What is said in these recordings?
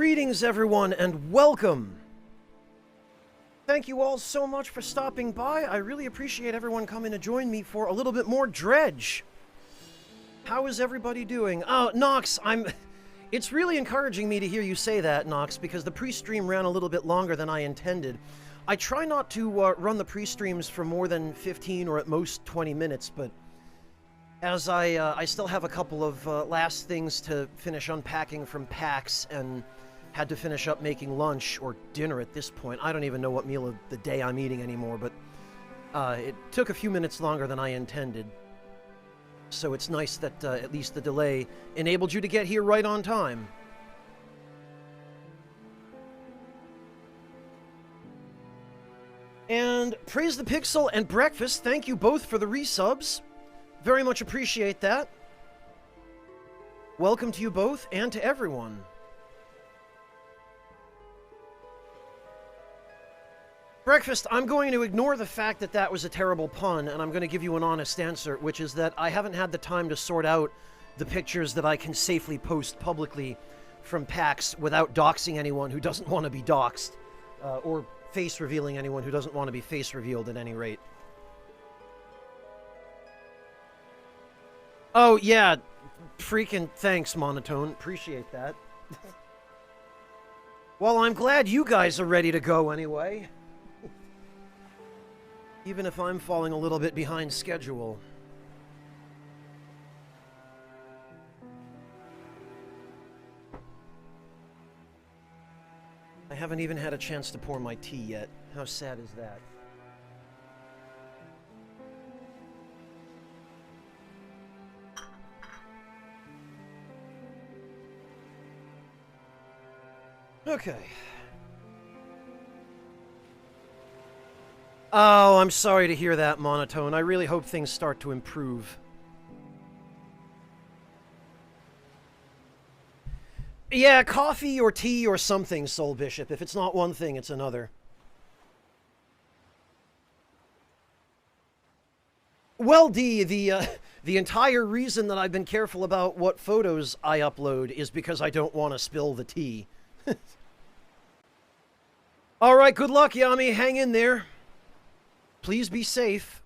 Greetings, everyone, and welcome! Thank you all so much for stopping by. I really appreciate everyone coming to join me for a little bit more Dredge. How is everybody doing? Oh, Nox, It's really encouraging me to hear you say that, Nox, because the pre-stream ran a little bit longer than I intended. I try not to run the pre-streams for more than 15 or at most 20 minutes, but as I still have a couple of last things to finish unpacking from PAX and had to finish up making lunch, or dinner at this point. I don't even know what meal of the day I'm eating anymore, but it took a few minutes longer than I intended. So it's nice that at least the delay enabled you to get here right on time. And Praise the Pixel and Breakfast, thank you both for the resubs. Very much appreciate that. Welcome to you both and to everyone. Breakfast, I'm going to ignore the fact that that was a terrible pun, and I'm going to give you an honest answer, which is that I haven't had the time to sort out the pictures that I can safely post publicly from PAX without doxing anyone who doesn't want to be doxed, or face-revealing anyone who doesn't want to be face-revealed at any rate. Oh, yeah. Freaking thanks, Monotone. Appreciate that. Well, I'm glad you guys are ready to go anyway. Even if I'm falling a little bit behind schedule. I haven't even had a chance to pour my tea yet. How sad is that? Okay. Oh, I'm sorry to hear that, Monotone. I really hope things start to improve. Yeah, coffee or tea or something, Soul Bishop. If it's not one thing, it's another. Well, D, the entire reason that I've been careful about what photos I upload is because I don't want to spill the tea. Alright, good luck, Yami. Hang in there. Please be safe.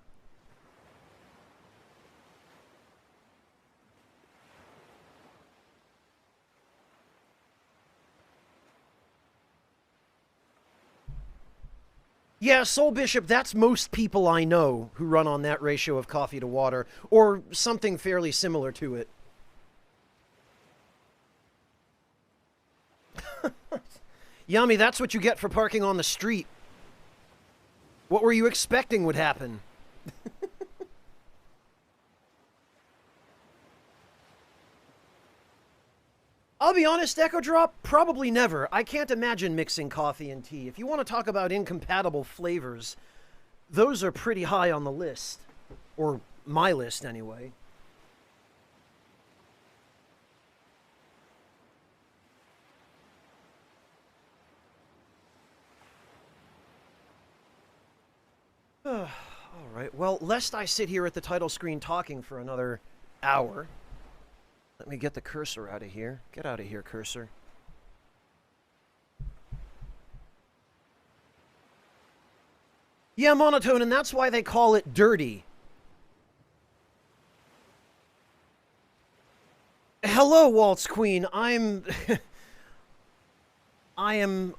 Yeah, Soul Bishop, that's most people I know who run on that ratio of coffee to water, or something fairly similar to it. Yummy, that's what you get for parking on the street. What were you expecting would happen? I'll be honest, Echo Drop, probably never. I can't imagine mixing coffee and tea. If you want to talk about incompatible flavors, those are pretty high on the list. Or my list, anyway. Alright, well, lest I sit here at the title screen talking for another hour, let me get the cursor out of here. Get out of here, cursor. Yeah, Monotone, and that's why they call it dirty. Hello, Waltz Queen. I am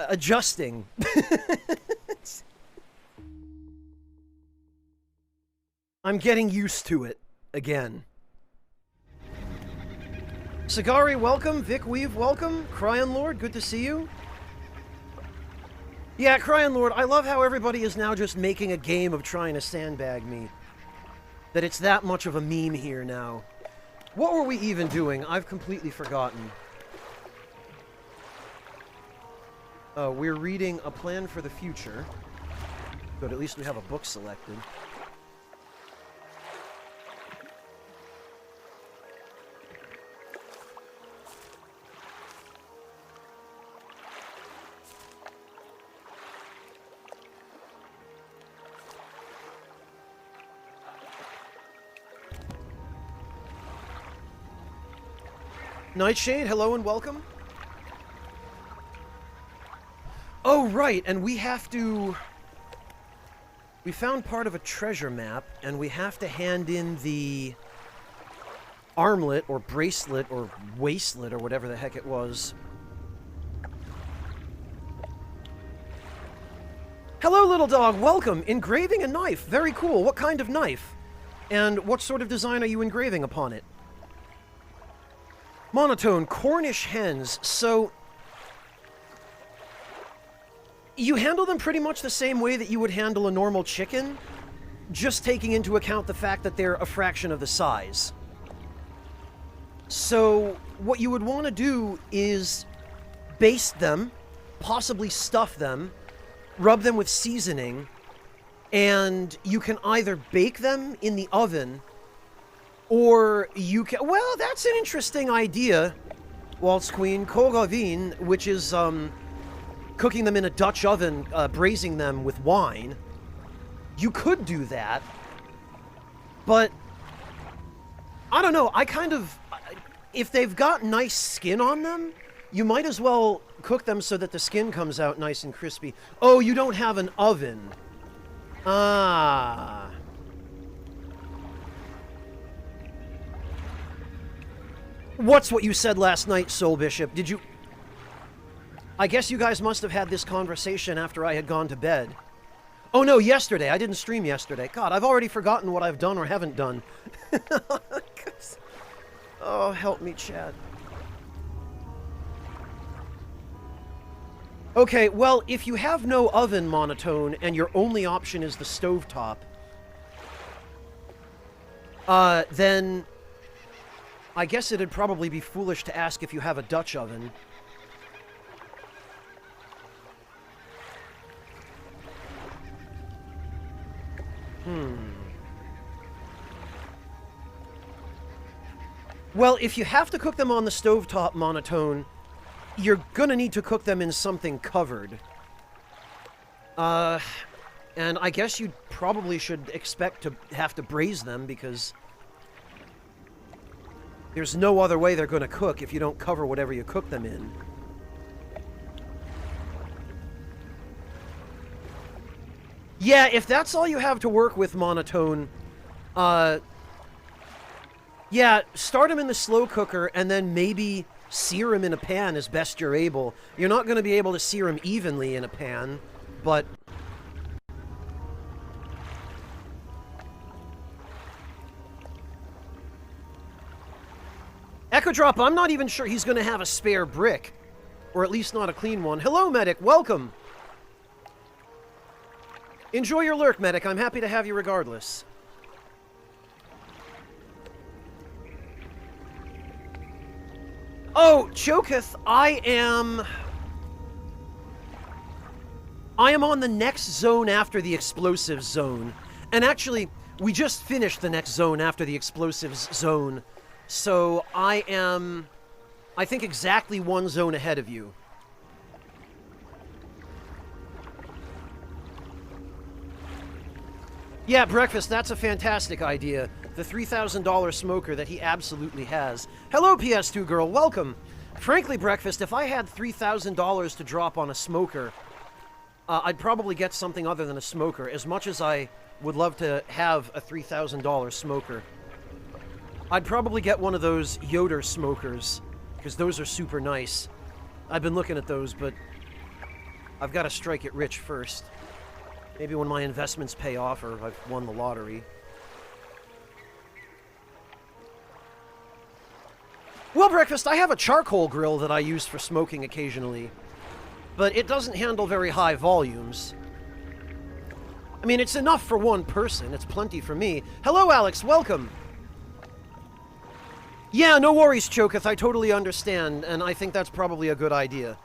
adjusting. I'm getting used to it again. Sagari, welcome. Vic Weave, welcome. Cryon Lord, good to see you. Yeah, Cryon Lord, I love how everybody is now just making a game of trying to sandbag me. That it's that much of a meme here now. What were we even doing? I've completely forgotten. We're reading A Plan for the Future. But at least we have a book selected. Nightshade, hello and welcome. Oh, right, and we have to... We found part of a treasure map, and we have to hand in the armlet, or bracelet, or waistlet, or whatever the heck it was. Hello, little dog. Welcome. Engraving a knife. Very cool. What kind of knife? And what sort of design are you engraving upon it? Monotone. Cornish hens. So... you handle them pretty much the same way that you would handle a normal chicken, just taking into account the fact that they're a fraction of the size. So, what you would want to do is baste them, possibly stuff them, rub them with seasoning, and you can either bake them in the oven, or you can... Well, that's an interesting idea, Waltz Queen. Kogavin, which is, cooking them in a Dutch oven, braising them with wine. You could do that, but I don't know, I kind of... If they've got nice skin on them, you might as well cook them so that the skin comes out nice and crispy. Oh, you don't have an oven. Ah. What's what you said last night, Soul Bishop? Did you... I guess you guys must have had this conversation after I had gone to bed. Oh no, yesterday. I didn't stream yesterday. God, I've already forgotten what I've done or haven't done. Oh, help me, Chad. Okay, well, if you have no oven, Monotone, and your only option is the stovetop, then I guess it'd probably be foolish to ask if you have a Dutch oven. Well, if you have to cook them on the stovetop, Monotone, you're gonna need to cook them in something covered. And I guess you probably should expect to have to braise them, because there's no other way they're gonna cook if you don't cover whatever you cook them in. Yeah, if that's all you have to work with, Monotone, yeah, start them in the slow cooker and then maybe sear them in a pan as best you're able. You're not going to be able to sear them evenly in a pan, but... Echo Drop, I'm not even sure he's going to have a spare brick. Or at least not a clean one. Hello, Medic. Welcome. Enjoy your lurk, Medic. I'm happy to have you regardless. Oh, Choketh, I am on the next zone after the explosives zone. And actually, we just finished the next zone after the explosives zone. So I am, I think, exactly one zone ahead of you. Yeah, Breakfast, that's a fantastic idea. The $3,000 smoker that he absolutely has. Hello, PS2 girl, welcome. Frankly, Breakfast, if I had $3,000 to drop on a smoker, I'd probably get something other than a smoker, as much as I would love to have a $3,000 smoker. I'd probably get one of those Yoder smokers, because those are super nice. I've been looking at those, but I've got to strike it rich first. Maybe when my investments pay off or I've won the lottery. Well, Breakfast, I have a charcoal grill that I use for smoking occasionally, but it doesn't handle very high volumes. I mean, it's enough for one person. It's plenty for me. Hello, Alex. Welcome. Yeah, no worries, Choketh. I totally understand, and I think that's probably a good idea.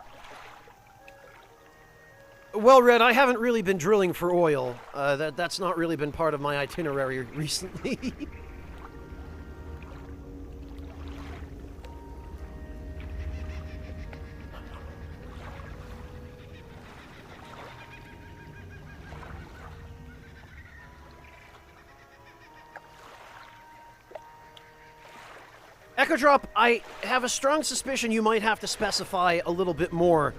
Well, Red, I haven't really been drilling for oil. That's not really been part of my itinerary recently. Echo Drop, I have a strong suspicion you might have to specify a little bit more.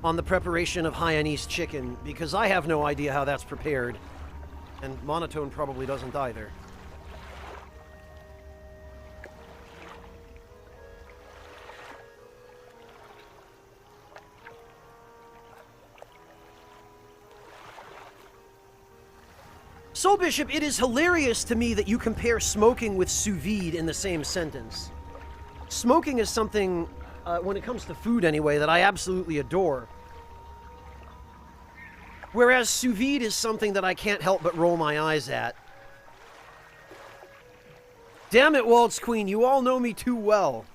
on the preparation of Hainanese chicken, because I have no idea how that's prepared. And Monotone probably doesn't either. Soul Bishop, it is hilarious to me that you compare smoking with sous vide in the same sentence. Smoking is something, when it comes to food anyway, that I absolutely adore. Whereas sous vide is something that I can't help but roll my eyes at. Damn it, Waltz Queen, you all know me too well.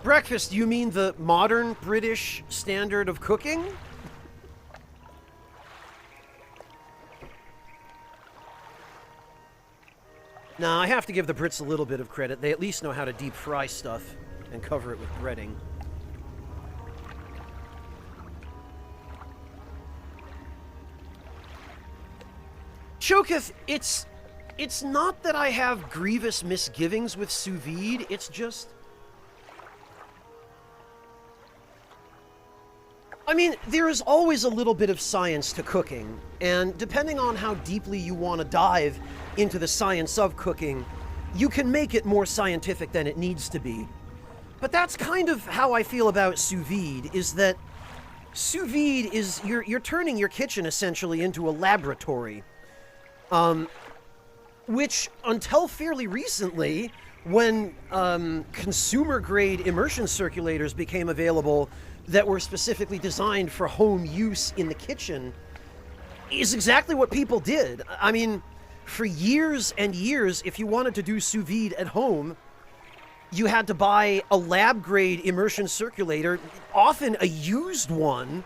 Breakfast, you mean the modern British standard of cooking? Now, I have to give the Brits a little bit of credit. They at least know how to deep fry stuff and cover it with breading. Choketh, it's not that I have grievous misgivings with sous vide, it's just... I mean, there is always a little bit of science to cooking, and depending on how deeply you want to dive into the science of cooking, you can make it more scientific than it needs to be. But that's kind of how I feel about sous vide, is that sous vide is, you're turning your kitchen essentially into a laboratory. Which, until fairly recently, when consumer-grade immersion circulators became available that were specifically designed for home use in the kitchen, is exactly what people did. I mean, for years and years, if you wanted to do sous vide at home, you had to buy a lab-grade immersion circulator, often a used one,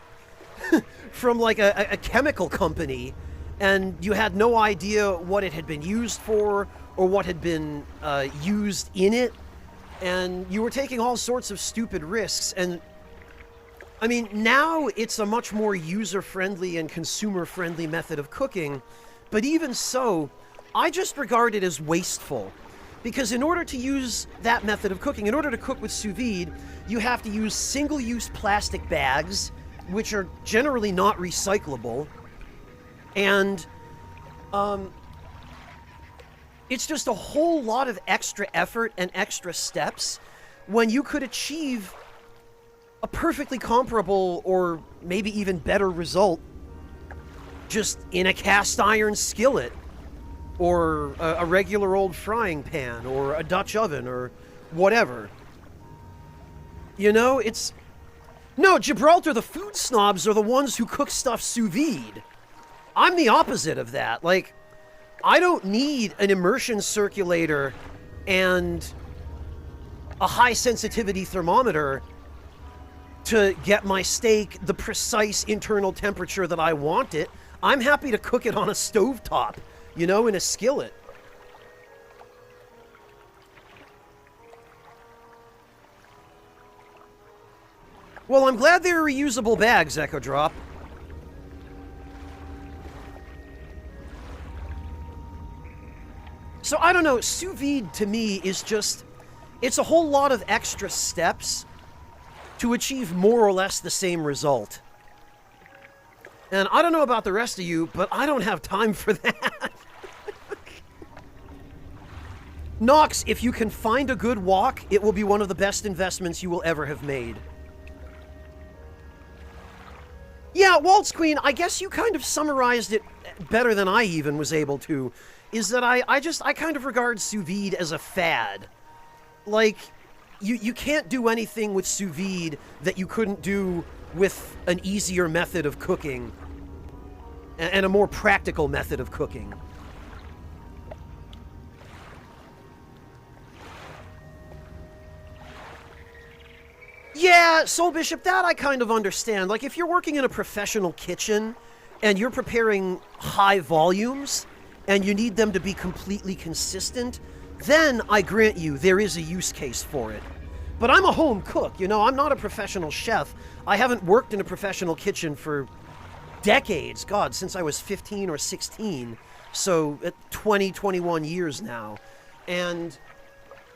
from like a chemical company, and you had no idea what it had been used for or what had been used in it, and you were taking all sorts of stupid risks. And I mean, now it's a much more user-friendly and consumer-friendly method of cooking, but even so, I just regard it as wasteful. Because in order to use that method of cooking, in order to cook with sous vide, you have to use single-use plastic bags, which are generally not recyclable, and it's just a whole lot of extra effort and extra steps when you could achieve a perfectly comparable or maybe even better result just in a cast iron skillet or a regular old frying pan or a Dutch oven or whatever. You know, it's... No, Gibraltar, the food snobs are the ones who cook stuff sous vide. I'm the opposite of that. Like, I don't need an immersion circulator and a high sensitivity thermometer to get my steak the precise internal temperature that I want it. I'm happy to cook it on a stovetop, you know, in a skillet. Well, I'm glad they're reusable bags, Echo Drop. So, I don't know, sous vide to me is just... It's a whole lot of extra steps to achieve more or less the same result. And I don't know about the rest of you, but I don't have time for that. Nox, if you can find a good wok, it will be one of the best investments you will ever have made. Yeah, Waltz Queen, I guess you kind of summarized it better than I even was able to. Is that I kind of regard sous vide as a fad. Like, you can't do anything with sous vide that you couldn't do with an easier method of cooking and a more practical method of cooking. Yeah, Soul Bishop, that I kind of understand. Like, if you're working in a professional kitchen and you're preparing high volumes and you need them to be completely consistent, then I grant you there is a use case for it. But I'm a home cook, you know, I'm not a professional chef. I haven't worked in a professional kitchen for decades, God, since I was 15 or 16, so 20, 21 years now. And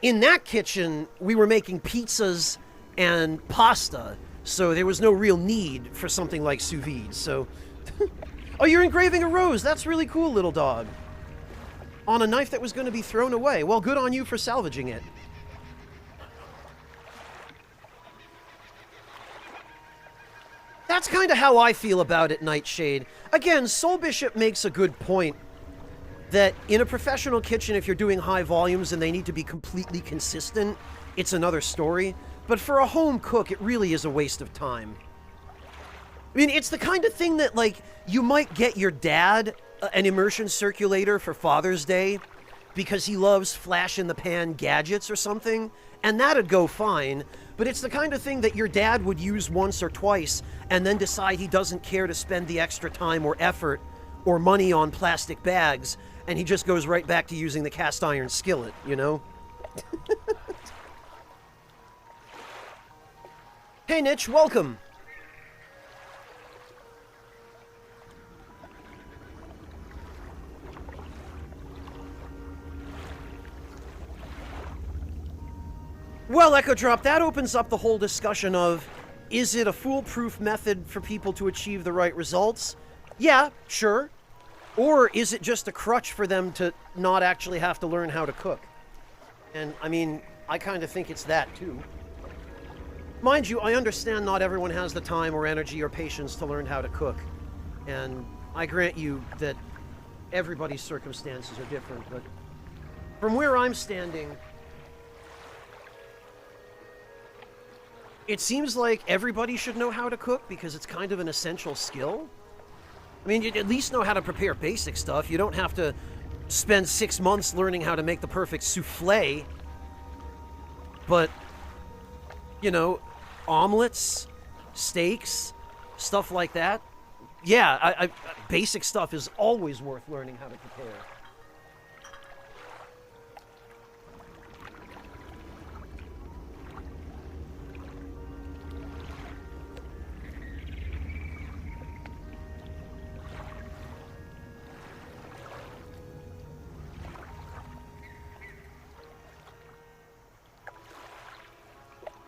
in that kitchen, we were making pizzas and pasta, so there was no real need for something like sous vide, so... Oh, you're engraving a rose! That's really cool, little dog. On a knife that was going to be thrown away. Well, good on you for salvaging it. That's kind of how I feel about it, Nightshade. Again, Soul Bishop makes a good point that in a professional kitchen, if you're doing high volumes and they need to be completely consistent, it's another story. But for a home cook, it really is a waste of time. I mean, it's the kind of thing that, like, you might get your dad an immersion circulator for Father's Day because he loves flash-in-the-pan gadgets or something, and that'd go fine. But it's the kind of thing that your dad would use once or twice and then decide he doesn't care to spend the extra time or effort or money on plastic bags, and he just goes right back to using the cast iron skillet, you know? Hey, Nitch, welcome! Well, Echo Drop, that opens up the whole discussion of, is it a foolproof method for people to achieve the right results? Yeah, sure. Or is it just a crutch for them to not actually have to learn how to cook? And, I mean, I kind of think it's that, too. Mind you, I understand not everyone has the time or energy or patience to learn how to cook. And I grant you that everybody's circumstances are different, but from where I'm standing, it seems like everybody should know how to cook because it's kind of an essential skill. I mean, you'd at least know how to prepare basic stuff. You don't have to spend 6 months learning how to make the perfect souffle. But, you know, omelets, steaks, stuff like that. Yeah, basic stuff is always worth learning how to prepare.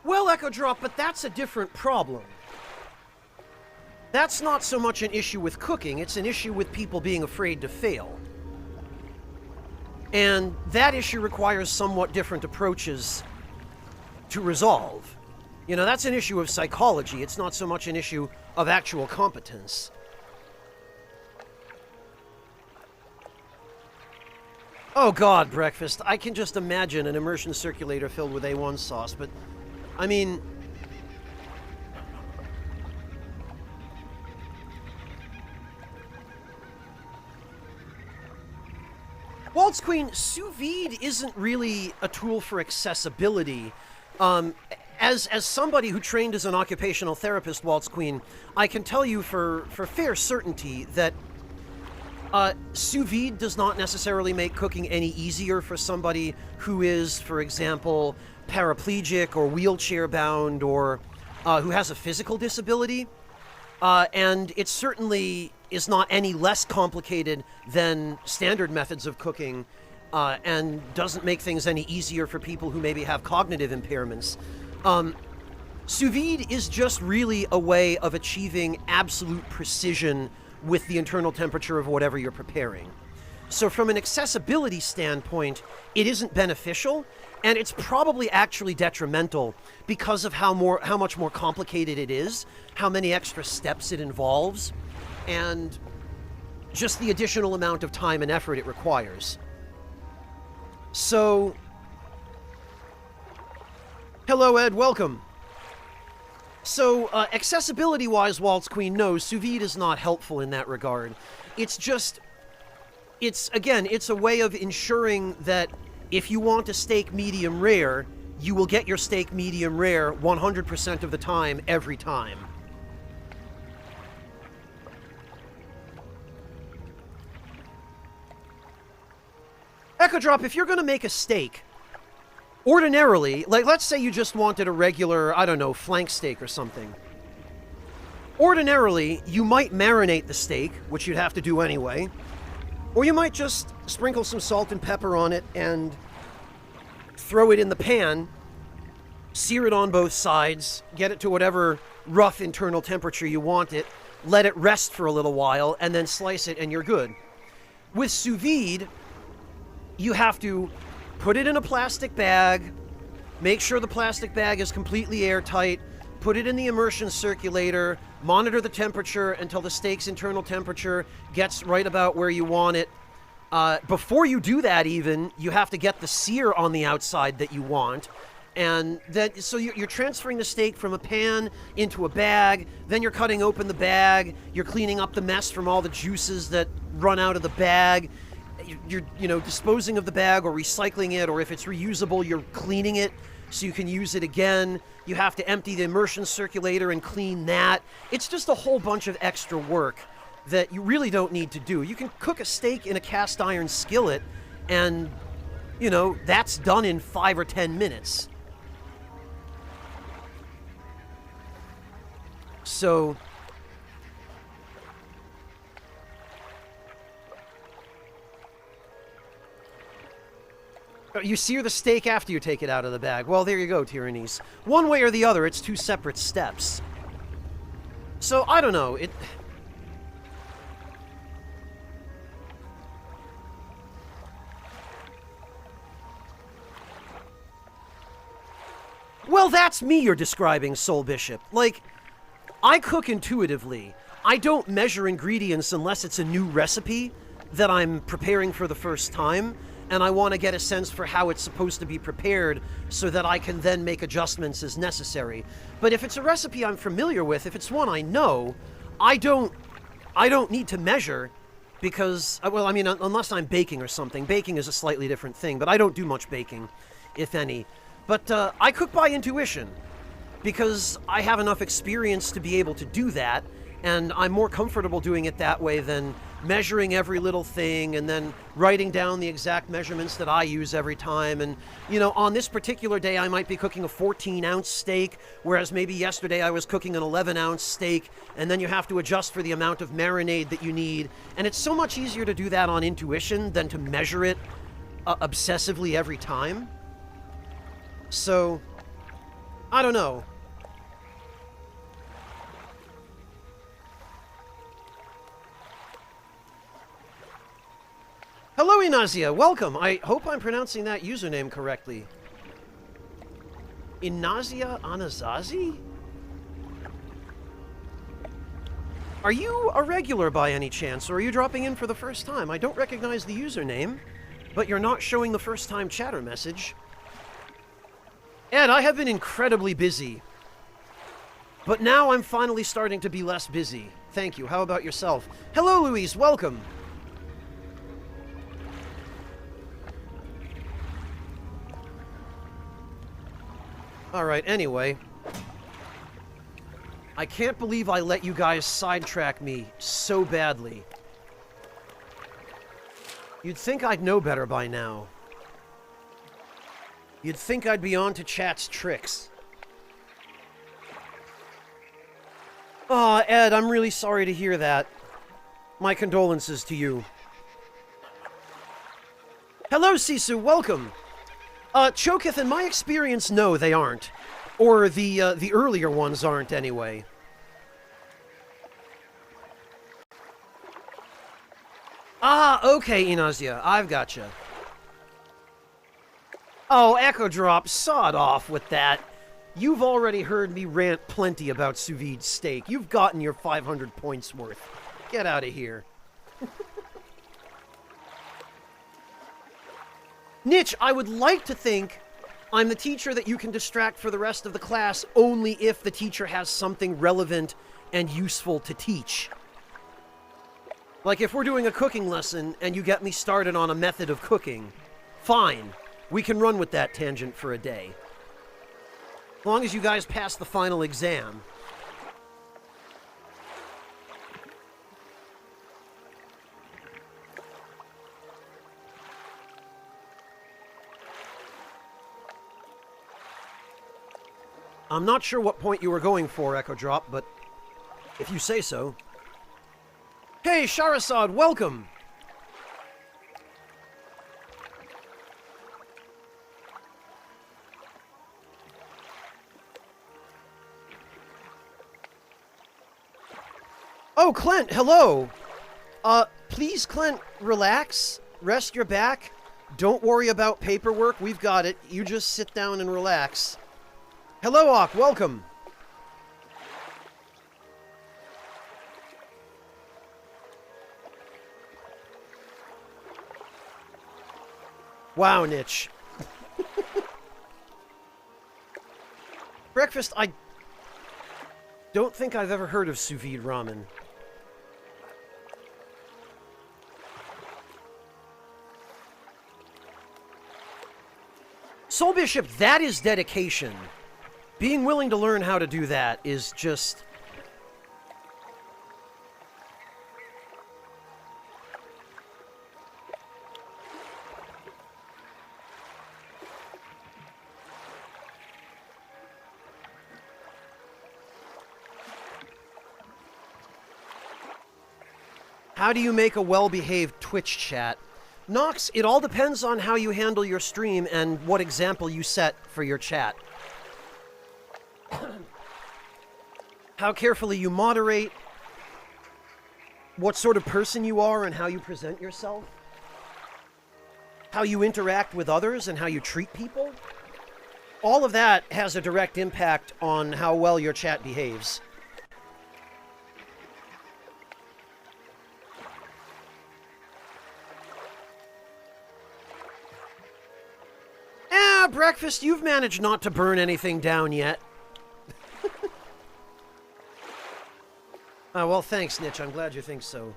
Well, Echo Drop, but that's a different problem. That's not so much an issue with cooking, it's an issue with people being afraid to fail. And that issue requires somewhat different approaches to resolve. You know, that's an issue of psychology, it's not so much an issue of actual competence. Oh God, Breakfast, I can just imagine an immersion circulator filled with A1 sauce, but I mean, Waltz Queen, sous vide isn't really a tool for accessibility. As somebody who trained as an occupational therapist, Waltz Queen, I can tell you for fair certainty that sous vide does not necessarily make cooking any easier for somebody who is, for example, paraplegic or wheelchair bound or who has a physical disability. And it certainly is not any less complicated than standard methods of cooking and doesn't make things any easier for people who maybe have cognitive impairments. Sous vide is just really a way of achieving absolute precision with the internal temperature of whatever you're preparing. So from an accessibility standpoint, it isn't beneficial, and it's probably actually detrimental because of how much more complicated it is, how many extra steps it involves, and just the additional amount of time and effort it requires. So, hello Ed, welcome. So, accessibility-wise, Waltz Queen, no, sous vide is not helpful in that regard. It's just, it's a way of ensuring that if you want a steak medium rare, you will get your steak medium rare 100% of the time, every time. Echo Drop, if you're going to make a steak, ordinarily, like let's say you just wanted a regular, I don't know, flank steak or something. Ordinarily, you might marinate the steak, which you'd have to do anyway, or you might just sprinkle some salt and pepper on it and throw it in the pan, sear it on both sides, get it to whatever rough internal temperature you want it, let it rest for a little while, and then slice it and you're good. With sous vide, you have to put it in a plastic bag, make sure the plastic bag is completely airtight, put it in the immersion circulator, monitor the temperature until the steak's internal temperature gets right about where you want it. Before you do that even, you have to get the sear on the outside that you want. And then, so you're transferring the steak from a pan into a bag, then you're cutting open the bag, you're cleaning up the mess from all the juices that run out of the bag, you're disposing of the bag or recycling it, or if it's reusable, you're cleaning it so you can use it again. You have to empty the immersion circulator and clean that. It's just a whole bunch of extra work that you really don't need to do. You can cook a steak in a cast iron skillet and, that's done in 5 or 10 minutes. So, you sear the steak after you take it out of the bag. Well, there you go, Tyrannies. One way or the other, it's 2 separate steps. So, I don't know. Well, that's me you're describing, Soul Bishop. Like, I cook intuitively. I don't measure ingredients unless it's a new recipe that I'm preparing for the first time, and I want to get a sense for how it's supposed to be prepared so that I can then make adjustments as necessary. But if it's a recipe I'm familiar with, if it's one I know, I don't need to measure because, well, I mean, unless I'm baking or something. Baking is a slightly different thing, but I don't do much baking, if any. But I cook by intuition because I have enough experience to be able to do that, and I'm more comfortable doing it that way than measuring every little thing and then writing down the exact measurements that I use every time. And, on this particular day, I might be cooking a 14-ounce steak, whereas maybe yesterday I was cooking an 11-ounce steak, and then you have to adjust for the amount of marinade that you need. And it's so much easier to do that on intuition than to measure it obsessively every time. So, I don't know. Hello, Inazia. Welcome. I hope I'm pronouncing that username correctly. Inazia Anazazi? Are you a regular by any chance, or are you dropping in for the first time? I don't recognize the username, but you're not showing the first-time chatter message. Ed, I have been incredibly busy, but now I'm finally starting to be less busy. Thank you. How about yourself? Hello, Louise. Welcome. Alright, anyway. I can't believe I let you guys sidetrack me so badly. You'd think I'd know better by now. You'd think I'd be on to chat's tricks. Aw, Ed, I'm really sorry to hear that. My condolences to you. Hello, Sisu, welcome! Choketh, in my experience, no, they aren't. Or the earlier ones aren't, anyway. Ah, okay, Inazia, I've gotcha. Oh, Echo Drop, sod off with that. You've already heard me rant plenty about sous vide steak. You've gotten your 500 points worth. Get out of here. Nitch, I would like to think I'm the teacher that you can distract for the rest of the class only if the teacher has something relevant and useful to teach. Like if we're doing a cooking lesson and you get me started on a method of cooking, fine. We can run with that tangent for a day. As long as you guys pass the final exam. I'm not sure what point you were going for, Echo Drop, but If you say so. Hey, Sharasad, welcome! Oh, Clint, hello! Please, Clint, relax. Rest your back. Don't worry about paperwork. We've got it. You just sit down and relax. Hello, Ock. Welcome. Wow, Nitch. Breakfast, I don't think I've ever heard of sous vide ramen. Soul Bishop, that is dedication. Being willing to learn how to do that is just... How do you make a well-behaved Twitch chat? Nox, it all depends on how you handle your stream and what example you set for your chat. How carefully you moderate, what sort of person you are and how you present yourself, how you interact with others and how you treat people. All of that has a direct impact on how well your chat behaves. Breakfast, you've managed not to burn anything down yet. Oh, well, thanks, Nitch. I'm glad you think so.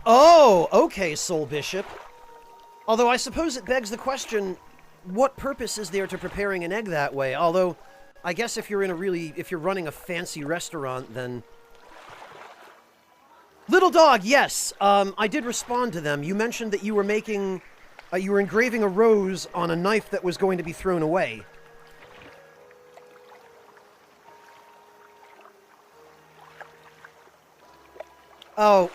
Oh, okay, Soul Bishop. Although I suppose it begs the question, what purpose is there to preparing an egg that way? Although, I guess if you're running a fancy restaurant, then... Little Dog, yes. I did respond to them. You mentioned that you were making... you were engraving a rose on a knife that was going to be thrown away. Oh.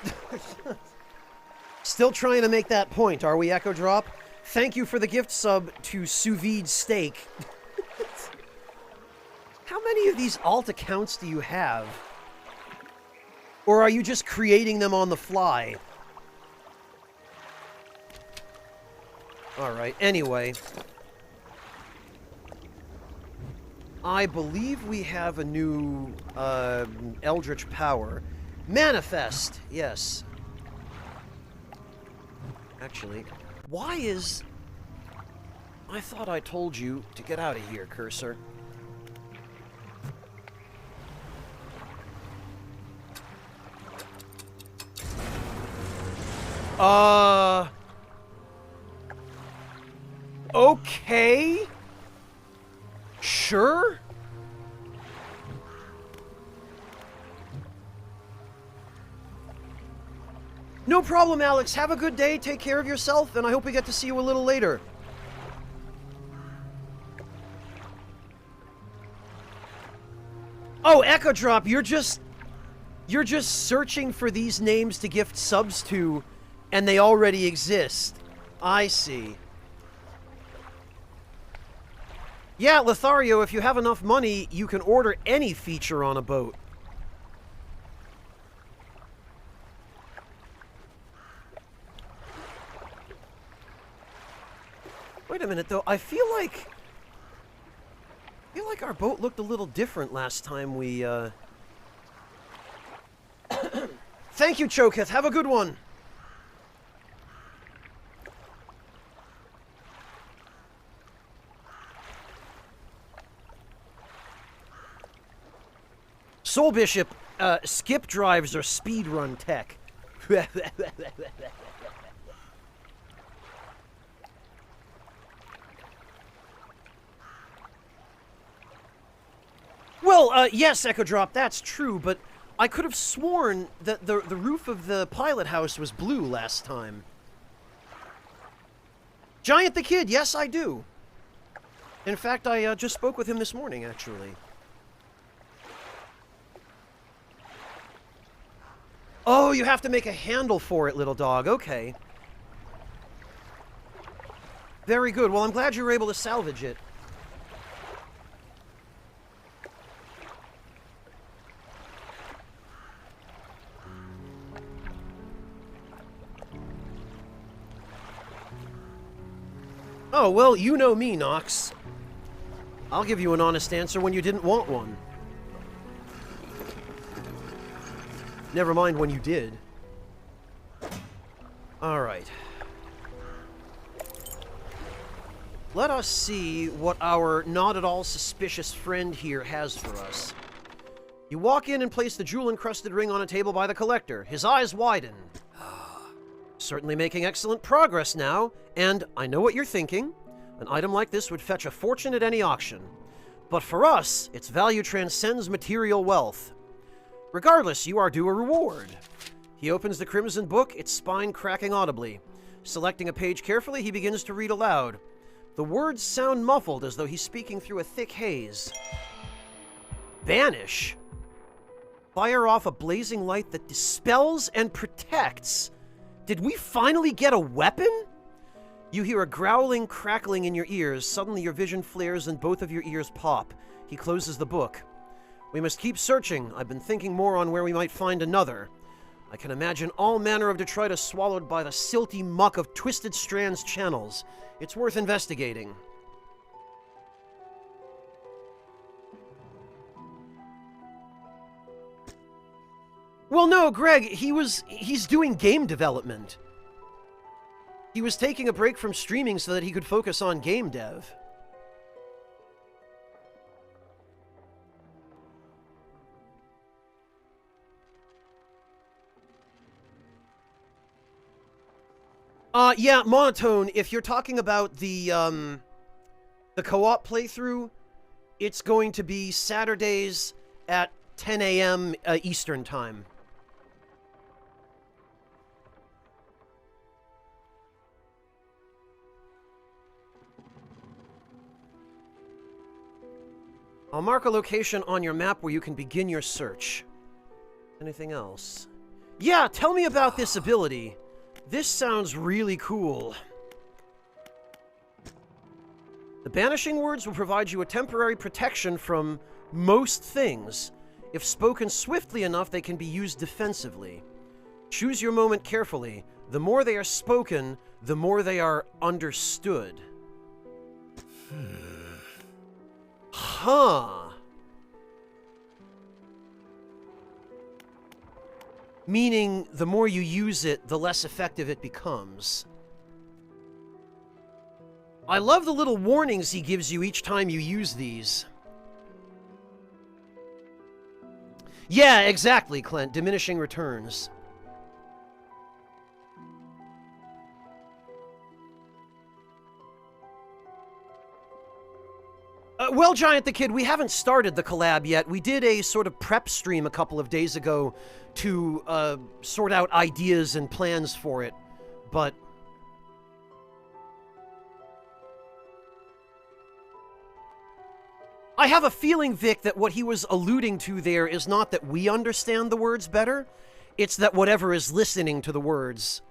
Still trying to make that point, are we, Echo Drop? Thank you for the gift sub to Sous Vide Steak. How many of these alt accounts do you have? Or are you just creating them on the fly? Alright, anyway. I believe we have a new Eldritch power. Manifest, yes. Actually, why is... I thought I told you to get out of here, cursor. Okay. Sure. No problem, Alex. Have a good day, take care of yourself, and I hope we get to see you a little later. Oh, Echo Drop, you're just searching for these names to gift subs to, and they already exist. I see. Yeah, Lothario, if you have enough money, you can order any feature on a boat. Wait a minute, though. I feel like our boat looked a little different last time we, Thank you, Choketh. Have a good one. Soul Bishop, skip drives are speedrun tech. Well, yes, Echo Drop, that's true, but I could have sworn that the roof of the pilot house was blue last time. Giant the Kid, yes, I do. In fact, I just spoke with him this morning, actually. Oh, you have to make a handle for it, little dog. Okay. Very good. Well, I'm glad you were able to salvage it. Oh, well, you know me, Nox. I'll give you an honest answer when you didn't want one. Never mind when you did. Alright. Let us see what our not-at-all suspicious friend here has for us. You walk in and place the jewel-encrusted ring on a table by the collector. His eyes widen. Certainly making excellent progress now, and I know what you're thinking. An item like this would fetch a fortune at any auction. But for us, its value transcends material wealth. Regardless, you are due a reward. He opens the crimson book, its spine cracking audibly. Selecting a page carefully, he begins to read aloud. The words sound muffled, as though he's speaking through a thick haze. Banish? Fire off a blazing light that dispels and protects. Did we finally get a weapon? You hear a growling, crackling in your ears. Suddenly your vision flares and both of your ears pop. He closes the book. We must keep searching. I've been thinking more on where we might find another. I can imagine all manner of detritus swallowed by the silty muck of Twisted Strands channels. It's worth investigating. Well, no, Greg, he's doing game development. He was taking a break from streaming so that he could focus on game dev. Yeah, Monotone, if you're talking about the co-op playthrough, it's going to be Saturdays at 10 a.m. Eastern Time. I'll mark a location on your map where you can begin your search. Anything else? Yeah, tell me about this ability. This sounds really cool. The banishing words will provide you a temporary protection from most things. If spoken swiftly enough, they can be used defensively. Choose your moment carefully. The more they are spoken, the more they are understood. Huh. Meaning, the more you use it, the less effective it becomes. I love the little warnings he gives you each time you use these. Yeah, exactly, Clint. Diminishing returns. Well, Giant the Kid, we haven't started the collab yet. We did a sort of prep stream a couple of days ago to sort out ideas and plans for it, but... I have a feeling, Vic, that what he was alluding to there is not that we understand the words better, it's that whatever is listening to the words,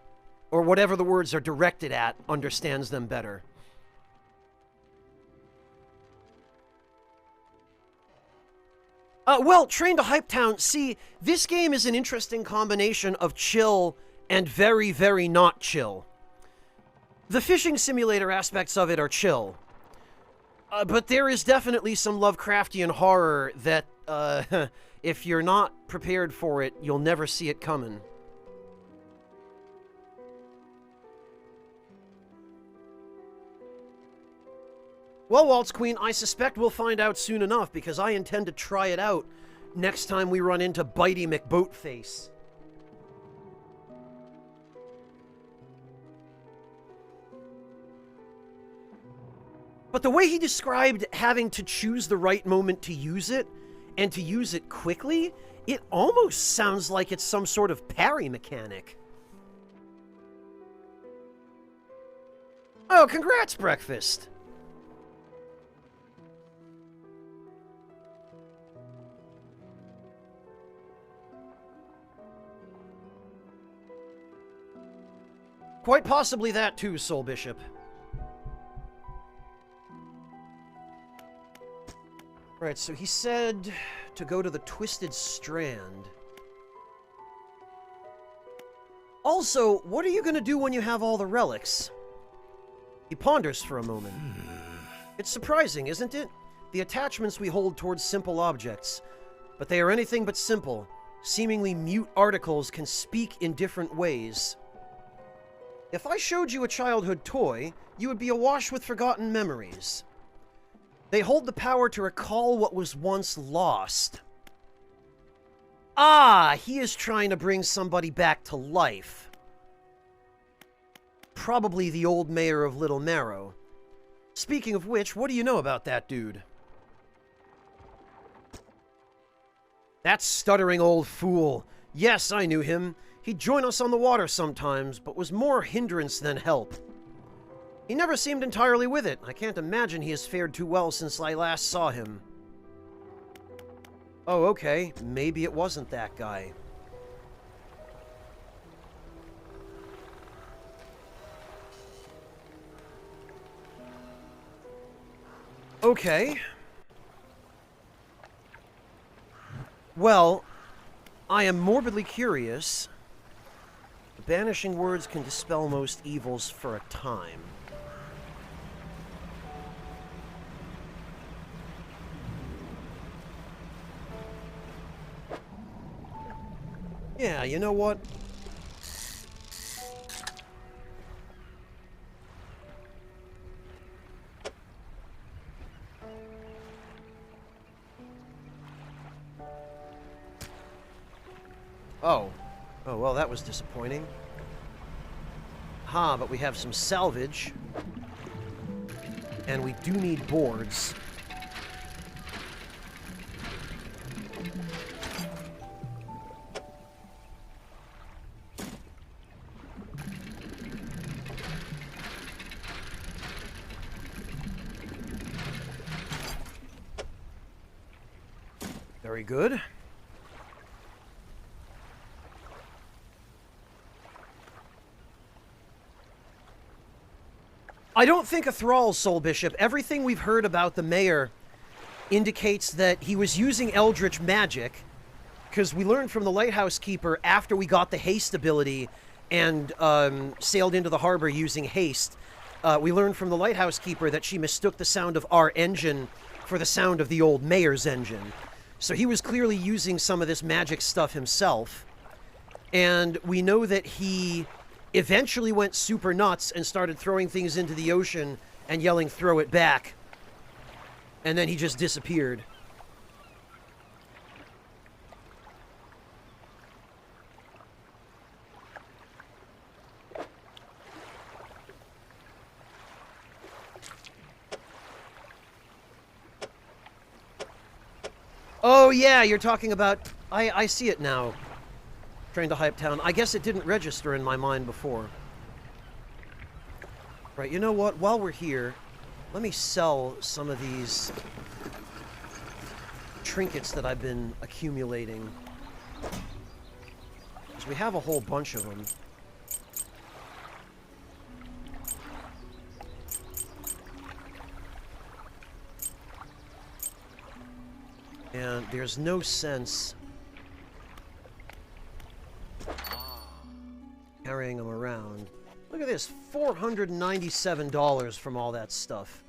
or whatever the words are directed at, understands them better. Well, Train to Hype Town, see, this game is an interesting combination of chill and very, very not chill. The fishing simulator aspects of it are chill. But there is definitely some Lovecraftian horror that, if you're not prepared for it, you'll never see it coming. Well, Waltz Queen, I suspect we'll find out soon enough, because I intend to try it out next time we run into Bitey McBoatface. But the way he described having to choose the right moment to use it, and to use it quickly, it almost sounds like it's some sort of parry mechanic. Oh, congrats, Breakfast! Quite possibly that too, Soul Bishop. Right, so he said to go to the Twisted Strand. Also, what are you going to do when you have all the relics? He ponders for a moment. It's surprising, isn't it? The attachments we hold towards simple objects. But they are anything but simple. Seemingly mute articles can speak in different ways. If I showed you a childhood toy, you would be awash with forgotten memories. They hold the power to recall what was once lost. Ah, he is trying to bring somebody back to life. Probably the old mayor of Little Marrow. Speaking of which, what do you know about that dude? That stuttering old fool. Yes, I knew him. He'd join us on the water sometimes, but was more hindrance than help. He never seemed entirely with it. I can't imagine he has fared too well since I last saw him. Oh, okay. Maybe it wasn't that guy. Okay. Well, I am morbidly curious. Banishing words can dispel most evils for a time. Yeah, you know what? Oh. Oh, well, that was disappointing. Ha, but we have some salvage. And we do need boards. Very good. I don't think a thrall, Soul Bishop. Everything we've heard about the mayor indicates that he was using eldritch magic, because we learned from the lighthouse keeper after we got the haste ability and sailed into the harbor using haste. We learned from the lighthouse keeper that she mistook the sound of our engine for the sound of the old mayor's engine. So he was clearly using some of this magic stuff himself. And we know that he eventually went super nuts and started throwing things into the ocean and yelling, "Throw it back." And then he just disappeared. Oh yeah, you're talking about... I see it now. Train to Hype Town. I guess it didn't register in my mind before. Right, you know what? While we're here, let me sell some of these trinkets that I've been accumulating. Because we have a whole bunch of them. And there's no sense carrying them around. Look at this, $497 from all that stuff.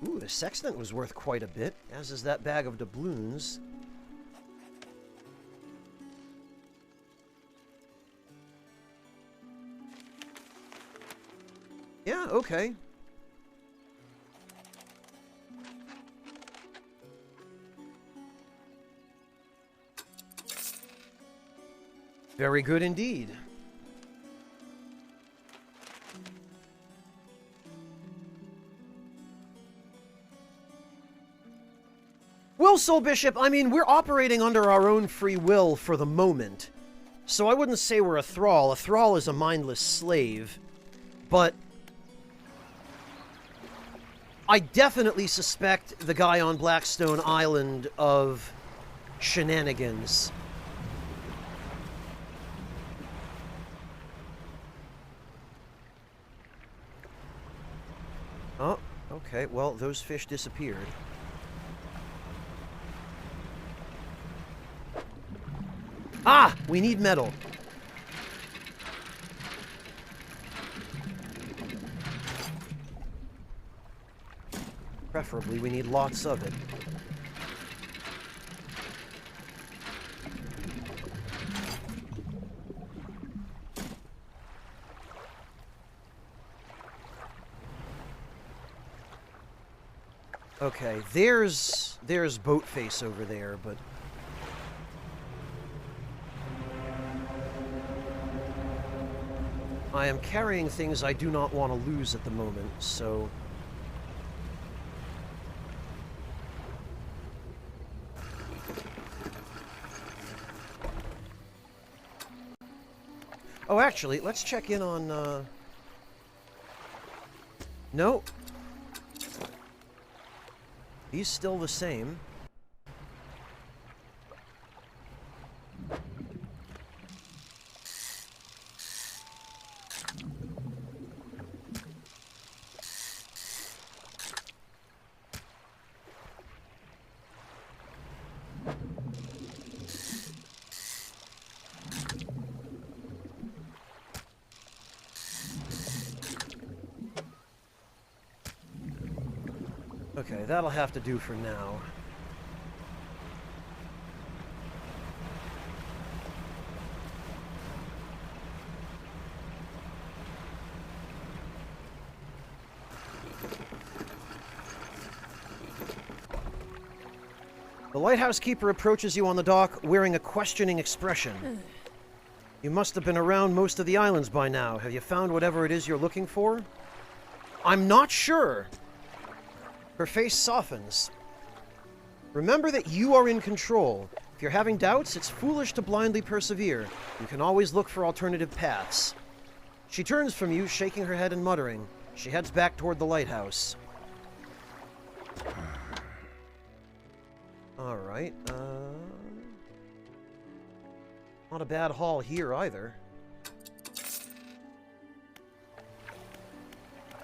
Ooh, the sextant was worth quite a bit, as is that bag of doubloons. Yeah, okay. Very good indeed. Well, Soul Bishop, I mean, we're operating under our own free will for the moment. So I wouldn't say we're a thrall. A thrall is a mindless slave. But I definitely suspect the guy on Blackstone Island of shenanigans. Okay, well, those fish disappeared. Ah! We need metal. Preferably, we need lots of it. Okay, there's Boatface over there, but... I am carrying things I do not want to lose at the moment, so... Oh, actually, let's check in on, No. He's still the same. Okay, that'll have to do for now. The lighthouse keeper approaches you on the dock wearing a questioning expression. You must have been around most of the islands by now. Have you found whatever it is you're looking for? I'm not sure. Her face softens. Remember that you are in control. If you're having doubts, it's foolish to blindly persevere. You can always look for alternative paths. She turns from you, shaking her head and muttering. She heads back toward the lighthouse. Alright, not a bad haul here either.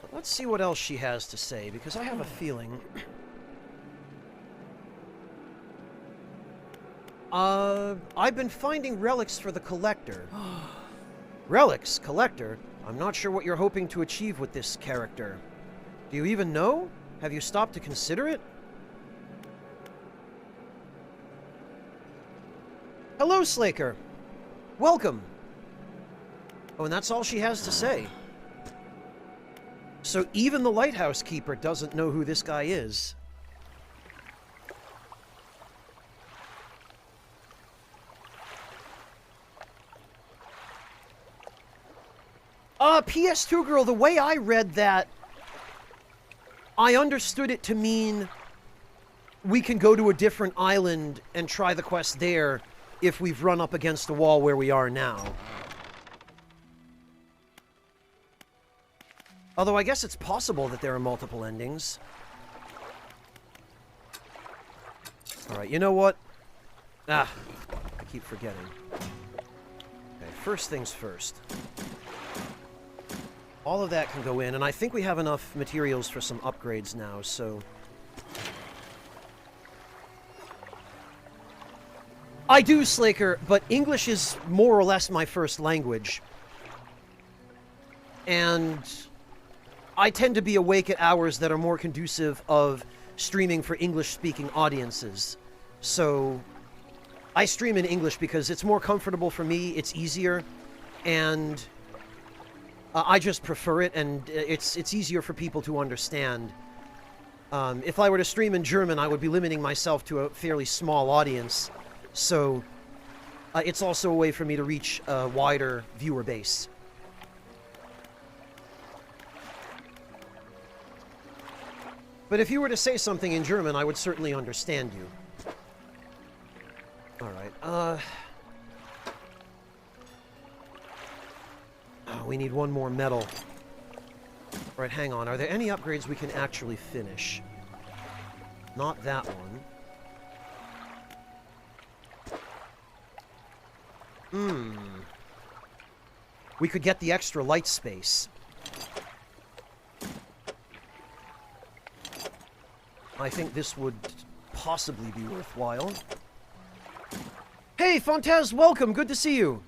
But let's see what else she has to say, because I have a feeling... I've been finding relics for the Collector. Relics? Collector? I'm not sure what you're hoping to achieve with this character. Do you even know? Have you stopped to consider it? Hello, Slaker. Welcome. Oh, and that's all she has to say. So even the lighthouse keeper doesn't know who this guy is. PS2 girl, the way I read that, I understood it to mean we can go to a different island and try the quest there if we've run up against the wall where we are now. Although I guess it's possible that there are multiple endings. Alright, you know what? I keep forgetting. Okay, first things first. All of that can go in, and I think we have enough materials for some upgrades now, so... I do, Slaker, but English is more or less my first language. And I tend to be awake at hours that are more conducive of streaming for English-speaking audiences. So I stream in English because it's more comfortable for me, it's easier, and I just prefer it, and it's easier for people to understand. If I were to stream in German, I would be limiting myself to a fairly small audience. So, it's also a way for me to reach a wider viewer base. But if you were to say something in German, I would certainly understand you. Alright, we need one more metal. Alright, hang on. Are there any upgrades we can actually finish? Not that one. We could get the extra light space. I think this would possibly be worthwhile. Hey, Fontez, welcome. Good to see you.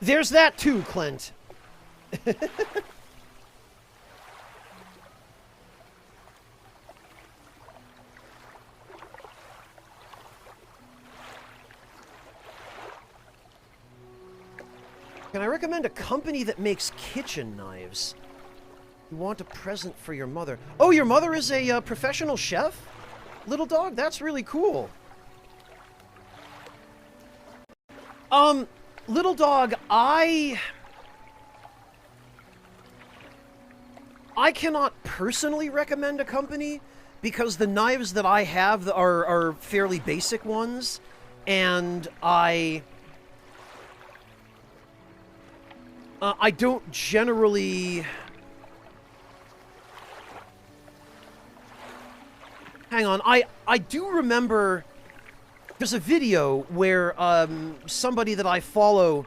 There's that too, Clint. Can I recommend a company that makes kitchen knives? You want a present for your mother. Oh, your mother is a professional chef? Little dog? That's really cool. Little dog, I cannot personally recommend a company because the knives that I have are fairly basic ones, and I don't generally... Hang on, I do remember there's a video where somebody that I follow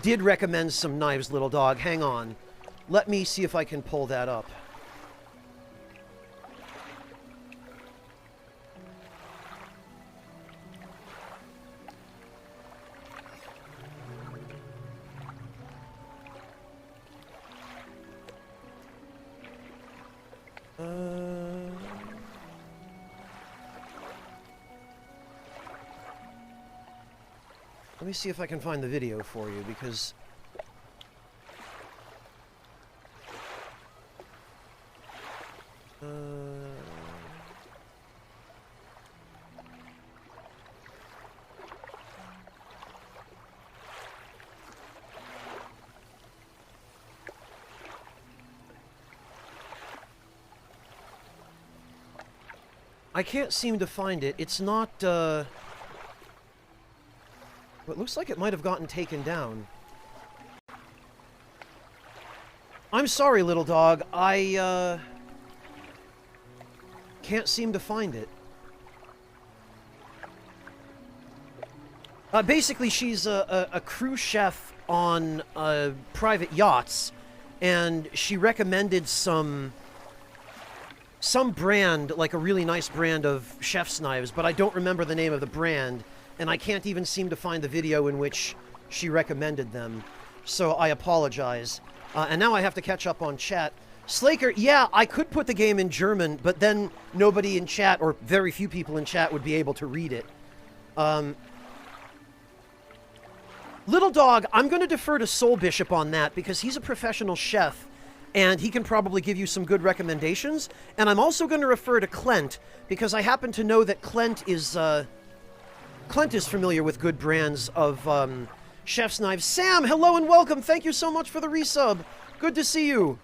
did recommend some knives, little dog. Hang on. Let me see if I can pull that up. Let me see if I can find the video for you, because... I can't seem to find it. It's not, Well, it looks like it might have gotten taken down. I'm sorry, little dog. I, can't seem to find it. Basically, she's a crew chef on private yachts, and she recommended some brand, like a really nice brand of chef's knives, but I don't remember the name of the brand, and I can't even seem to find the video in which she recommended them, so I apologize. And now I have to catch up on chat. Slaker, yeah, I could put the game in German, but then nobody in chat, or very few people in chat, would be able to read it. Little dog, I'm going to defer to Soul Bishop on that, because he's a professional chef, and he can probably give you some good recommendations. And I'm also going to refer to Clint, because I happen to know that Clint is familiar with good brands of chef's knives. Sam, hello and welcome. Thank you so much for the resub. Good to see you.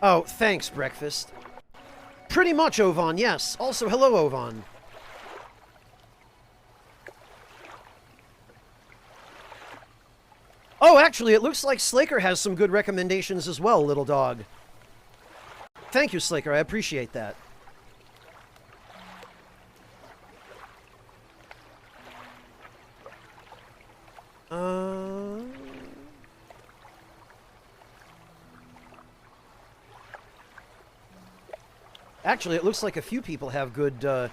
Oh, thanks, Breakfast. Pretty much, Ovan, yes. Also, hello, Ovan. Oh, actually, it looks like Slaker has some good recommendations as well, little dog. Thank you, Slaker. I appreciate that. Actually, it looks like a few people have good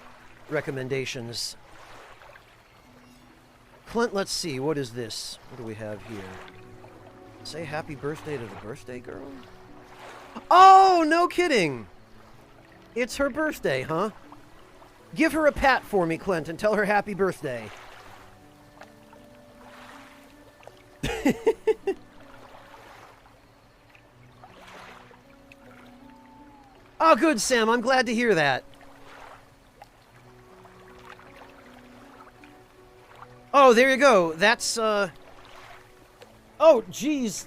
recommendations. Clint, let's see. What is this? What do we have here? Say happy birthday to the birthday girl? Oh, no kidding! It's her birthday, huh? Give her a pat for me, Clint, and tell her happy birthday. Oh, good, Sam. I'm glad to hear that. Oh, there you go. That's, Oh, jeez.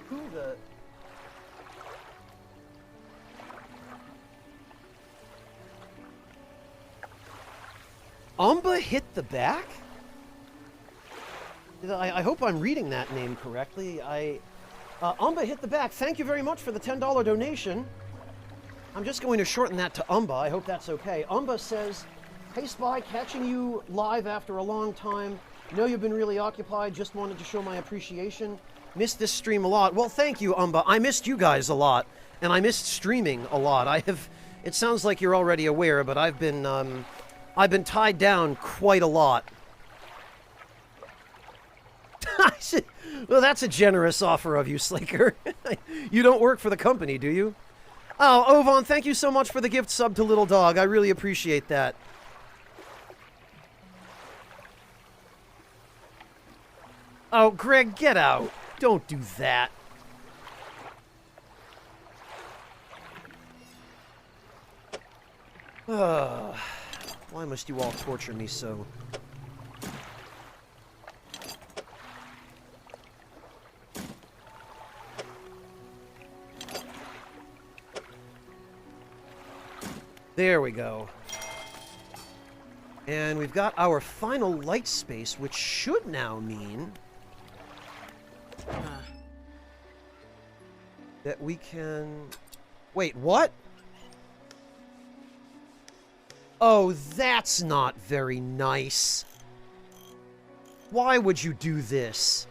Who the... Umba hit the back? I hope I'm reading that name correctly. Umba hit the back. Thank you very much for the $10 donation. I'm just going to shorten that to Umba. I hope that's okay. Umba says, Hey, Spy, catching you live after a long time. Know you've been really occupied. Just wanted to show my appreciation. Missed this stream a lot. Well, thank you, Umba. I missed you guys a lot, and I missed streaming a lot. It sounds like you're already aware, but I've been tied down quite a lot. Well, that's a generous offer of you, Slaker. You don't work for the company, do you? Oh, Ovon, thank you so much for the gift sub to Little Dog. I really appreciate that. Oh, Greg, get out. Don't do that. Why must you all torture me so? There we go. And we've got our final light space, which should now mean that we can... Wait, what? Oh, that's not very nice. Why would you do this?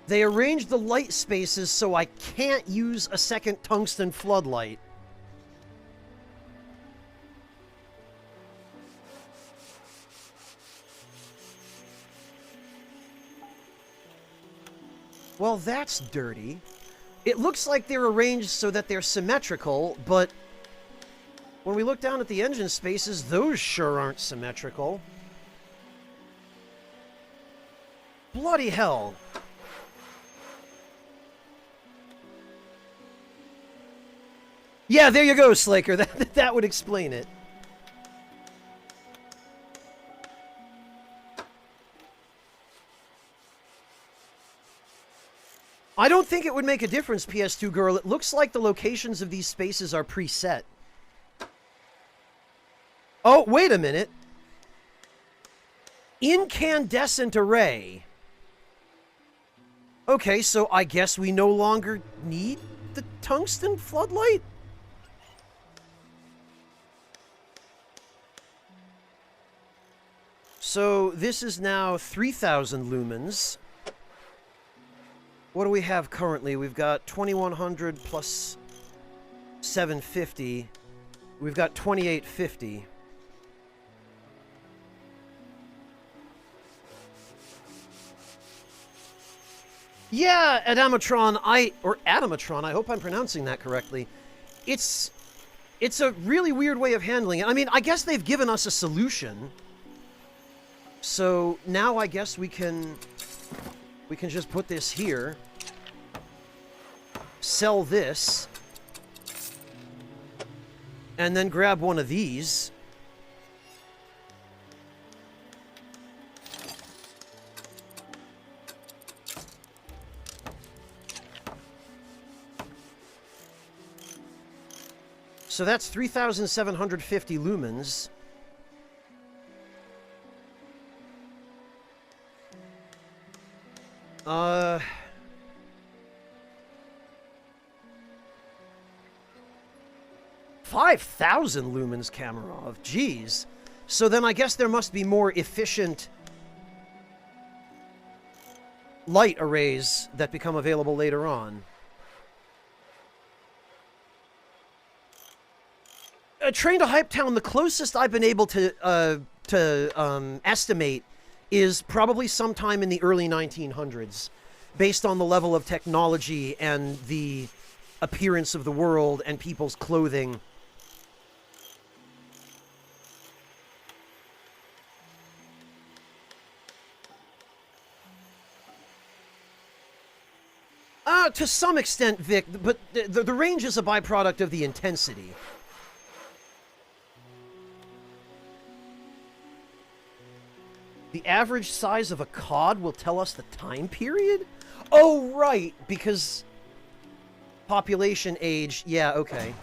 They arranged the light spaces so I can't use a second tungsten floodlight. Well, that's dirty. It looks like they're arranged so that they're symmetrical, but when we look down at the engine spaces, those sure aren't symmetrical. Bloody hell. Yeah, there you go, Slaker. That would explain it. I don't think it would make a difference, PS2 girl. It looks like the locations of these spaces are preset. Oh, wait a minute. Incandescent array. Okay, so I guess we no longer need the tungsten floodlight? So this is now 3,000 lumens. What do we have currently? We've got 2,100 plus 750. We've got 2,850. Yeah, Adamatron, Adamatron, I hope I'm pronouncing that correctly. It's a really weird way of handling it. I mean, I guess they've given us a solution. So now I guess we can just put this here, sell this, and then grab one of these. So that's 3,750 lumens. Uh... 5,000 lumens, Kamarov. Jeez. So then I guess there must be more efficient light arrays that become available later on. Train to Hype Town, the closest I've been able to estimate is probably sometime in the early 1900s, based on the level of technology and the appearance of the world and people's clothing. To some extent, Vic, but the range is a byproduct of the intensity. The average size of a cod will tell us the time period? Oh, right, because population age. Yeah, okay.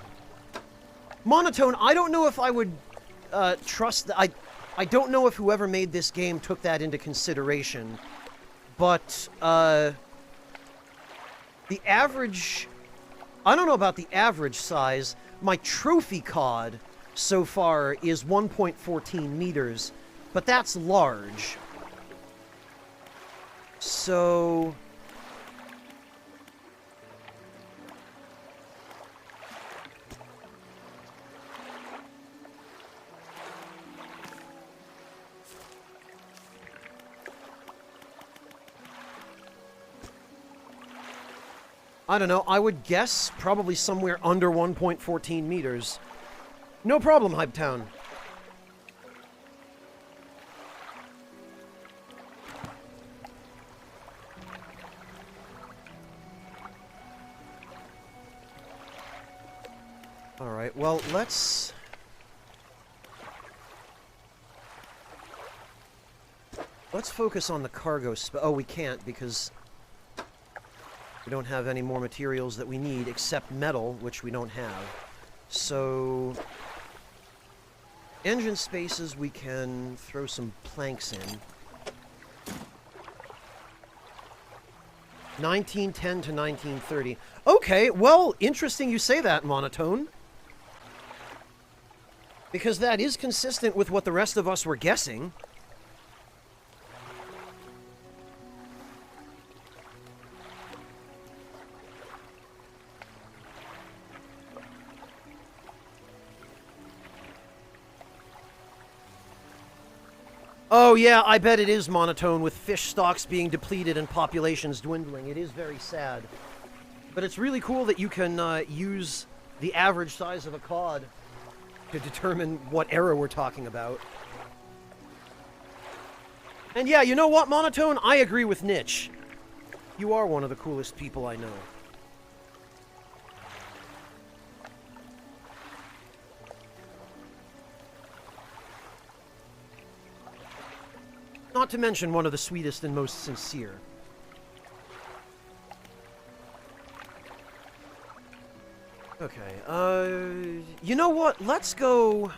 Monotone, I don't know if I would trust that. I don't know if whoever made this game took that into consideration, but the average, I don't know about the average size, My trophy cod so far is 1.14 meters, but that's large. So... I don't know, I would guess probably somewhere under 1.14 meters. No problem, Hypetown. Alright, well, let's focus on the cargo oh, we can't because we don't have any more materials that we need except metal, which we don't have. So, engine spaces, we can throw some planks in. 1910 to 1930. Okay, well, interesting you say that, Monotone. Because that is consistent with what the rest of us were guessing. Oh yeah, I bet it is monotone with fish stocks being depleted and populations dwindling. It is very sad. But it's really cool that you can use the average size of a cod to determine what era we're talking about. And yeah, you know what, Monotone? I agree with Nitch. You are one of the coolest people I know. Not to mention one of the sweetest and most sincere. Okay, you know what? Let's go...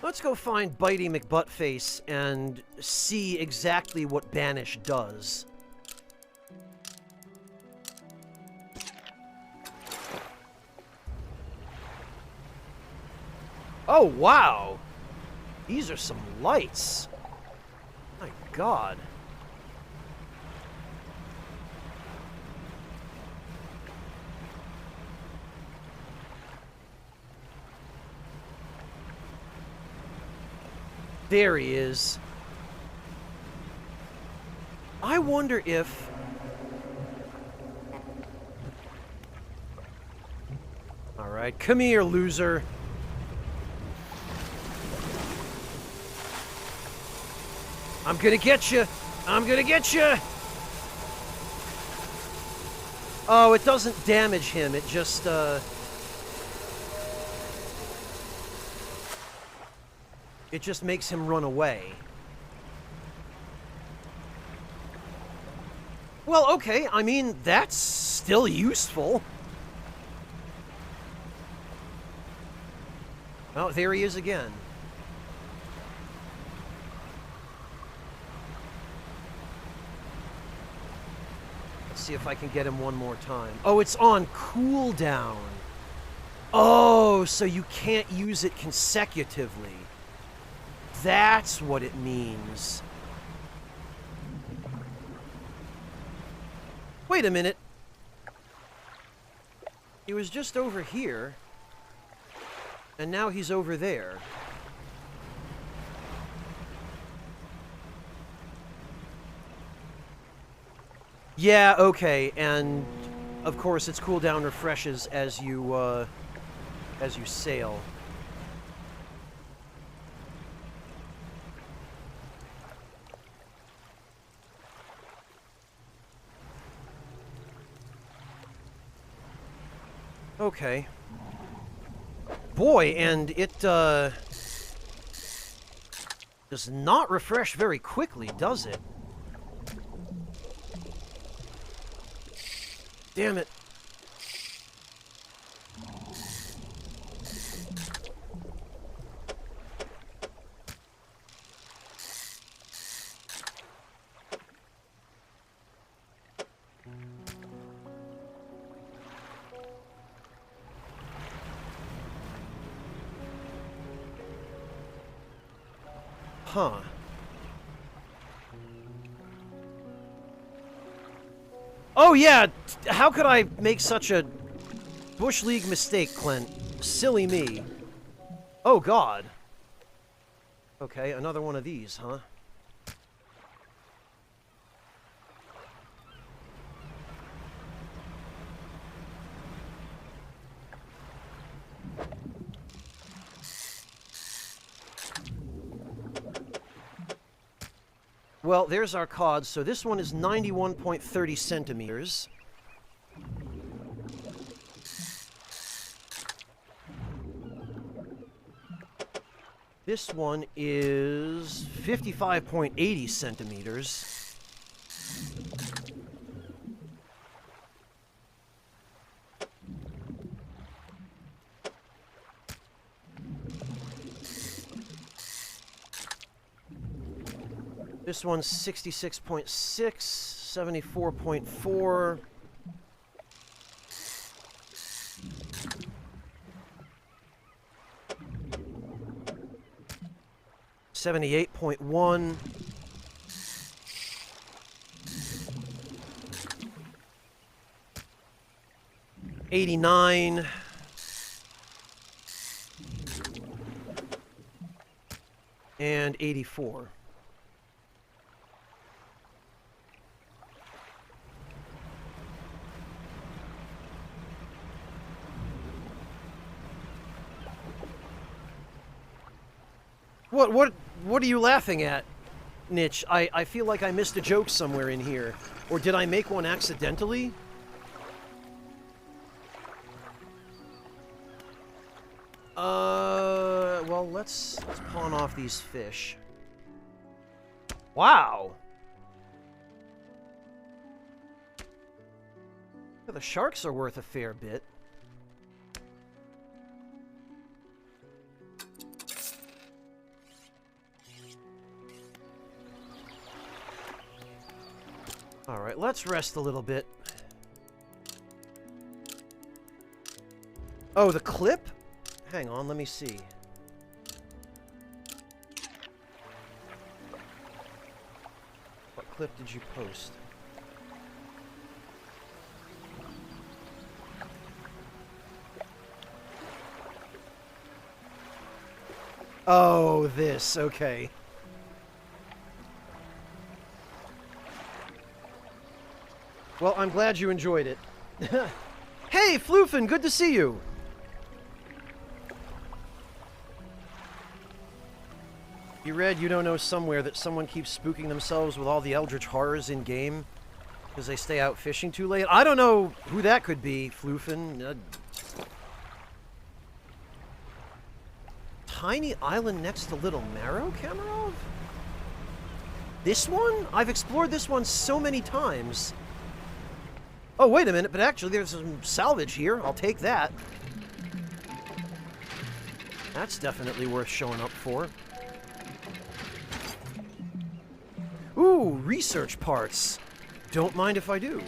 Let's go find Bitey McButtface and see exactly what Banish does. Oh, wow! These are some lights. My God. There he is. I wonder if... Alright, come here, loser. I'm gonna get you! I'm gonna get you! Oh, it doesn't damage him, it just, it just makes him run away. Well, okay, I mean, that's still useful. Oh, there he is again. Let's see if I can get him one more time. Oh, it's on cooldown. Oh, so you can't use it consecutively. That's what it means. Wait a minute. He was just over here, and now he's over there. Yeah, okay, and of course its cooldown refreshes as you sail. Okay. Boy, and it, does not refresh very quickly, does it? Damn it. Huh. Oh, yeah! How could I make such a Bush League mistake, Clint? Silly me. Oh, God. Okay, another one of these, huh? Well, there's our cod. So this one is 91.30 centimeters. This one is 55.80 centimeters. This one's 66.6, 74.4. $78.1. $89. And $84. What are you laughing at, Nitch? I feel like I missed a joke somewhere in here. Or did I make one accidentally? Well, let's pawn off these fish. Wow! The sharks are worth a fair bit. Alright, let's rest a little bit. Oh, the clip? Hang on, let me see. What clip did you post? Oh, this, okay. Well, I'm glad you enjoyed it. Hey, Floofin, good to see you! You read you don't know somewhere that someone keeps spooking themselves with all the eldritch horrors in-game because they stay out fishing too late? I don't know who that could be, Floofin. Tiny island next to Little Marrow, Kamarov? This one? I've explored this one so many times. Oh, wait a minute, but actually there's some salvage here. I'll take that. That's definitely worth showing up for. Ooh, research parts. Don't mind if I do.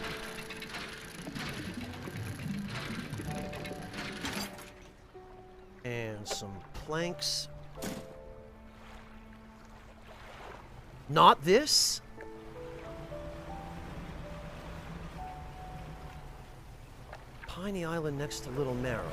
And some planks. Not this? Tiny island next to Little Marrow.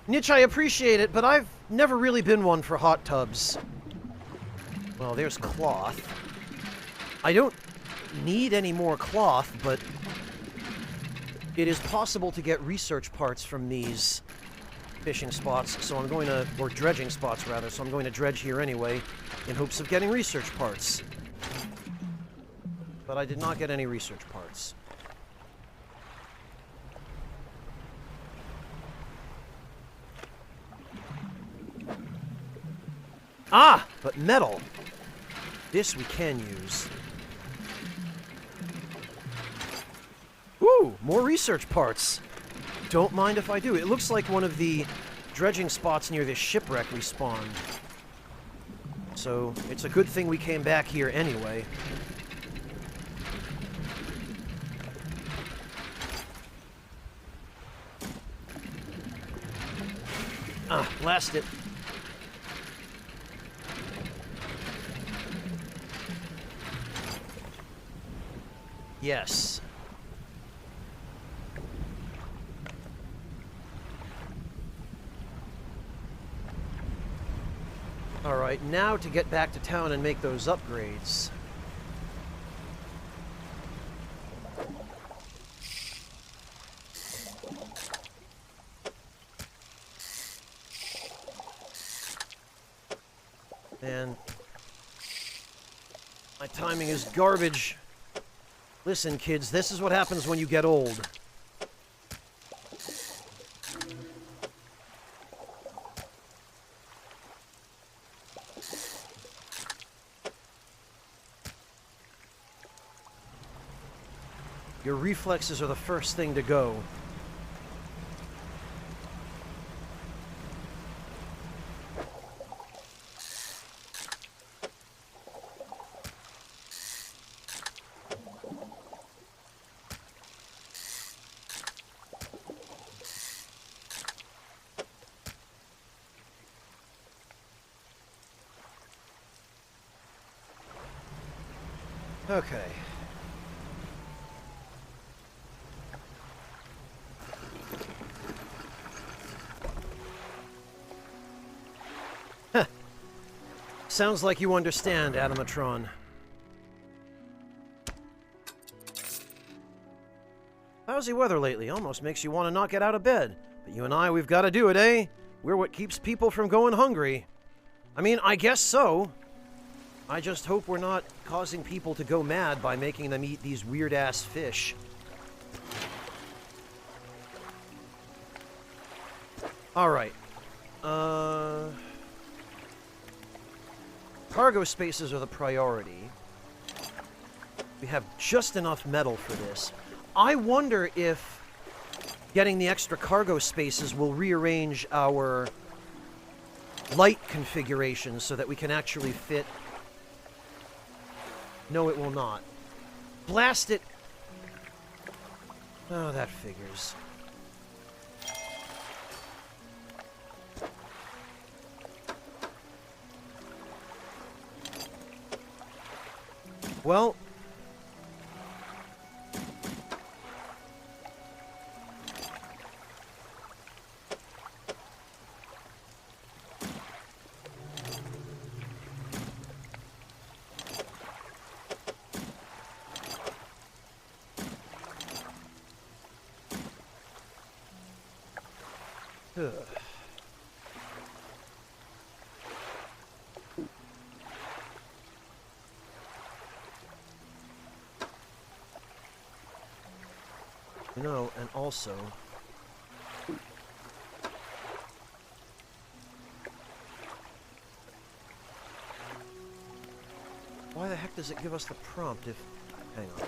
Nitch, I appreciate it, but I've never really been one for hot tubs. Well, there's cloth. I don't need any more cloth, but it is possible to get research parts from these fishing spots, so I'm going to, or dredging spots rather, so I'm going to dredge here anyway, in hopes of getting research parts. But I did not get any research parts. Ah! But metal! This we can use. Ooh! More research parts! Don't mind if I do. It looks like one of the dredging spots near this shipwreck we spawned. So it's a good thing we came back here anyway. Ah, blast it. Yes. Alright, now to get back to town and make those upgrades. And my timing is garbage. Listen, kids, this is what happens when you get old. Your reflexes are the first thing to go. Okay. Heh. Sounds like you understand, Animatron. Lousy weather lately almost makes you want to not get out of bed. But you and I, we've got to do it, eh? We're what keeps people from going hungry. I mean, I guess so. I just hope we're not causing people to go mad by making them eat these weird-ass fish. Alright. Cargo spaces are the priority. We have just enough metal for this. I wonder if getting the extra cargo spaces will rearrange our light configurations so that we can actually fit... No, it will not. Blast it! Oh, that figures. Well... Ugh. You know, and also... Why the heck does it give us the prompt if... Hang on.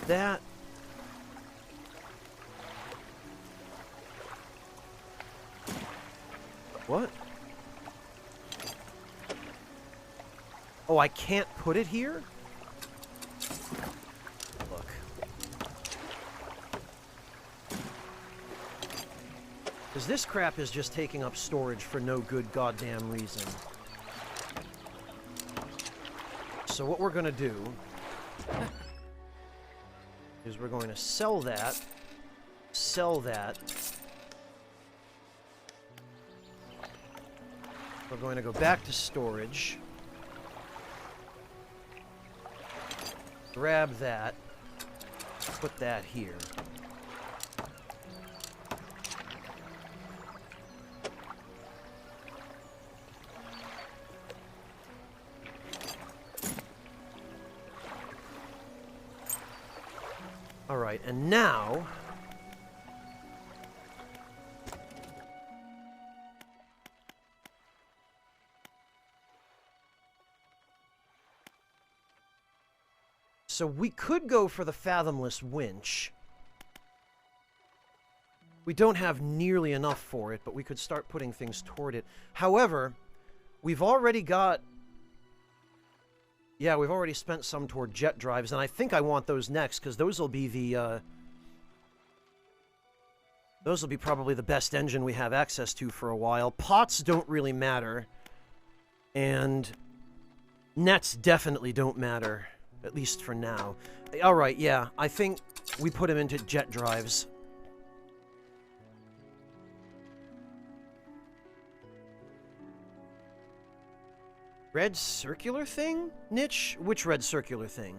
That... What? Oh, I can't put it here? Look. Because this crap is just taking up storage for no good goddamn reason. So what we're going to do is we're going to sell that, We're going to go back to storage. Grab that. Put that here. All right, and now... So we could go for the fathomless winch. We don't have nearly enough for it, but we could start putting things toward it. However, We've already got... Yeah, we've already spent some toward jet drives, and I think I want those next, because those will be the, those will be probably the best engine we have access to for a while. Pots don't really matter, and nets definitely don't matter, at least for now. Alright, yeah, I think we put him into jet drives. Red circular thing? Niche? Which red circular thing?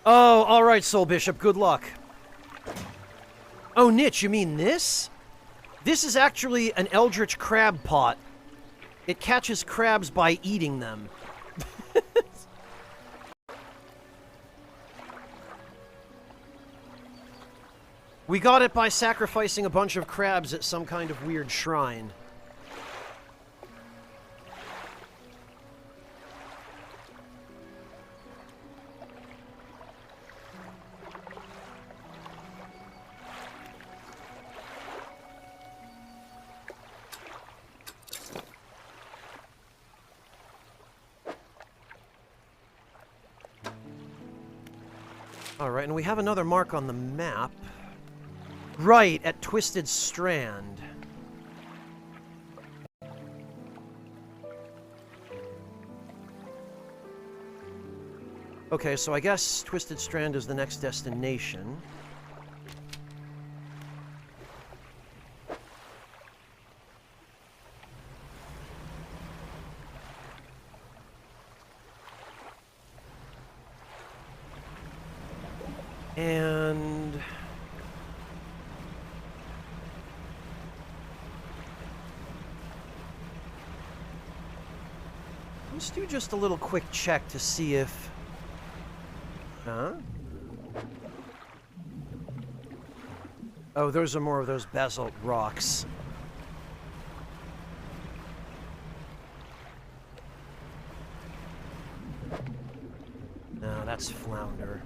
Oh, alright, Soul Bishop, good luck. Oh, Niche, you mean this? This is actually an eldritch crab pot. It catches crabs by eating them. We got it by sacrificing a bunch of crabs at some kind of weird shrine. Alright, and we have another mark on the map. Right, at Twisted Strand. Okay, so I guess Twisted Strand is the next destination. And... let's do just a little quick check to see if... Huh? Oh, those are more of those basalt rocks. No, that's flounder.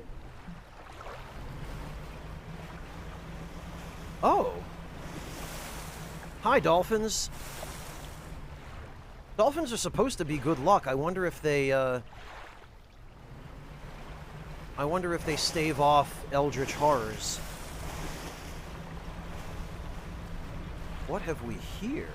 Oh! Hi, dolphins. Dolphins are supposed to be good luck. I wonder if they, I wonder if they stave off eldritch horrors. What have we here?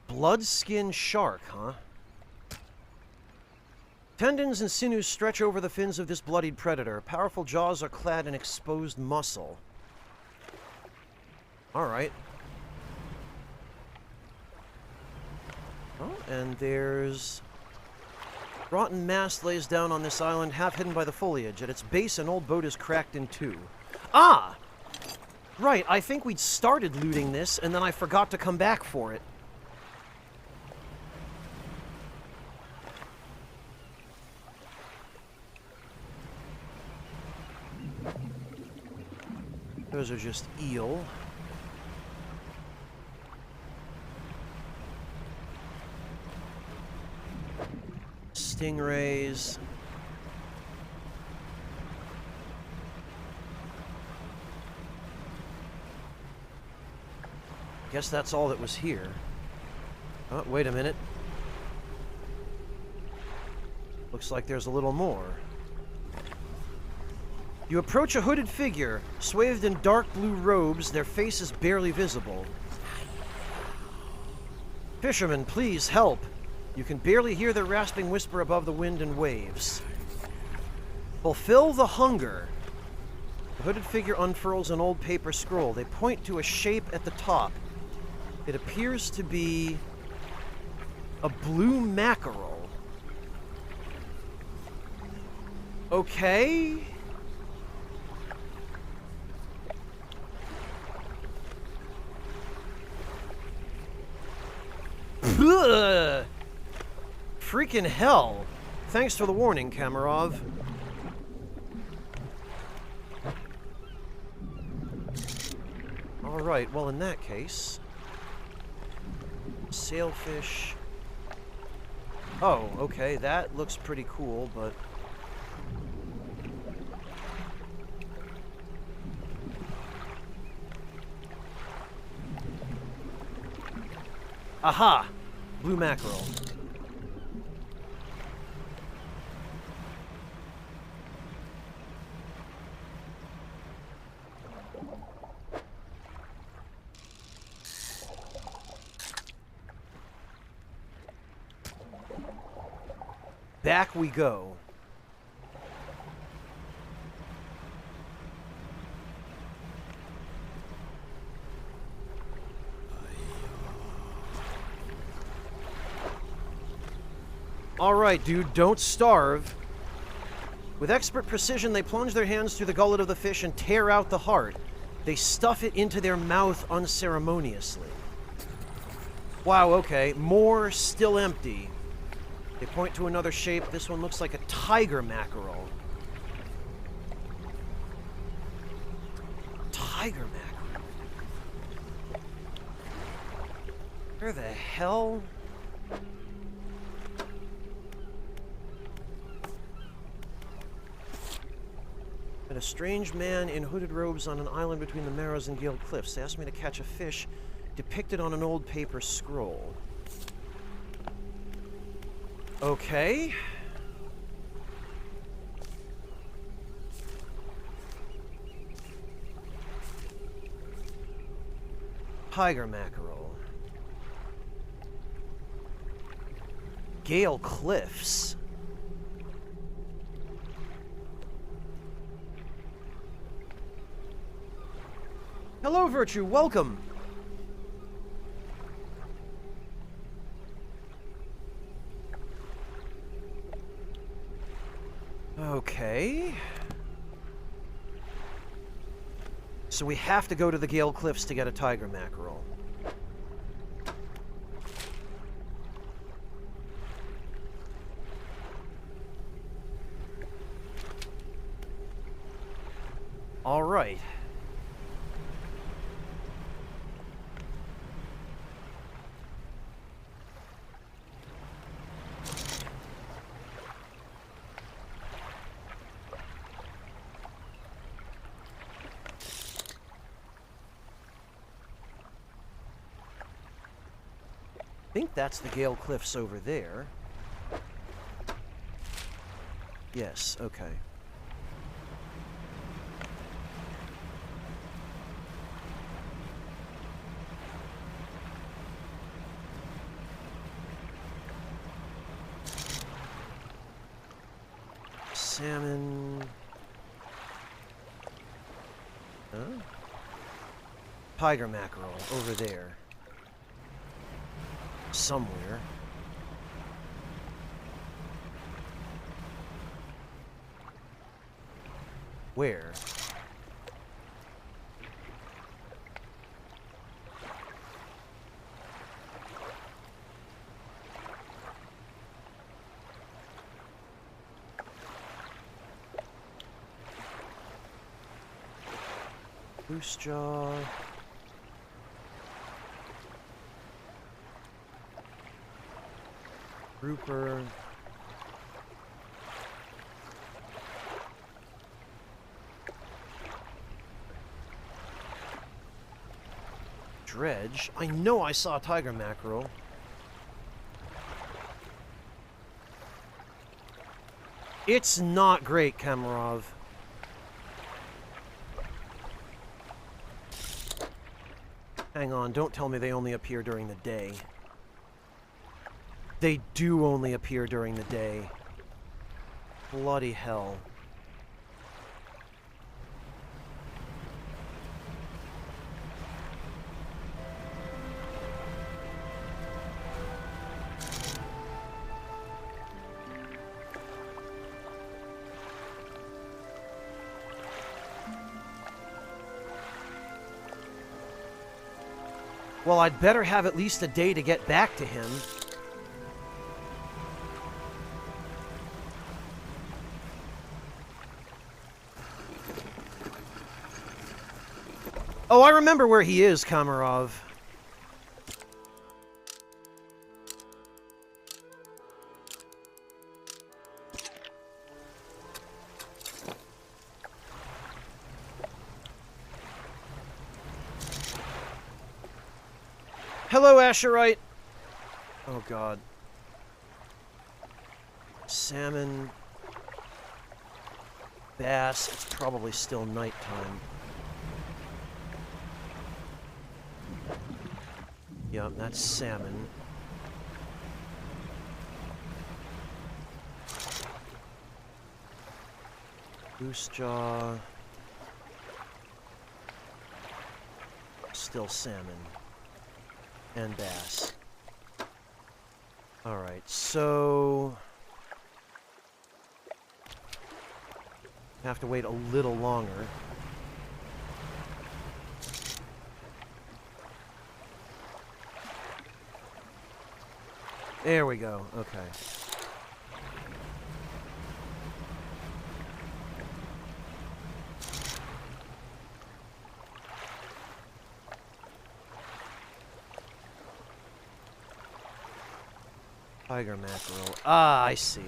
Bloodskin shark, huh? Tendons and sinews stretch over the fins of this bloodied predator. Powerful jaws are clad in exposed muscle. Alright. Oh, and there's... rotten mast lays down on this island, half hidden by the foliage. At its base, an old boat is cracked in two. Ah! Right, I think we'd started looting this, and then I forgot to come back for it. Those are just eel. Stingrays. Guess that's all that was here. Oh, wait a minute. Looks like there's a little more. You approach a hooded figure, swathed in dark blue robes, their face is barely visible. Fisherman, please help. You can barely hear their rasping whisper above the wind and waves. Fulfill the hunger. The hooded figure unfurls an old paper scroll. They point to a shape at the top. It appears to be a blue mackerel. freaking hell! Thanks for the warning, Kamarov. Alright, well in that case... Sailfish... Oh, okay, that looks pretty cool, but... Aha! Blue mackerel. Back we go. Alright, dude, don't starve. With expert precision, they plunge their hands through the gullet of the fish and tear out the heart. They stuff it into their mouth unceremoniously. Wow, okay. More still empty. They point to another shape. This one looks like a tiger mackerel. Tiger mackerel? Where the hell? Met a strange man in hooded robes on an island between the Maros and Gale Cliffs. They asked me to catch a fish depicted on an old paper scroll. Okay. Tiger mackerel. Gale Cliffs. Hello, Virtue. Welcome. Okay. So we have to go to the Gale Cliffs to get a tiger mackerel. All right. I think that's the Gale Cliffs over there. Yes, okay. Salmon. Huh? Tiger mackerel over there. Somewhere. Where? Loose jaw. Grouper. Dredge. I know I saw a tiger mackerel. It's not great, Kamarov. Hang on, don't tell me they only appear during the day. They do only appear during the day. Bloody hell. Well, I'd better have at least a day to get back to him. Oh, I remember where he is, Kamarov. Hello, Asherite. Oh, God. Salmon. Bass. It's probably still nighttime. Yep, that's salmon. Goose jaw. Still salmon. And bass. Alright, so... have to wait a little longer. There we go, okay. Tiger mackerel. Ah, I see.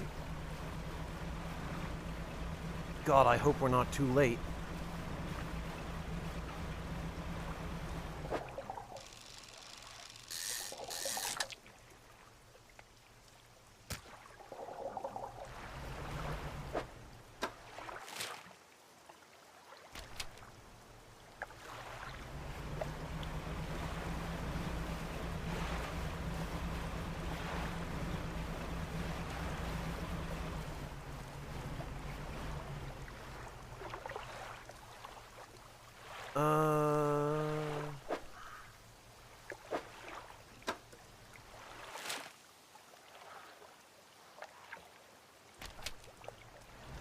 God, I hope we're not too late.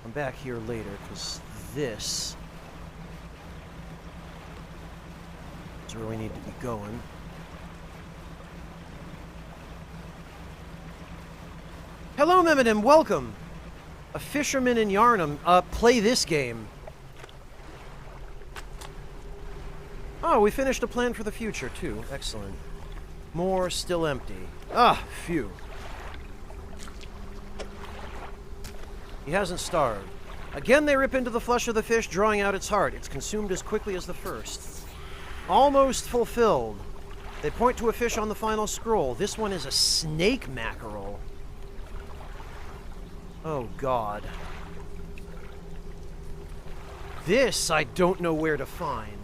I'm back here later, because this is where we need to be going. Hello, Memidim, welcome! A fisherman in Yarnum, play this game. Oh, we finished a plan for the future, too. Excellent. More still empty. Ah, phew. He hasn't starved. Again, they rip into the flesh of the fish, drawing out its heart. It's consumed as quickly as the first. Almost fulfilled. They point to a fish on the final scroll. This one is a snake mackerel. Oh, God. This I don't know where to find.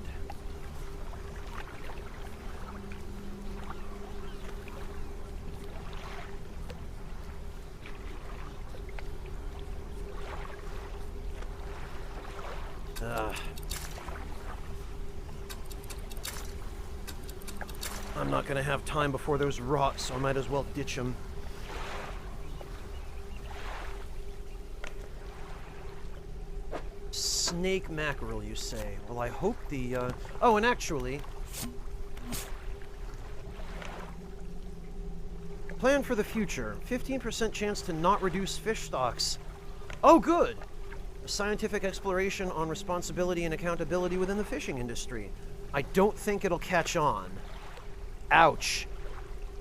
I'm not gonna have time before those rot, so I might as well ditch them. Snake mackerel, you say? Well, I hope the, Oh, and actually... plan for the future. 15% chance to not reduce fish stocks. Oh, good! A scientific exploration on responsibility and accountability within the fishing industry. I don't think it'll catch on. Ouch.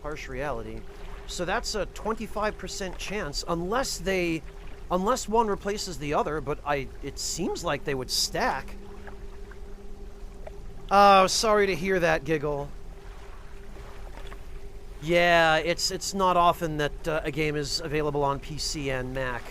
Harsh reality. So that's a 25% chance, unless one replaces the other, but it seems like they would stack. Oh, sorry to hear that, Giggle. Yeah, it's not often that a game is available on PC and Mac.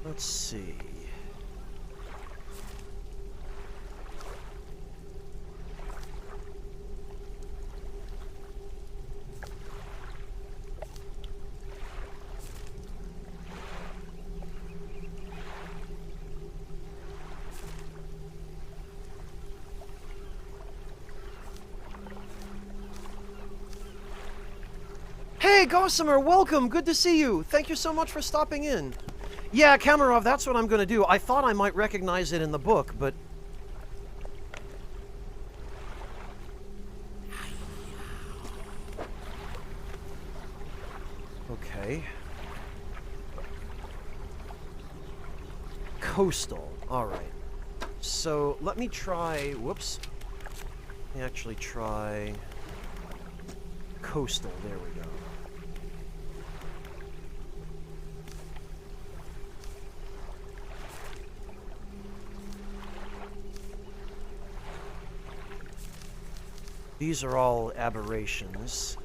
Let's see. Hey, Gossamer, welcome! Good to see you! Thank you so much for stopping in. Yeah, Kamarov, that's what I'm gonna do. I thought I might recognize it in the book, but... Okay. Coastal. Alright. So, let me try... Whoops. Let me actually try... Coastal. There we go. These are all aberrations.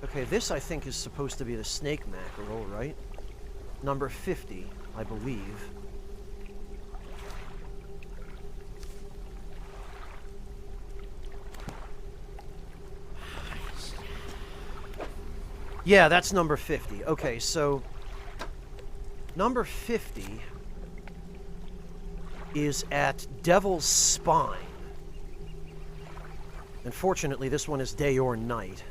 Okay, this I think is supposed to be the snake mackerel, right? Number 50, I believe. Yeah, that's number 50. Okay, so... Number 50 is at Devil's Spine. Unfortunately, this one is day or night.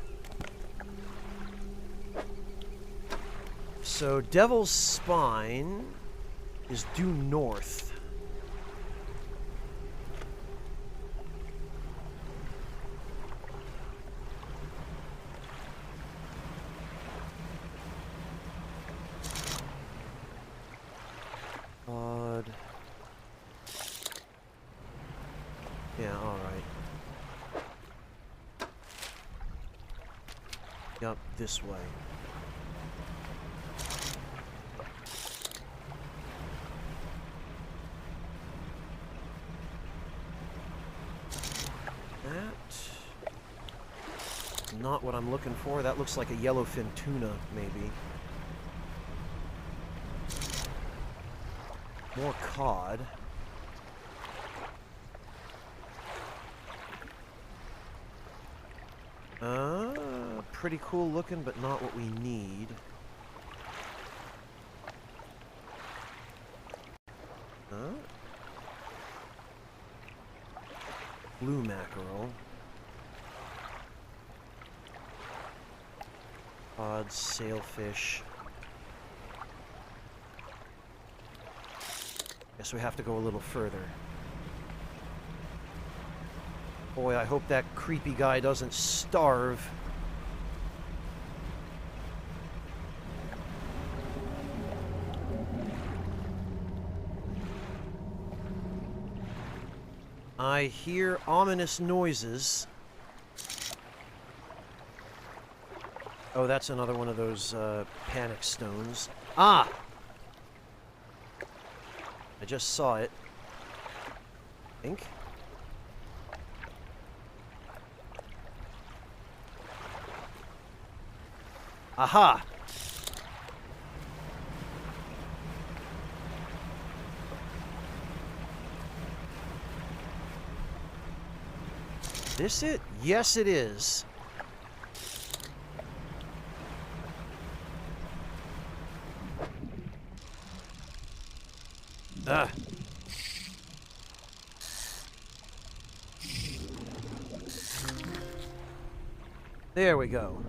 So, Devil's Spine is due north. Odd. Yeah, alright. Yup, this way. Not what I'm looking for. That looks like a yellowfin tuna, maybe. More cod. Pretty cool looking, but not what we need. Blue mackerel. Cod, sailfish. Guess we have to go a little further. Boy, I hope that creepy guy doesn't starve. I hear ominous noises. Oh, that's another one of those panic stones. Ah! I just saw it. I think. Aha! This it? Yes, it is. Ah. There we go.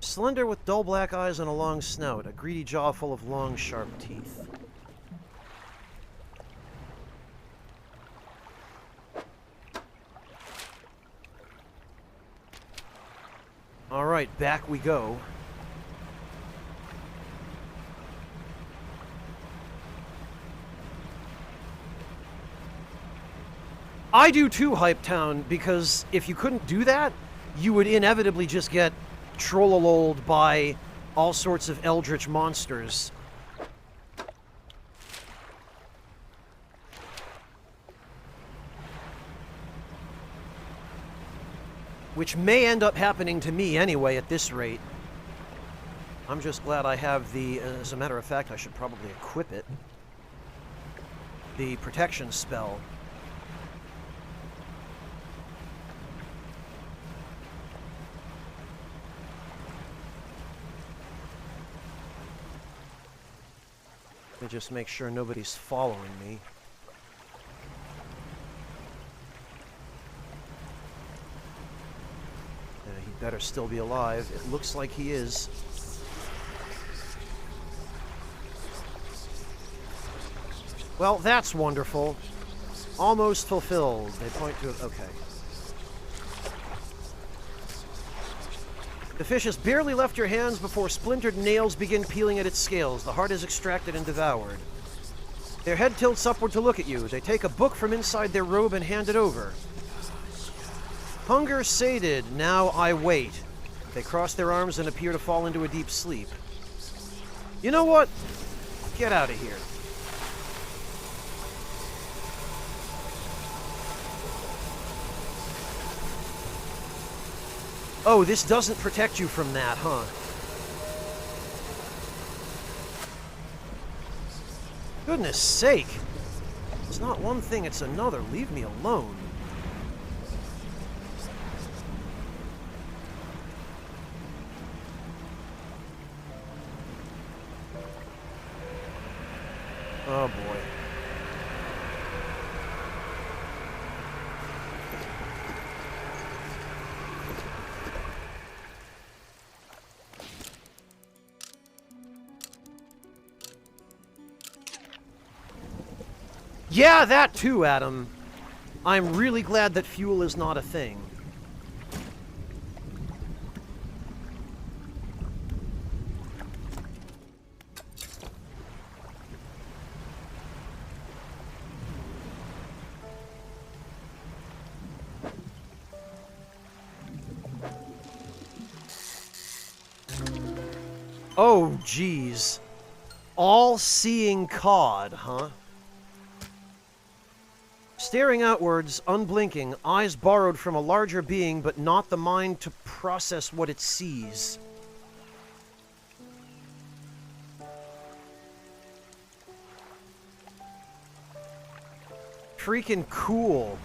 Slender with dull black eyes and a long snout, a greedy jaw full of long, sharp teeth. All right, back we go. I do too, Hype Town, because if you couldn't do that, you would inevitably just get trollololed by all sorts of eldritch monsters. Which may end up happening to me anyway at this rate. I'm just glad I have the... as a matter of fact, I should probably equip it. The protection spell. Let me just make sure nobody's following me. better still be alive. It looks like he is. Well, that's wonderful. Almost fulfilled. They point to it. Okay. The fish has barely left your hands before splintered nails begin peeling at its scales. The heart is extracted and devoured. Their head tilts upward to look at you. They take a book from inside their robe and hand it over. Hunger sated, now I wait. They cross their arms and appear to fall into a deep sleep. You know what? Get out of here. Oh, this doesn't protect you from that, huh? Goodness sake. It's not one thing, it's another. Leave me alone. Oh boy. Yeah, that too, Adam. I'm really glad that fuel is not a thing. Oh, geez. All-seeing cod, huh? Staring outwards, unblinking, eyes borrowed from a larger being, but not the mind to process what it sees. Freaking cool.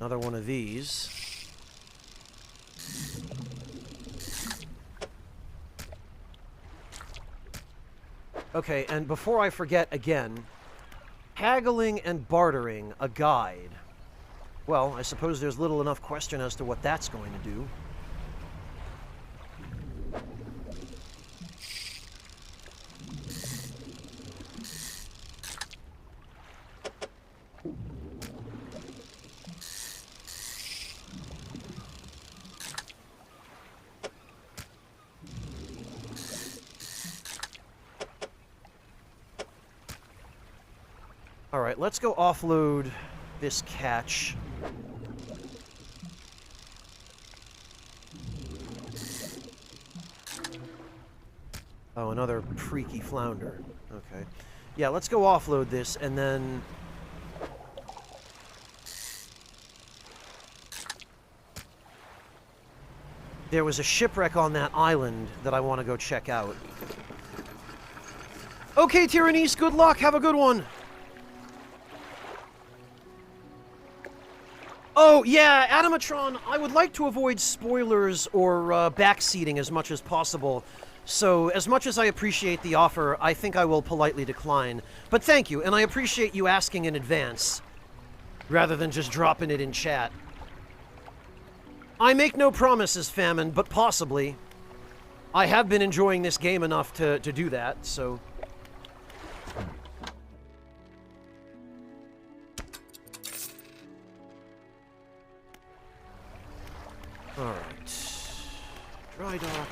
Another one of these. Okay, and before I forget again, haggling and bartering, a guide. Well, I suppose there's little enough question as to what that's going to do. Alright, let's go offload this catch. Oh, another freaky flounder. Okay. Yeah, let's go offload this, and then... There was a shipwreck on that island that I want to go check out. Okay, Tyrannese, good luck. Have a good one. Oh, yeah, Adamatron, I would like to avoid spoilers or backseating as much as possible. So, as much as I appreciate the offer, I think I will politely decline. But thank you, and I appreciate you asking in advance, rather than just dropping it in chat. I make no promises, Famine, but possibly. I have been enjoying this game enough to do that, so... Alright. Dry dock.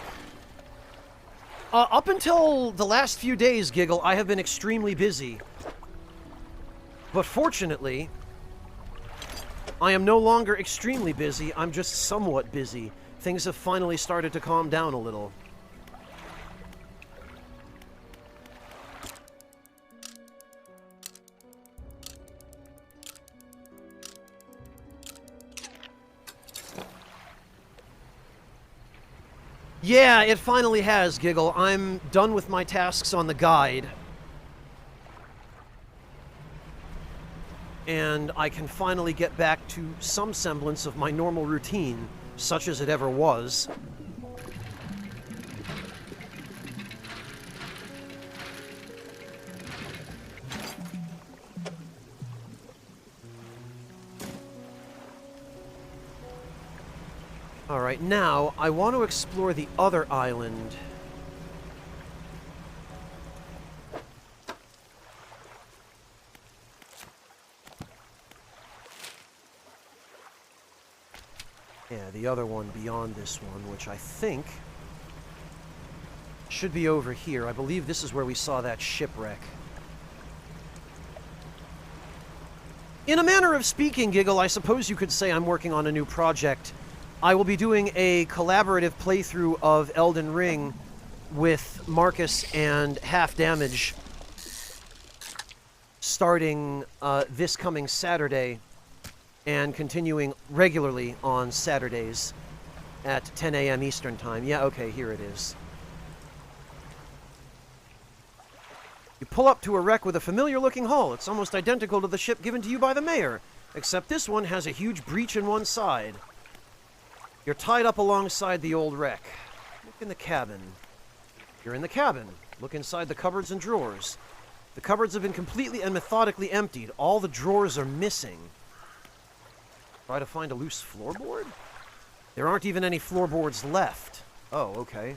Up until the last few days, Giggle, I have been extremely busy. But fortunately, I am no longer extremely busy, I'm just somewhat busy. Things have finally started to calm down a little. Yeah, it finally has, Giggle. I'm done with my tasks on the guide. And I can finally get back to some semblance of my normal routine, such as it ever was. Alright, now, I want to explore the other island. Yeah, the other one beyond this one, which I think should be over here. I believe this is where we saw that shipwreck. In a manner of speaking, Giggle, I suppose you could say I'm working on a new project. I will be doing a collaborative playthrough of Elden Ring with Marcus and Half Damage starting this coming Saturday and continuing regularly on Saturdays at 10 a.m. Eastern Time. Yeah, okay, here it is. You pull up to a wreck with a familiar-looking hull. It's almost identical to the ship given to you by the mayor, except this one has a huge breach in one side. You're tied up alongside the old wreck. Look in the cabin. You're in the cabin. Look inside the cupboards and drawers. The cupboards have been completely and methodically emptied. All the drawers are missing. Try to find a loose floorboard? There aren't even any floorboards left. Oh, okay.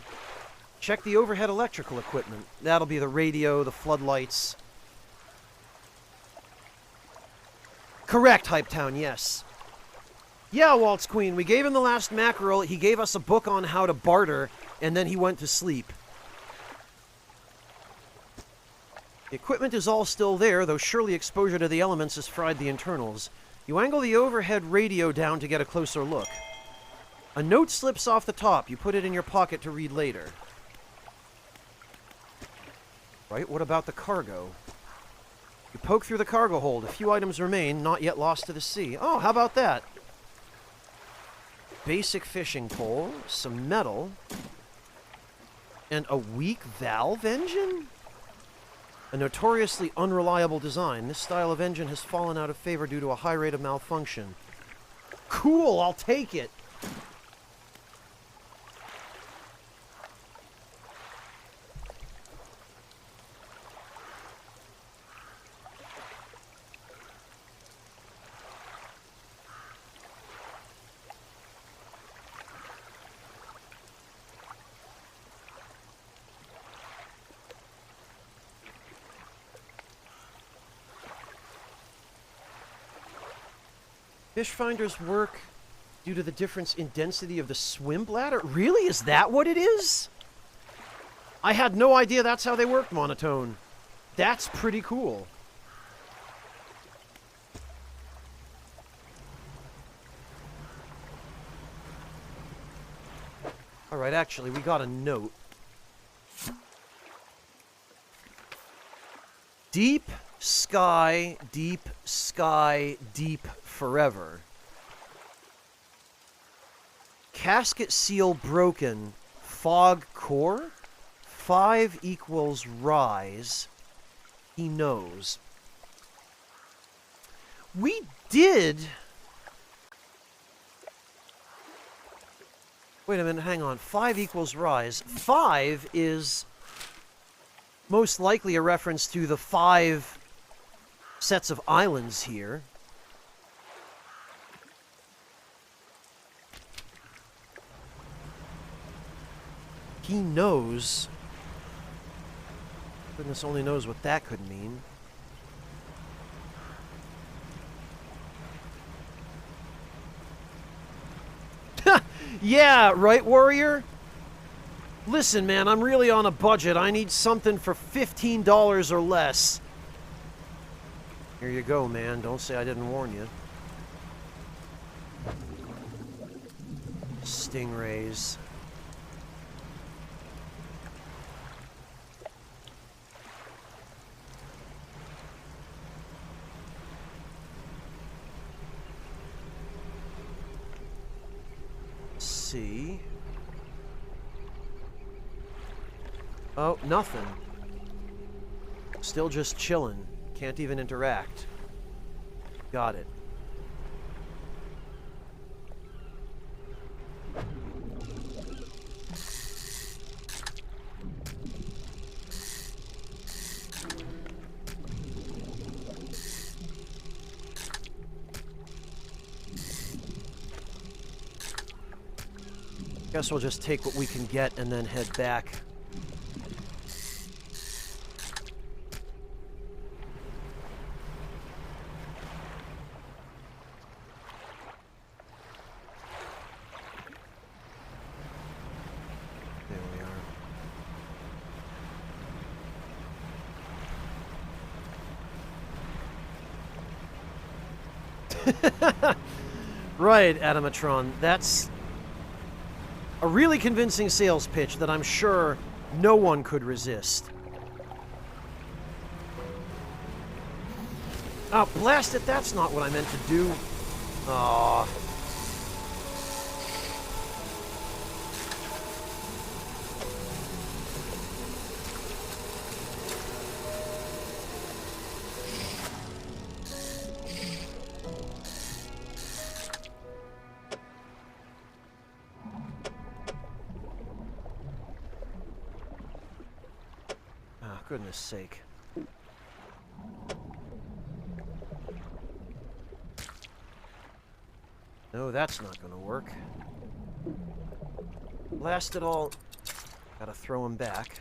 Check the overhead electrical equipment. That'll be the radio, the floodlights. Correct, Hypetown, yes. Yeah, Waltz Queen, we gave him the last mackerel, he gave us a book on how to barter, and then he went to sleep. The equipment is all still there, though surely exposure to the elements has fried the internals. You angle the overhead radio down to get a closer look. A note slips off the top. You put it in your pocket to read later. Right, what about the cargo? You poke through the cargo hold. A few items remain, not yet lost to the sea. Oh, how about that? Basic fishing pole, some metal, and a weak valve engine? A notoriously unreliable design. This style of engine has fallen out of favor due to a high rate of malfunction. Cool, I'll take it! Fish finders work due to the difference in density of the swim bladder? Really? Is that what it is? I had no idea that's how they worked, Monotone. That's pretty cool. Alright, actually, we got a note. Deep sky, deep sky, deep forever. Casket seal broken. Fog core? 5 equals rise. He knows. We did... Wait a minute, hang on. 5 equals rise. 5 is most likely a reference to the 5 sets of islands here. He knows. Goodness only knows what that could mean. Yeah, right, warrior? Listen, man, I'm really on a budget. I need something for $15 or less. Here you go, man. Don't say I didn't warn you. stingrays. Let's see. Oh, nothing. Still just chilling. Can't even interact. Got it. Guess we'll just take what we can get and then head back. There we are. Right, Adamatron. That's a really convincing sales pitch that I'm sure no one could resist. Oh, blast it, that's not what I meant to do. Aww. Goodness sake. No, that's not gonna work. Blast it all. Gotta throw him back.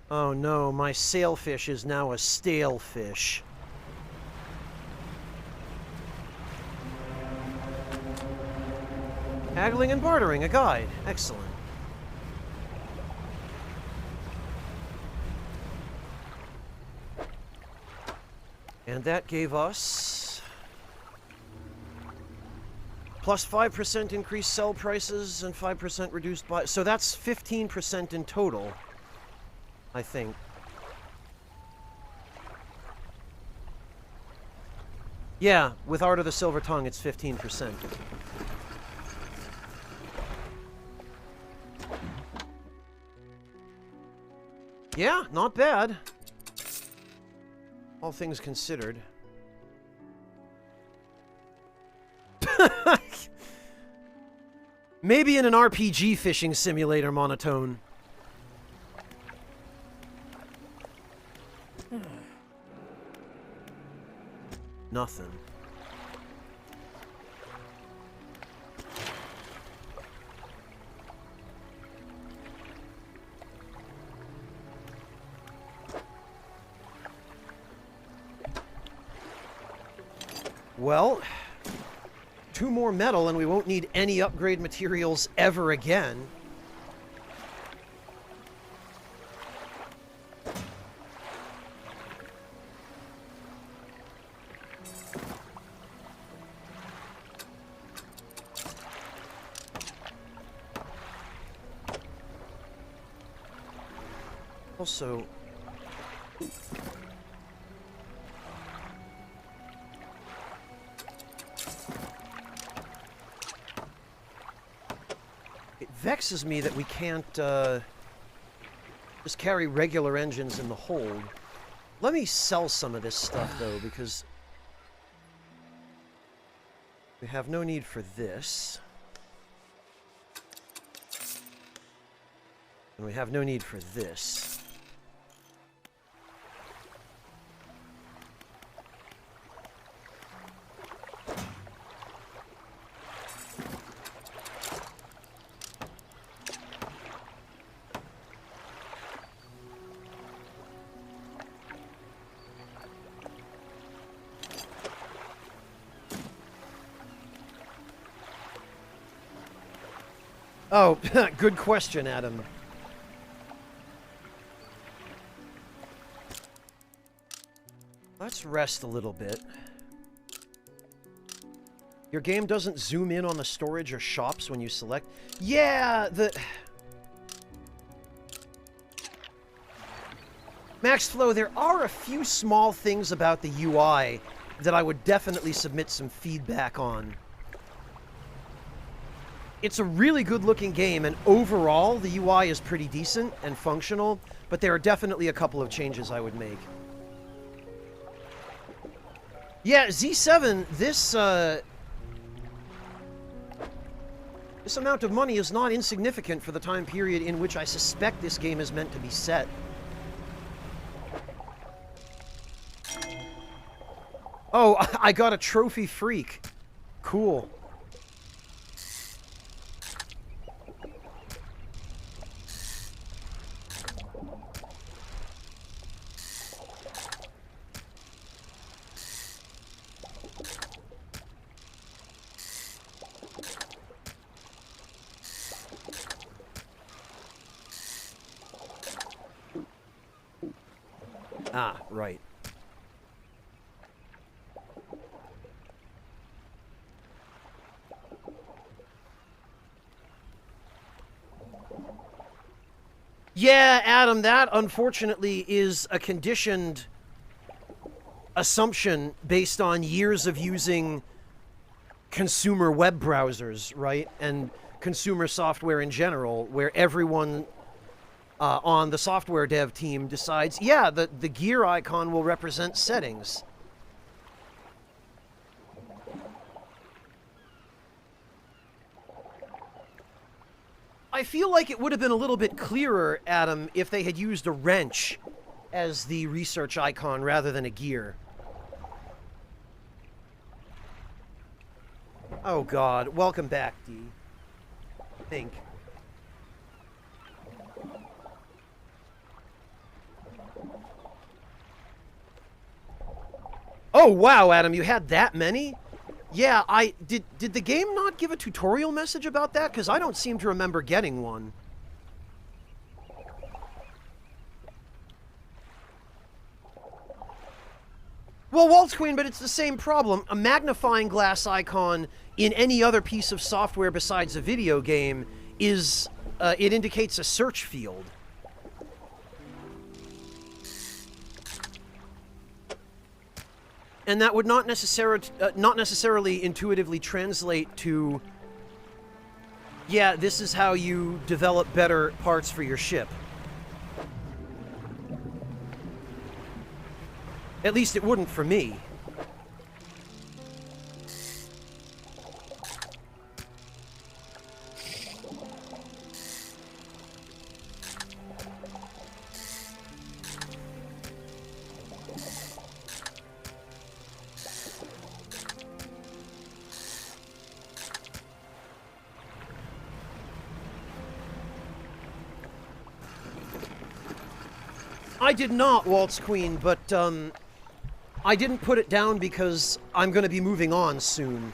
Oh no, my sailfish is now a stale fish. Haggling and bartering, a guide. Excellent. And that gave us plus 5% increased sell prices and 5% reduced buy. So that's 15% in total, I think. Yeah, with Art of the Silver Tongue, it's 15%. Yeah, not bad. All things considered. Maybe in an RPG fishing simulator monotone. Nothing. Well, 2 more metal and we won't need any upgrade materials ever again. Also, it vexes me that we can't just carry regular engines in the hold. Let me sell some of this stuff, though, because we have no need for this. And we have no need for this. Oh, good question, Adam. Let's rest a little bit. Your game doesn't zoom in on the storage or shops when you select... Yeah, MaxFlow, there are a few small things about the UI that I would definitely submit some feedback on. It's a really good-looking game, and overall, the UI is pretty decent and functional, but there are definitely a couple of changes I would make. Yeah, Z7, this amount of money is not insignificant for the time period in which I suspect this game is meant to be set. Oh, I got a trophy freak. Cool. Ah, right. Yeah, Adam, that unfortunately is a conditioned assumption based on years of using consumer web browsers, right? And consumer software in general, where everyone on the software dev team decides, yeah, the gear icon will represent settings. I feel like it would have been a little bit clearer, Adam, if they had used a wrench as the research icon rather than a gear. Oh god, welcome back, D. Think. Oh wow, Adam, you had that many? Yeah, did the game not give a tutorial message about that? Because I don't seem to remember getting one. Well, Waltz Queen, but it's the same problem. A magnifying glass icon in any other piece of software besides a video game is, it indicates a search field. And that would not necessarily intuitively translate to, yeah, this is how you develop better parts for your ship. At least it wouldn't for me. I did not, Waltz Queen, but, I didn't put it down because I'm going to be moving on soon.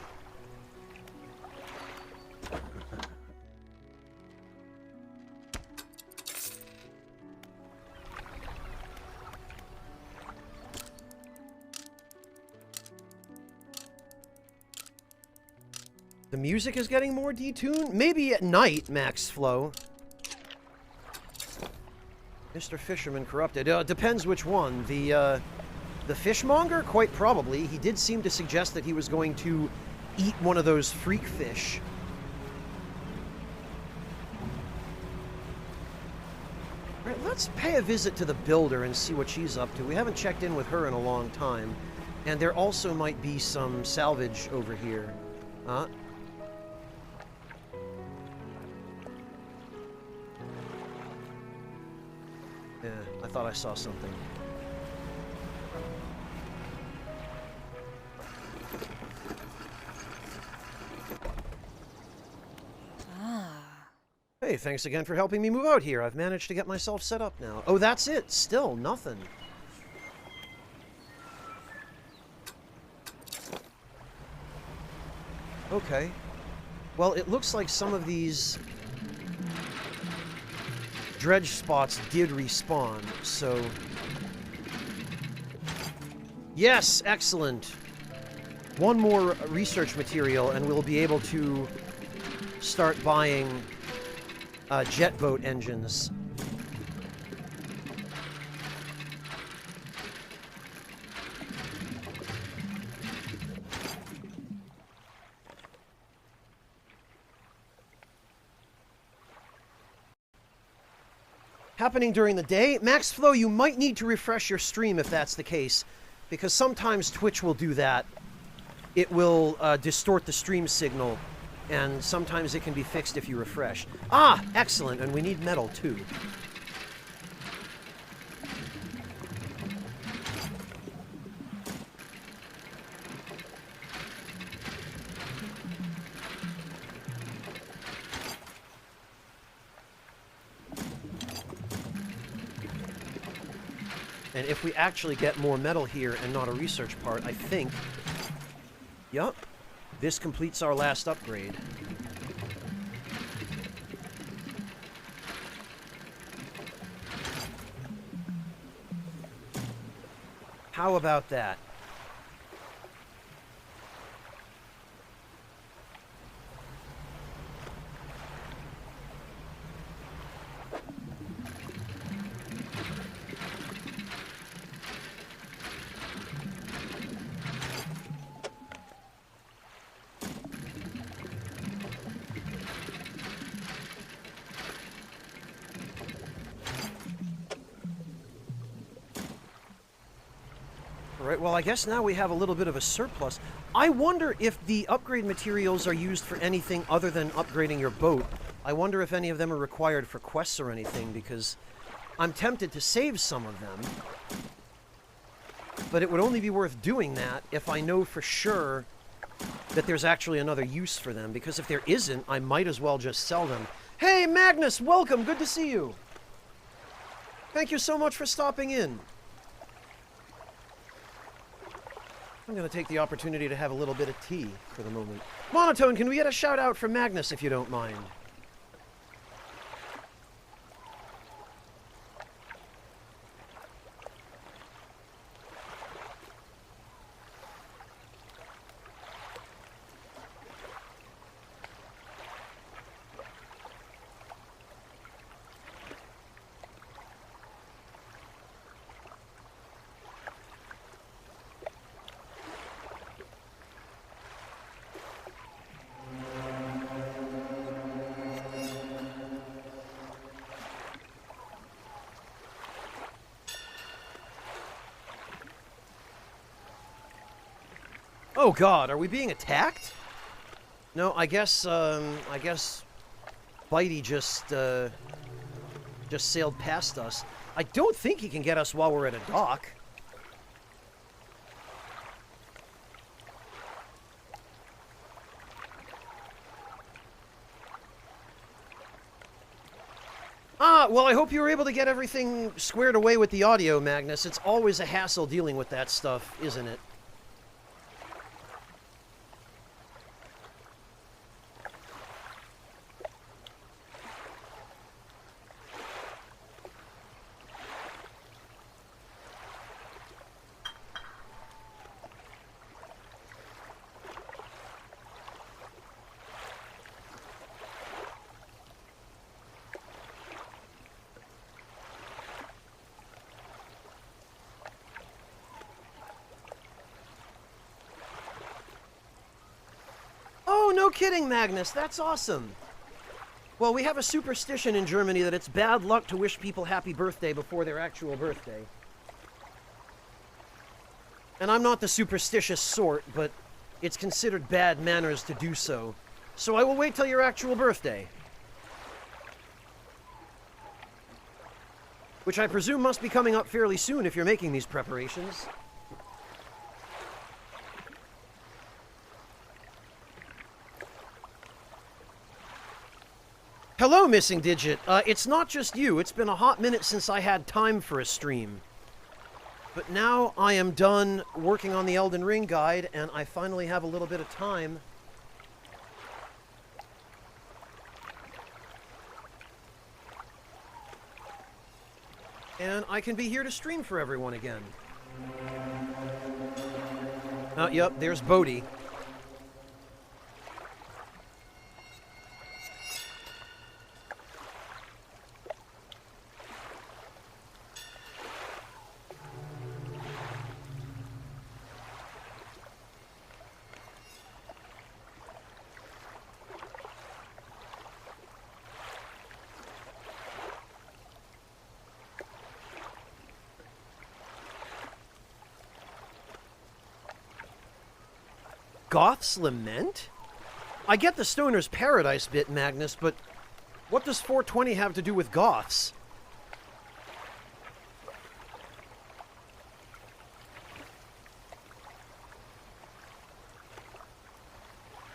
The music is getting more detuned? Maybe at night, MaxFlow. Mr. Fisherman Corrupted. Depends which one. The fishmonger? Quite probably. He did seem to suggest that he was going to eat one of those freak fish. Alright, let's pay a visit to the builder and see what she's up to. We haven't checked in with her in a long time. And there also might be some salvage over here. Huh? Yeah, I thought I saw something. Hey, thanks again for helping me move out here. I've managed to get myself set up now. Oh, that's it. Still nothing. Okay. Well, it looks like some of these dredge spots did respawn, so... Yes, excellent. One more research material, and we'll be able to start buying jet boat engines. Happening during the day. Max Flow, you might need to refresh your stream if that's the case, because sometimes Twitch will do that. It will distort the stream signal, and sometimes it can be fixed if you refresh. Ah, excellent, and we need metal too. And if we actually get more metal here and not a research part, I think... Yup. This completes our last upgrade. How about that? Alright, well, I guess now we have a little bit of a surplus. I wonder if the upgrade materials are used for anything other than upgrading your boat. I wonder if any of them are required for quests or anything, because I'm tempted to save some of them. But it would only be worth doing that if I know for sure that there's actually another use for them, because if there isn't, I might as well just sell them. Hey, Magnus, welcome! Good to see you! Thank you so much for stopping in. I'm going to take the opportunity to have a little bit of tea for the moment. Monotone, can we get a shout out from Magnus if you don't mind? Oh God, are we being attacked? No, I guess Bitey just sailed past us. I don't think he can get us while we're at a dock. Ah, well, I hope you were able to get everything squared away with the audio, Magnus. It's always a hassle dealing with that stuff, isn't it? No kidding, Magnus. That's awesome. Well, we have a superstition in Germany that it's bad luck to wish people happy birthday before their actual birthday. And I'm not the superstitious sort, but it's considered bad manners to do so. So I will wait till your actual birthday. Which I presume must be coming up fairly soon if you're making these preparations. Hello, Missing Digit. It's not just you. It's been a hot minute since I had time for a stream. But now I am done working on the Elden Ring guide, and I finally have a little bit of time. And I can be here to stream for everyone again. Yep, there's Bodhi. Goth's Lament? I get the Stoner's Paradise bit, Magnus, but what does 420 have to do with Goths?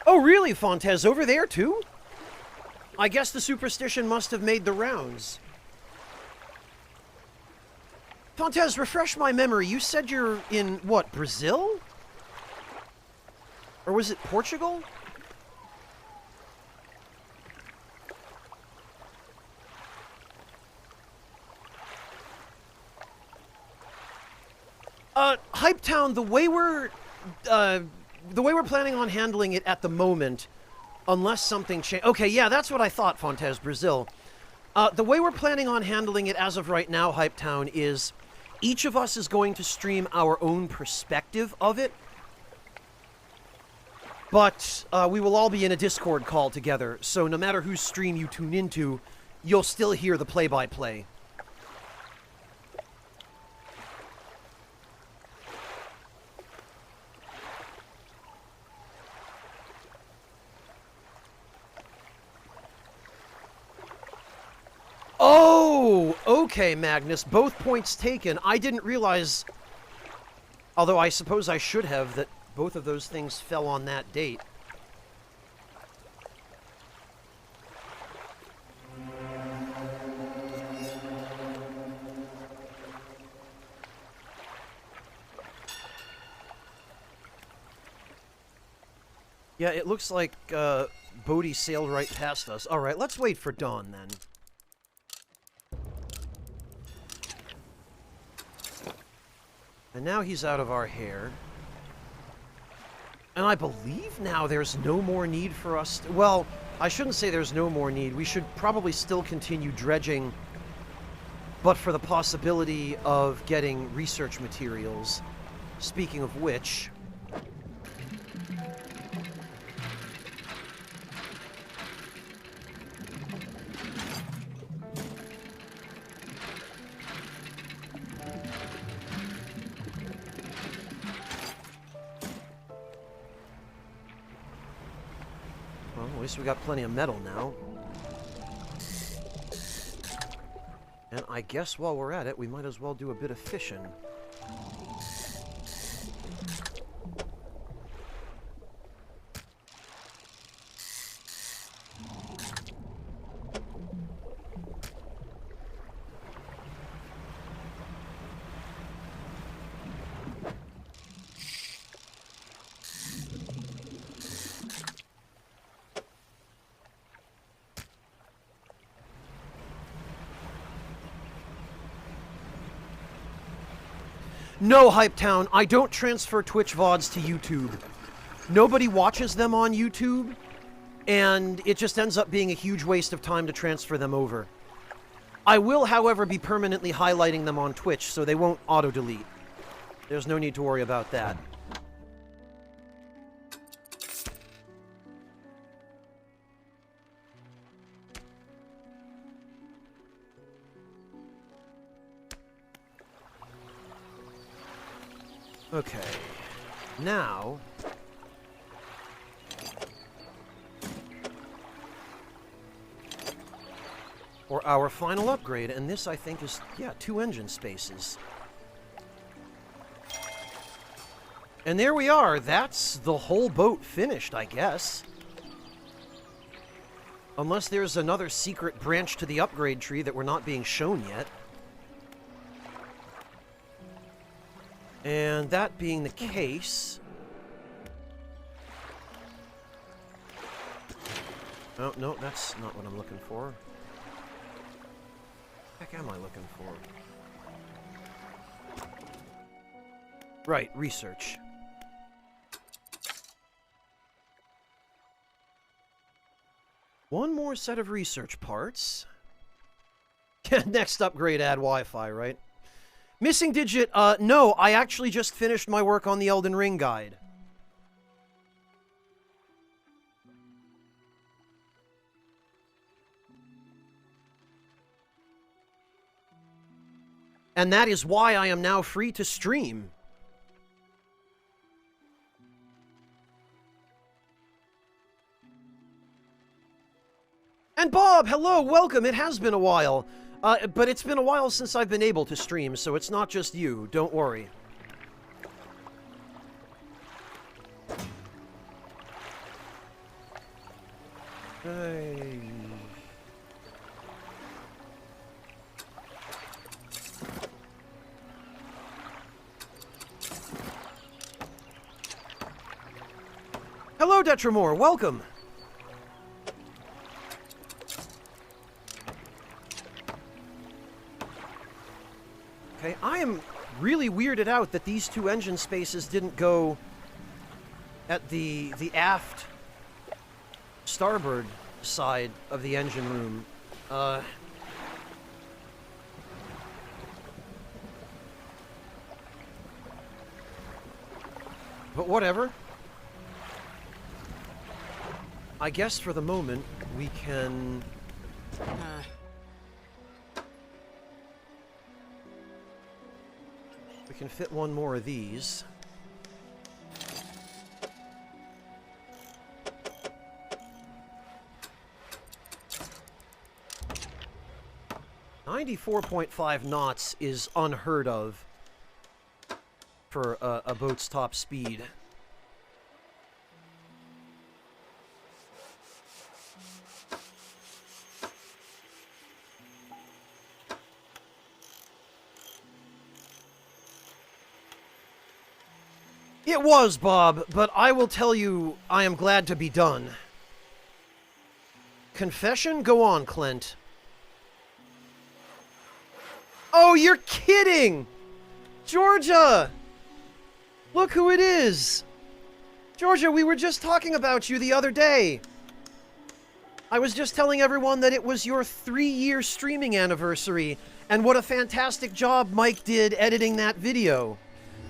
Oh, really, Fontez? Over there, too? I guess the superstition must have made the rounds. Fontez, refresh my memory. You said you're in, what, Brazil? Or was it Portugal? Hypetown, the way we're planning on handling it at the moment, unless something changes. Okay, yeah, that's what I thought, Fontez, Brazil. The way we're planning on handling it as of right now, Hypetown, is each of us is going to stream our own perspective of it. But we will all be in a Discord call together, so no matter whose stream you tune into, you'll still hear the play-by-play. Oh, okay, Magnus. Both points taken. I didn't realize, although I suppose I should have, that both of those things fell on that date. Yeah, it looks like Bodhi sailed right past us. All right, let's wait for dawn then. And now he's out of our hair. And I believe now there's no more need for us to, well, I shouldn't say there's no more need. We should probably still continue dredging, but for the possibility of getting research materials. Speaking of which... At least we got plenty of metal now. And I guess while we're at it, we might as well do a bit of fishing. No, Hypetown, I don't transfer Twitch VODs to YouTube. Nobody watches them on YouTube, and it just ends up being a huge waste of time to transfer them over. I will, however, be permanently highlighting them on Twitch, so they won't auto-delete. There's no need to worry about that. Okay, now... for our final upgrade, and this, I think, is, yeah, 2 engine spaces. And there we are, that's the whole boat finished, I guess. Unless there's another secret branch to the upgrade tree that we're not being shown yet. And that being the case... Oh, no, that's not what I'm looking for. What the heck am I looking for? Right, research. One more set of research parts. Next upgrade, add Wi-Fi, right? Missing digit, no, I actually just finished my work on the Elden Ring guide. And that is why I am now free to stream. And Bob, hello, welcome. It has been a while. But it's been a while since I've been able to stream, so it's not just you. Don't worry. Hey. Hello, Detramore. Welcome. Okay, I am really weirded out that these two engine spaces didn't go at the aft starboard side of the engine room. But whatever. I guess for the moment, we can... We can fit one more of these. .94.5 knots is unheard of for a boat's top speed. It was, Bob, but I will tell you, I am glad to be done. Confession? Go on, Clint. Oh, you're kidding! Georgia! Look who it is! Georgia, we were just talking about you the other day. I was just telling everyone that it was your 3-year streaming anniversary, and what a fantastic job Mike did editing that video.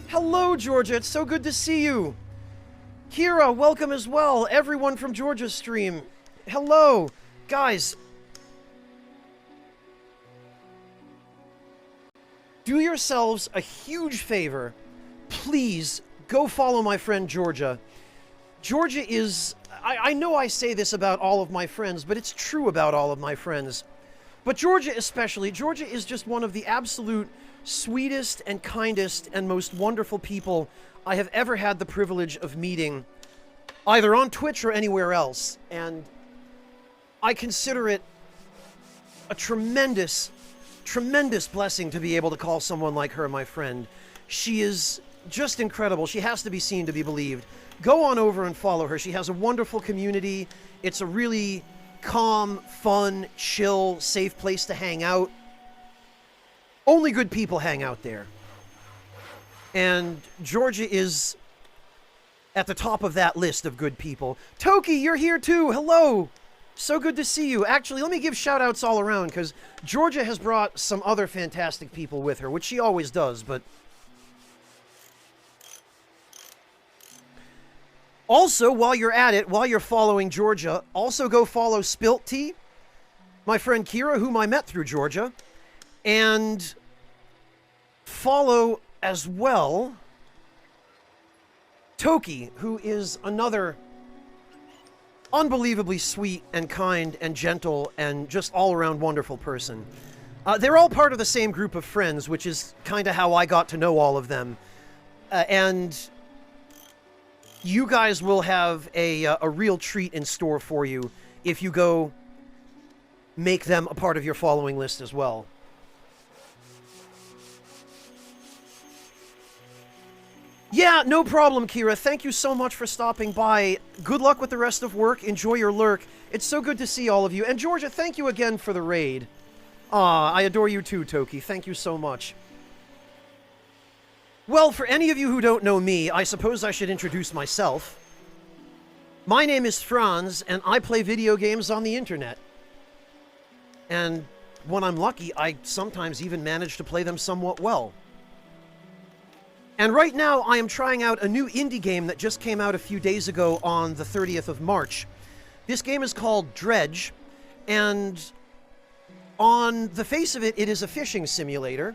Hello, Georgia. It's so good to see you. Kira, welcome as well. Everyone from Georgia's stream. Hello. Guys. Do yourselves a huge favor. Please go follow my friend Georgia. Georgia is... I know I say this about all of my friends, but it's true about all of my friends. But Georgia especially. Georgia is just one of the absolute... sweetest and kindest and most wonderful people I have ever had the privilege of meeting, either on Twitch or anywhere else. And I consider it a tremendous, tremendous blessing to be able to call someone like her my friend. She is just incredible. She has to be seen to be believed. Go on over and follow her. She has a wonderful community. It's a really calm, fun, chill, safe place to hang out. Only good people hang out there. And Georgia is at the top of that list of good people. Toki, you're here too. Hello. So good to see you. Actually, let me give shout-outs all around, because Georgia has brought some other fantastic people with her, which she always does, but... Also, while you're at it, while you're following Georgia, also go follow Spilt Tea, my friend Kira, whom I met through Georgia, and... follow as well Toki, who is another unbelievably sweet and kind and gentle and just all-around wonderful person. They're all part of the same group of friends, which is kind of how I got to know all of them. And you guys will have a real treat in store for you if you go make them a part of your following list as well. Yeah, no problem, Kira. Thank you so much for stopping by. Good luck with the rest of work. Enjoy your lurk. It's so good to see all of you. And Georgia, thank you again for the raid. I adore you too, Toki. Thank you so much. Well, for any of you who don't know me, I suppose I should introduce myself. My name is Franz, and I play video games on the internet. And when I'm lucky, I sometimes even manage to play them somewhat well. And right now, I am trying out a new indie game that just came out a few days ago on the 30th of March. This game is called Dredge, and on the face of it, it is a fishing simulator,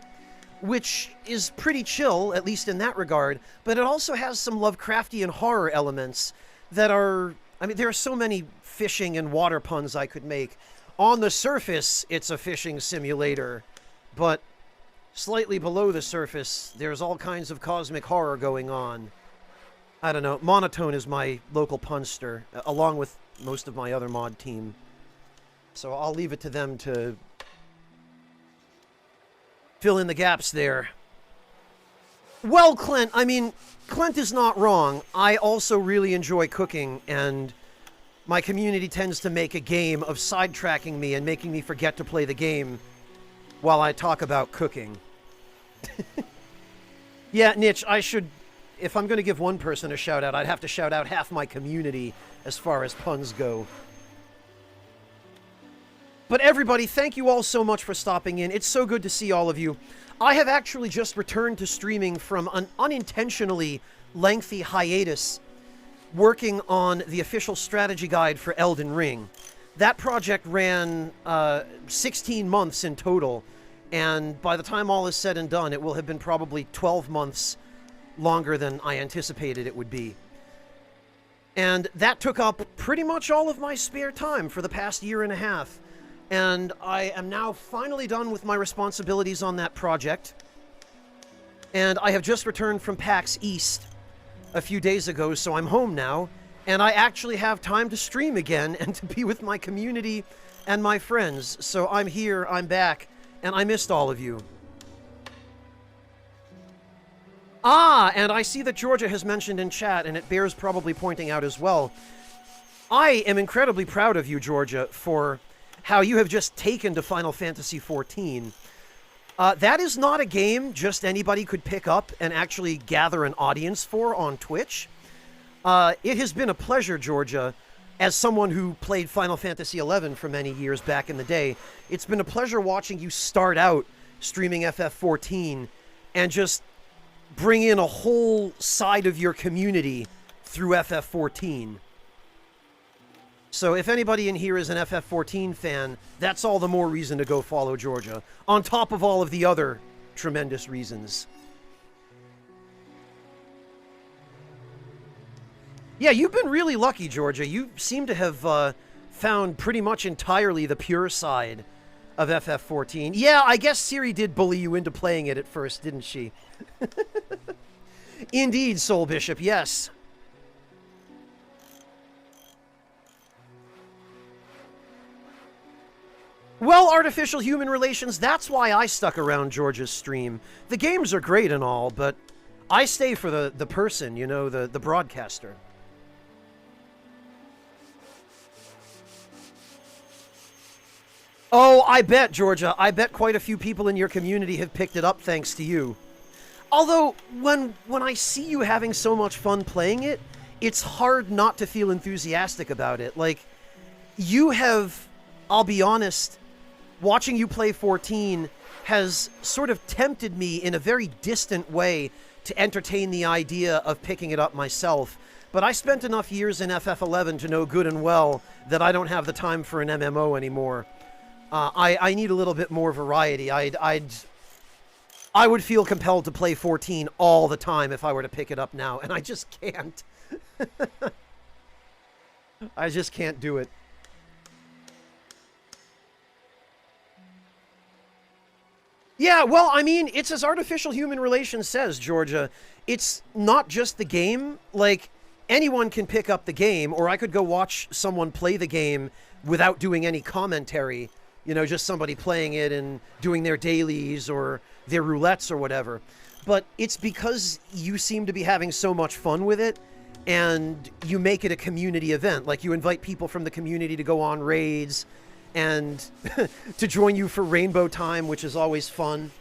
which is pretty chill, at least in that regard, but it also has some Lovecraftian horror elements that are... I mean, there are so many fishing and water puns I could make. On the surface, it's a fishing simulator, but slightly below the surface, there's all kinds of cosmic horror going on. I don't know. Monotone is my local punster, along with most of my other mod team. So I'll leave it to them to fill in the gaps there. Well, Clint, I mean, Clint is not wrong. I also really enjoy cooking, and my community tends to make a game of sidetracking me and making me forget to play the game while I talk about cooking. Yeah, Nitch, I should... If I'm going to give one person a shout-out, I'd have to shout out half my community as far as puns go. But everybody, thank you all so much for stopping in. It's so good to see all of you. I have actually just returned to streaming from an unintentionally lengthy hiatus working on the official strategy guide for Elden Ring. That project ran 16 months in total, and by the time all is said and done, it will have been probably 12 months longer than I anticipated it would be. And that took up pretty much all of my spare time for the past year and a half. And I am now finally done with my responsibilities on that project. And I have just returned from PAX East a few days ago, so I'm home now. And I actually have time to stream again and to be with my community and my friends. So I'm here, I'm back, and I missed all of you. Ah, and I see that Georgia has mentioned in chat, and it bears probably pointing out as well. I am incredibly proud of you, Georgia, for how you have just taken to Final Fantasy XIV. That is not a game just anybody could pick up and actually gather an audience for on Twitch. It has been a pleasure, Georgia, as someone who played Final Fantasy XI for many years back in the day. It's been a pleasure watching you start out streaming FF14 and just bring in a whole side of your community through FF14. So if anybody in here is an FF14 fan, that's all the more reason to go follow Georgia, on top of all of the other tremendous reasons. Yeah, you've been really lucky, Georgia. You seem to have found pretty much entirely the pure side of FF14. Yeah, I guess Siri did bully you into playing it at first, didn't she? Indeed, Soul Bishop, yes. Well, artificial human relations, that's why I stuck around Georgia's stream. The games are great and all, but I stay for the person, you know, the broadcaster. Oh, I bet, Georgia. I bet quite a few people in your community have picked it up thanks to you. Although, when I see you having so much fun playing it, it's hard not to feel enthusiastic about it. Like, you have, I'll be honest, watching you play 14 has sort of tempted me in a very distant way to entertain the idea of picking it up myself. But I spent enough years in FF11 to know good and well that I don't have the time for an MMO anymore. I need a little bit more variety. I would feel compelled to play 14 all the time if I were to pick it up now, and I just can't. I just can't do it. Yeah, well, I mean, it's as artificial human relations says, Georgia. It's not just the game. Like, anyone can pick up the game, or I could go watch someone play the game without doing any commentary. You know, just somebody playing it and doing their dailies or their roulettes or whatever. But it's because you seem to be having so much fun with it, and you make it a community event. Like, you invite people from the community to go on raids and to join you for Rainbow Time, which is always fun.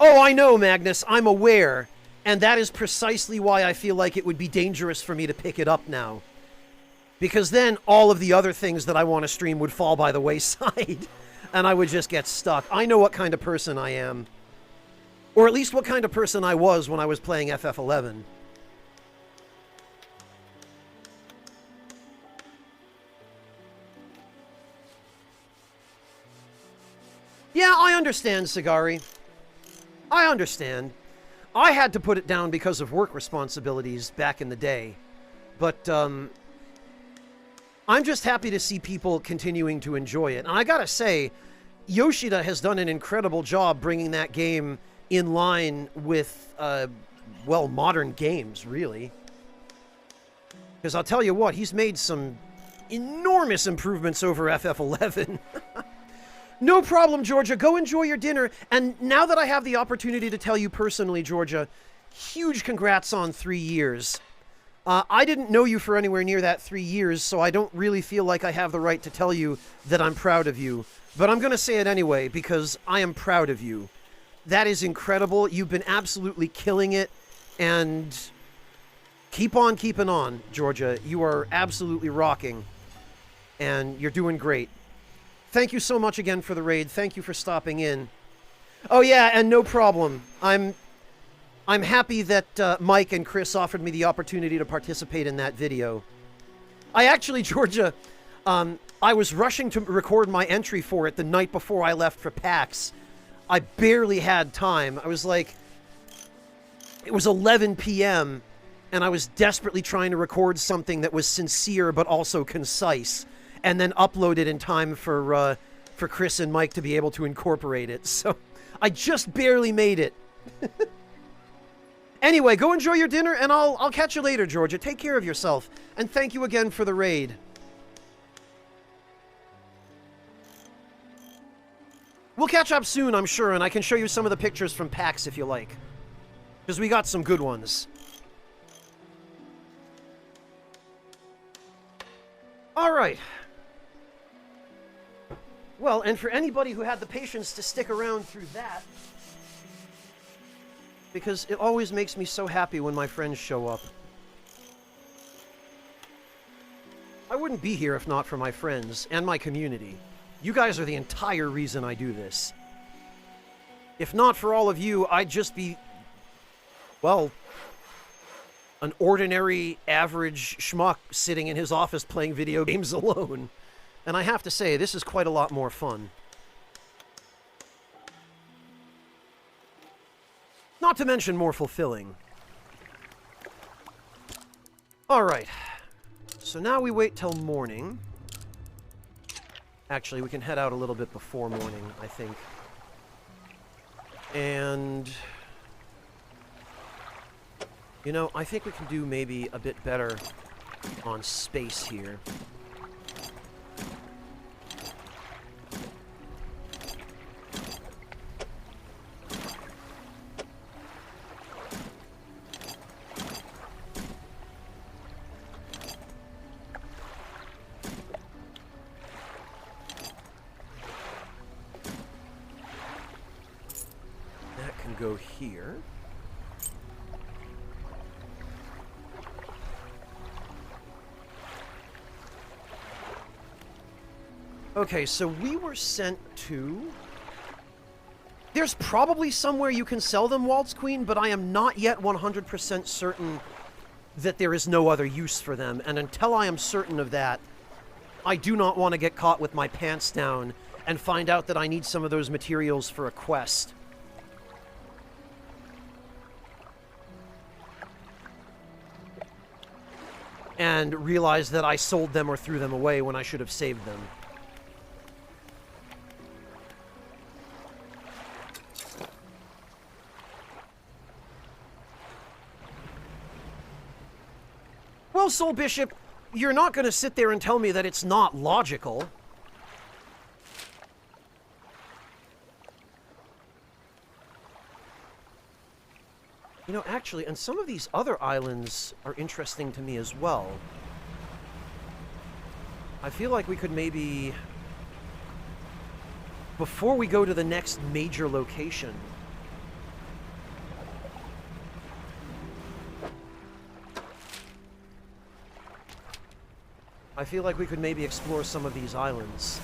Oh, I know, Magnus. I'm aware. And that is precisely why I feel like it would be dangerous for me to pick it up now. Because then all of the other things that I want to stream would fall by the wayside. And I would just get stuck. I know what kind of person I am. Or at least what kind of person I was when I was playing FF11. Yeah, I understand, Sagari. I understand. I had to put it down because of work responsibilities back in the day. But, I'm just happy to see people continuing to enjoy it. And I gotta say, Yoshida has done an incredible job bringing that game in line with, well, modern games, really. Because I'll tell you what, he's made some enormous improvements over FF11. No problem, Georgia. Go enjoy your dinner. And now that I have the opportunity to tell you personally, Georgia, huge congrats on 3 years. I didn't know you for anywhere near that 3 years, so I don't really feel like I have the right to tell you that I'm proud of you. But I'm going to say it anyway, because I am proud of you. That is incredible. You've been absolutely killing it. And keep on keeping on, Georgia. You are absolutely rocking. And you're doing great. Thank you so much again for the raid. Thank you for stopping in. Oh yeah, and no problem. I'm happy that Mike and Chris offered me the opportunity to participate in that video. I actually, Georgia, I was rushing to record my entry for it the night before I left for PAX. I barely had time. I was like, it was 11 p.m. and I was desperately trying to record something that was sincere but also concise, and then upload it in time for Chris and Mike to be able to incorporate it. So I just barely made it. Anyway, go enjoy your dinner, and I'll catch you later, Georgia. Take care of yourself, and thank you again for the raid. We'll catch up soon, I'm sure, and I can show you some of the pictures from PAX if you like. Because we got some good ones. Alright. Well, and for anybody who had the patience to stick around through that, because it always makes me so happy when my friends show up. I wouldn't be here if not for my friends and my community. You guys are the entire reason I do this. If not for all of you, I'd just be, well, an ordinary, average schmuck sitting in his office playing video games alone. And I have to say, this is quite a lot more fun. Not to mention more fulfilling. Alright. So now we wait till morning. Actually, we can head out a little bit before morning, I think. And you know, I think we can do maybe a bit better on space here. Go here. Okay, so we were sent to... There's probably somewhere you can sell them, Waltz Queen, but I am not yet 100% certain that there is no other use for them, and until I am certain of that, I do not want to get caught with my pants down and find out that I need some of those materials for a quest. And realize that I sold them or threw them away when I should have saved them. Well, Soul Bishop, you're not going to sit there and tell me that it's not logical. You know, actually, and some of these other islands are interesting to me as well. I feel like we could maybe, before we go to the next major location, I feel like we could maybe explore some of these islands.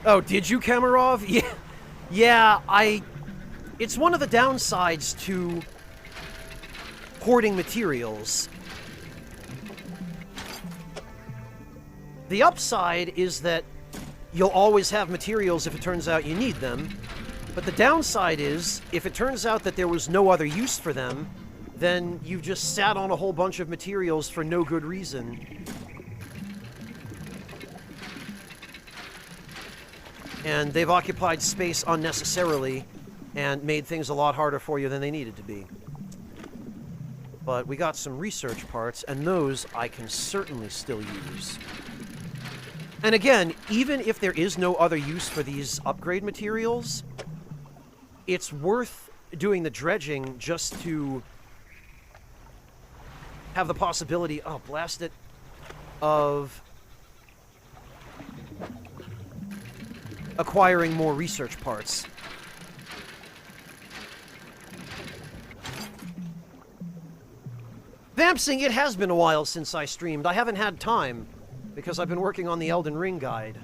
Oh, did you, Kamarov? Yeah. Yeah, it's one of the downsides to hoarding materials. The upside is that you'll always have materials if it turns out you need them. But the downside is, if it turns out that there was no other use for them, then you've just sat on a whole bunch of materials for no good reason. And they've occupied space unnecessarily and made things a lot harder for you than they needed to be. But we got some research parts, and those I can certainly still use. And again, even if there is no other use for these upgrade materials, it's worth doing the dredging just to have the possibility, oh, blast it, of acquiring more research parts. Vampsing, it has been a while since I streamed. I haven't had time, because I've been working on the Elden Ring guide.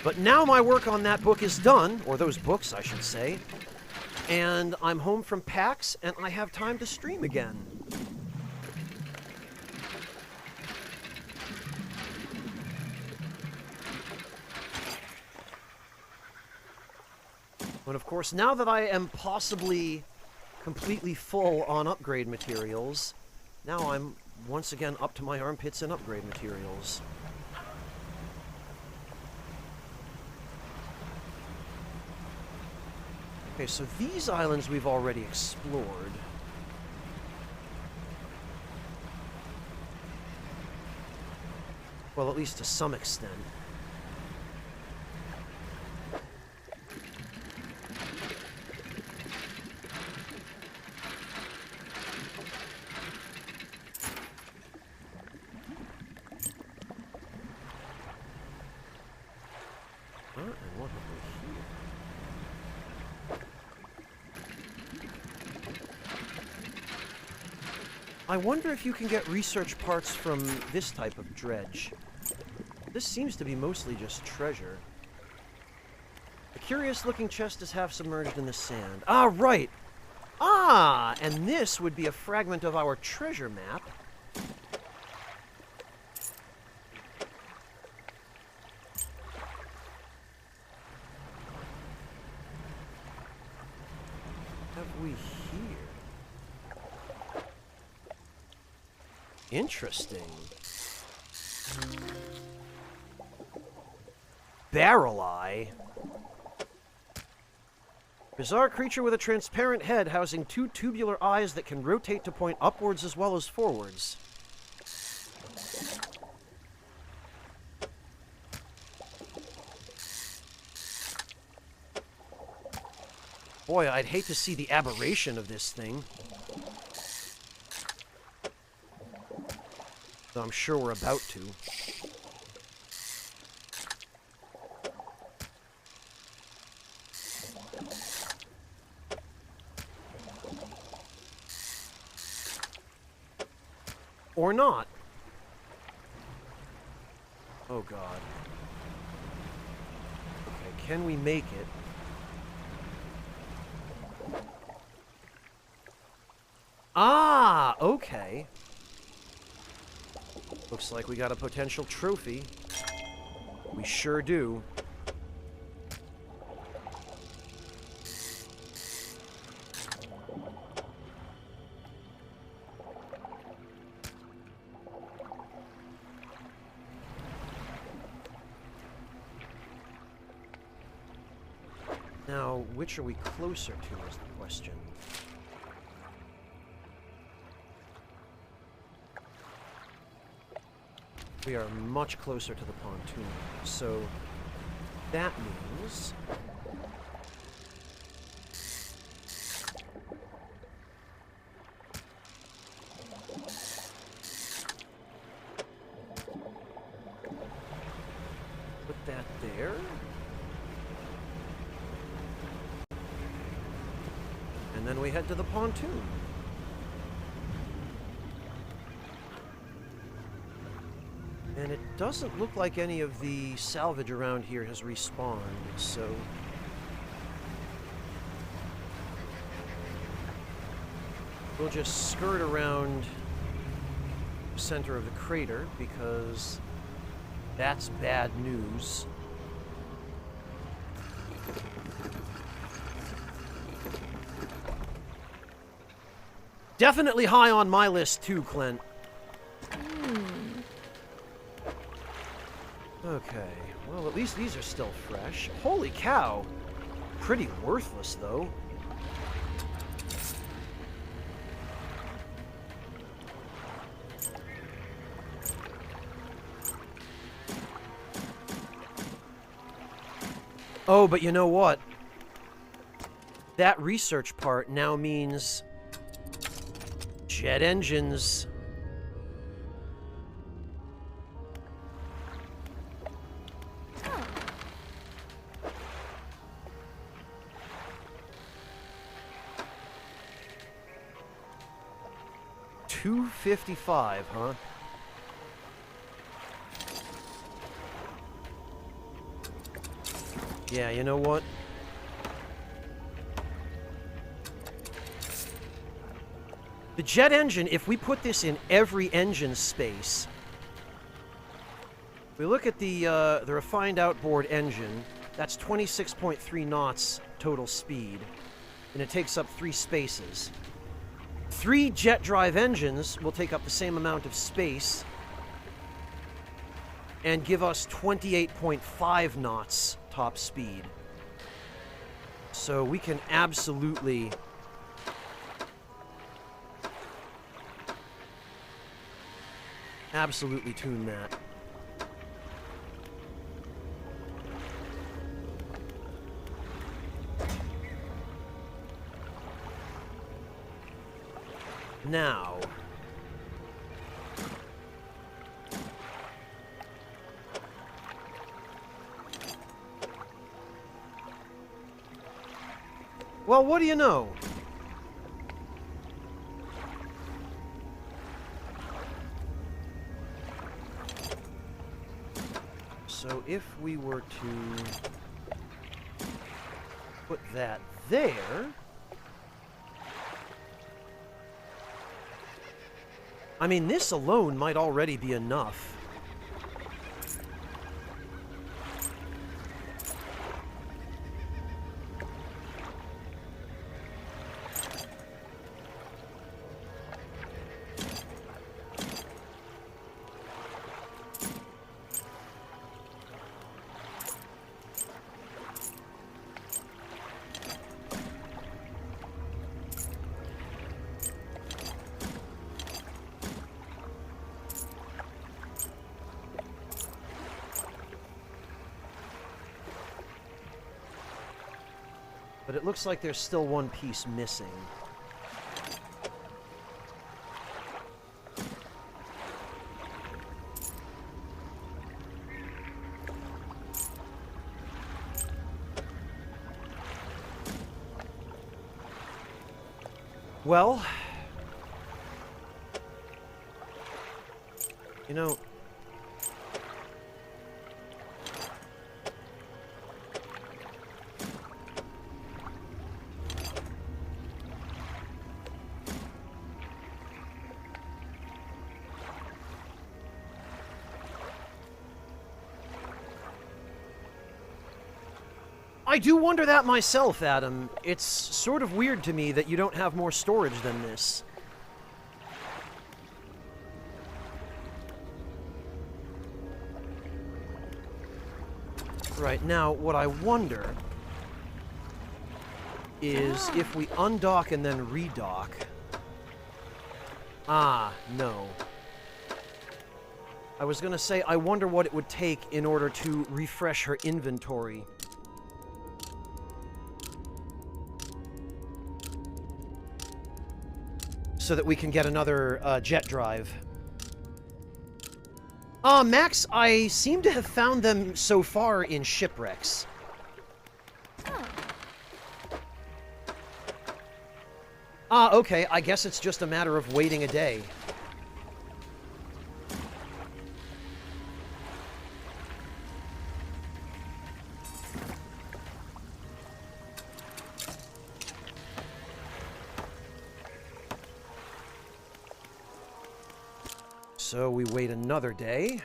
But now my work on that book is done, or those books, I should say, and I'm home from PAX, and I have time to stream again. And of course, now that I am possibly completely full on upgrade materials, now I'm once again up to my armpits in upgrade materials. Okay, so these islands we've already explored. Well, at least to some extent. I wonder if you can get research parts from this type of dredge. This seems to be mostly just treasure. A curious-looking chest is half submerged in the sand. Ah, right! Ah, and this would be a fragment of our treasure map. Have we here? Interesting. Barrel Eye. Bizarre creature with a transparent head housing two tubular eyes that can rotate to point upwards as well as forwards. Boy, I'd hate to see the aberration of this thing. Though I'm sure we're about to. Or not. Oh god. Okay, can we make it? Ah, okay. Looks like we got a potential trophy. We sure do. Now, which are we closer to is the question. We are much closer to the pontoon, so that means put that there. And then we head to the pontoon. And it doesn't look like any of the salvage around here has respawned, so... we'll just skirt around the center of the crater, because that's bad news. Definitely high on my list too, Clint. Okay, well, at least these are still fresh. Holy cow! Pretty worthless, though. Oh, but you know what? That research part now means jet engines. $255, huh? Yeah, you know what? The jet engine, if we put this in every engine space, we look at the refined outboard engine, that's 26.3 knots total speed, and it takes up 3 spaces. 3 jet drive engines will take up the same amount of space and give us 28.5 knots top speed. So we can absolutely tune that. Now, well, what do you know? So if we were to put that there, I mean, this alone might already be enough. But it looks like there's still one piece missing. Well, you know, I do wonder that myself, Adam. It's sort of weird to me that you don't have more storage than this. Right, now, what I wonder is if we undock and then redock. Ah, no. I was gonna say, I wonder what it would take in order to refresh her inventory. So that we can get another jet drive. Max, I seem to have found them so far in shipwrecks. Ah, okay, I guess it's just a matter of waiting a day. So we wait another day.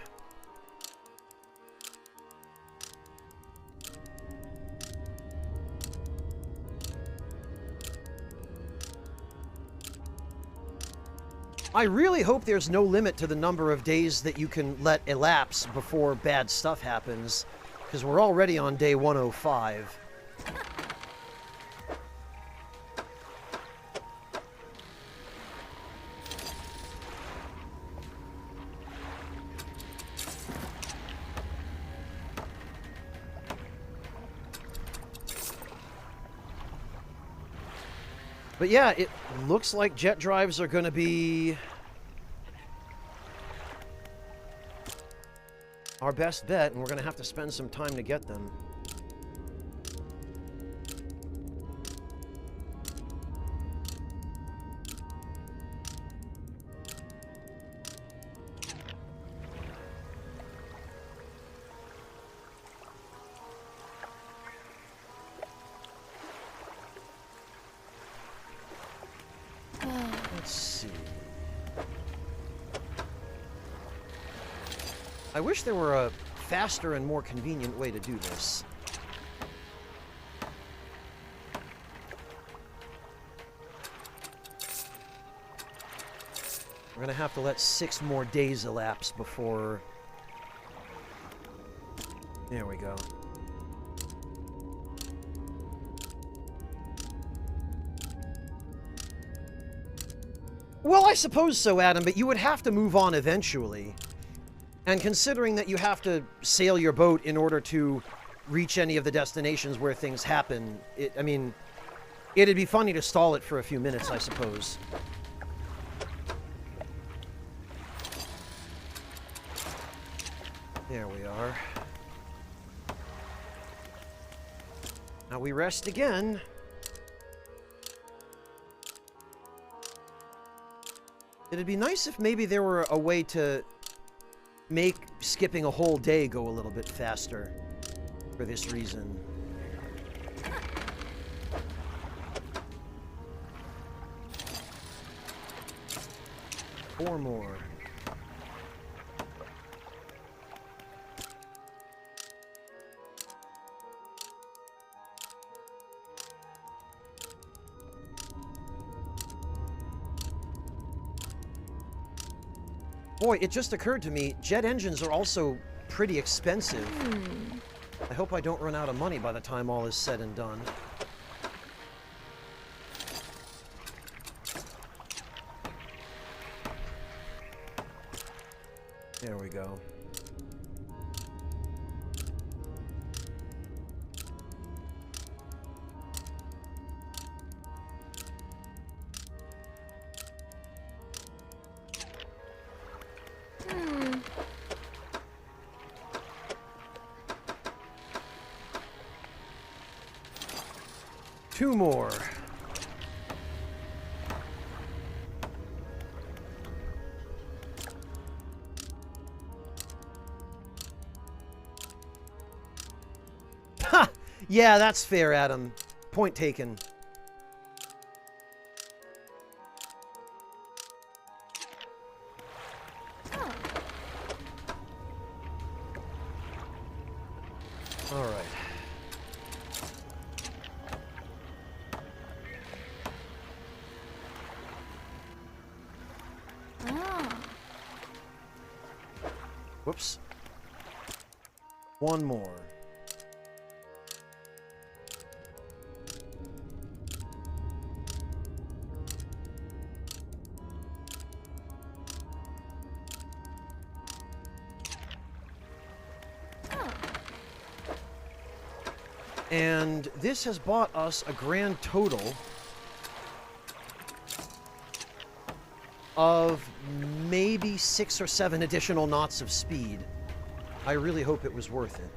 I really hope there's no limit to the number of days that you can let elapse before bad stuff happens, because we're already on day 105. But yeah, it looks like jet drives are going to be our best bet, and we're going to have to spend some time to get them. Let's see. I wish there were a faster and more convenient way to do this. We're gonna have to let 6 more days elapse before... There we go. Well, I suppose so, Adam, but you would have to move on eventually. And considering that you have to sail your boat in order to reach any of the destinations where things happen, I mean, it'd be funny to stall it for a few minutes, I suppose. There we are. Now we rest again. It'd be nice if maybe there were a way to make skipping a whole day go a little bit faster for this reason. Four more. Boy, it just occurred to me, jet engines are also pretty expensive. I hope I don't run out of money by the time all is said and done. There we go. Two more. Ha! Yeah, that's fair, Adam. Point taken. All right. Whoops. One more. And this has bought us a grand total of maybe 6 or 7 additional knots of speed. I really hope it was worth it.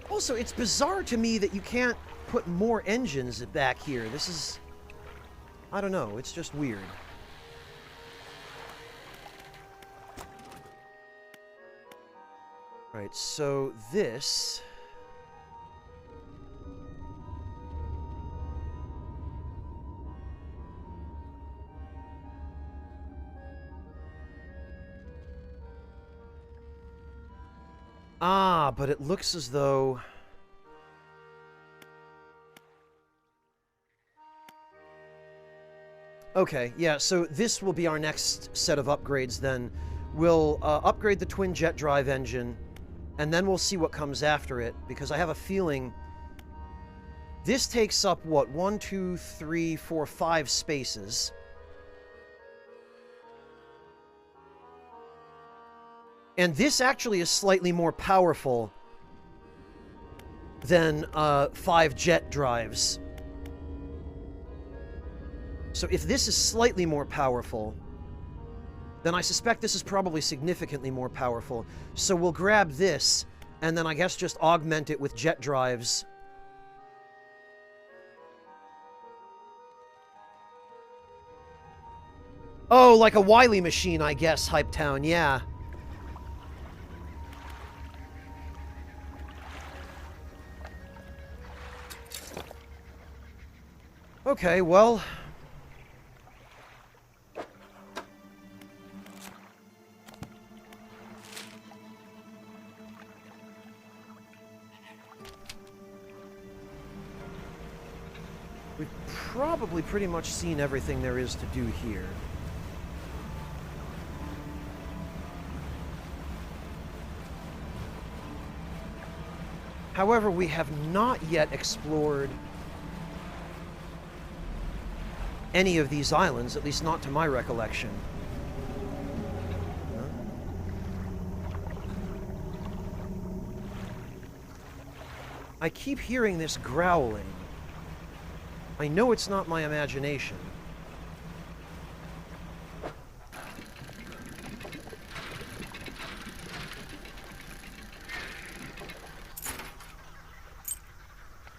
Also, it's bizarre to me that you can't put more engines back here. This is I don't know, it's just weird. Right, so this... Ah, but it looks as though... Okay, yeah, so this will be our next set of upgrades then. We'll upgrade the twin jet drive engine, and then we'll see what comes after it, because I have a feeling this takes up, what, 1, 2, 3, 4, 5 spaces. And this actually is slightly more powerful than 5 jet drives. So if this is slightly more powerful, then I suspect this is probably significantly more powerful. So we'll grab this, and then I guess just augment it with jet drives. Oh, like a Wily machine, I guess, Hype Town, yeah. Okay, well... we've probably pretty much seen everything there is to do here. However, we have not yet explored any of these islands, at least not to my recollection. I keep hearing this growling. I know it's not my imagination.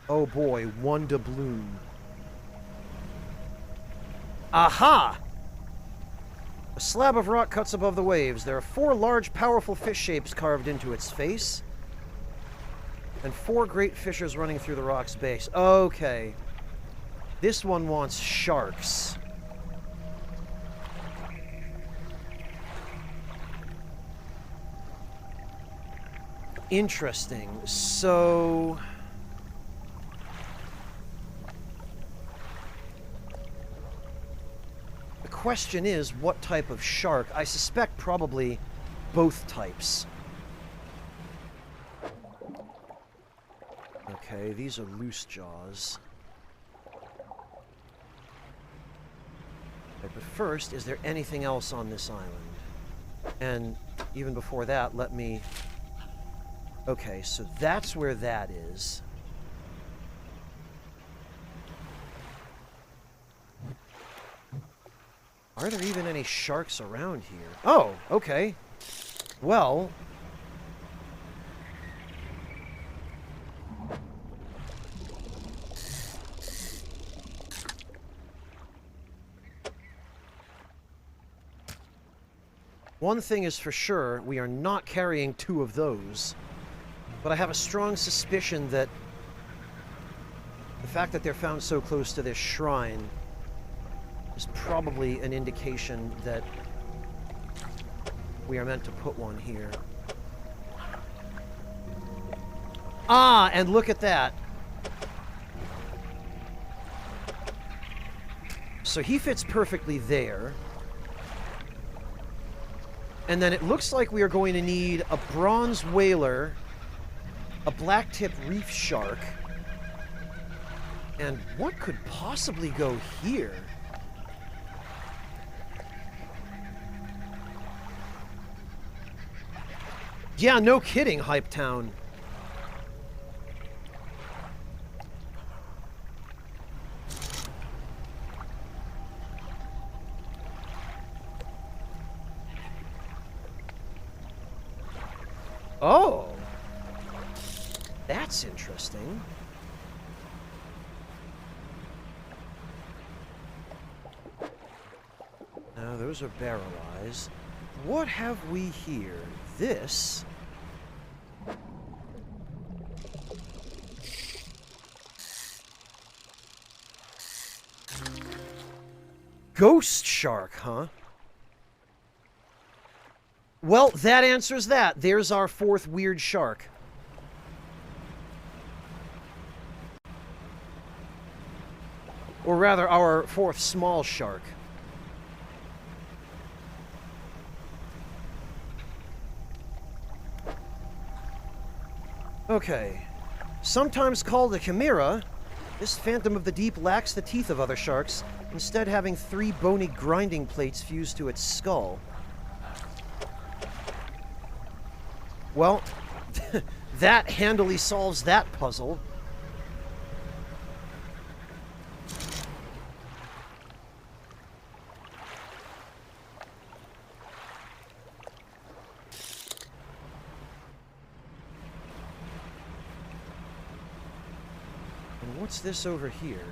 Oh boy, one doubloon. Aha! A slab of rock cuts above the waves. There are 4 large, powerful fish shapes carved into its face, and 4 great fissures running through the rock's base. Okay. This one wants sharks. Interesting. So... the question is, what type of shark? I suspect probably both types. Okay, these are loose jaws. But first, is there anything else on this island? And even before that, let me... Okay, so that's where that is. Are there even any sharks around here? Oh, okay. Well... one thing is for sure, we are not carrying 2 of those. But I have a strong suspicion that the fact that they're found so close to this shrine is probably an indication that we are meant to put one here. Ah, and look at that. So he fits perfectly there. And then it looks like we are going to need a bronze whaler, a blacktip reef shark, and what could possibly go here? Yeah, no kidding, Hype Town. Oh, that's interesting. No, those are barrel eyes. What have we here? This... Ghost shark, huh? Well, that answers that. There's our fourth weird shark. Or rather, our fourth small shark. Okay. Sometimes called a chimera, this phantom of the deep lacks the teeth of other sharks, instead having 3 bony grinding plates fused to its skull. Well, that handily solves that puzzle. And what's this over here?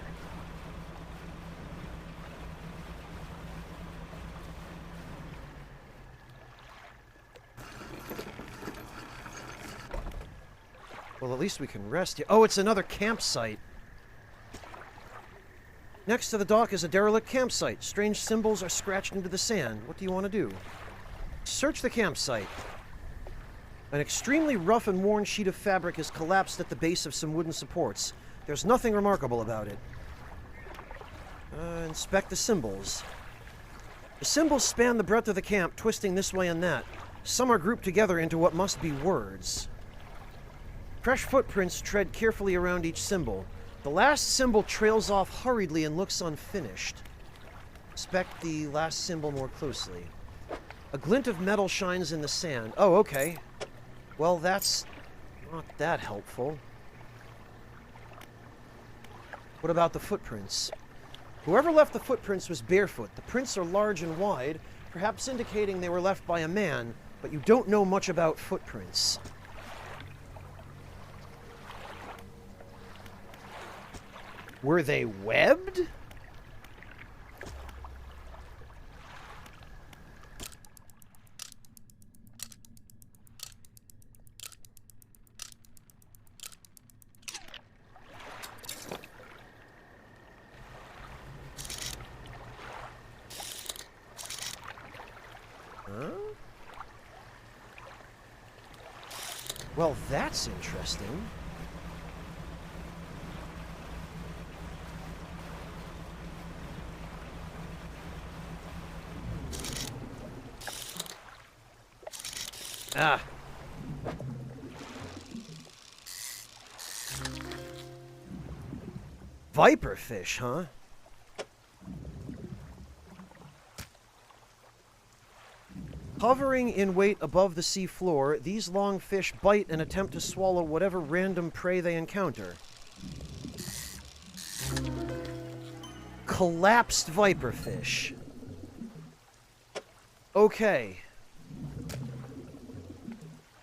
Well, at least we can rest here. Oh, it's another campsite. Next to the dock is a derelict campsite. Strange symbols are scratched into the sand. What do you want to do? Search the campsite. An extremely rough and worn sheet of fabric is collapsed at the base of some wooden supports. There's nothing remarkable about it. Inspect the symbols. The symbols span the breadth of the camp, twisting this way and that. Some are grouped together into what must be words. Fresh footprints tread carefully around each symbol. The last symbol trails off hurriedly and looks unfinished. Inspect the last symbol more closely. A glint of metal shines in the sand. Oh, okay. Well, that's not that helpful. What about the footprints? Whoever left the footprints was barefoot. The prints are large and wide, perhaps indicating they were left by a man, but you don't know much about footprints. Were they webbed? Huh? Well, that's interesting. Ah. Viperfish, huh? Hovering in weight above the sea floor, these long fish bite and attempt to swallow whatever random prey they encounter. Collapsed viperfish. Okay.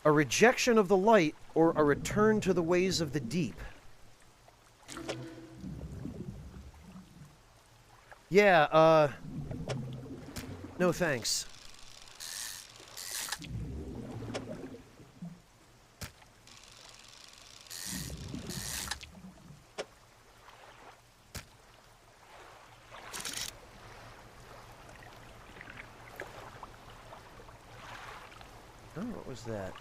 A rejection of the light or a return to the ways of the deep. Yeah, no thanks. Oh, what was that?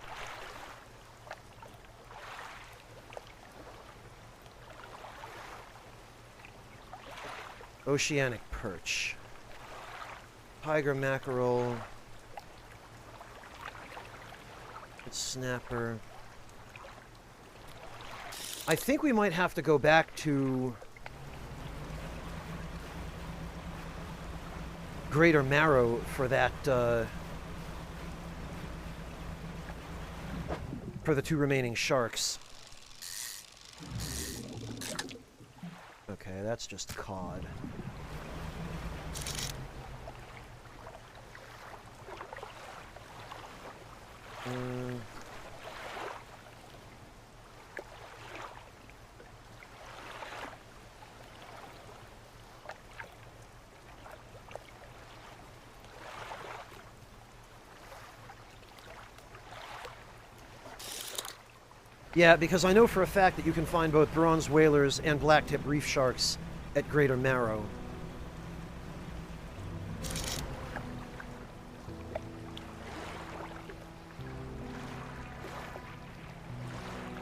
Oceanic perch. Tiger mackerel. Snapper. I think we might have to go back to Greater Marrow for that, for the 2 remaining sharks. Okay, that's just cod. Yeah, because I know for a fact that you can find both bronze whalers and blacktip reef sharks at Greater Marrow.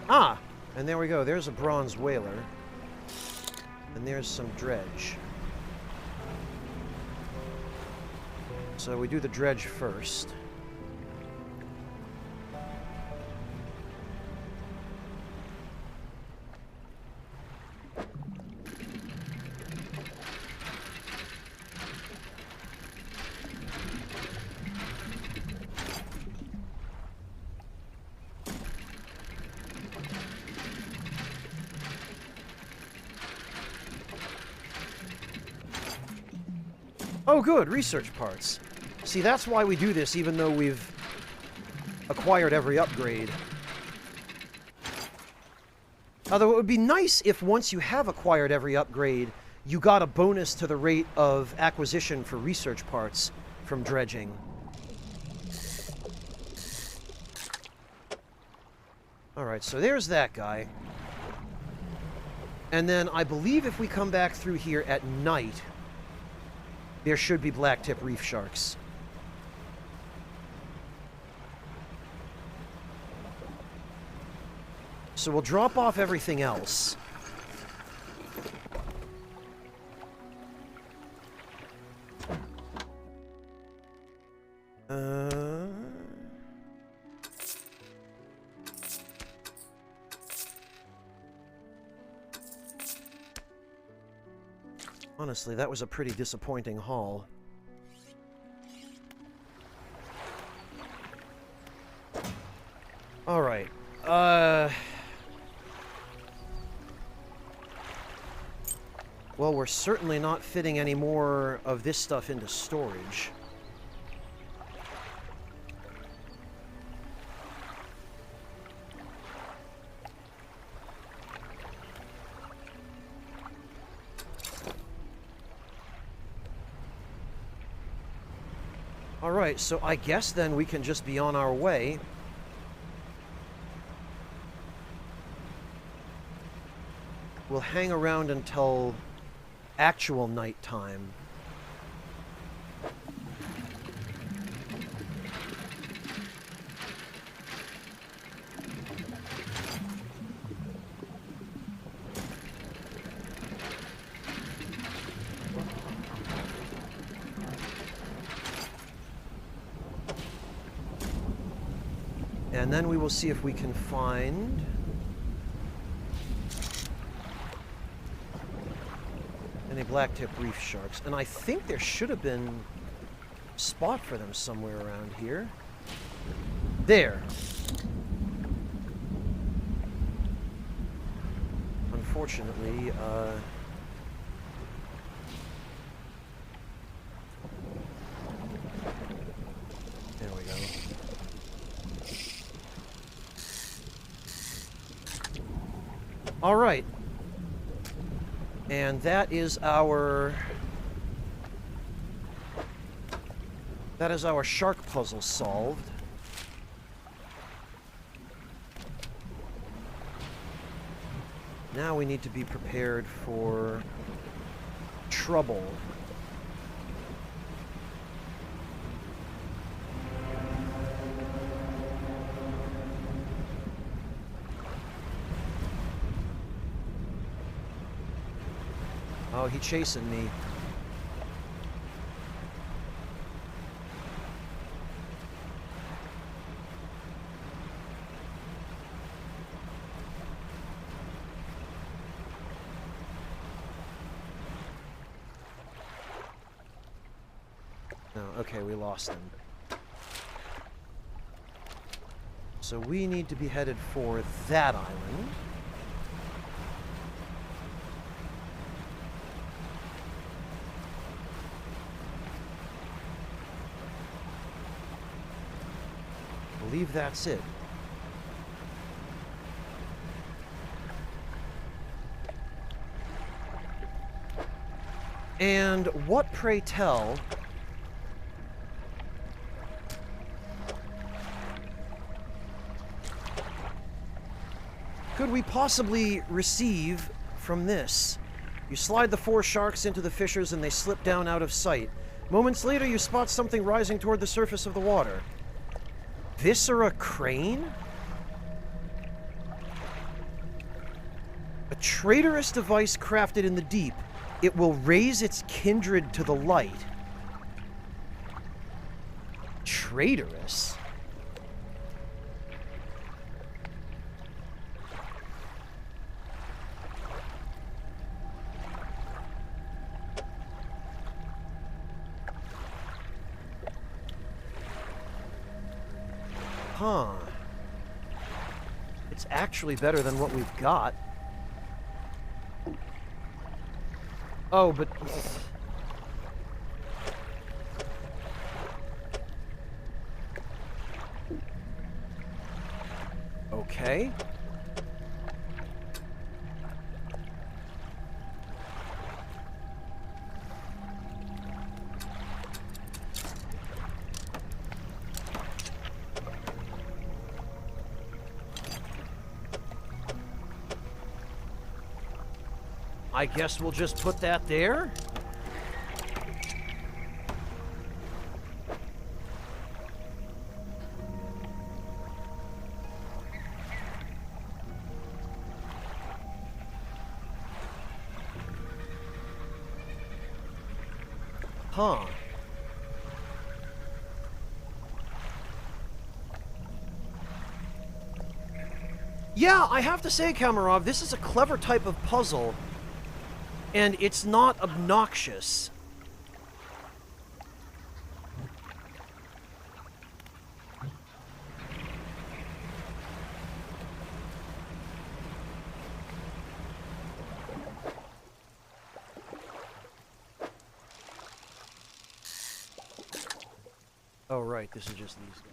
Ah! And there we go. There's a bronze whaler. And there's some dredge. So we do the dredge first. Oh, good. Research parts. See, that's why we do this, even though we've acquired every upgrade. Although it would be nice if once you have acquired every upgrade, you got a bonus to the rate of acquisition for research parts from dredging. Alright, so there's that guy. And then I believe if we come back through here at night, there should be blacktip reef sharks. So we'll drop off everything else. Honestly, that was a pretty disappointing haul. Alright. Well, we're certainly not fitting any more of this stuff into storage. Alright, so I guess then we can just be on our way. We'll hang around until actual nighttime. And then we will see if we can find any blacktip reef sharks. And I think there should have been a spot for them somewhere around here. There. Unfortunately, there we go. All right. And that is our shark puzzle solved. Now we need to be prepared for trouble. Oh, he's chasing me. No, okay, we lost him. So we need to be headed for that island. I believe that's it. And what, pray tell, could we possibly receive from this? You slide the 4 sharks into the fissures and they slip down out of sight. Moments later, you spot something rising toward the surface of the water. Viscera crane? A traitorous device crafted in the deep. It will raise its kindred to the light. Traitorous? Huh. It's actually better than what we've got. Oh, but... Okay. I guess we'll just put that there. Huh. Yeah, I have to say, Kamarov, this is a clever type of puzzle. And it's not obnoxious. Oh, right, this is just these guys.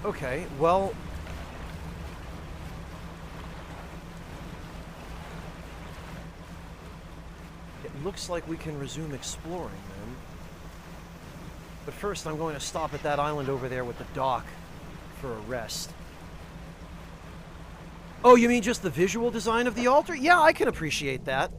Okay, well... It looks like we can resume exploring, then. But first, I'm going to stop at that island over there with the dock for a rest. Oh, you mean just the visual design of the altar? Yeah, I can appreciate that.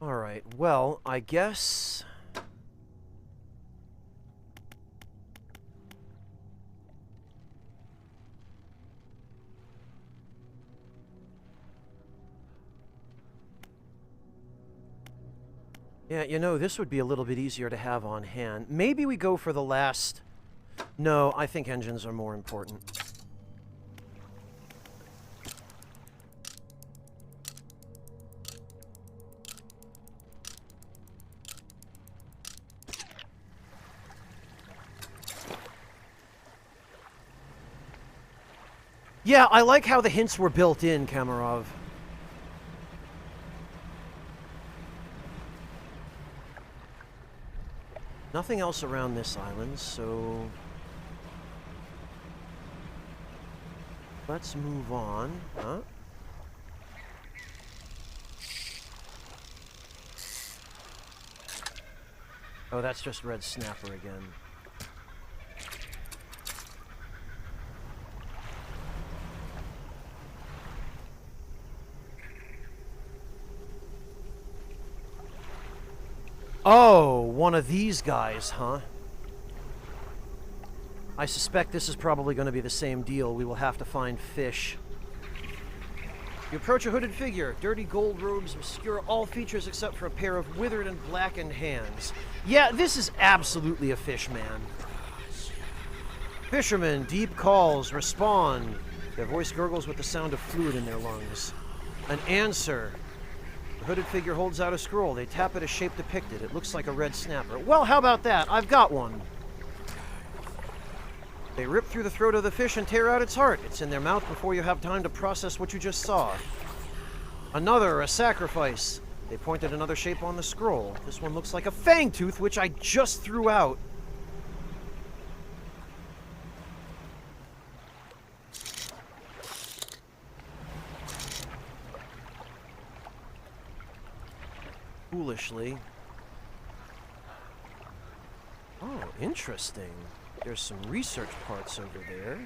Alright, well, I guess... Yeah, you know, this would be a little bit easier to have on hand. Maybe we go for the last... No, I think engines are more important. Yeah, I like how the hints were built in, Kamarov. Nothing else around this island, so... Let's move on. Huh? Oh, that's just red snapper again. Oh, one of these guys, huh? I suspect this is probably going to be the same deal. We will have to find fish. You approach a hooded figure. Dirty gold robes obscure all features except for a pair of withered and blackened hands. Yeah, this is absolutely a fish man. Fishermen, deep calls, respond. Their voice gurgles with the sound of fluid in their lungs. An answer. The hooded figure holds out a scroll. They tap at a shape depicted. It looks like a red snapper. Well, how about that? I've got one. They rip through the throat of the fish and tear out its heart. It's in their mouth before you have time to process what you just saw. Another, a sacrifice. They point at another shape on the scroll. This one looks like a fang tooth, which I just threw out. Foolishly. Oh, interesting. There's some research parts over there.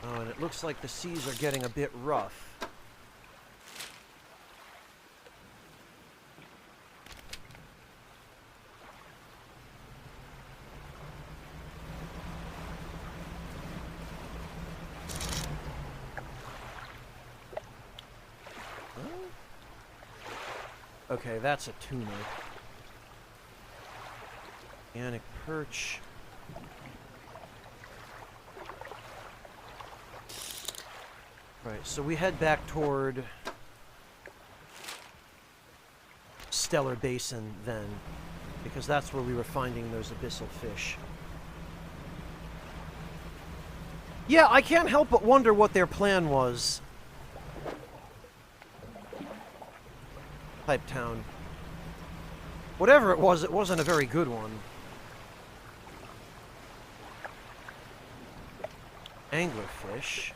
Oh, and it looks like the seas are getting a bit rough. Okay, that's a tuna. Organic perch. Right, so we head back toward Stellar Basin then, because that's where we were finding those abyssal fish. Yeah, I can't help but wonder what their plan was. Pipe Town. Whatever it wasn't a very good one. Anglerfish.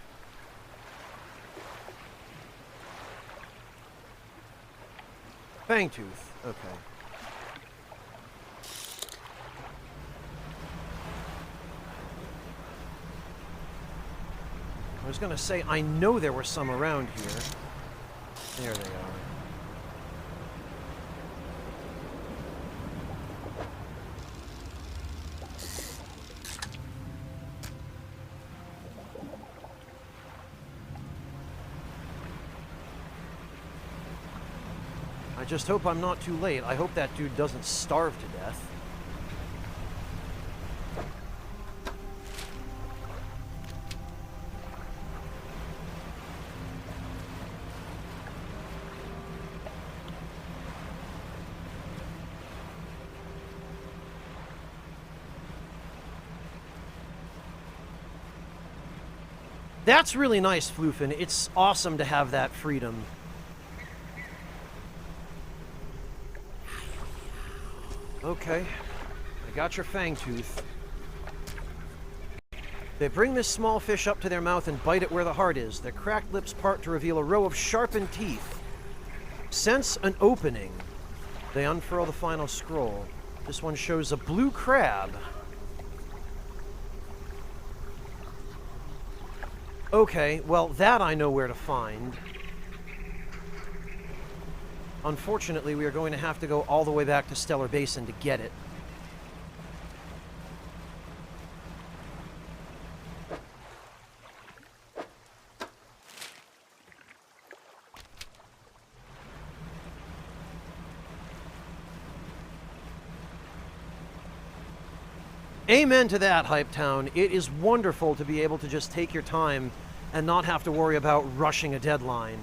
Fangtooth. Okay. I was gonna say, I know there were some around here. There they are. I just hope I'm not too late. I hope that dude doesn't starve to death. That's really nice, Floofin. It's awesome to have that freedom. Okay, I got your fangtooth. They bring this small fish up to their mouth and bite it where the heart is. Their cracked lips part to reveal a row of sharpened teeth. Sense an opening. They unfurl the final scroll. This one shows a blue crab. Okay, well, that I know where to find. Unfortunately, we are going to have to go all the way back to Stellar Basin to get it. Amen to that, Hype Town. It is wonderful to be able to just take your time and not have to worry about rushing a deadline.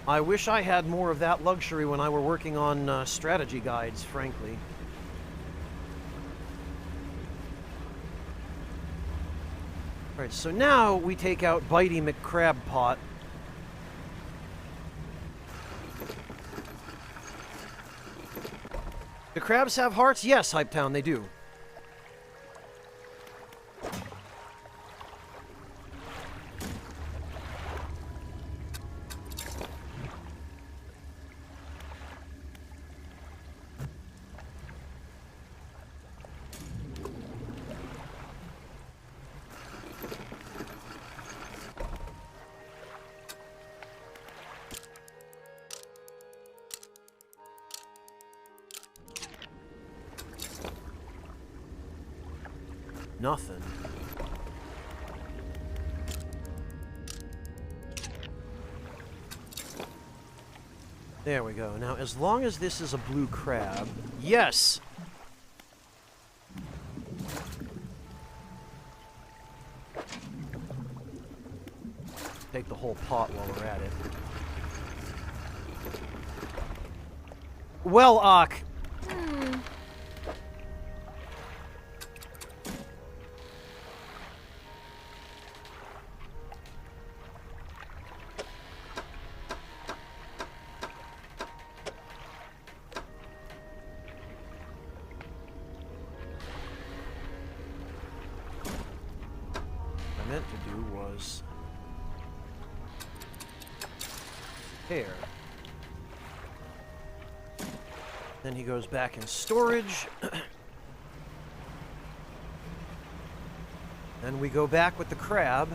I wish I had more of that luxury when I were working on strategy guides, frankly. Alright, so now we take out Bitey McCrabpot. Do crabs have hearts? Yes, Hypetown, they do. Nothing. There we go. Now, as long as this is a blue crab... Yes! Take the whole pot while we're at it. Well, Ak. Meant to do was here. Then he goes back in storage. Then we go back with the crab.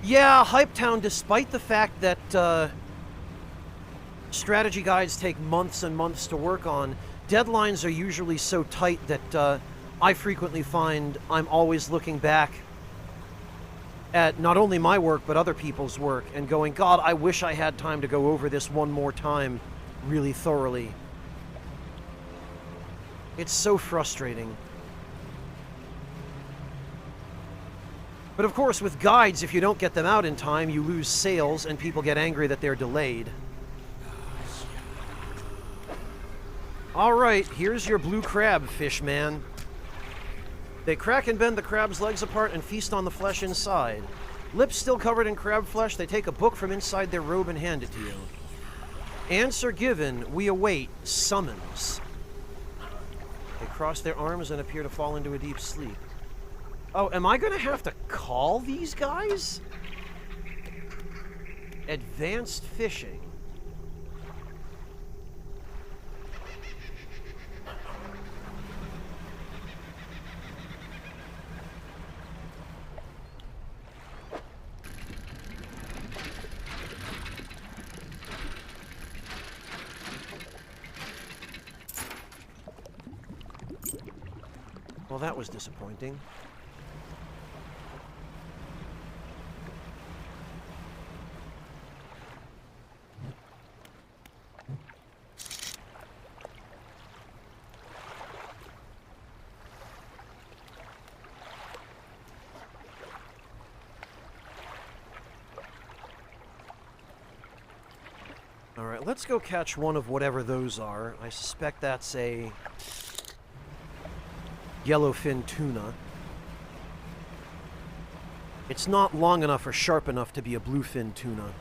Yeah, Hypetown, despite the fact that strategy guides take months and months to work on, deadlines are usually so tight that I frequently find I'm always looking back at not only my work but other people's work and going, God, I wish I had time to go over this one more time really thoroughly. It's so frustrating. But of course, with guides, if you don't get them out in time, you lose sales and people get angry that they're delayed. Alright, here's your blue crab, fish man. They crack and bend the crab's legs apart and feast on the flesh inside. Lips still covered in crab flesh, they take a book from inside their robe and hand it to you. Answer given, we await summons. They cross their arms and appear to fall into a deep sleep. Oh, am I going to have to call these guys? Advanced fishing. Well, that was disappointing. Alright, let's go catch one of whatever those are. I suspect that's a yellowfin tuna. It's not long enough or sharp enough to be a bluefin tuna.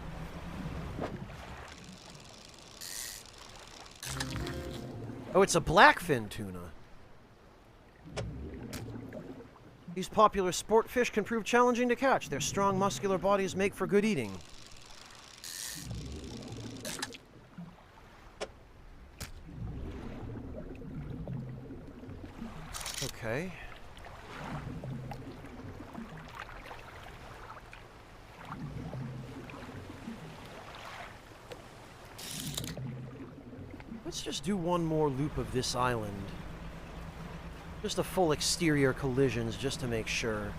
Oh, it's a blackfin tuna. These popular sport fish can prove challenging to catch. Their strong, muscular bodies make for good eating. Okay. Let's just do one more loop of this island. Just a full exterior collisions, just to make sure.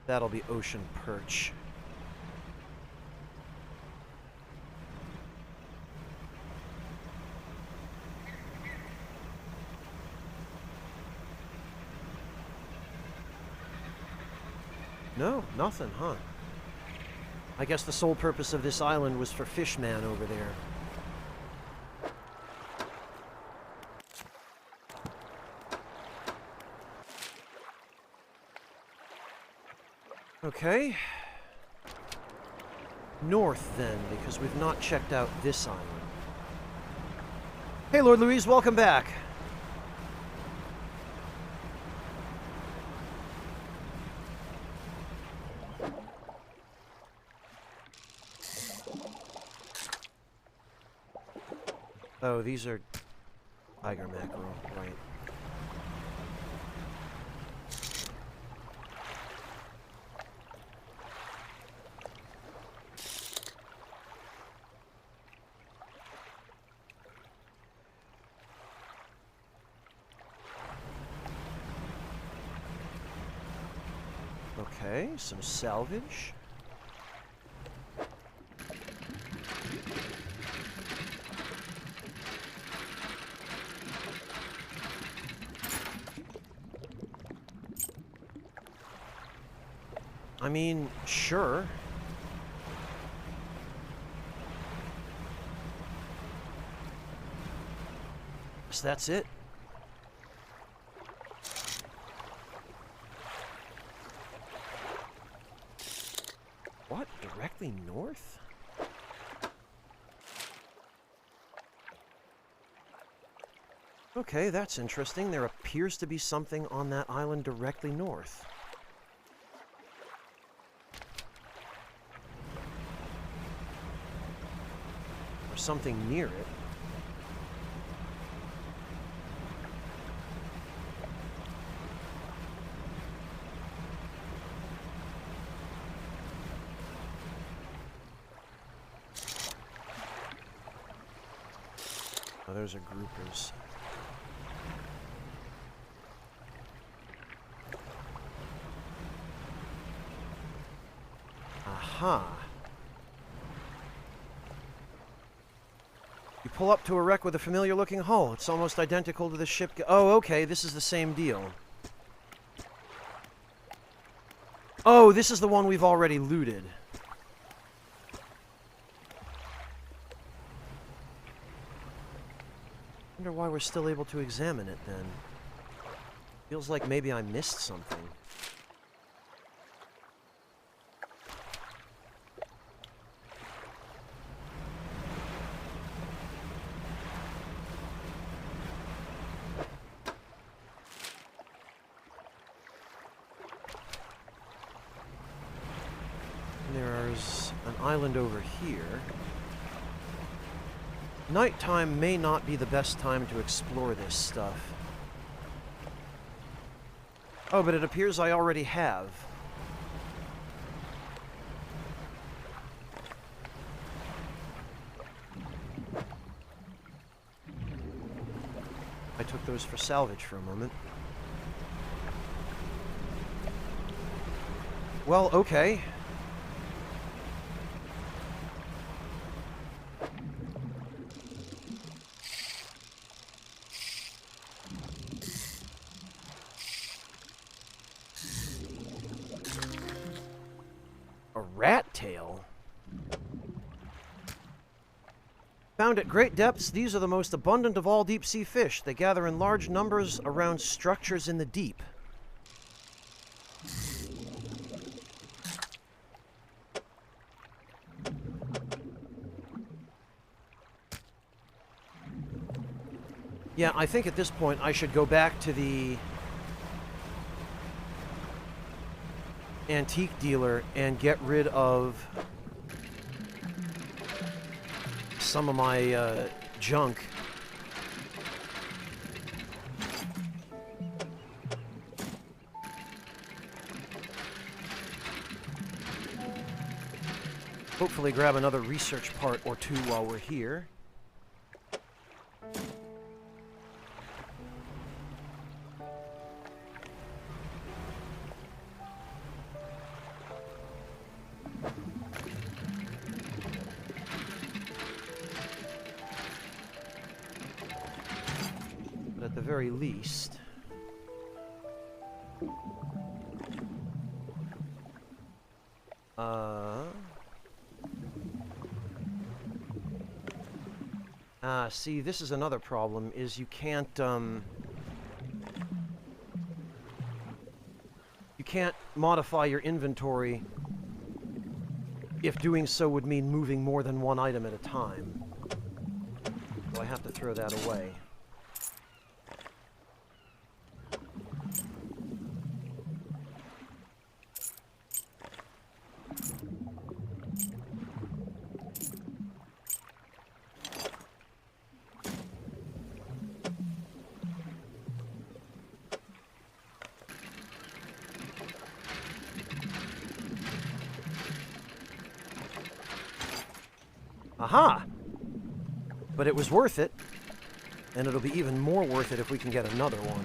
That'll be ocean perch. No, nothing, huh? I guess the sole purpose of this island was for Fishman over there. Okay. North, then, because we've not checked out this island. Hey, Lord Louise, welcome back. Oh, these are tiger mackerel, right. Okay, some salvage. I mean, sure. So that's it. What? Directly north? Okay, that's interesting. There appears to be something on that island directly north. Or something near it. Oh, those are groupers. Aha. You pull up to a wreck with a familiar-looking hull. It's almost identical to the ship. Oh, okay, this is the same deal. Oh, this is the one we've already looted. Wonder why we're still able to examine it, then. Feels like maybe I missed something. There's an island over here. Nighttime may not be the best time to explore this stuff. Oh, but it appears I already have. I took those for salvage for a moment. Well, okay. Rat tail? Found at great depths, these are the most abundant of all deep-sea fish. They gather in large numbers around structures in the deep. Yeah, I think at this point I should go back to the antique dealer and get rid of some of my junk. Hopefully grab another research part or two while we're here. At the very least, see, this is another problem, is you can't can't modify your inventory if doing so would mean moving more than one item at a time. So I have to throw that away. Aha! But it was worth it, and it'll be even more worth it if we can get another one.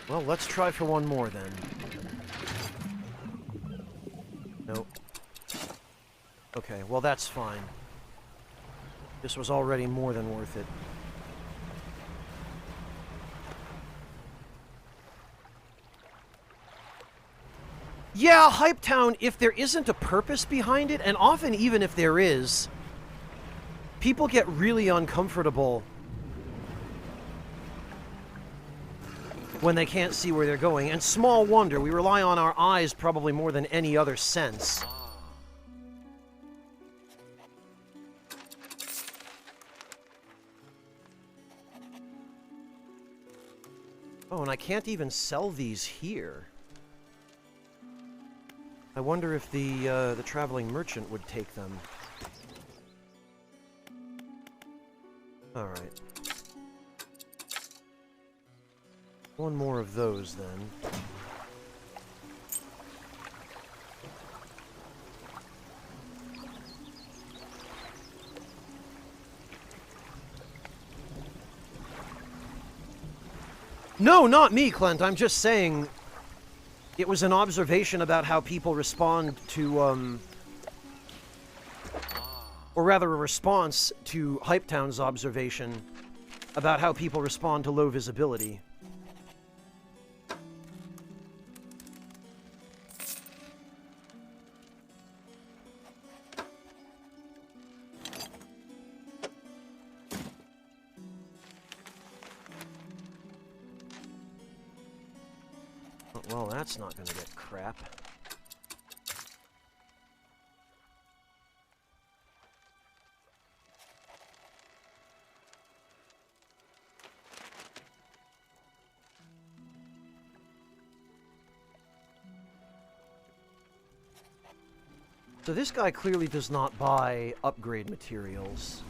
Well, let's try for one more then. Nope. Okay, well that's fine. This was already more than worth it. Yeah, Hype Town, if there isn't a purpose behind it, and often even if there is, people get really uncomfortable when they can't see where they're going. And small wonder, we rely on our eyes probably more than any other sense. Oh, and I can't even sell these here. I wonder if the traveling merchant would take them. All right. One more of those, then. No, not me, Clint. I'm just saying... It was an observation about how people respond to, or rather a response to Hype Town's observation about how people respond to low visibility. Well, that's not going to get crap. So this guy clearly does not buy upgrade materials.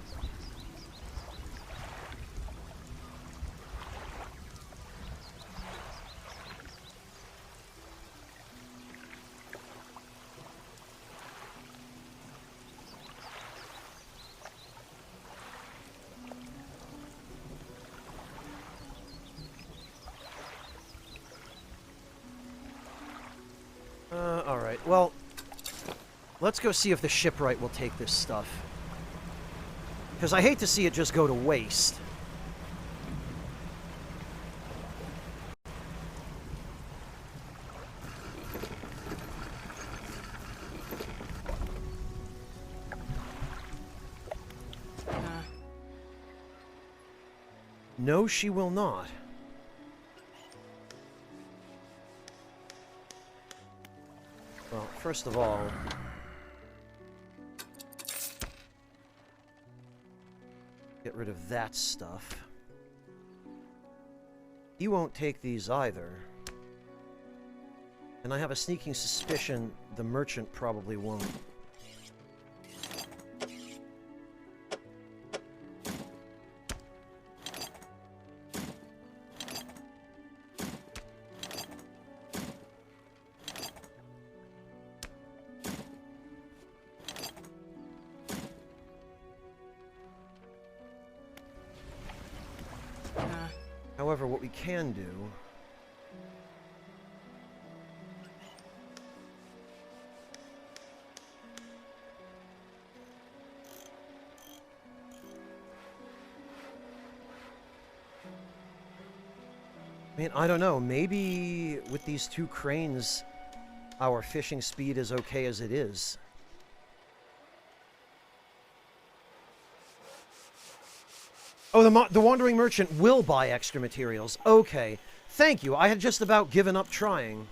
Alright, well, let's go see if the shipwright will take this stuff. Because I hate to see it just go to waste. No, she will not. Well, first of all... get rid of that stuff. He won't take these either. And I have a sneaking suspicion the merchant probably won't. However, what we can do... I mean, I don't know. Maybe with these two cranes, our fishing speed is okay as it is. Oh, the Wandering Merchant will buy extra materials. Okay. Thank you. I had just about given up trying.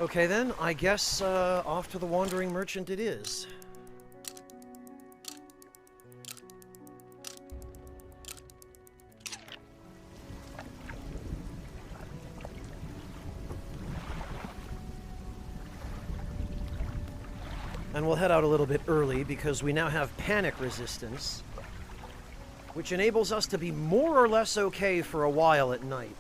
Okay then, I guess off to the Wandering Merchant it is. And we'll head out a little bit early because we now have panic resistance, which enables us to be more or less okay for a while at night.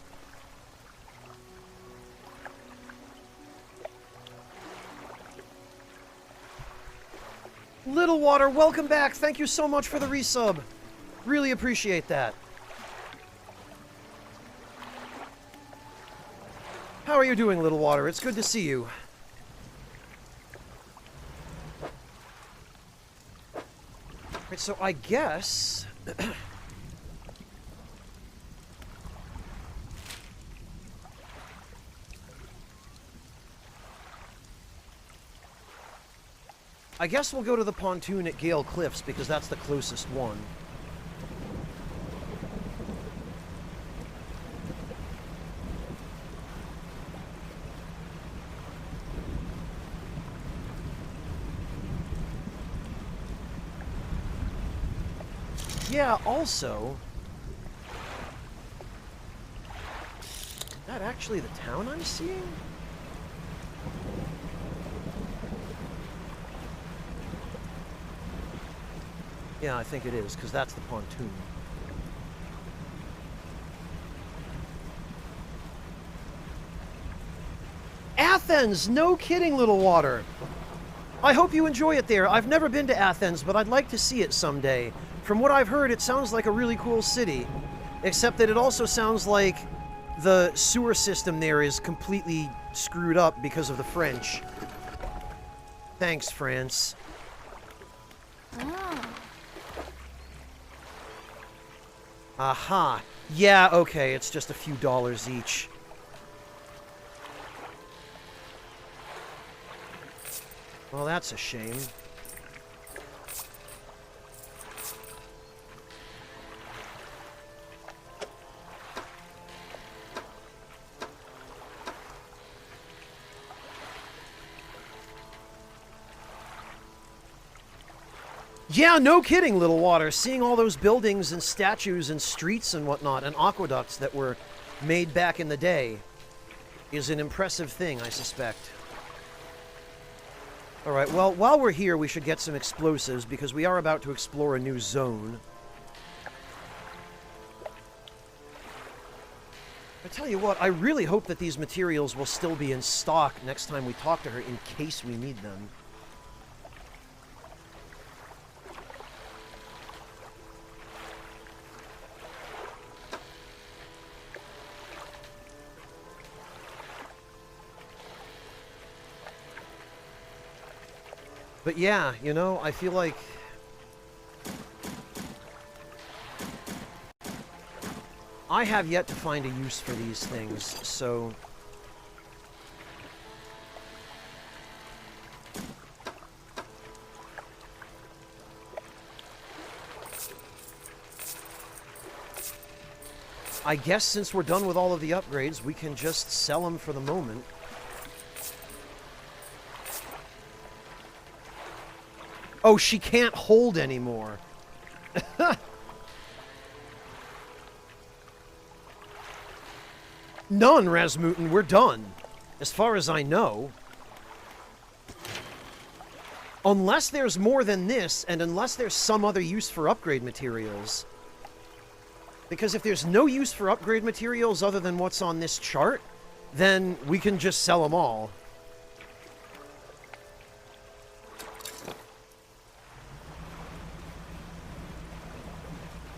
Little Water, welcome back. Thank you so much for the resub. Really appreciate that. How are you doing, Little Water? It's good to see you. Right, so I guess... I guess we'll go to the pontoon at Gale Cliffs, because that's the closest one. Yeah, also... Is that actually the town I'm seeing? Yeah, I think it is, because that's the pontoon. Athens! No kidding, Little Water! I hope you enjoy it there. I've never been to Athens, but I'd like to see it someday. From what I've heard, it sounds like a really cool city. Except that it also sounds like the sewer system there is completely screwed up because of the French. Thanks, France. Oh. Aha. Yeah, okay, it's just a few dollars each. Well, that's a shame. Yeah, no kidding, Little Water. Seeing all those buildings and statues and streets and whatnot, and aqueducts that were made back in the day, is an impressive thing, I suspect. Alright, well, while we're here, we should get some explosives, because we are about to explore a new zone. I tell you what, I really hope that these materials will still be in stock next time we talk to her, in case we need them. But yeah, you know, I feel like... I have yet to find a use for these things, so... I guess since we're done with all of the upgrades, we can just sell them for the moment. Oh, she can't hold anymore. None, Rasmutin. We're done. As far as I know. Unless there's more than this, and unless there's some other use for upgrade materials. Because if there's no use for upgrade materials other than what's on this chart, then we can just sell them all.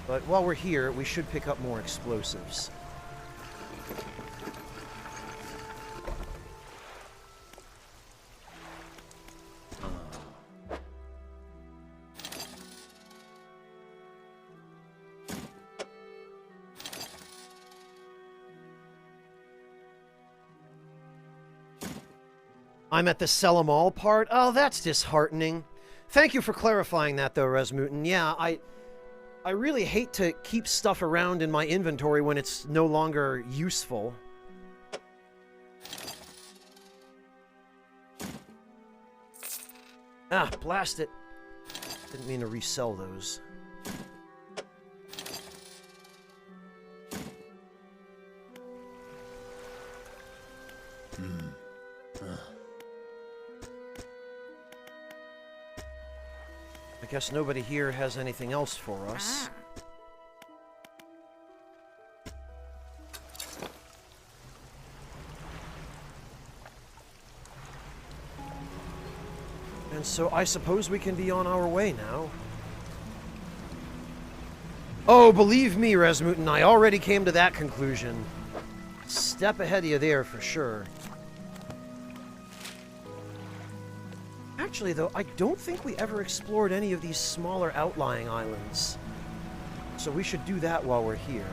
But while we're here, we should pick up more explosives. I'm at the sell 'em all part? Oh, that's disheartening. Thank you for clarifying that, though, Rasmutin. Yeah, I really hate to keep stuff around in my inventory when it's no longer useful. Ah, blast it. Didn't mean to resell those. I guess nobody here has anything else for us. And so I suppose we can be on our way now. Oh, believe me, Rasmutin, I already came to that conclusion. Step ahead of you there for sure. Actually, though, I don't think we ever explored any of these smaller outlying islands. So we should do that while we're here.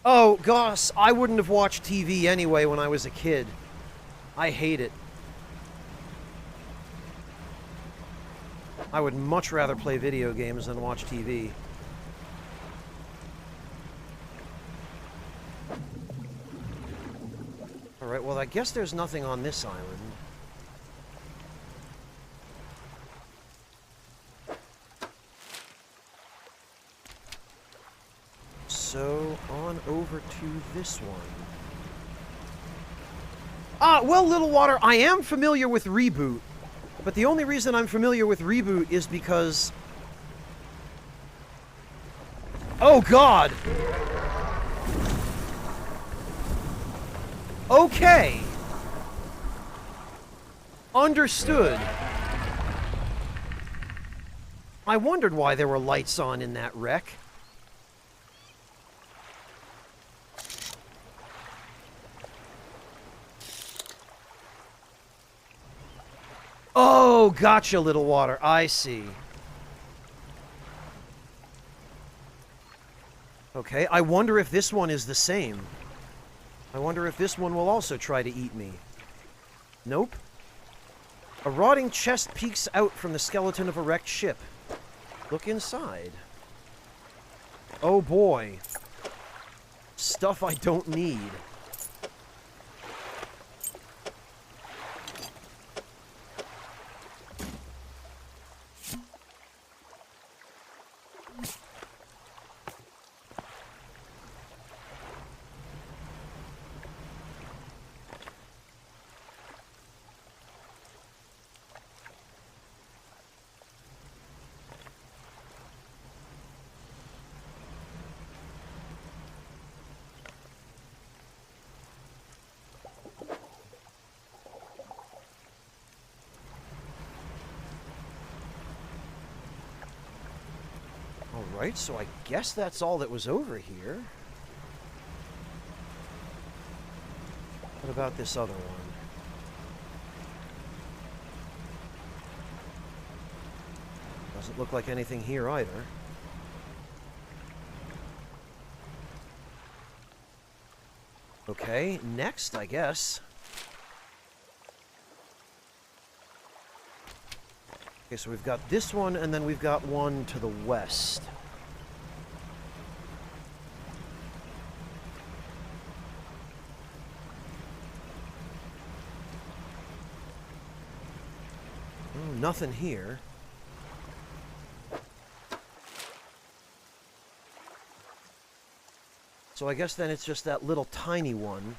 Oh, gosh, I wouldn't have watched TV anyway when I was a kid. I hate it. I would much rather play video games than watch TV. Alright, well, I guess there's nothing on this island. So, on over to this one. Ah, well, Little Water, I am familiar with Reboot. But the only reason I'm familiar with Reboot is because... Oh, God! Okay. Understood. I wondered why there were lights on in that wreck. Oh, gotcha, Little Water. I see. Okay, I wonder if this one is the same. I wonder if this one will also try to eat me. Nope. A rotting chest peeks out from the skeleton of a wrecked ship. Look inside. Oh boy. Stuff I don't need. Alright, so I guess that's all that was over here. What about this other one? Doesn't look like anything here either. Okay, next, I guess. Okay, so we've got this one, and then we've got one to the west. Oh, nothing here. So I guess then it's just that little tiny one.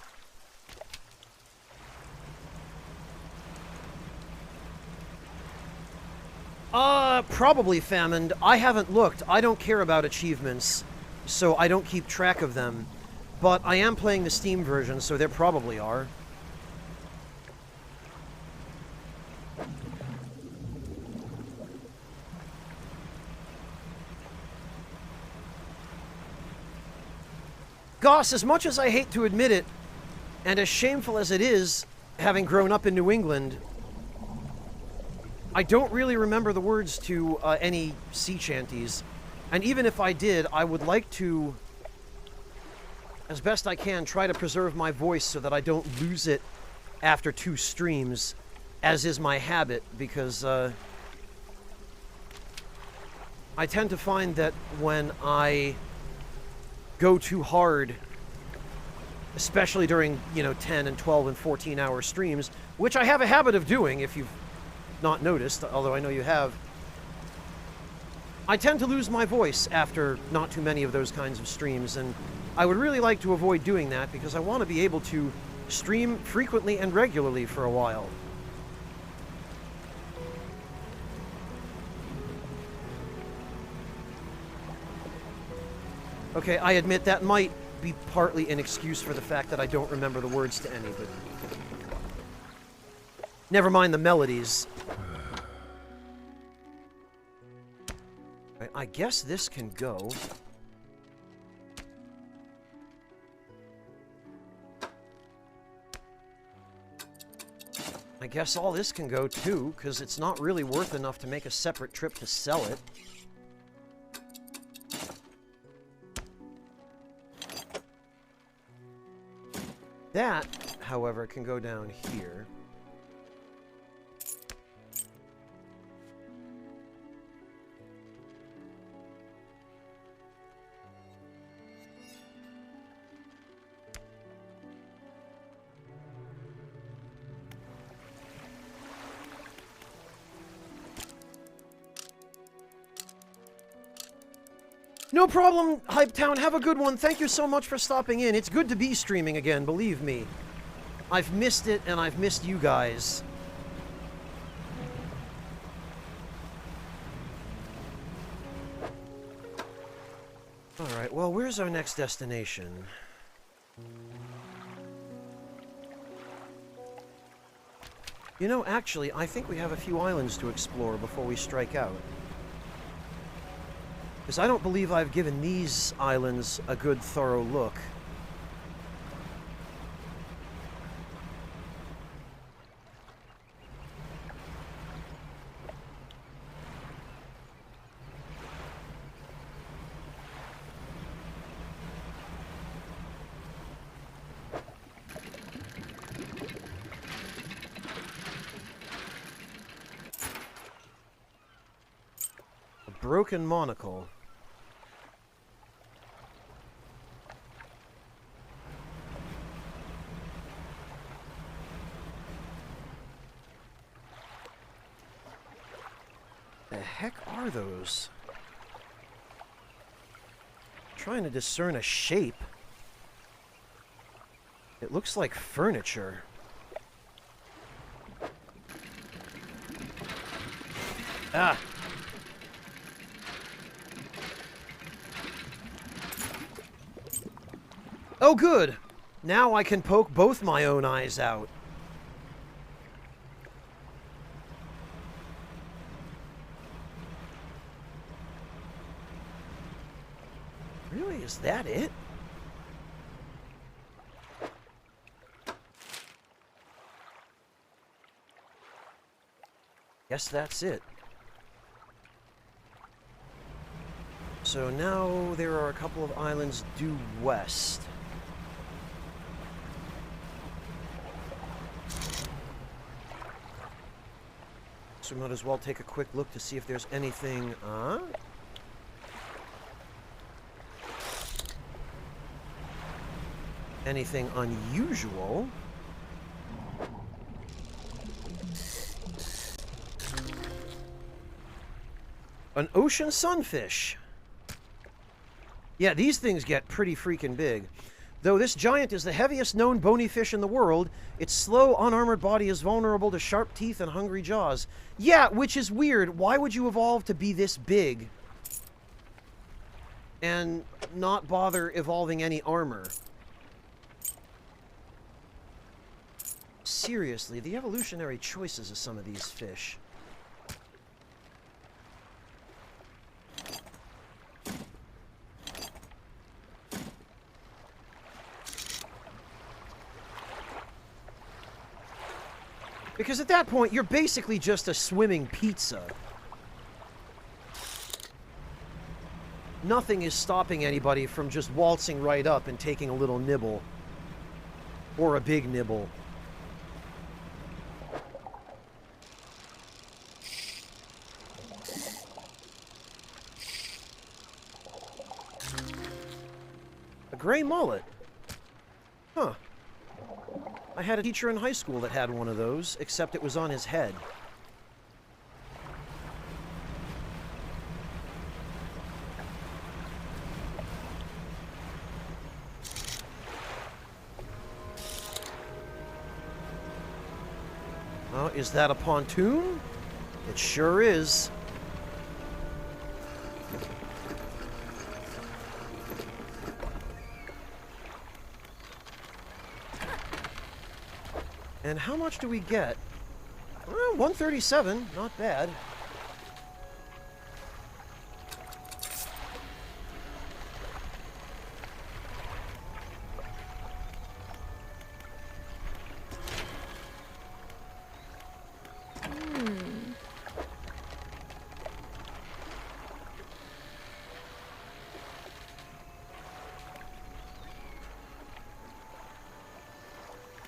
Probably famined. I haven't looked. I don't care about achievements, so I don't keep track of them. But I am playing the Steam version, so there probably are. Goss, as much as I hate to admit it, and as shameful as it is, having grown up in New England, I don't really remember the words to any sea shanties. And even if I did, I would like to as best I can, try to preserve my voice so that I don't lose it after 2 streams, as is my habit, because I tend to find that when I go too hard, especially during, 10 and 12 and 14-hour streams, which I have a habit of doing, if you've not noticed, although I know you have, I tend to lose my voice after not too many of those kinds of streams, and I would really like to avoid doing that because I want to be able to stream frequently and regularly for a while. Okay, I admit that might be partly an excuse for the fact that I don't remember the words to any, but never mind the melodies. I guess this can go. I guess all this can go too, because it's not really worth enough to make a separate trip to sell it. That, however, can go down here. No problem, Hype Town. Have a good one. Thank you so much for stopping in. It's good to be streaming again, believe me. I've missed it, and I've missed you guys. Alright, well, where's our next destination? You know, actually, I think we have a few islands to explore before we strike out. Because I don't believe I've given these islands a good, thorough look. A broken monocle. The heck are those? I'm trying to discern a shape. It looks like furniture. Ah! Oh, good! Now I can poke both my own eyes out. Really? Is that it? Guess that's it. So now there are a couple of islands due west. So we might as well take a quick look to see if there's anything, anything unusual. An ocean sunfish. Yeah, these things get pretty freaking big. Though this giant is the heaviest known bony fish in the world, its slow, unarmored body is vulnerable to sharp teeth and hungry jaws. Yeah, which is weird. Why would you evolve to be this big and not bother evolving any armor? Seriously, the evolutionary choices of some of these fish. Because at that point, you're basically just a swimming pizza. Nothing is stopping anybody from just waltzing right up and taking a little nibble. Or a big nibble. A gray mullet? Huh. I had a teacher in high school that had one of those, except it was on his head. Oh, is that a pontoon? It sure is. And how much do we get? 137, not bad.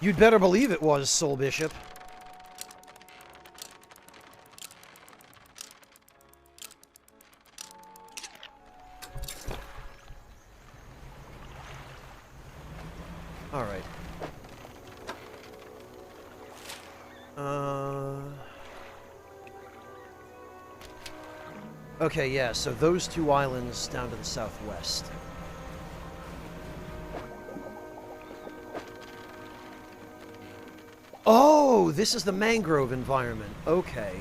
You'd better believe it was, Soul Bishop. All right. Okay, yeah, so those two islands down to the southwest. Oh, this is the mangrove environment. Okay.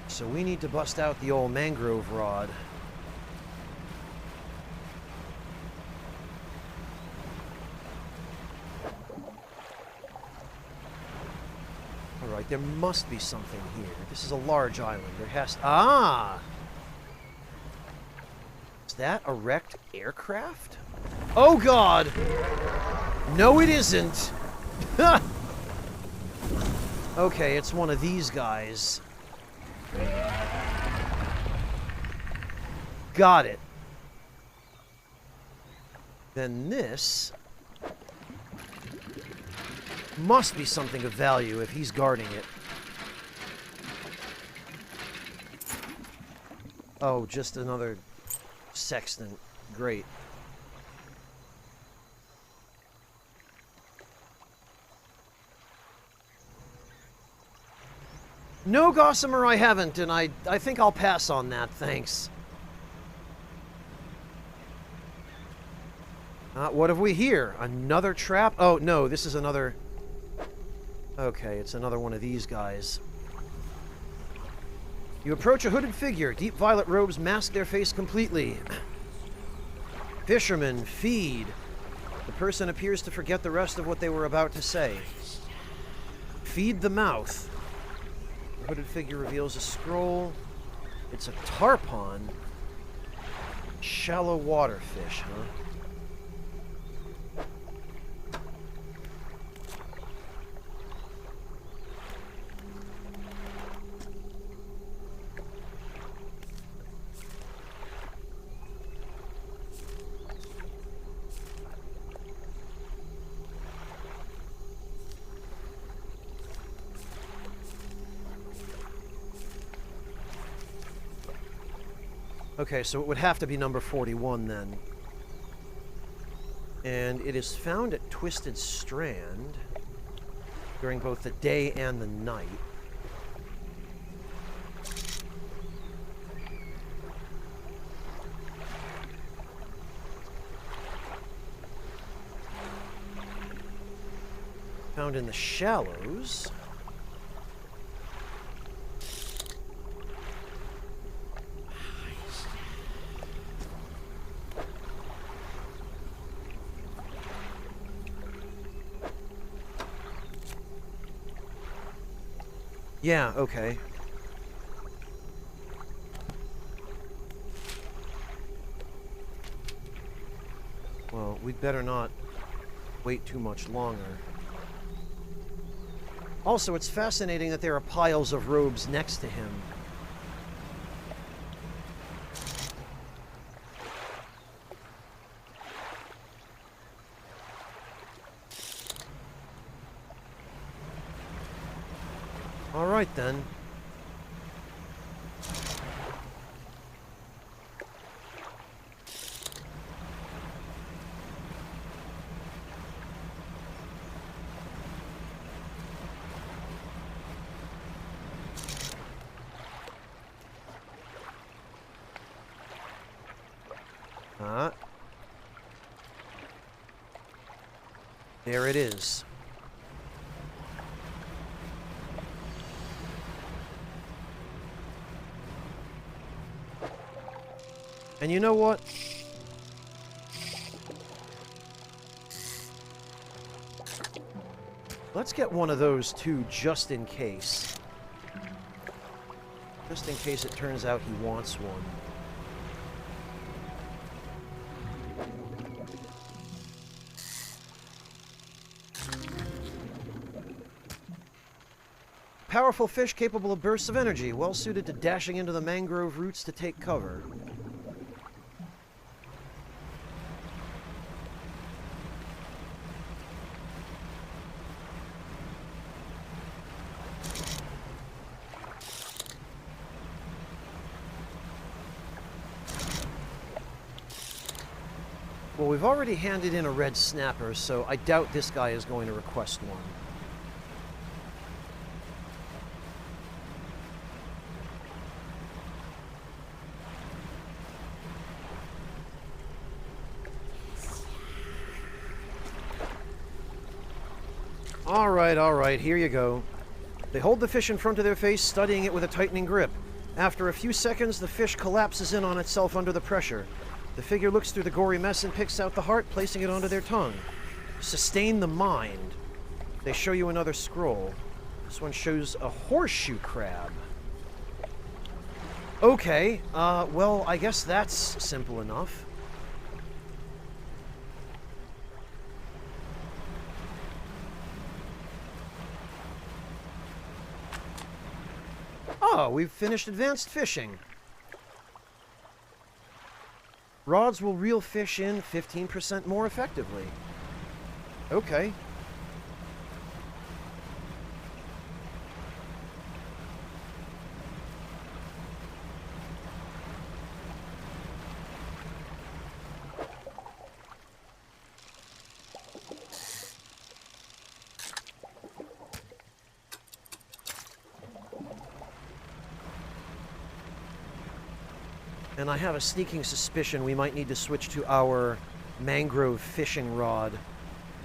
So we need to bust out the old mangrove rod. Alright, there must be something here. This is a large island. There has to... Ah! Is that a wrecked aircraft? Oh, God! No, it isn't! Okay, it's one of these guys. Got it. Then this... must be something of value if he's guarding it. Oh, just another sextant. Great. No, Gossamer, I haven't, and I think I'll pass on that, thanks. What have we here? Another trap? Oh, no, this is another... Okay, it's another one of these guys. You approach a hooded figure. Deep violet robes mask their face completely. Fisherman, feed. The person appears to forget the rest of what they were about to say. Feed the mouth. The hooded figure reveals a scroll. It's a tarpon. Shallow water fish, huh? Okay, so it would have to be number 41 then. And it is found at Twisted Strand during both the day and the night. Found in the shallows. Yeah, okay. Well, we'd better not wait too much longer. Also, it's fascinating that there are piles of robes next to him. All right, then. There it is. And you know what? Let's get one of those too, just in case. Just in case it turns out he wants one. Powerful fish capable of bursts of energy, well suited to dashing into the mangrove roots to take cover. Well, we've already handed in a red snapper, so I doubt this guy is going to request one. All right, here you go. They hold the fish in front of their face, studying it with a tightening grip. After a few seconds, the fish collapses in on itself under the pressure. The figure looks through the gory mess and picks out the heart, placing it onto their tongue. Sustain the mind. They show you another scroll. This one shows a horseshoe crab. Okay, well, I guess that's simple enough. Oh, we've finished advanced fishing. Rods will reel fish in 15% more effectively. Okay. And I have a sneaking suspicion we might need to switch to our mangrove fishing rod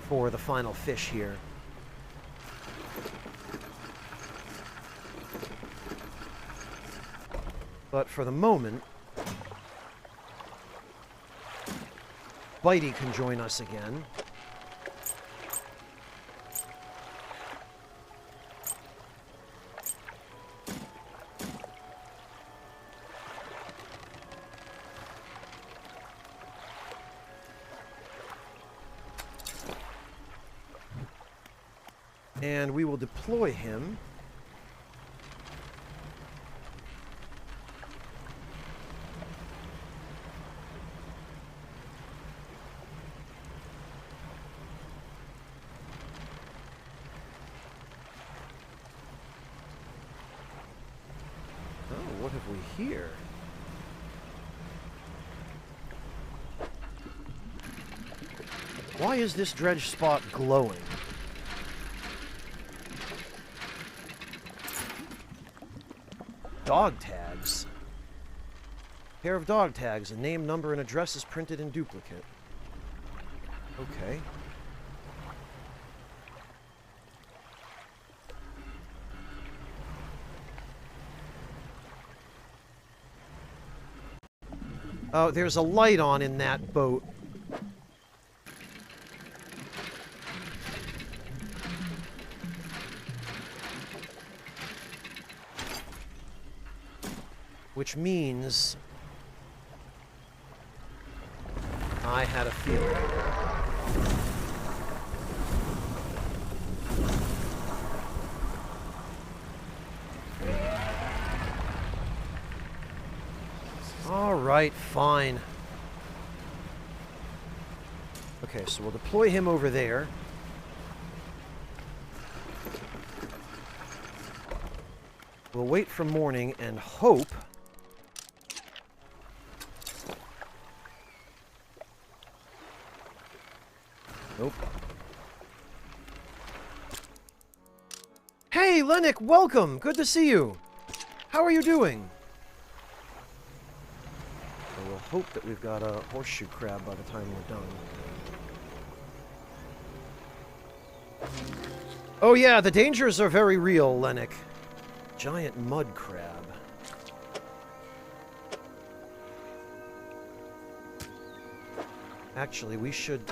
for the final fish here. But for the moment, Bitey can join us again. And we will deploy him. Oh, what have we here? Why is this dredge spot glowing? Dog tags. Pair of dog tags. A name, number, and address is printed in duplicate. Okay. Oh, there's a light on in that boat. Which means I had a feeling. Alright, fine. Okay, so we'll deploy him over there. We'll wait for morning and hope... Nope. Hey, Lennox, welcome! Good to see you! How are you doing? So we'll hope that we've got a horseshoe crab by the time we're done. Oh yeah, the dangers are very real, Lennox. Giant mud crab. Actually, we should,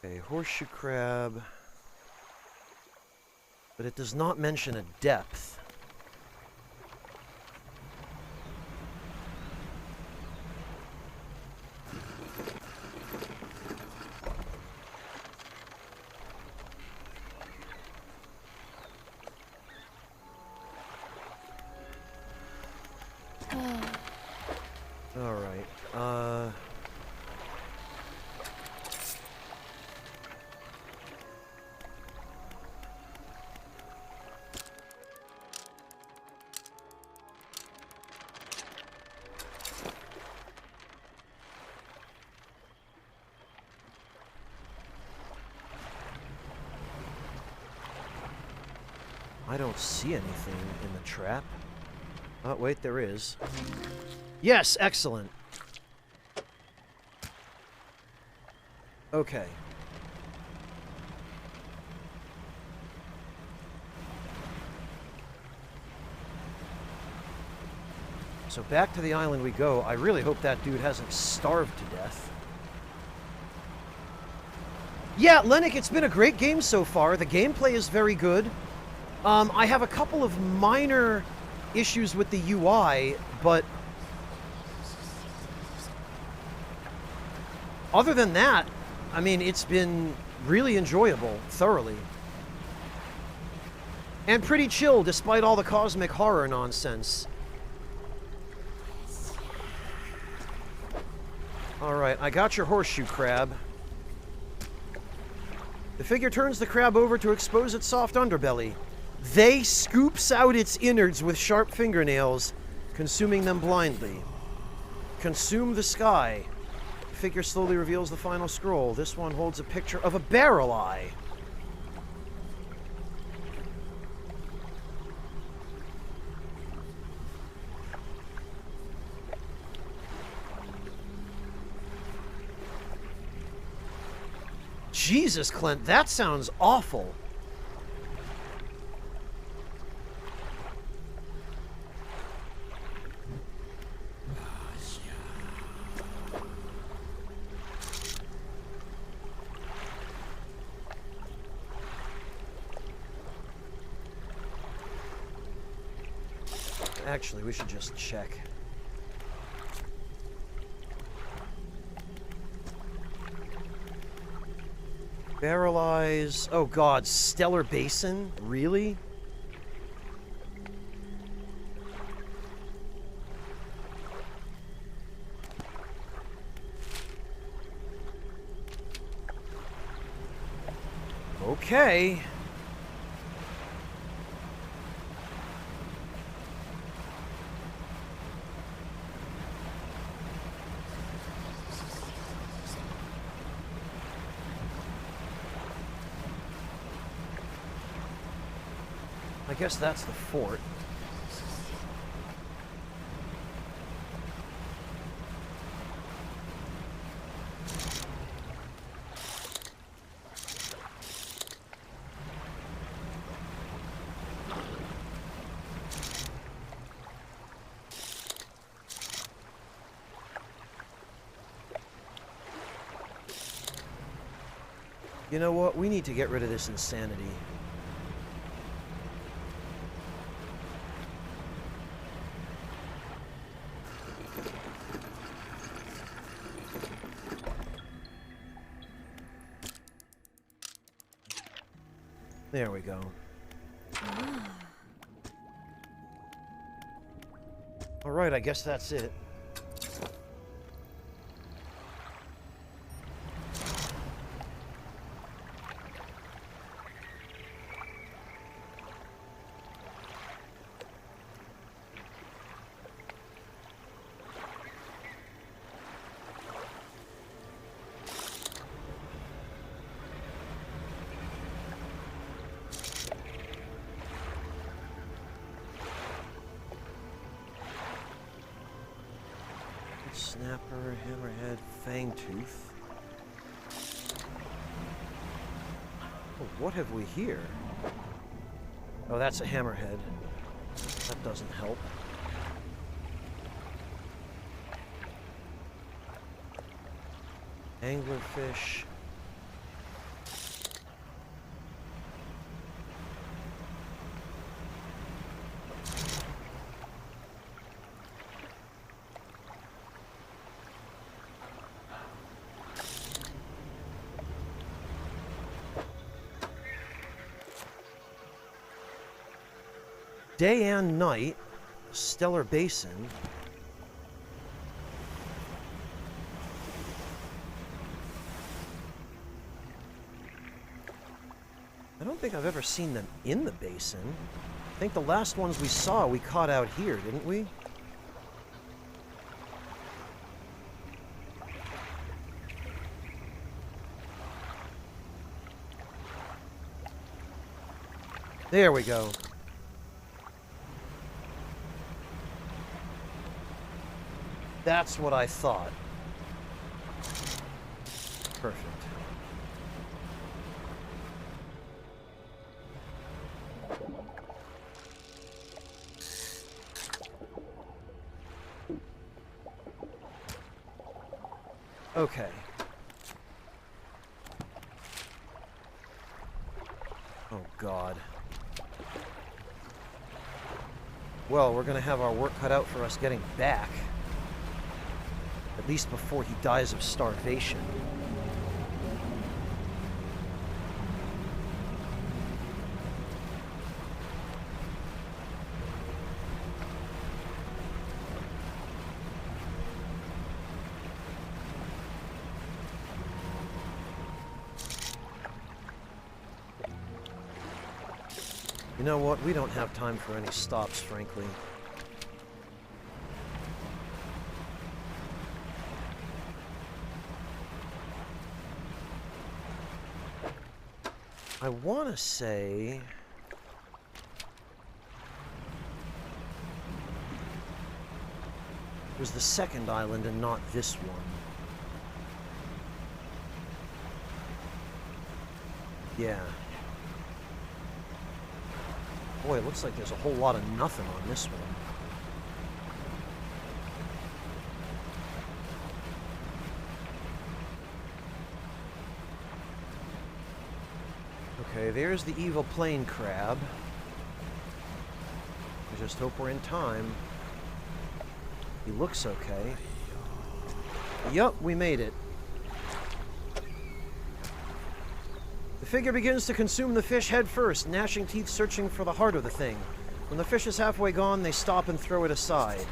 a horseshoe crab, but it does not mention a depth. All right. I don't see anything in the trap. Oh, wait, there is. Yes, excellent. Okay. So back to the island we go. I really hope that dude hasn't starved to death. Yeah, Lennox, it's been a great game so far. The gameplay is very good. I have a couple of minor issues with the UI, but other than that, I mean, it's been really enjoyable, thoroughly. And pretty chill, despite all the cosmic horror nonsense. Alright, I got your horseshoe crab. The figure turns the crab over to expose its soft underbelly. They scoops out its innards with sharp fingernails, consuming them blindly. Consume the sky. The figure slowly reveals the final scroll. This one holds a picture of a barrel eye. Jesus, Clint, that sounds awful. Actually, we should just check. Barrel eyes. Oh god, Stellar Basin? Really? Okay. I guess that's the fort. You know what? We need to get rid of this insanity. There we go. Alright, I guess that's it. Snapper, hammerhead, fangtooth. Oh, what have we here? Oh, that's a hammerhead. That doesn't help. Anglerfish. Day and night, stellar basin. I don't think I've ever seen them in the basin. I think the last ones we saw we caught out here, didn't we? There we go. That's what I thought. Perfect. Okay. Oh, God. Well, we're gonna have our work cut out for us getting back. At least before he dies of starvation. You know what? We don't have time for any stops, frankly. I want to say... it was the second island and not this one. Yeah. Boy, it looks like there's a whole lot of nothing on this one. Okay, there's the evil plain crab. I just hope we're in time. He looks okay. Yup, we made it. The figure begins to consume the fish head first, gnashing teeth searching for the heart of the thing. When the fish is halfway gone, they stop and throw it aside.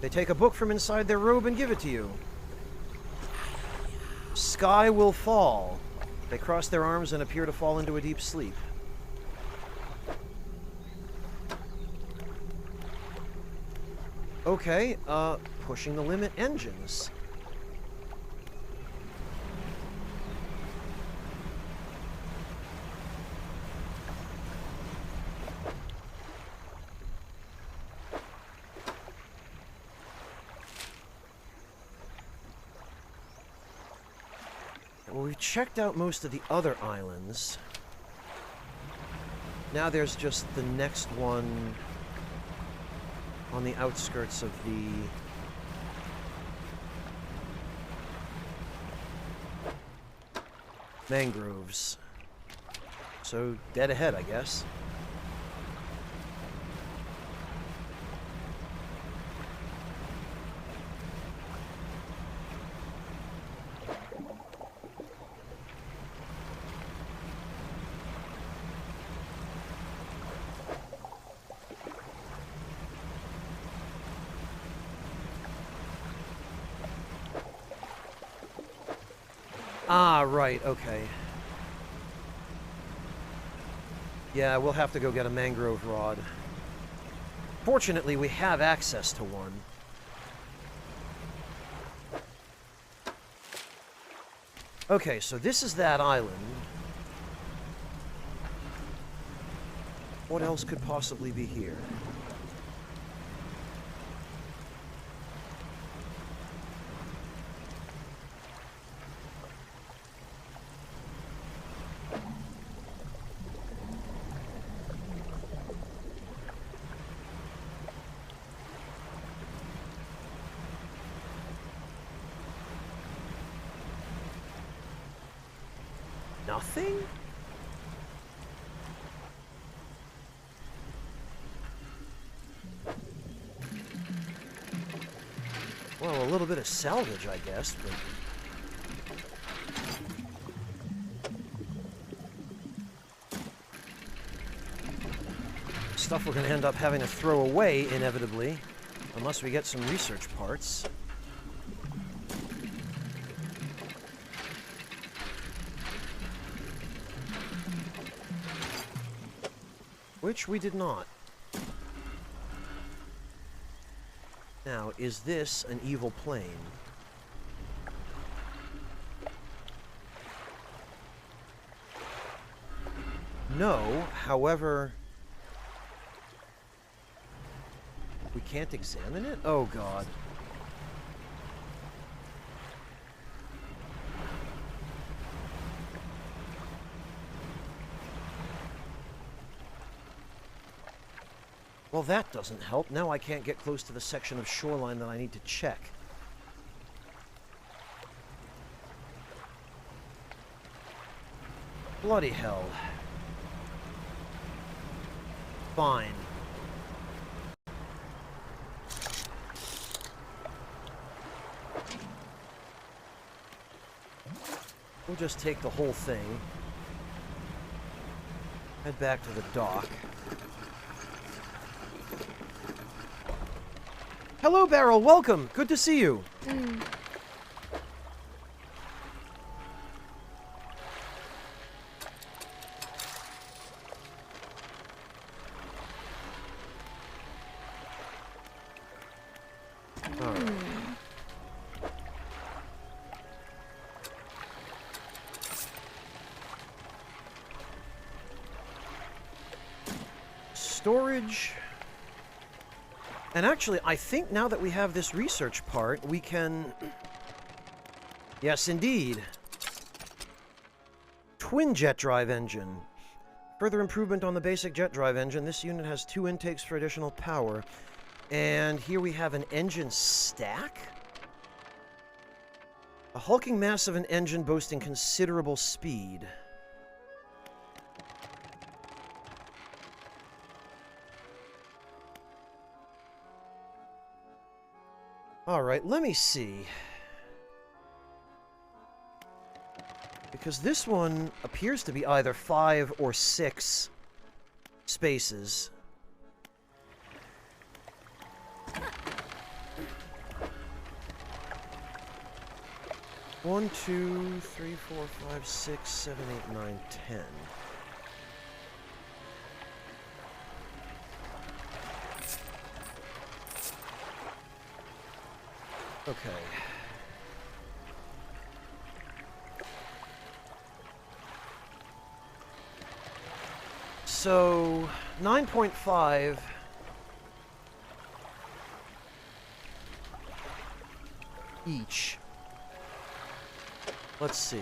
They take a book from inside their robe and give it to you. Sky will fall. They cross their arms and appear to fall into a deep sleep. Okay, pushing the limit engines. Well, we've checked out most of the other islands. Now there's just the next one on the outskirts of the... mangroves. So, dead ahead, I guess. Ah, right, okay. Yeah, we'll have to go get a mangrove rod. Fortunately, we have access to one. Okay, so this is that island. What else could possibly be here? Nothing? Well, a little bit of salvage, I guess, but... stuff we're going to end up having to throw away, inevitably, unless we get some research parts. Which we did not. Now, is this an evil plane? No, however... we can't examine it? Oh, God. Well, that doesn't help. Now I can't get close to the section of shoreline that I need to check. Bloody hell. Fine. We'll just take the whole thing. Head back to the dock. Hello, Beryl. Welcome. Good to see you. All right. Storage. And actually, I think now that we have this research part, we can... yes, indeed. Twin jet drive engine. Further improvement on the basic jet drive engine. This unit has 2 intakes for additional power. And here we have an engine stack? A hulking mass of an engine boasting considerable speed. Alright, let me see. Because this one appears to be either 5 or 6 spaces. One, 2, 3, 4, 5, 6, 7, 8, 9, 10. Okay. So, 9.5 each. Let's see.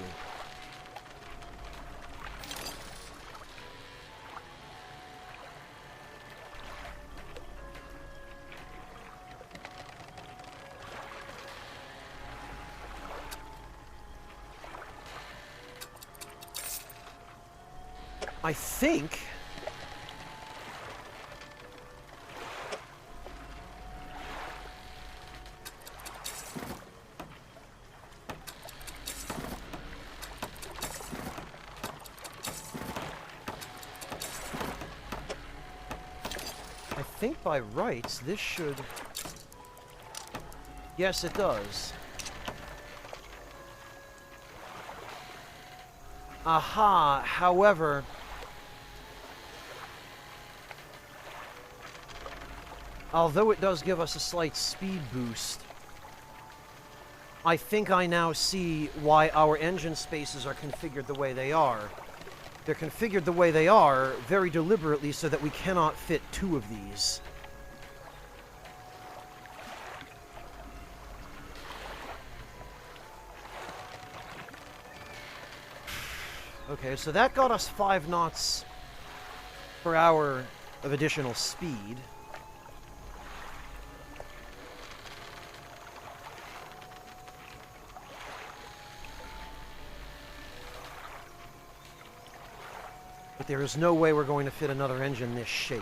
I think... I think by rights, this should... Yes, it does. Aha, however... Although it does give us a slight speed boost, I think I now see why our engine spaces are configured the way they are. They're configured the way they are very deliberately so that we cannot fit 2 of these. Okay, so that got us 5 knots per hour of additional speed. But there is no way we're going to fit another engine this shape.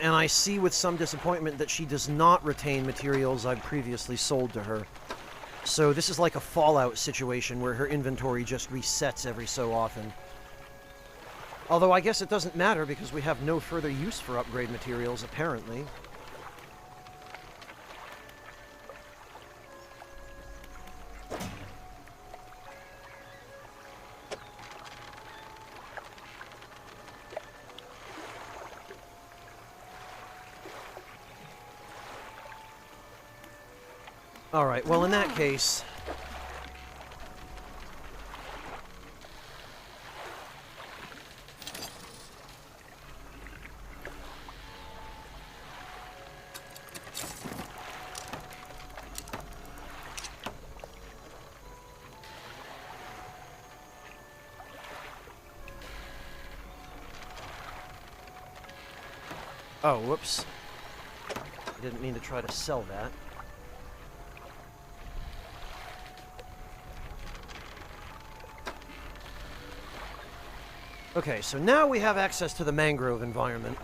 And I see with some disappointment that she does not retain materials I've previously sold to her. So this is like a Fallout situation where her inventory just resets every so often. Although I guess it doesn't matter because we have no further use for upgrade materials, apparently. Alright, well in that case... Oh, whoops. I didn't mean to try to sell that. Okay, so now we have access to the mangrove environment.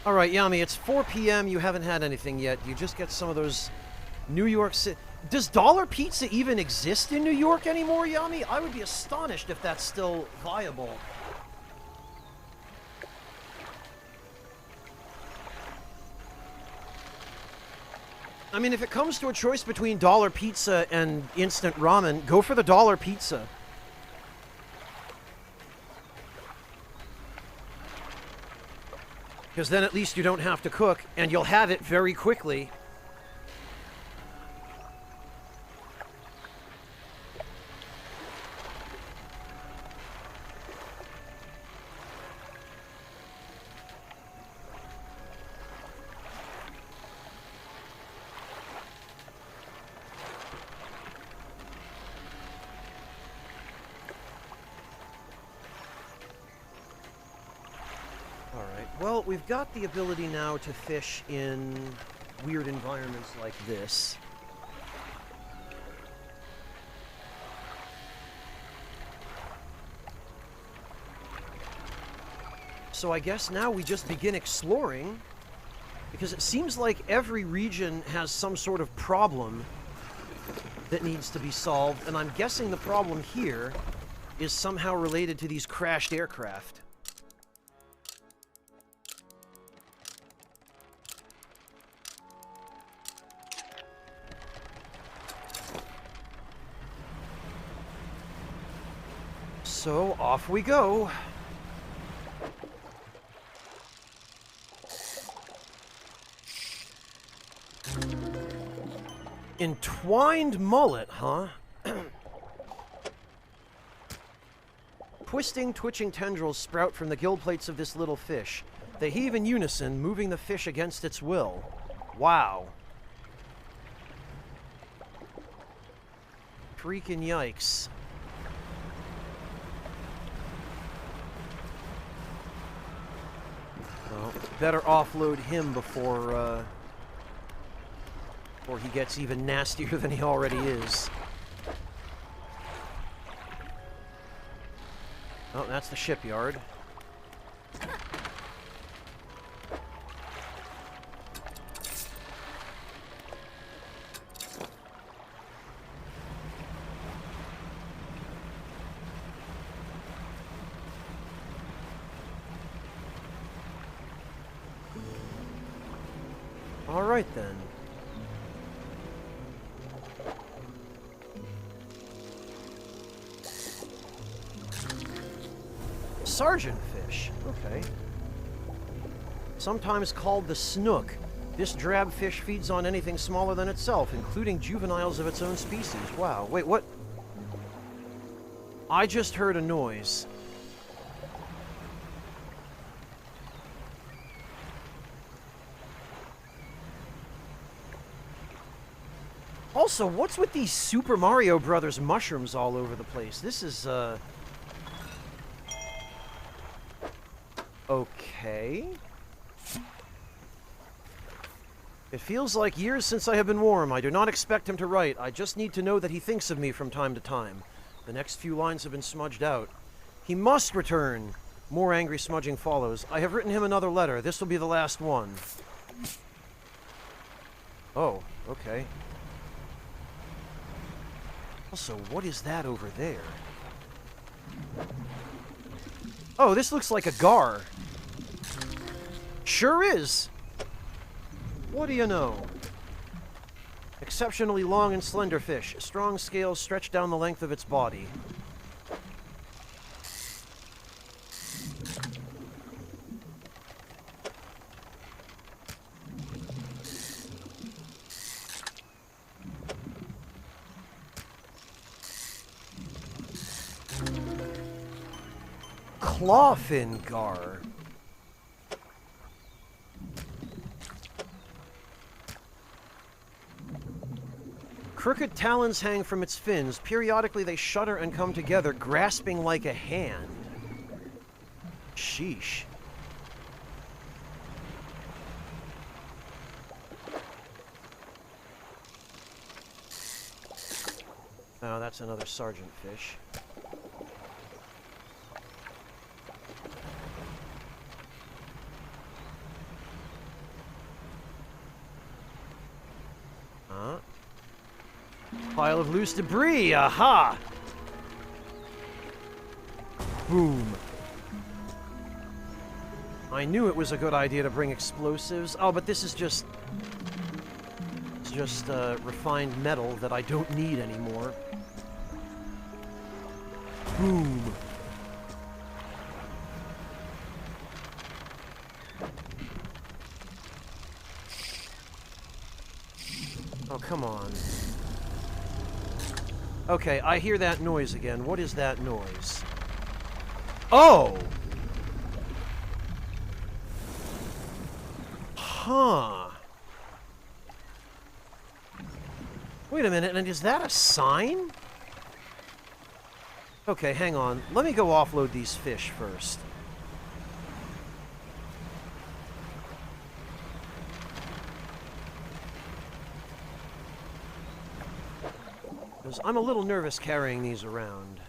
Alright, Yami, it's 4 p.m. You haven't had anything yet. You just get some of those New York City... Does Dollar Pizza even exist in New York anymore, Yami? I would be astonished if that's still viable. I mean, if it comes to a choice between Dollar Pizza and instant ramen, go for the Dollar Pizza. Because then at least you don't have to cook, and you'll have it very quickly. Well, we've got the ability now to fish in weird environments like this. So I guess now we just begin exploring, because it seems like every region has some sort of problem that needs to be solved, and I'm guessing the problem here is somehow related to these crashed aircraft. So, off we go. Entwined mullet, huh? Twisting, twitching tendrils sprout from the gill plates of this little fish. They heave in unison, moving the fish against its will. Wow. Freaking yikes. Well, better offload him before he gets even nastier than he already is. Oh, that's the shipyard. All right, then. Sergeant fish. Okay. Sometimes called the snook. This drab fish feeds on anything smaller than itself, including juveniles of its own species. Wow. Wait, what? I just heard a noise. Also, what's with these Super Mario Brothers mushrooms all over the place? This is, okay. It feels like years since I have been warm. I do not expect him to write. I just need to know that he thinks of me from time to time. The next few lines have been smudged out. He must return. More angry smudging follows. I have written him another letter. This will be the last one. Oh, okay. Also, what is that over there? Oh, this looks like a gar. Sure is. What do you know? Exceptionally long and slender fish. Strong scales stretch down the length of its body. Clawfin gar. Crooked talons hang from its fins. Periodically they shudder and come together, grasping like a hand. Sheesh. Oh, that's another sergeant fish. Pile of loose debris, aha! Boom. I knew it was a good idea to bring explosives. Oh, but this is just... It's just refined metal that I don't need anymore. Boom. Oh, come on. Okay, I hear that noise again. What is that noise? Oh! Huh. Wait a minute, and is that a sign? Okay, hang on. Let me go offload these fish first. Because I'm a little nervous carrying these around.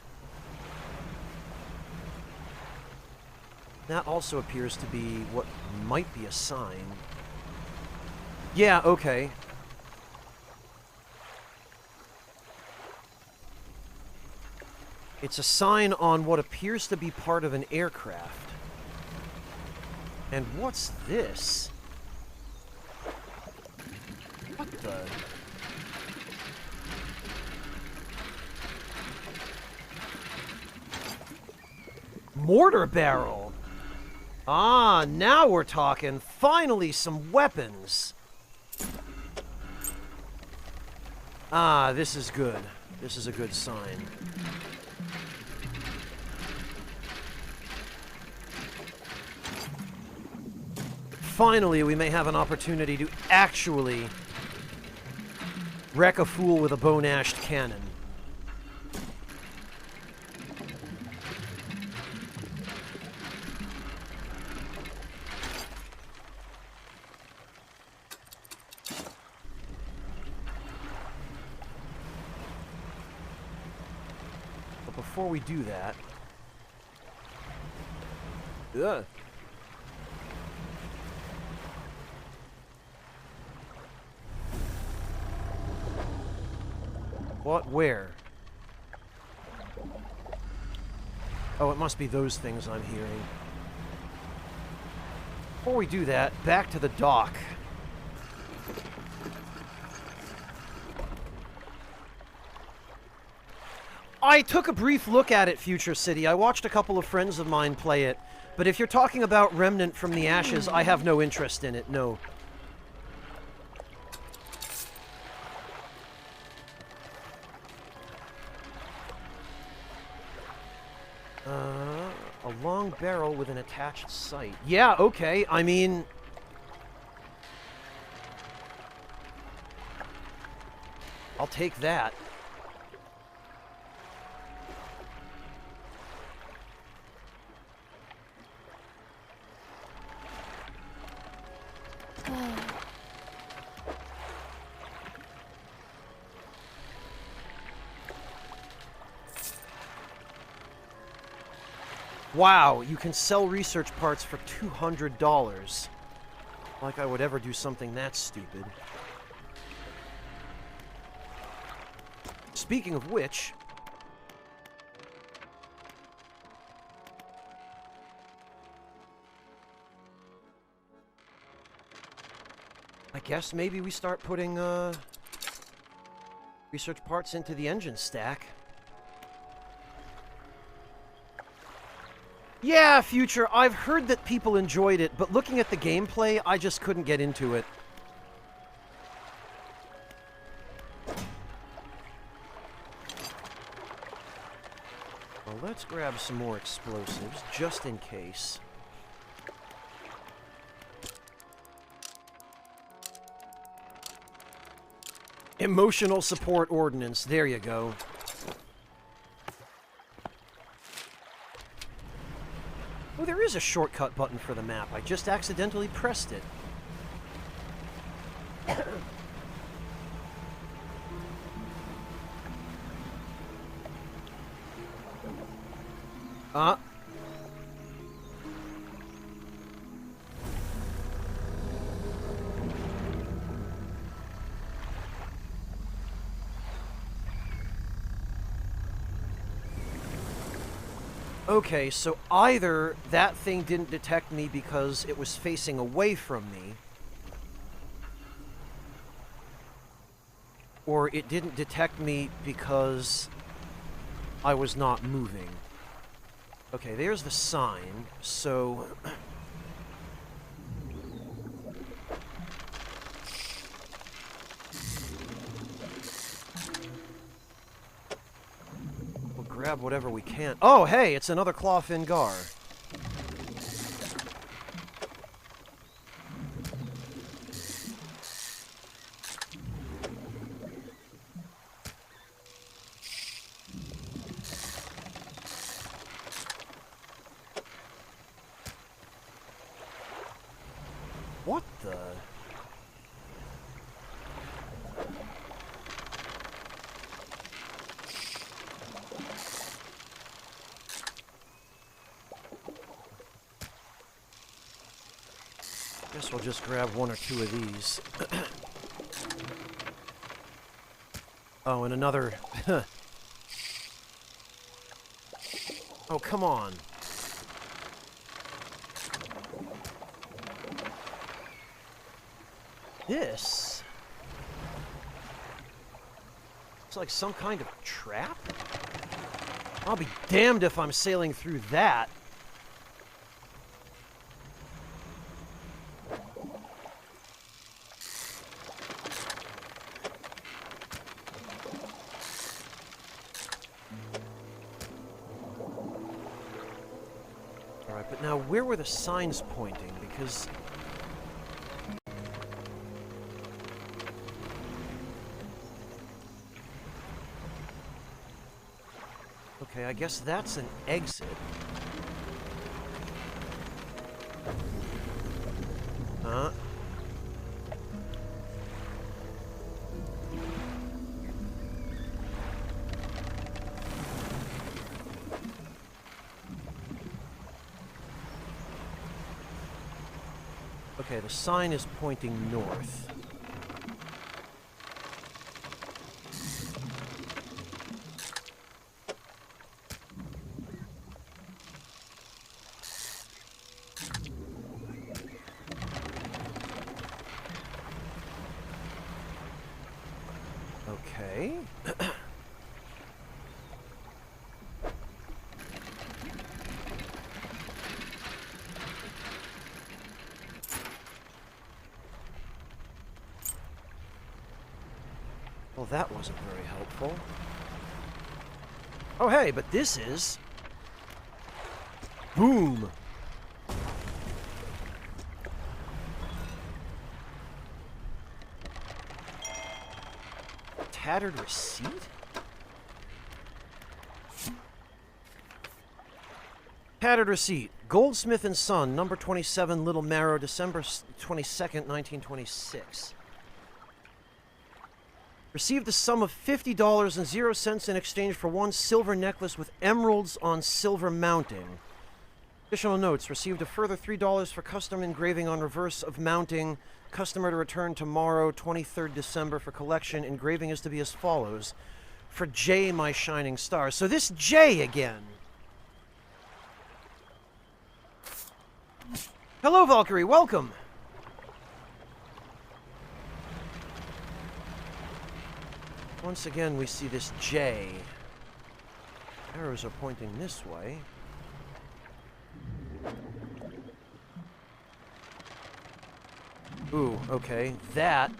That also appears to be what might be a sign. Yeah, okay. It's a sign on what appears to be part of an aircraft. And what's this? What the... Mortar barrel! Ah, now we're talking. Finally, some weapons. Ah, this is good. This is a good sign. Finally, we may have an opportunity to actually wreck a fool with a bone-ashed cannon. But before we do that... Ugh. What? Where? Oh, it must be those things I'm hearing. Before we do that, back to the dock. I took a brief look at it, Future City. I watched a couple of friends of mine play it. But if you're talking about Remnant from the Ashes, I have no interest in it, no. A long barrel with an attached sight. Yeah, okay, I mean... I'll take that. Wow, you can sell research parts for $200. Like I would ever do something that stupid. Speaking of which... I guess maybe we start putting, research parts into the engine stack. Yeah, Future, I've heard that people enjoyed it, but looking at the gameplay, I just couldn't get into it. Well, let's grab some more explosives, just in case. Emotional support ordnance, there you go. Oh, there is a shortcut button for the map. I just accidentally pressed it. Okay, so either that thing didn't detect me because it was facing away from me, or it didn't detect me because I was not moving. Okay, there's the sign, so... we'll grab whatever we can. Oh, hey, it's another clawfin gar. What the... Guess we'll just grab one or two of these. Oh, and another... Oh, come on. This... It's like some kind of trap? I'll be damned if I'm sailing through that. Alright, but now where were the signs pointing? Because... Okay, I guess that's an exit. Okay, the sign is pointing north. Okay. Well, that wasn't very helpful. Oh, hey, but this is... Boom! Tattered receipt? Tattered receipt. Goldsmith and Son, number 27, Little Marrow, December 22nd, 1926. Received the sum of $50.00 in exchange for one silver necklace with emeralds on silver mounting. Additional notes. Received a further $3 for custom engraving on reverse of mounting. Customer to return tomorrow, 23rd December, for collection. Engraving is to be as follows. For J, my shining star. So this J again. Hello, Valkyrie. Welcome. Once again, we see this J. Arrows are pointing this way. Ooh, okay. That...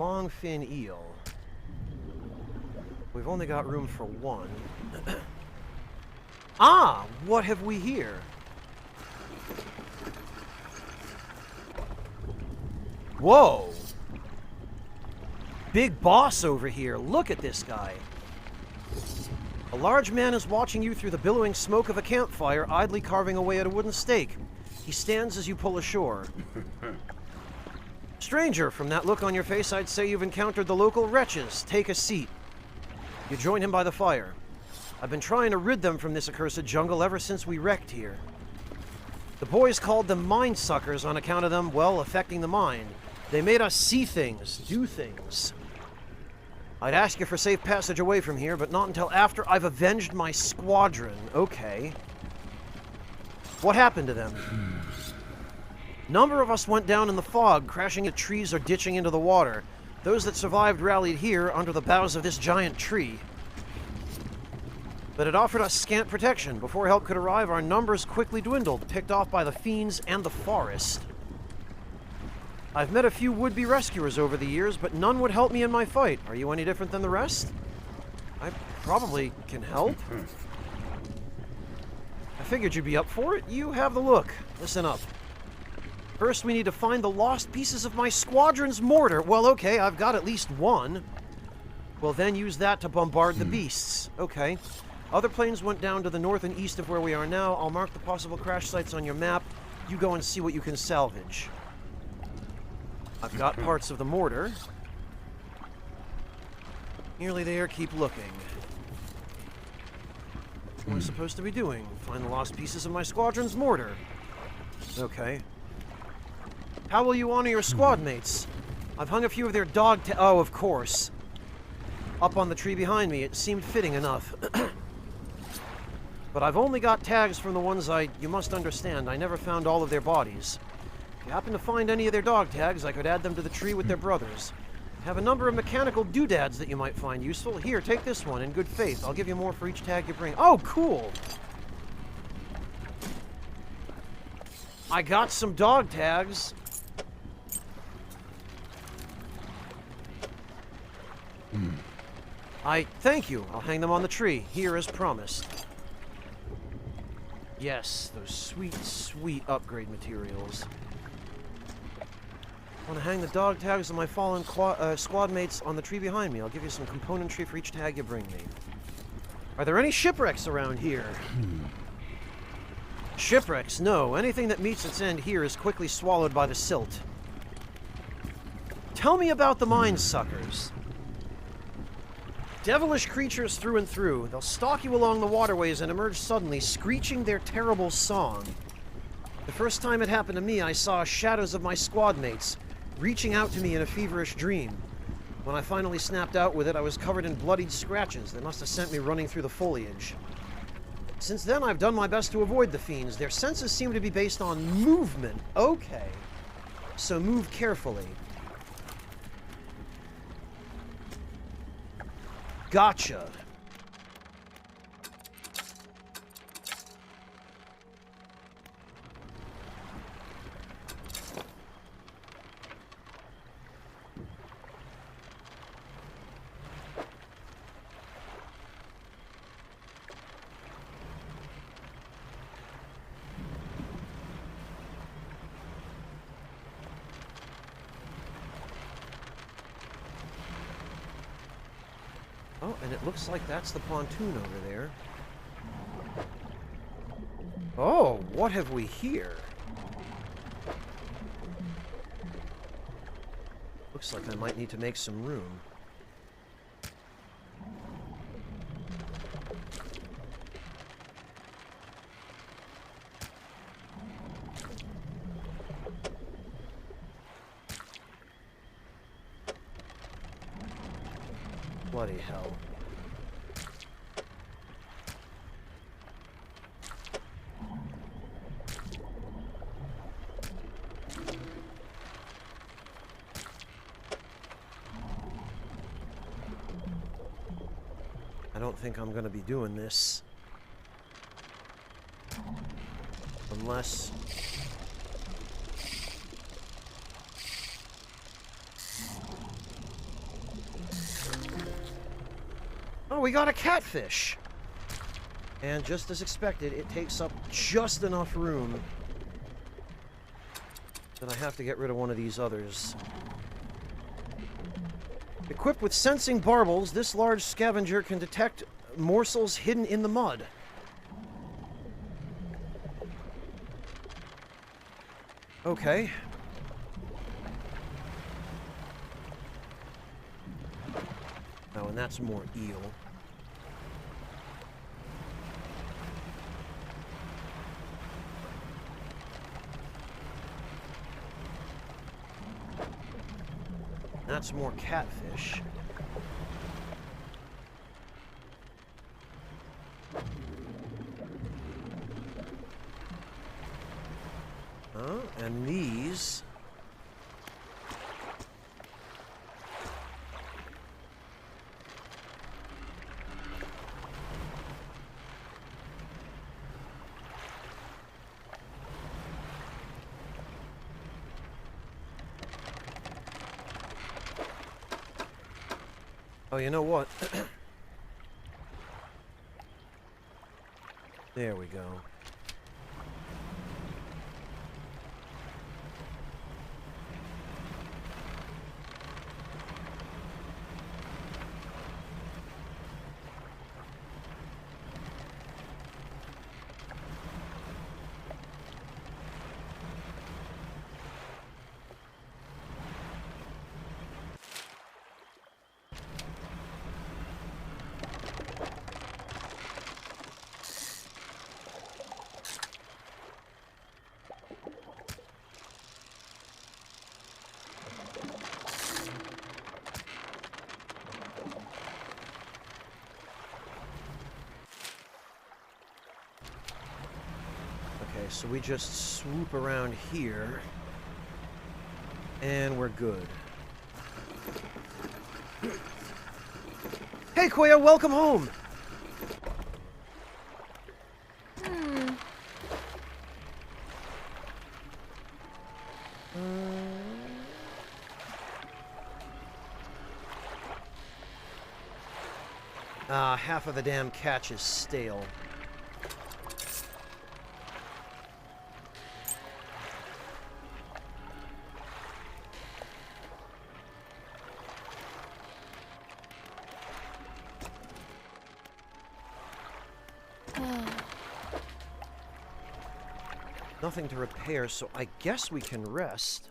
long fin eel. We've only got room for one. Ah! What have we here? Whoa! Big boss over here. Look at this guy. A large man is watching you through the billowing smoke of a campfire, idly carving away at a wooden stake. He stands as you pull ashore. Stranger, from that look on your face, I'd say you've encountered the local wretches. Take a seat. You join him by the fire. I've been trying to rid them from this accursed jungle ever since we wrecked here. The boys called them mind suckers on account of them, well, affecting the mind. They made us see things, do things. I'd ask you for safe passage away from here, but not until after I've avenged my squadron. Okay. What happened to them? Number of us went down in the fog, crashing into trees or ditching into the water. Those that survived rallied here under the boughs of this giant tree. But it offered us scant protection. Before help could arrive, our numbers quickly dwindled, picked off by the fiends and the forest. I've met a few would-be rescuers over the years, but none would help me in my fight. Are you any different than the rest? I probably can help. I figured you'd be up for it. You have the look. Listen up. First, we need to find the lost pieces of my squadron's mortar. Well, okay, I've got at least one. We'll then use that to bombard the beasts. Okay. Other planes went down to the north and east of where we are now. I'll mark the possible crash sites on your map. You go and see what you can salvage. I've got parts of the mortar. Nearly there, keep looking. What am I supposed to be doing? Find the lost pieces of my squadron's mortar. Okay. How will you honor your squad mates? I've hung a few of their oh, of course. up on the tree behind me. It seemed fitting enough. But I've only got tags from the ones you must understand, I never found all of their bodies. If you happen to find any of their dog tags, I could add them to the tree with their brothers. I have a number of mechanical doodads that you might find useful. Here, take this one, in good faith. I'll give you more for each tag you bring. Oh, cool! I got some dog tags. Thank you. I'll hang them on the tree, here as promised. Yes, those sweet, sweet upgrade materials. I want to hang the dog tags of my fallen squad mates on the tree behind me. I'll give you some componentry for each tag you bring me. Are there any shipwrecks around here? Shipwrecks? No. Anything that meets its end here is quickly swallowed by the silt. Tell me about the mine suckers. Devilish creatures through and through. They'll stalk you along the waterways and emerge suddenly, screeching their terrible song. The first time it happened to me, I saw shadows of my squad mates, reaching out to me in a feverish dream. When I finally snapped out with it, I was covered in bloodied scratches that must have sent me running through the foliage. Since then, I've done my best to avoid the fiends. Their senses seem to be based on movement. Okay. So move carefully. Gotcha. Oh, and it looks like that's the pontoon over there. Oh, what have we here? Looks like I might need to make some room. Bloody hell. I don't think I'm going to be doing this. Unless... Oh, we got a catfish! And just as expected, it takes up just enough room that I have to get rid of one of these others. Equipped with sensing barbels, this large scavenger can detect morsels hidden in the mud. Okay. Oh, and that's more eel. That's more catfish. And these... Oh, you know what? There we go. Okay, so we just swoop around here, and we're good. Hey, Koya, welcome home! Half of the damn catch is stale. Nothing to repair, so I guess we can rest.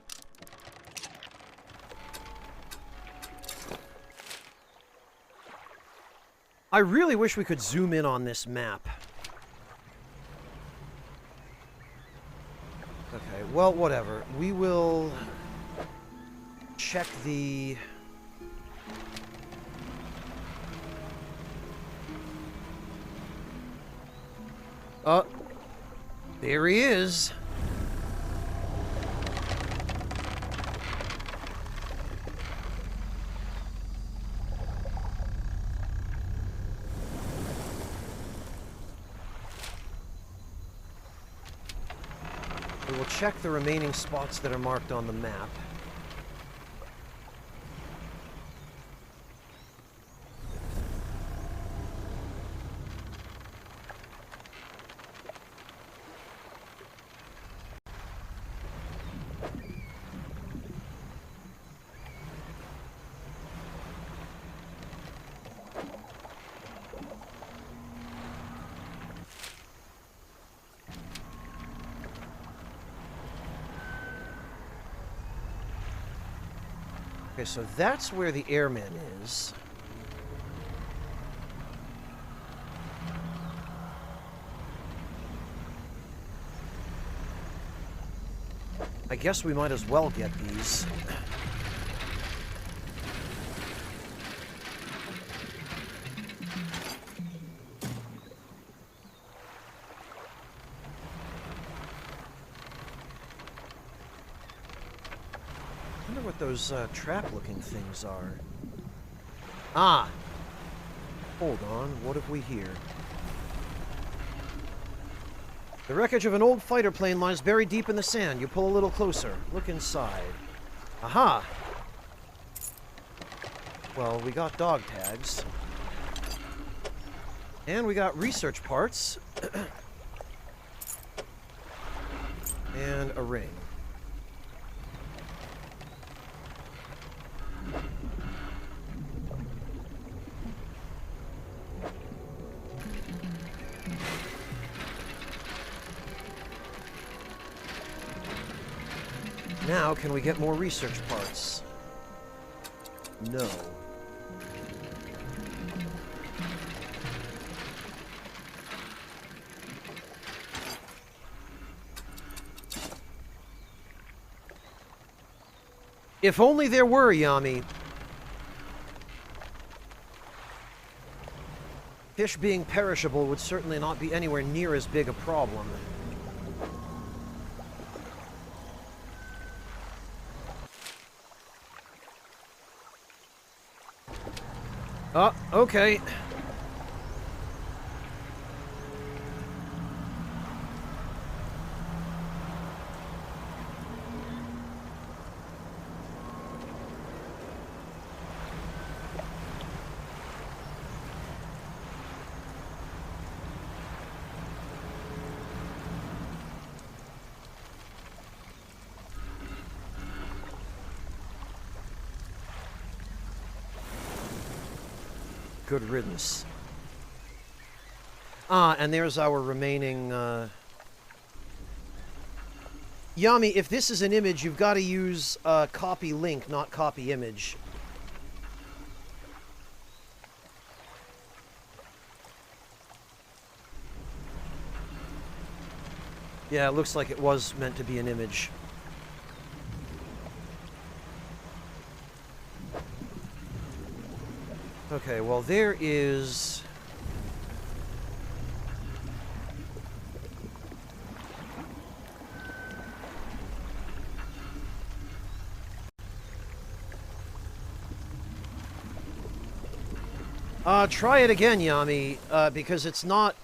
I really wish we could zoom in on this map. Okay, well, whatever. We will check the... There he is. We will check the remaining spots that are marked on the map. Okay, so that's where the airman is. I guess we might as well get these. I wonder what those trap-looking things are. Ah! Hold on, what have we here? The wreckage of an old fighter plane lies buried deep in the sand. You pull a little closer. Look inside. Aha! Well, we got dog tags. And we got research parts. And a ring. Now, can we get more research parts? No. If only there were, Yami. Fish being perishable would certainly not be anywhere near as big a problem. Oh, okay. Good riddance. Ah, and there's our remaining, Yami, if this is an image, you've got to use copy link, not copy image. Yeah, it looks like it was meant to be an image. Okay, well, there is... Try it again, Yami, because it's not...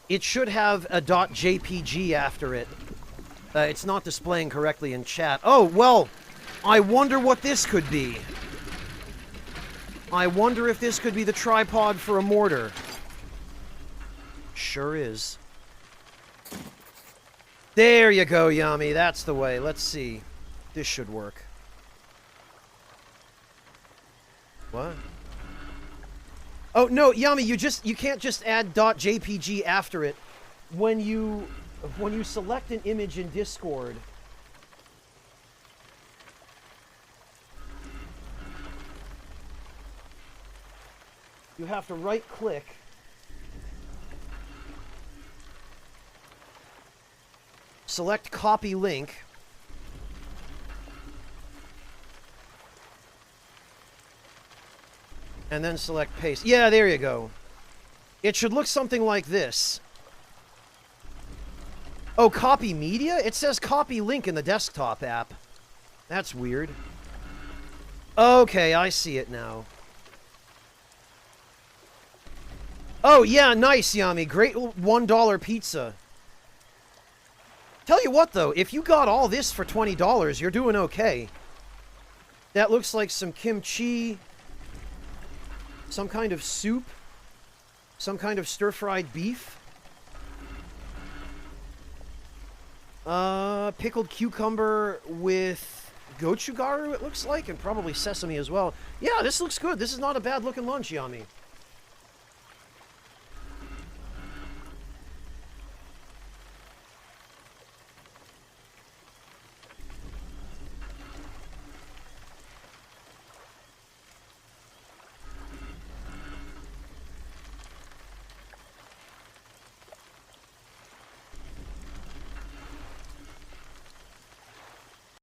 It should have a .jpg after it. It's not displaying correctly in chat. Oh, well, I wonder what this could be. I wonder if this could be the tripod for a mortar. Sure is. There you go, Yami. That's the way. Let's see. This should work. What? Oh, no, Yami, you can't just add .jpg after it. When you select an image in Discord, you have to right-click, select copy link, and then select paste. Yeah, there you go. It should look something like this. Oh, copy media? It says copy link in the desktop app. That's weird. Okay, I see it now. Oh, yeah, nice, Yami. Great $1 pizza. Tell you what, though, if you got all this for $20, you're doing okay. That looks like some kimchi, some kind of soup, some kind of stir-fried beef. Pickled cucumber with gochugaru, it looks like, and probably sesame as well. Yeah, this looks good. This is not a bad-looking lunch, Yami.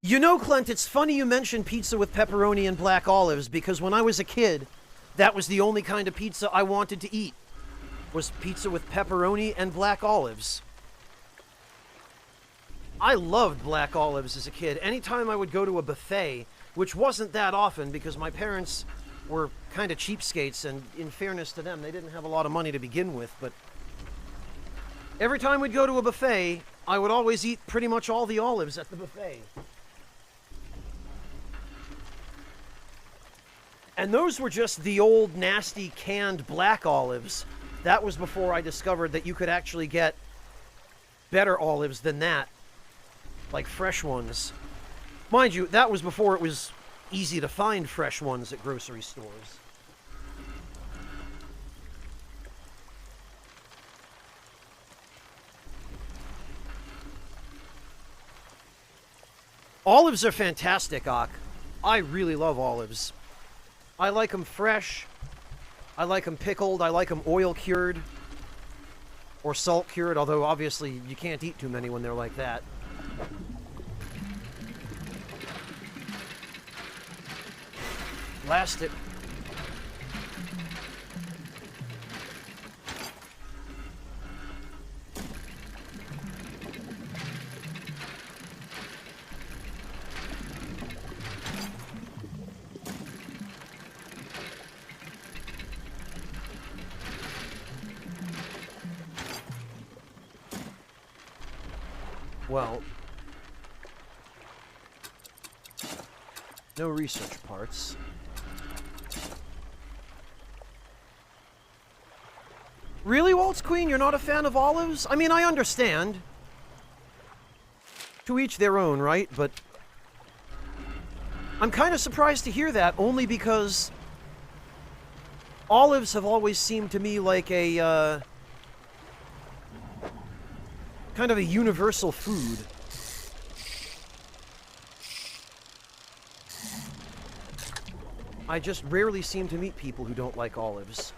You know, Clint, it's funny you mentioned pizza with pepperoni and black olives, because when I was a kid, that was the only kind of pizza I wanted to eat, was pizza with pepperoni and black olives. I loved black olives as a kid. Anytime I would go to a buffet, which wasn't that often because my parents were kind of cheapskates, and in fairness to them, they didn't have a lot of money to begin with, but every time we'd go to a buffet, I would always eat pretty much all the olives at the buffet. And those were just the old, nasty, canned black olives. That was before I discovered that you could actually get better olives than that. Like fresh ones. Mind you, that was before it was easy to find fresh ones at grocery stores. Olives are fantastic, Ak. I really love olives. I like them fresh, I like them pickled, I like them oil cured, or salt cured, although obviously you can't eat too many when they're like that. Blast it. Well, no research parts. Really, Waltz Queen? You're not a fan of olives? I mean, I understand. To each their own, right? But I'm kind of surprised to hear that, only because olives have always seemed to me like a, kind of a universal food. I just rarely seem to meet people who don't like olives.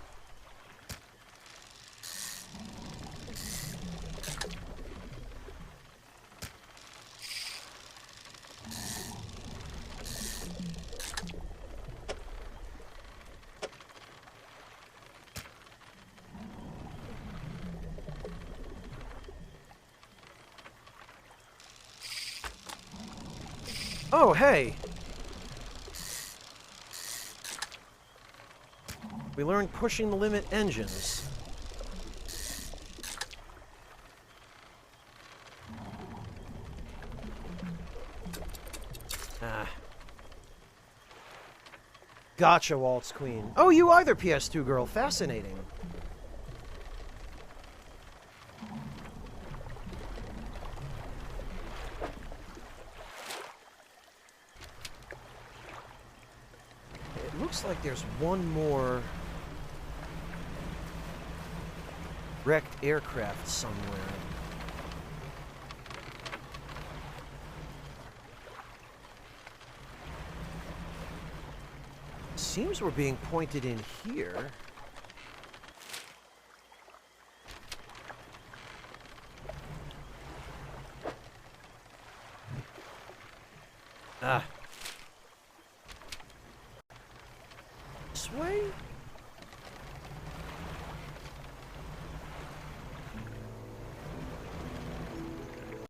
Oh, hey. We learned pushing the limit engines. Ah. Gotcha, Waltz Queen. Oh, you either, PS2 girl. Fascinating. It looks like there's one more wrecked aircraft somewhere. Seems we're being pointed in here. Ah. This way?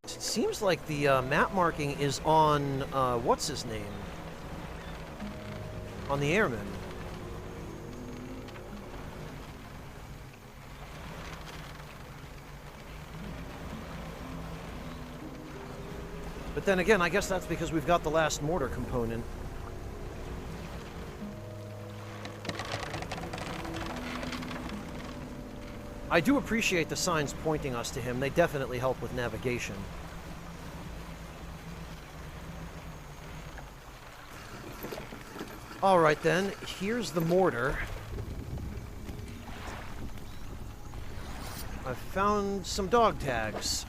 It seems like the map marking is on, what's his name? On the airmen. But then again, I guess that's because we've got the last mortar component. I do appreciate the signs pointing us to him. They definitely help with navigation. Alright then, here's the mortar. I've found some dog tags.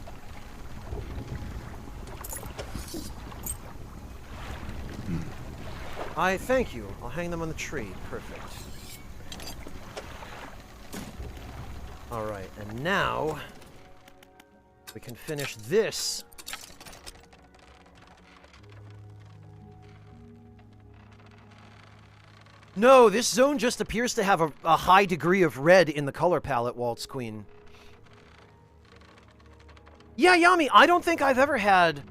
I thank you. I'll hang them on the tree. Perfect. Alright, and now we can finish this. No, this zone just appears to have a high degree of red in the color palette, Waltz Queen. Yeah, Yami, I don't think I've ever had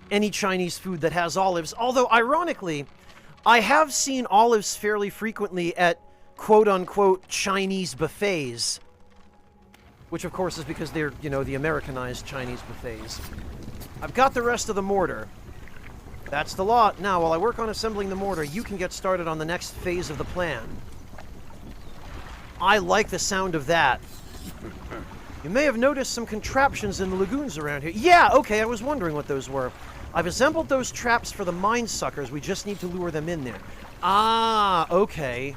any Chinese food that has olives, although, ironically, I have seen olives fairly frequently at quote-unquote Chinese buffets. Which, of course, is because they're, you know, the Americanized Chinese buffets. I've got the rest of the mortar. That's the lot. Now, while I work on assembling the mortar, you can get started on the next phase of the plan. I like the sound of that. You may have noticed some contraptions in the lagoons around here. Yeah, okay, I was wondering what those were. I've assembled those traps for the mine suckers. We just need to lure them in there. Ah, okay.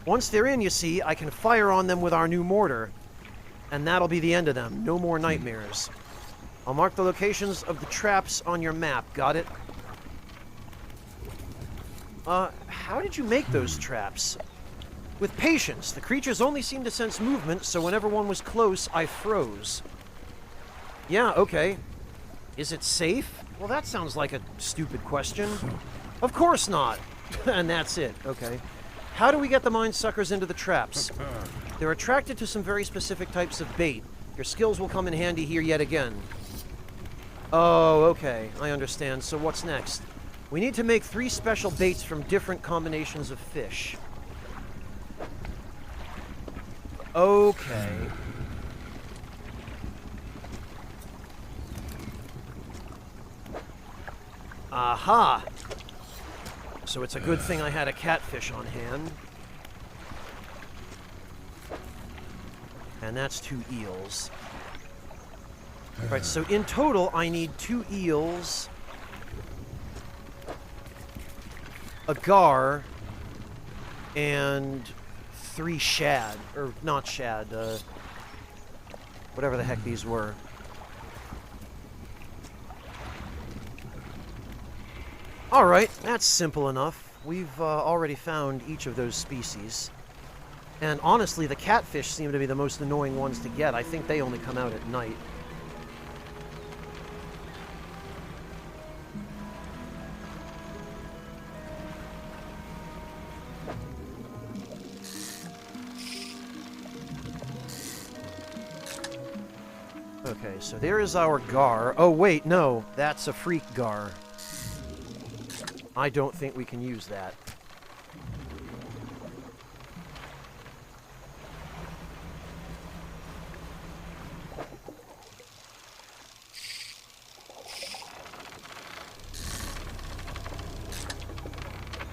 Once they're in, you see, I can fire on them with our new mortar. And that'll be the end of them. No more nightmares. I'll mark the locations of the traps on your map. Got it? How did you make those traps? With patience. The creatures only seemed to sense movement, so whenever one was close, I froze. Yeah, okay. Is it safe? Well, that sounds like a stupid question. Of course not. And that's it. Okay. How do we get the mine suckers into the traps? They're attracted to some very specific types of bait. Your skills will come in handy here yet again. Oh, okay. I understand. So what's next? We need to make 3 special baits from different combinations of fish. Okay. Aha! So it's a good thing I had a catfish on hand. And that's 2 eels. Right, so in total, I need 2 eels, a gar, and 3 shad. Or not shad, whatever the heck these were. Alright, that's simple enough. We've already found each of those species. And honestly, the catfish seem to be the most annoying ones to get. I think they only come out at night. Okay, so there is our gar. Oh, wait, no. That's a freak gar. I don't think we can use that.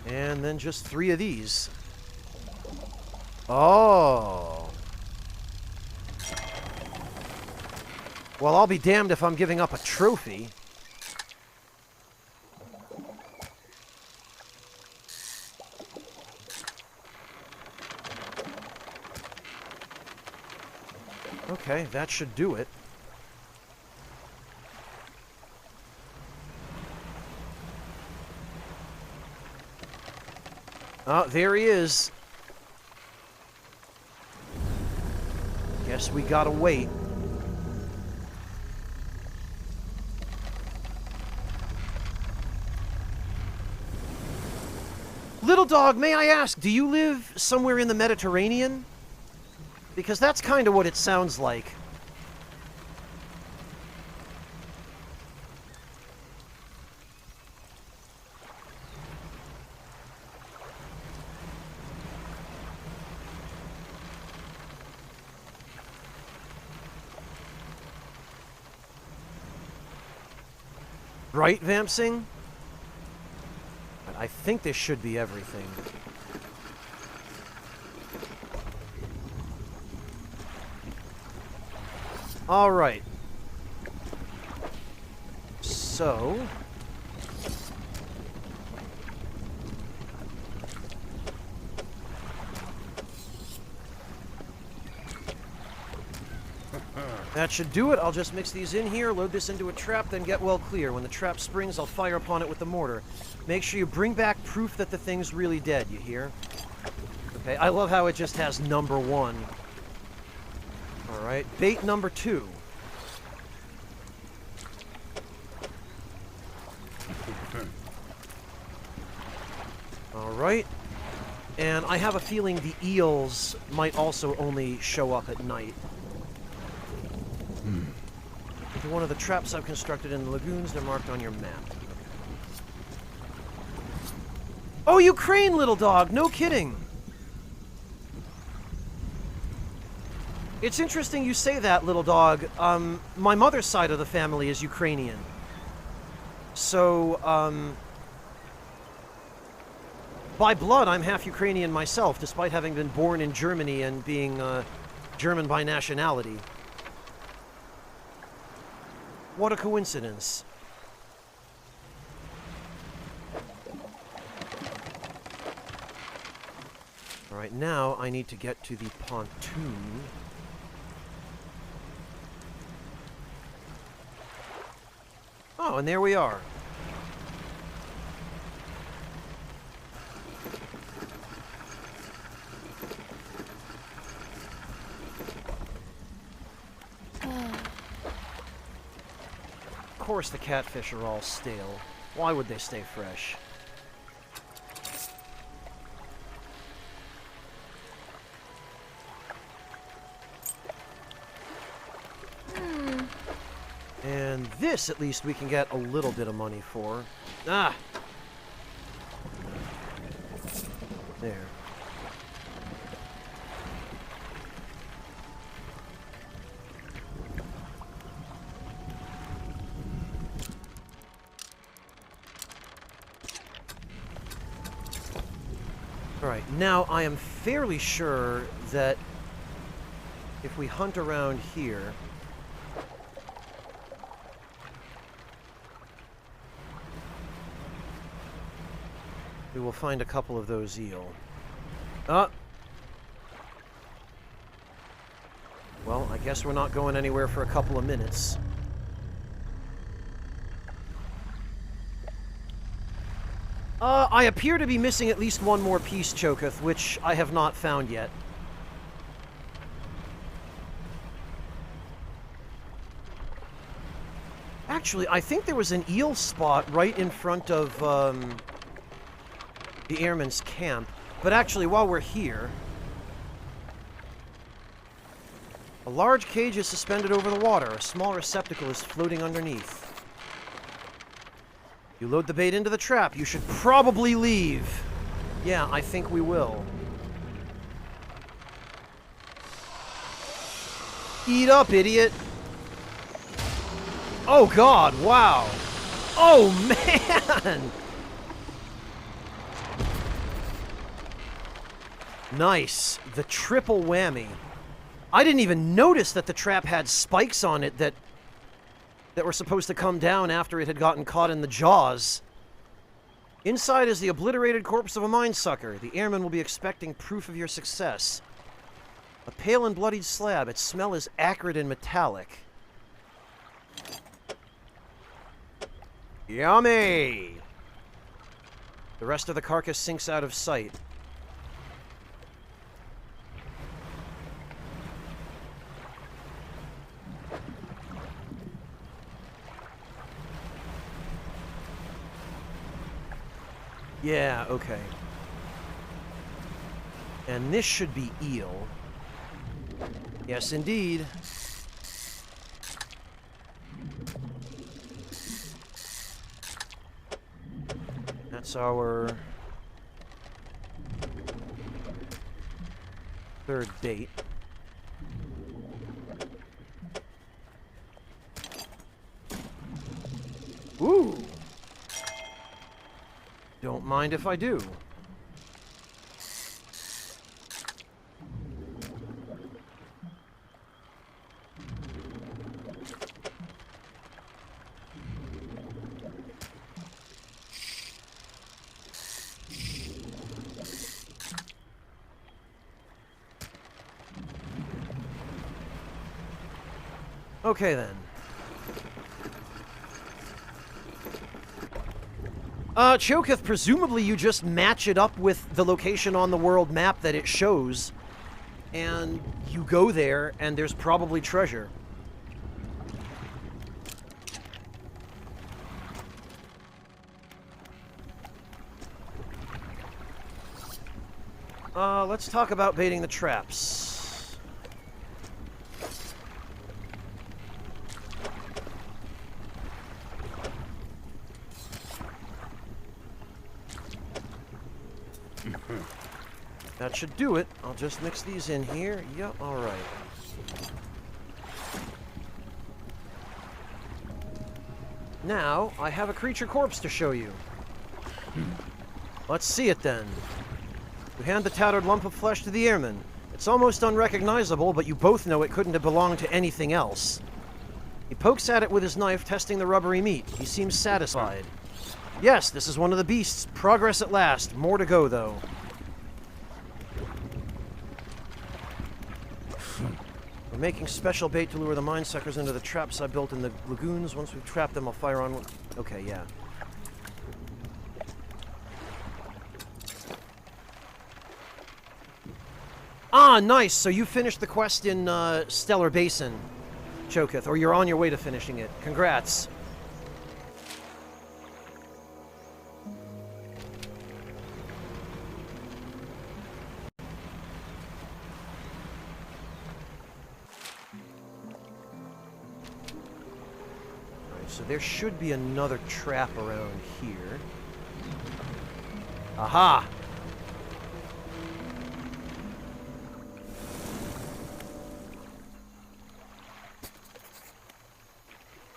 And then just 3 of these. Oh. Well, I'll be damned if I'm giving up a trophy. Okay, that should do it. Oh, there he is. Guess we gotta wait. Little dog, may I ask, do you live somewhere in the Mediterranean? Because that's kind of what it sounds like. Right, Vampsing? But I think this should be everything. All right. So... that should do it. I'll just mix these in here, load this into a trap, then get well clear. When the trap springs, I'll fire upon it with the mortar. Make sure you bring back proof that the thing's really dead, you hear? Okay, I love how it just has number 1. Alright, bait number 2. Alright. And I have a feeling the eels might also only show up at night. One of the traps I've constructed in the lagoons, they're marked on your map. Oh, Ukraine, little dog! No kidding! It's interesting you say that, little dog. My mother's side of the family is Ukrainian. So, by blood, I'm half Ukrainian myself, despite having been born in Germany and being, German by nationality. What a coincidence. Alright, now I need to get to the pontoon. Oh, and there we are. Of course the catfish are all stale. Why would they stay fresh? And this, at least, we can get a little bit of money for. Ah! There. Alright, now I am fairly sure that if we hunt around here, we will find a couple of those eel. Well, I guess we're not going anywhere for a couple of minutes. I appear to be missing at least one more piece, Choketh, which I have not found yet. Actually, I think there was an eel spot right in front of, the airman's camp. But actually, while we're here, a large cage is suspended over the water. A small receptacle is floating underneath. You load the bait into the trap. You should probably leave. Yeah, I think we will. Eat up, idiot. Oh, God, wow. Oh, man! Nice. The triple whammy. I didn't even notice that the trap had spikes on it that were supposed to come down after it had gotten caught in the jaws. Inside is the obliterated corpse of a mine sucker. The airman will be expecting proof of your success. A pale and bloodied slab. Its smell is acrid and metallic. Yummy! The rest of the carcass sinks out of sight. Yeah, okay. And this should be eel. Yes, indeed. That's our third bait. Ooh! Don't mind if I do. Okay, then. Choketh, presumably you just match it up with the location on the world map that it shows, and you go there, and there's probably treasure. Let's talk about baiting the traps. That should do it. I'll just mix these in here. Yep, alright. Now, I have a creature corpse to show you. Let's see it then. You hand the tattered lump of flesh to the airman. It's almost unrecognizable, but you both know it couldn't have belonged to anything else. He pokes at it with his knife, testing the rubbery meat. He seems satisfied. Yes, this is one of the beasts. Progress at last. More to go, though. We're making special bait to lure the mine suckers into the traps I built in the lagoons. Once we've trapped them, I'll fire on one. Okay, yeah. Ah, nice! So you finished the quest in Stellar Basin, Choketh, or you're on your way to finishing it. Congrats. Alright, so there should be another trap around here. Aha!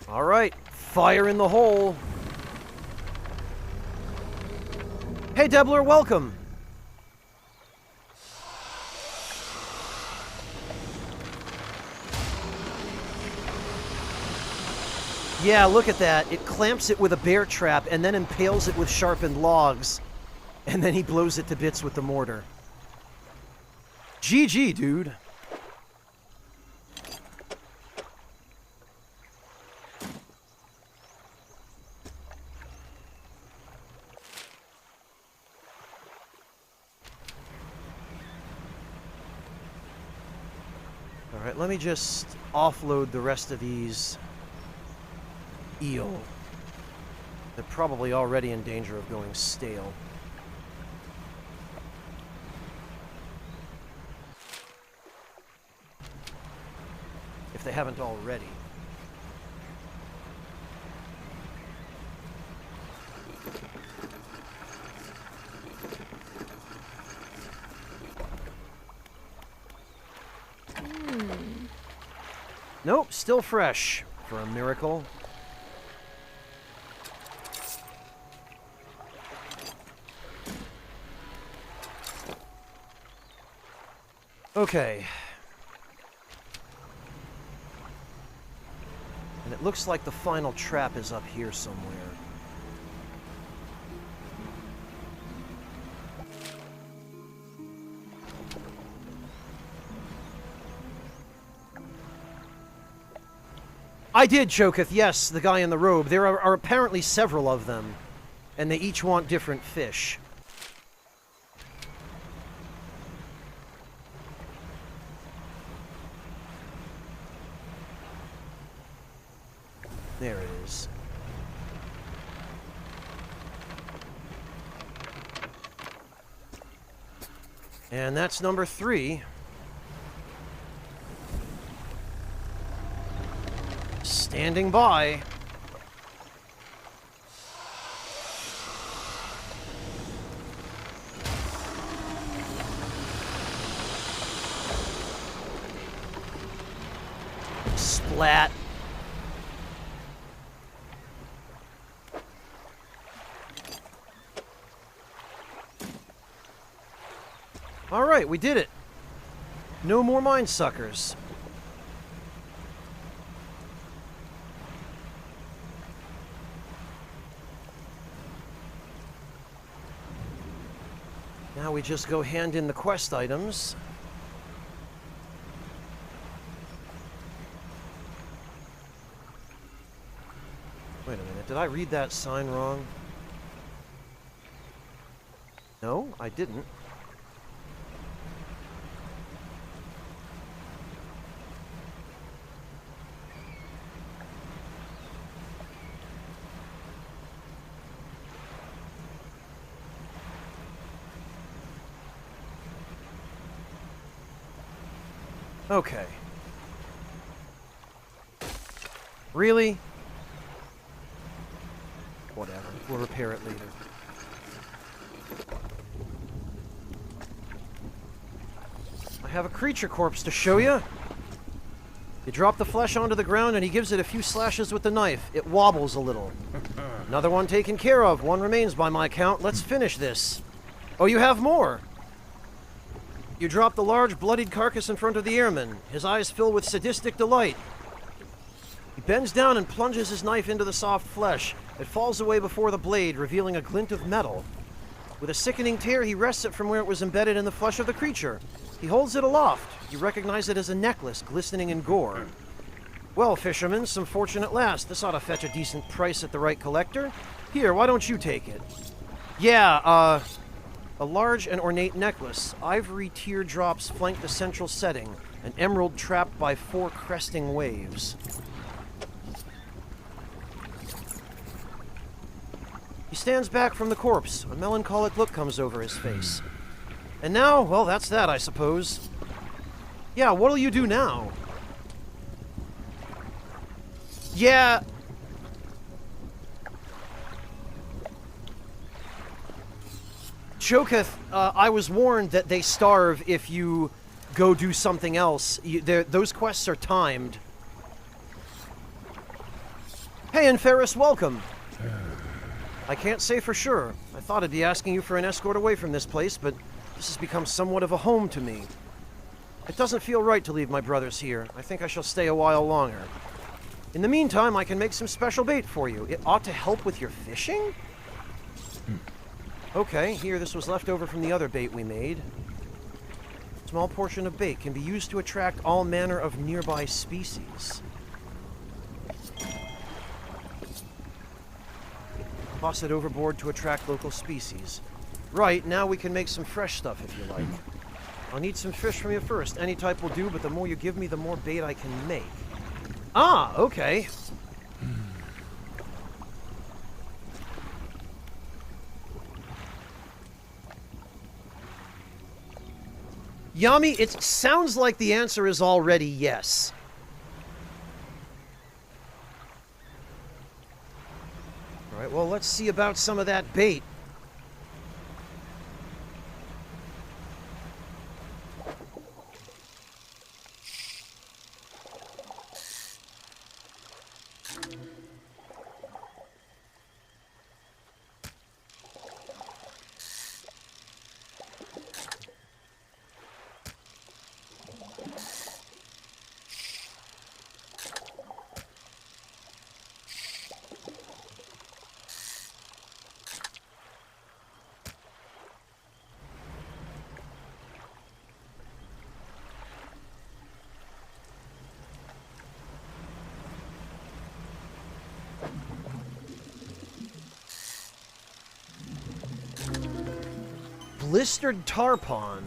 All right, fire in the hole. Hey, Debler, welcome. Yeah, look at that. It clamps it with a bear trap and then impales it with sharpened logs. And then he blows it to bits with the mortar. GG, dude. Alright, let me just offload the rest of these eel. They're probably already in danger of going stale. If they haven't already. Nope, still fresh, for a miracle. Okay. And it looks like the final trap is up here somewhere. I did, Choketh, yes, the guy in the robe. There are apparently several of them, and they each want different fish. There it is. And that's number 3. Standing by. Splat. All right, we did it. No more mine suckers. Now we just go hand in the quest items. Wait a minute, did I read that sign wrong? No, I didn't. Okay. Really? Whatever. We'll repair it later. I have a creature corpse to show you. You drop the flesh onto the ground and he gives it a few slashes with the knife. It wobbles a little. Another one taken care of. One remains by my count. Let's finish this. Oh, you have more. You drop the large, bloodied carcass in front of the airman. His eyes fill with sadistic delight. He bends down and plunges his knife into the soft flesh. It falls away before the blade, revealing a glint of metal. With a sickening tear, he wrests it from where it was embedded in the flesh of the creature. He holds it aloft. You recognize it as a necklace, glistening in gore. Well, fisherman, some fortune at last. This ought to fetch a decent price at the right collector. Here, why don't you take it? Yeah, a large and ornate necklace. Ivory teardrops flank the central setting. An emerald trapped by 4 cresting waves. He stands back from the corpse. A melancholic look comes over his face. And now, well, that's that, I suppose. Yeah, what'll you do now? Yeah. Choketh, I was warned that they starve if you go do something else. Those quests are timed. Hey, and Ferris, welcome. I can't say for sure. I thought I'd be asking you for an escort away from this place, but this has become somewhat of a home to me. It doesn't feel right to leave my brothers here. I think I shall stay a while longer. In the meantime, I can make some special bait for you. It ought to help with your fishing? Okay, here, this was left over from the other bait we made. A small portion of bait can be used to attract all manner of nearby species. Toss it overboard to attract local species. Right, now we can make some fresh stuff if you like. I'll need some fish from you first. Any type will do, but the more you give me, the more bait I can make. Ah, okay. Yami, it sounds like the answer is already yes. All right, well, let's see about some of that bait. Blistered tarpon.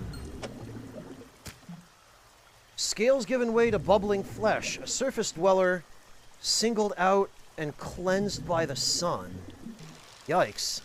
Scales given way to bubbling flesh. A surface dweller singled out and cleansed by the sun. Yikes.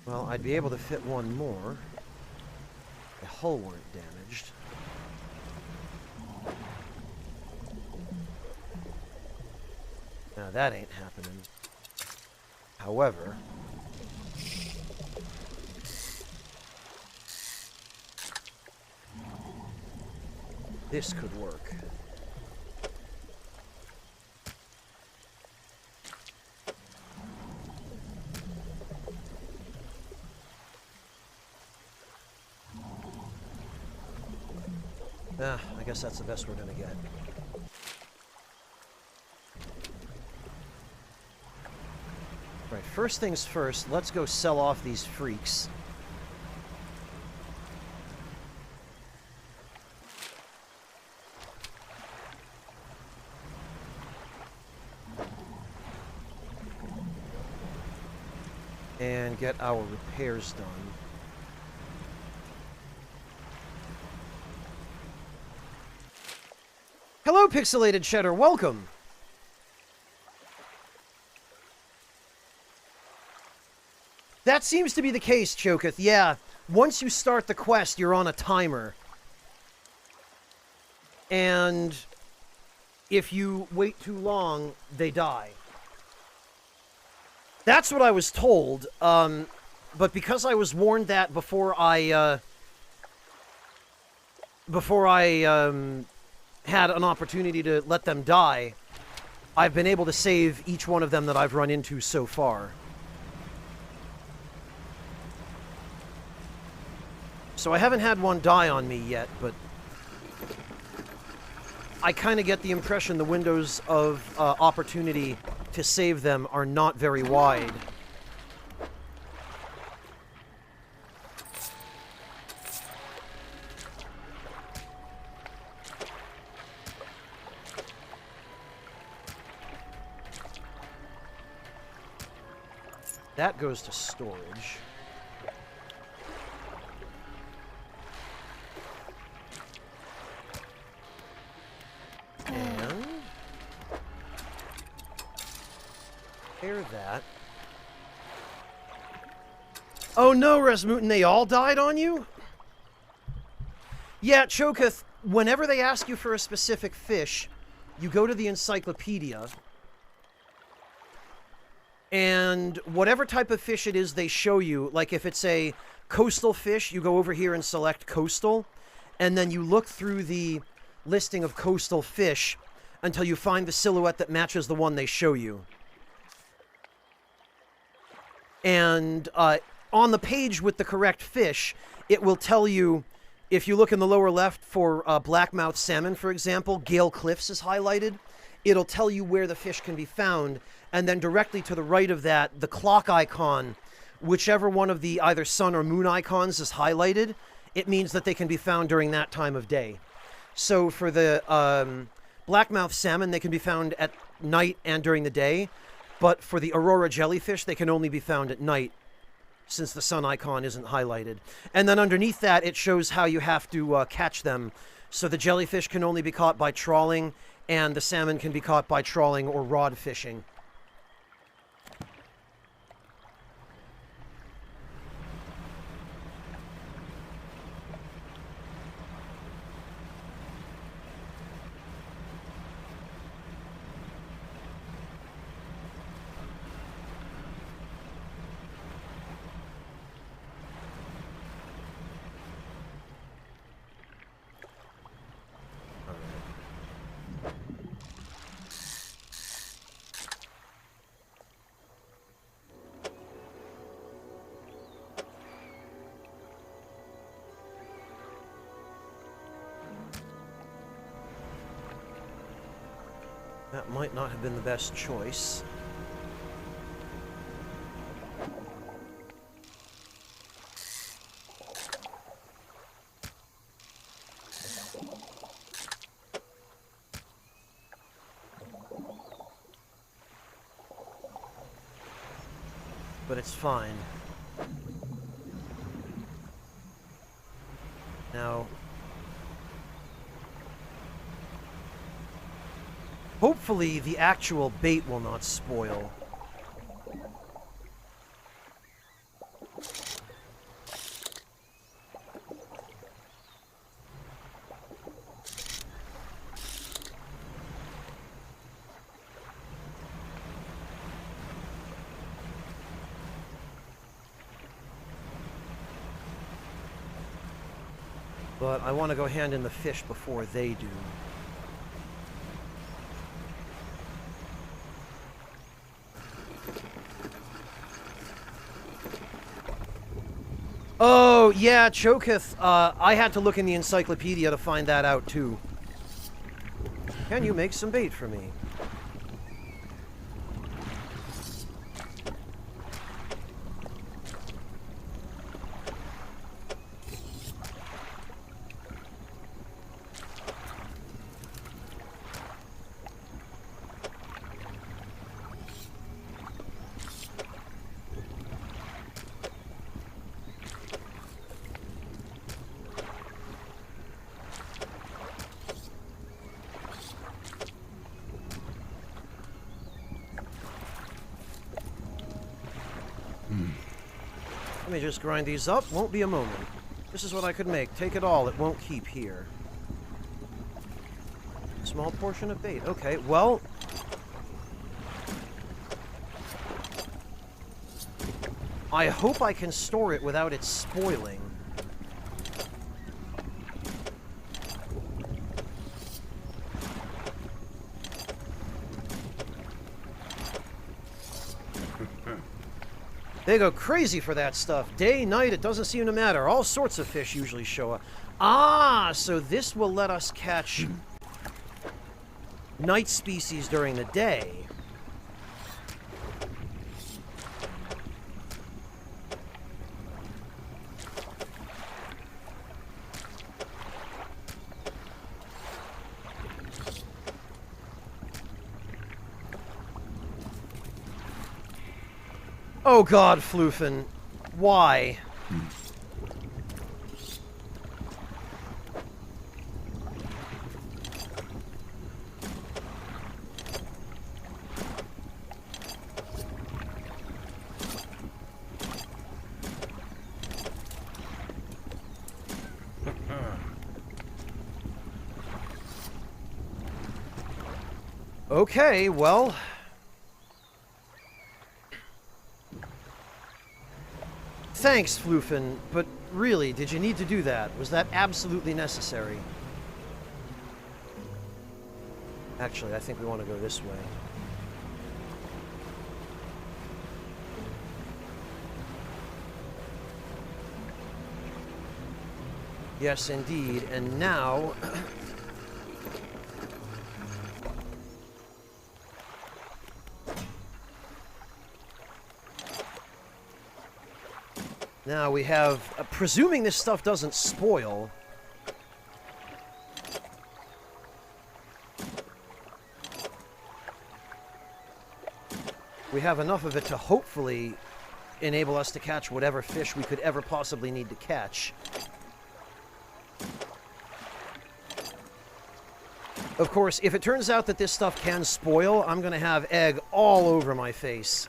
Well, I'd be able to fit one more. The hull weren't damaged. Now that ain't happening. However, this could work. I guess that's the best we're gonna get. Right, first things first, let's go sell off these freaks. And get our repairs done. Hello, Pixelated Cheddar, welcome! That seems to be the case, Choketh. Yeah, once you start the quest, you're on a timer. And if you wait too long, they die. That's what I was told, but because I was warned that before I had an opportunity to let them die, I've been able to save each one of them that I've run into so far. So I haven't had one die on me yet, but I kind of get the impression the windows of opportunity to save them are not very wide. That goes to storage. And repair that. Oh no, Rasmutin, they all died on you? Yeah, Choketh, whenever they ask you for a specific fish, you go to the encyclopedia, and whatever type of fish it is they show you, like if it's a coastal fish, you go over here and select coastal, and then you look through the listing of coastal fish until you find the silhouette that matches the one they show you. And on the page with the correct fish, it will tell you, if you look in the lower left for blackmouth salmon, for example, Gale Cliffs is highlighted. It'll tell you where the fish can be found, and then directly to the right of that, the clock icon, whichever one of the either sun or moon icons is highlighted, it means that they can be found during that time of day. So for the blackmouth salmon, they can be found at night and during the day, but for the aurora jellyfish, they can only be found at night, since the sun icon isn't highlighted. And then underneath that, it shows how you have to catch them. So the jellyfish can only be caught by trawling, and the salmon can be caught by trawling or rod fishing. That might not have been the best choice. But it's fine. Now, hopefully the actual bait will not spoil. But I want to go hand in the fish before they do. Oh, yeah, Choketh. I had to look in the encyclopedia to find that out, too. Can you make some bait for me? Let me just grind these up. Won't be a moment. This is what I could make. Take it all. It won't keep here. Small portion of bait. Okay, well... I hope I can store it without it spoiling. They go crazy for that stuff. Day, night, it doesn't seem to matter. All sorts of fish usually show up. Ah, so this will let us catch night species during the day. Oh God, Floofin. Why? Okay, well... Thanks, Floofin, but really, did you need to do that? Was that absolutely necessary? Actually, I think we want to go this way. Yes, indeed, and now... Now we have, presuming this stuff doesn't spoil, we have enough of it to hopefully enable us to catch whatever fish we could ever possibly need to catch. Of course, if it turns out that this stuff can spoil, I'm going to have egg all over my face.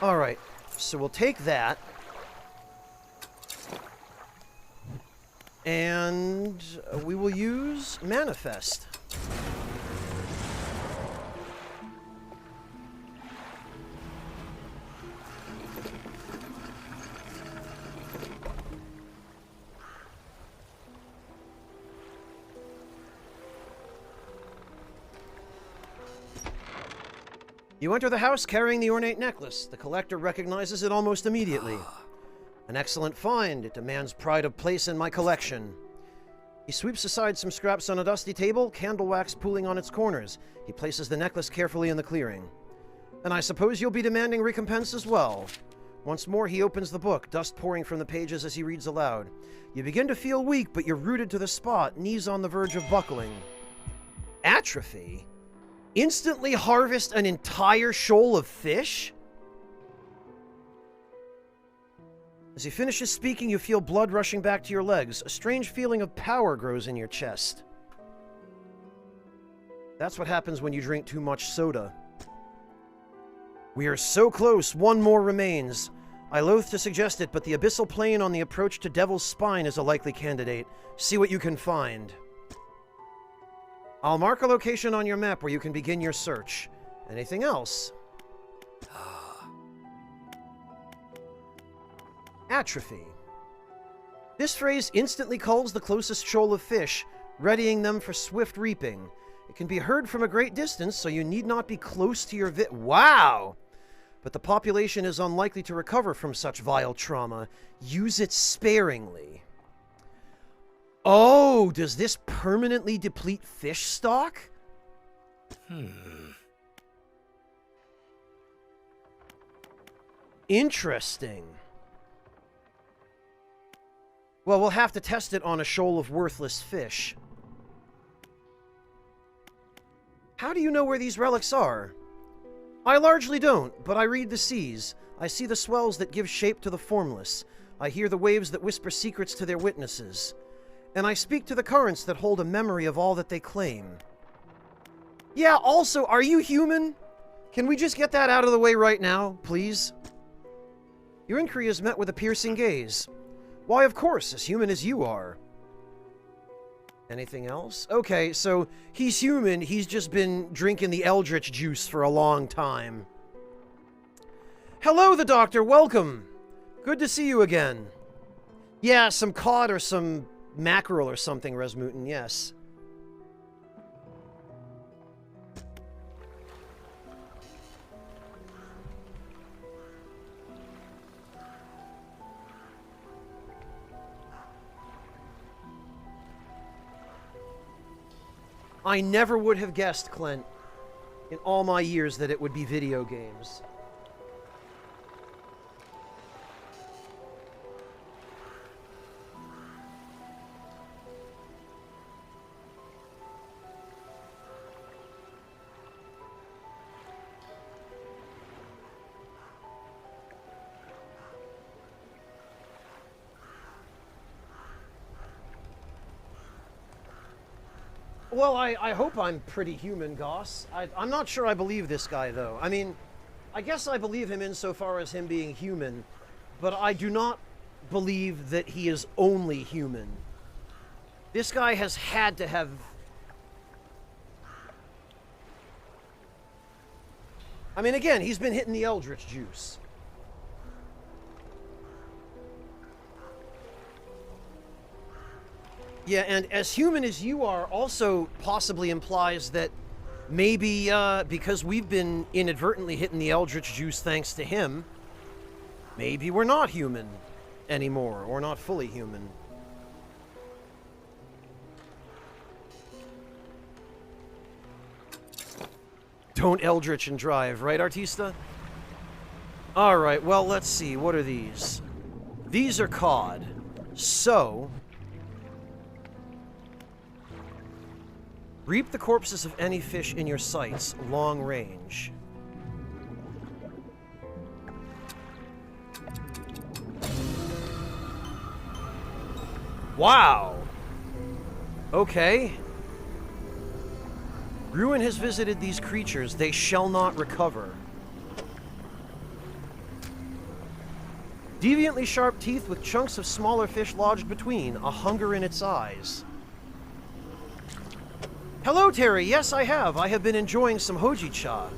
Alright, so we'll take that. And we will use Manifest. You enter the house carrying the ornate necklace. The collector recognizes it almost immediately. An excellent find. It demands pride of place in my collection. He sweeps aside some scraps on a dusty table, candle wax pooling on its corners. He places the necklace carefully in the clearing. And I suppose you'll be demanding recompense as well. Once more, he opens the book, dust pouring from the pages as he reads aloud. You begin to feel weak, but you're rooted to the spot, knees on the verge of buckling. Atrophy? Instantly harvest an entire shoal of fish? As he finishes speaking, you feel blood rushing back to your legs. A strange feeling of power grows in your chest. That's what happens when you drink too much soda. We are so close, one more remains. I loathe to suggest it, but the abyssal plain on the approach to Devil's Spine is a likely candidate. See what you can find. I'll mark a location on your map where you can begin your search. Anything else? Atrophy. This phrase instantly calls the closest shoal of fish, readying them for swift reaping. It can be heard from a great distance, so you need not be close to your Wow! But the population is unlikely to recover from such vile trauma. Use it sparingly. Oh, does this permanently deplete fish stock? Interesting. Well, we'll have to test it on a shoal of worthless fish. How do you know where these relics are? I largely don't, but I read the seas. I see the swells that give shape to the formless. I hear the waves that whisper secrets to their witnesses. And I speak to the currents that hold a memory of all that they claim. Yeah, also, are you human? Can we just get that out of the way right now, please? Your inquiry is met with a piercing gaze. Why, of course, as human as you are. Anything else? Okay, so he's human. He's just been drinking the eldritch juice for a long time. Hello, the Doctor. Welcome. Good to see you again. Yeah, some cod or some mackerel or something, Rasmutin, yes. I never would have guessed, Clint, in all my years that it would be video games. Well, I hope I'm pretty human, Goss. I'm not sure I believe this guy, though. I mean, I guess I believe him insofar as him being human, but I do not believe that he is only human. This guy has had to have... I mean, again, he's been hitting the eldritch juice. Yeah, and as human as you are also possibly implies that maybe because we've been inadvertently hitting the eldritch juice thanks to him, maybe we're not human anymore, or not fully human. Don't eldritch and drive, right, Artista? Alright, well, let's see. What are these? These are cod. So... reap the corpses of any fish in your sights, long range. Wow! Okay. Ruin has visited these creatures. They shall not recover. Deviantly sharp teeth with chunks of smaller fish lodged between, a hunger in its eyes. Hello, Terry. Yes, I have. I have been enjoying some hojicha.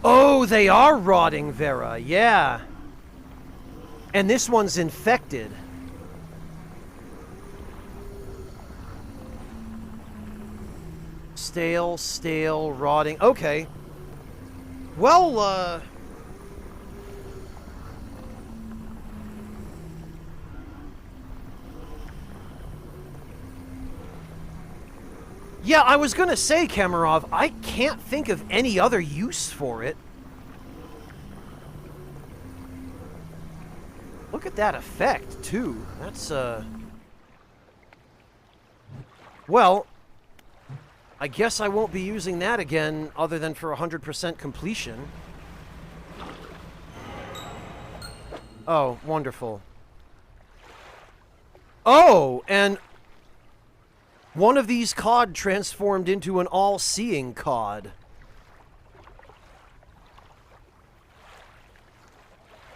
Oh, they are rotting, Vera. Yeah. And this one's infected. Stale, rotting. Okay. Well, yeah, I was gonna say, Kamarov, I can't think of any other use for it. Look at that effect, too. That's, well, I guess I won't be using that again other than for 100% completion. Oh, wonderful. Oh, and one of these cod transformed into an all-seeing cod.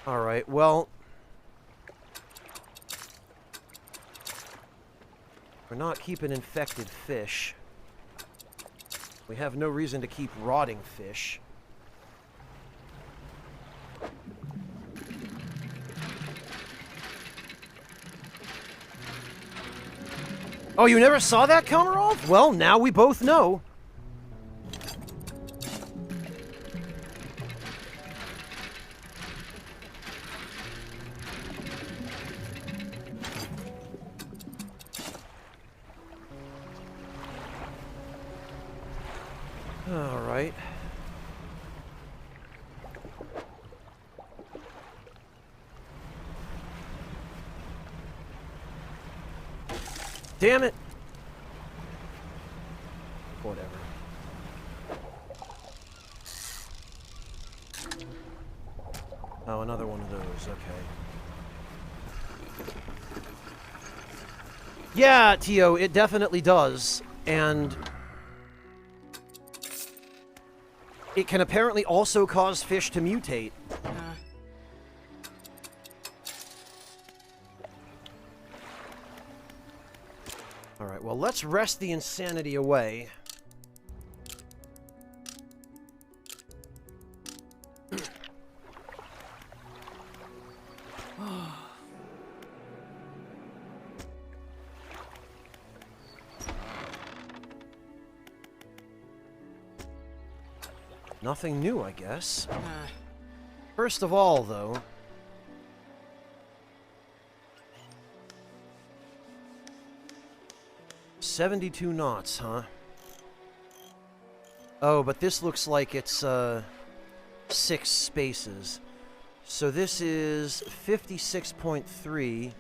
Alright, well, we're not keeping infected fish. We have no reason to keep rotting fish. Oh, you never saw that, Komarov? Well, now we both know. All right. Damn it. Whatever. Oh, another one of those. Okay. Yeah, Tio, it definitely does. And it can apparently also cause fish to mutate. Alright, well, let's rest the insanity away. Nothing new, I guess. First of all, though... 72 knots, huh? Oh, but this looks like it's, 6 spaces. So this is 56.3...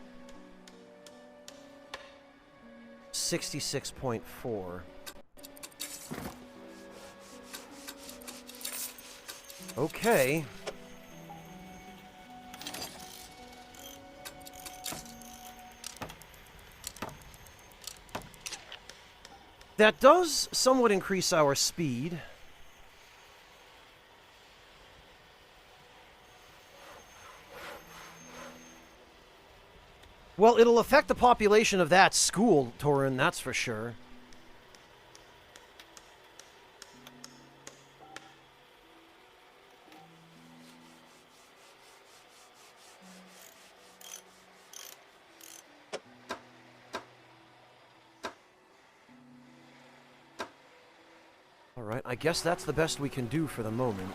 66.4. Okay. That does somewhat increase our speed. Well, it'll affect the population of that school, Torin, that's for sure. Alright, I guess that's the best we can do for the moment.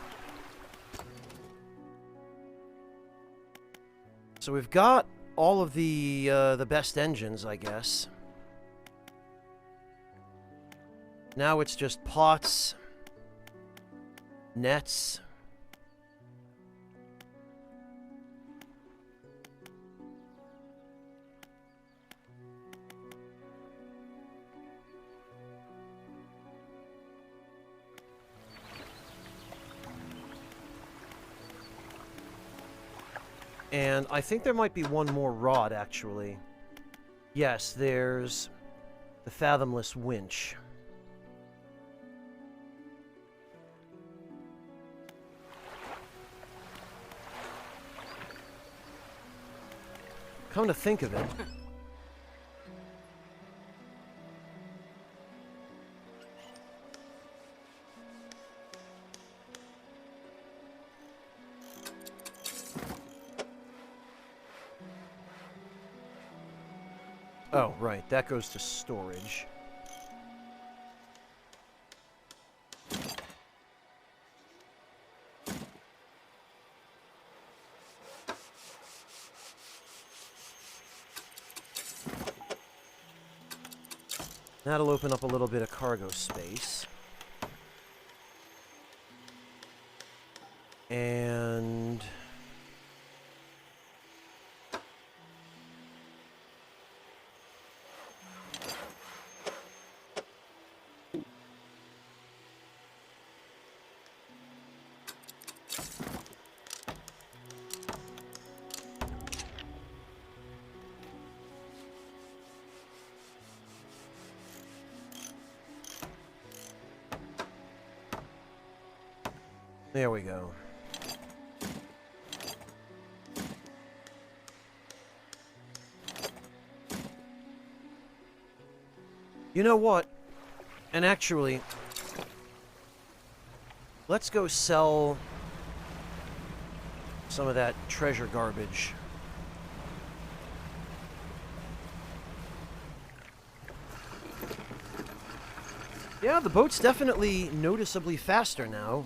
So we've got all of the best engines, I guess. Now it's just pots, nets. And I think there might be one more rod, actually. Yes, there's the Fathomless Winch. Come to think of it... Oh, right. That goes to storage. That'll open up a little bit of cargo space. And... there we go. You know what? And actually, let's go sell some of that treasure garbage. Yeah, the boat's definitely noticeably faster now.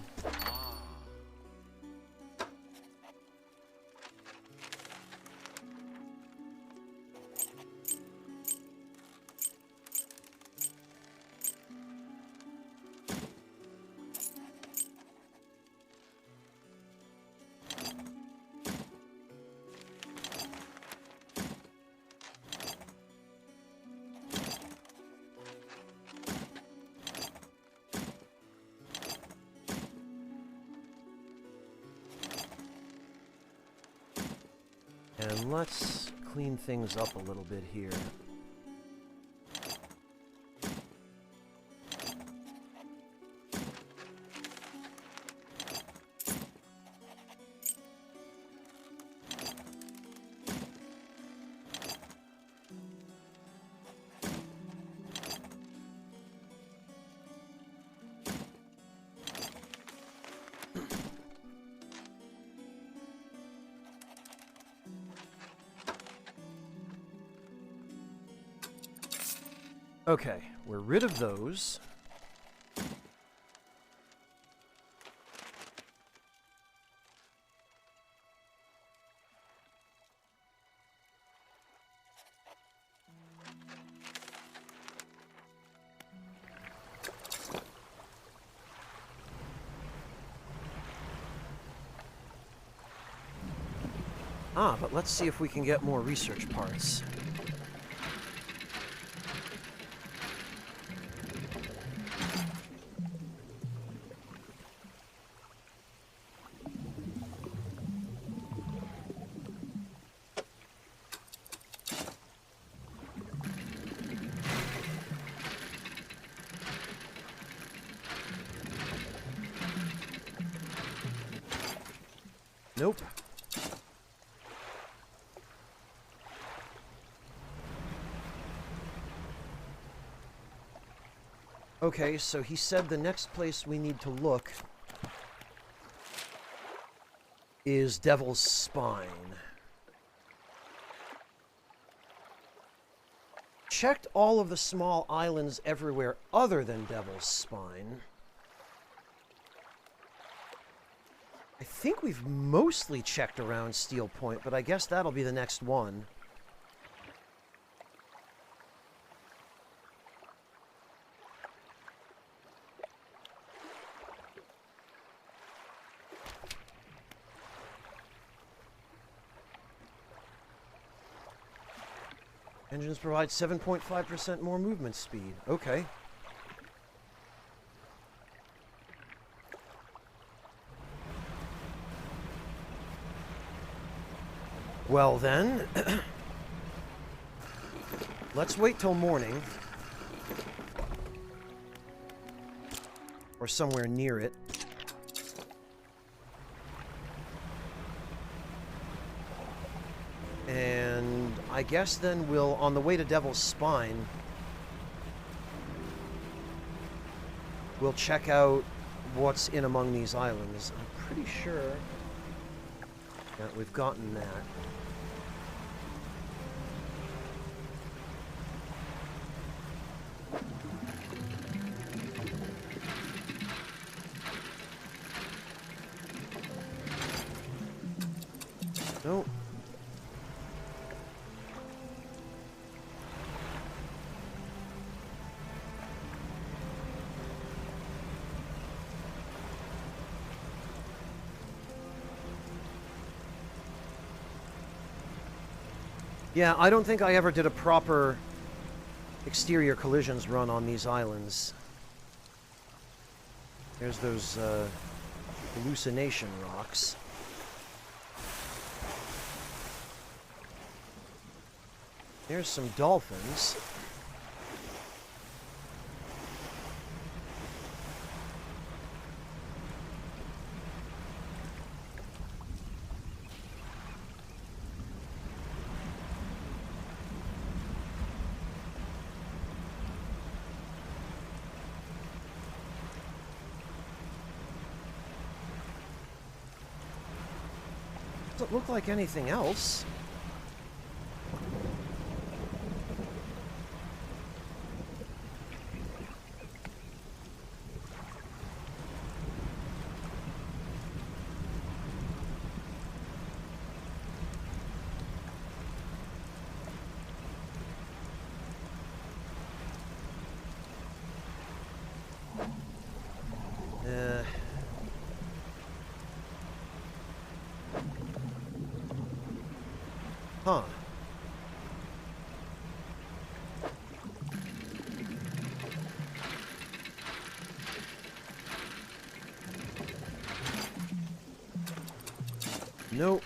And let's clean things up a little bit here. Okay, we're rid of those. Ah, but let's see if we can get more research parts. Nope. Okay, so he said the next place we need to look is Devil's Spine. Checked all of the small islands everywhere other than Devil's Spine. I think we've mostly checked around Steel Point, but I guess that'll be the next one. Engines provide 7.5% more movement speed. Okay. Well then, let's wait till morning. Or somewhere near it. And I guess then we'll, on the way to Devil's Spine, we'll check out what's in among these islands. I'm pretty sure that we've gotten that. Yeah, I don't think I ever did a proper exterior collisions run on these islands. There's those hallucination rocks. There's some dolphins. Doesn't look like anything else. Huh. Nope.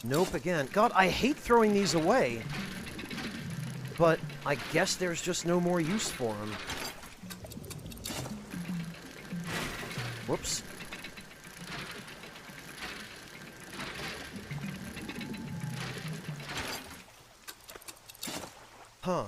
Nope again. God, I hate throwing these away. But I guess there's just no more use for them. Whoops. Huh.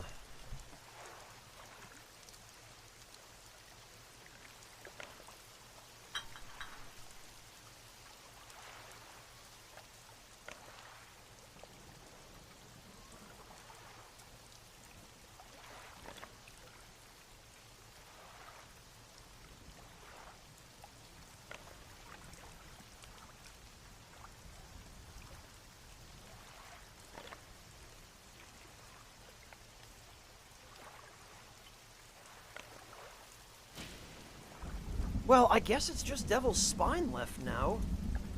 Well, I guess it's just Devil's Spine left now.